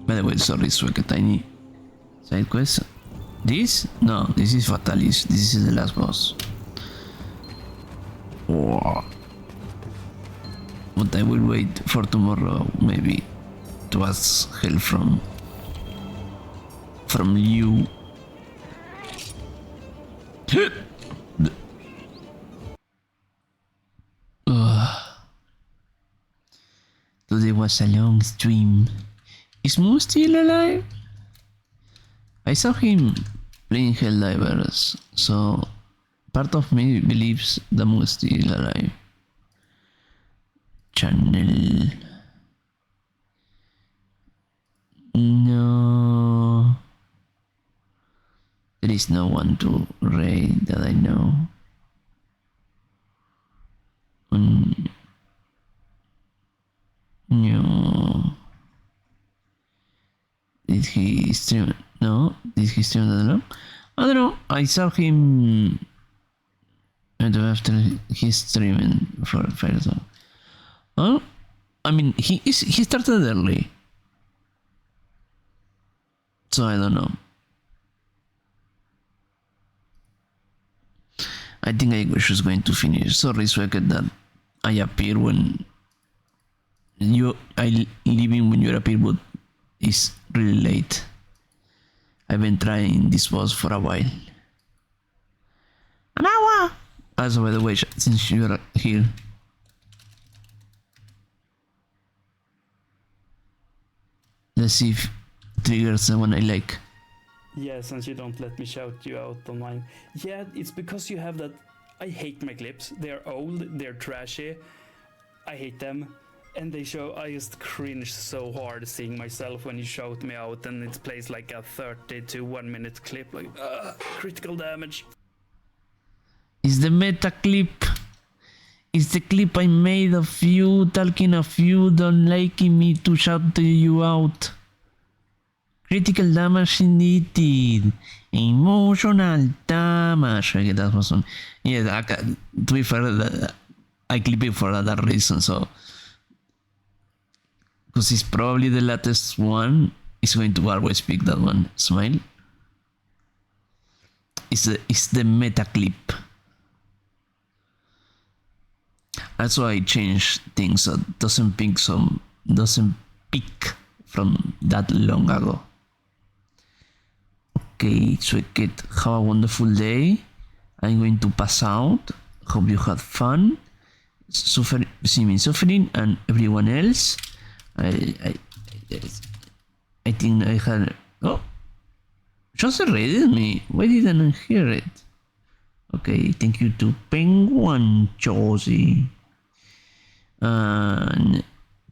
By the way, sorry, Swag, a tiny side quest. This? No, this is Fatalis. This is the last boss. Oh. But I will wait for tomorrow, maybe, to ask help from you. Today was a long stream. Is Moo still alive? I saw him playing Helldivers, so part of me believes the Moo is still alive. Channel. No. There is no one to raid that I know. No. Did he stream? No. Did he stream that alone? I don't know. I saw him after he's streaming for Firezone. Oh, I mean, he started early, so I don't know. I think I was just going to finish. Sorry, Swagger, that I appear when I leave in when you appear, but it's really late. I've been trying this boss for a while. An hour. Also, by the way, since you're here. Let's see if triggers someone I like. Yeah, since you don't let me shout you out on mine. Yeah, it's because you have that. I hate my clips. They're old, they're trashy. I hate them. And they show. I just cringe so hard seeing myself when you shout me out and it plays like a 30 to 1 minute clip. Like, critical damage. It's the meta clip. It's the clip I made of you talking of you don't liking me to shout you out. Critical damage indeed. Emotional damage. Okay, that was one. Yeah, to be fair, I clip it for that reason. So, because it's probably the latest one, it's going to always pick that one. Smile. It's the meta clip. That's why I changed things so it doesn't pick from that long ago. Okay, so have a wonderful day. I'm going to pass out. Hope you had fun. See me suffering and everyone else. I think I had. Oh, just raided me. Why didn't I hear it? Okay, thank you to Penguin Josie. And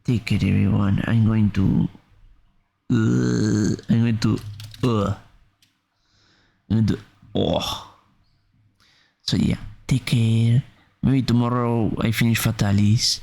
take care, everyone. I'm going to. Oh. So yeah, take care. Maybe tomorrow I finish Fatalis.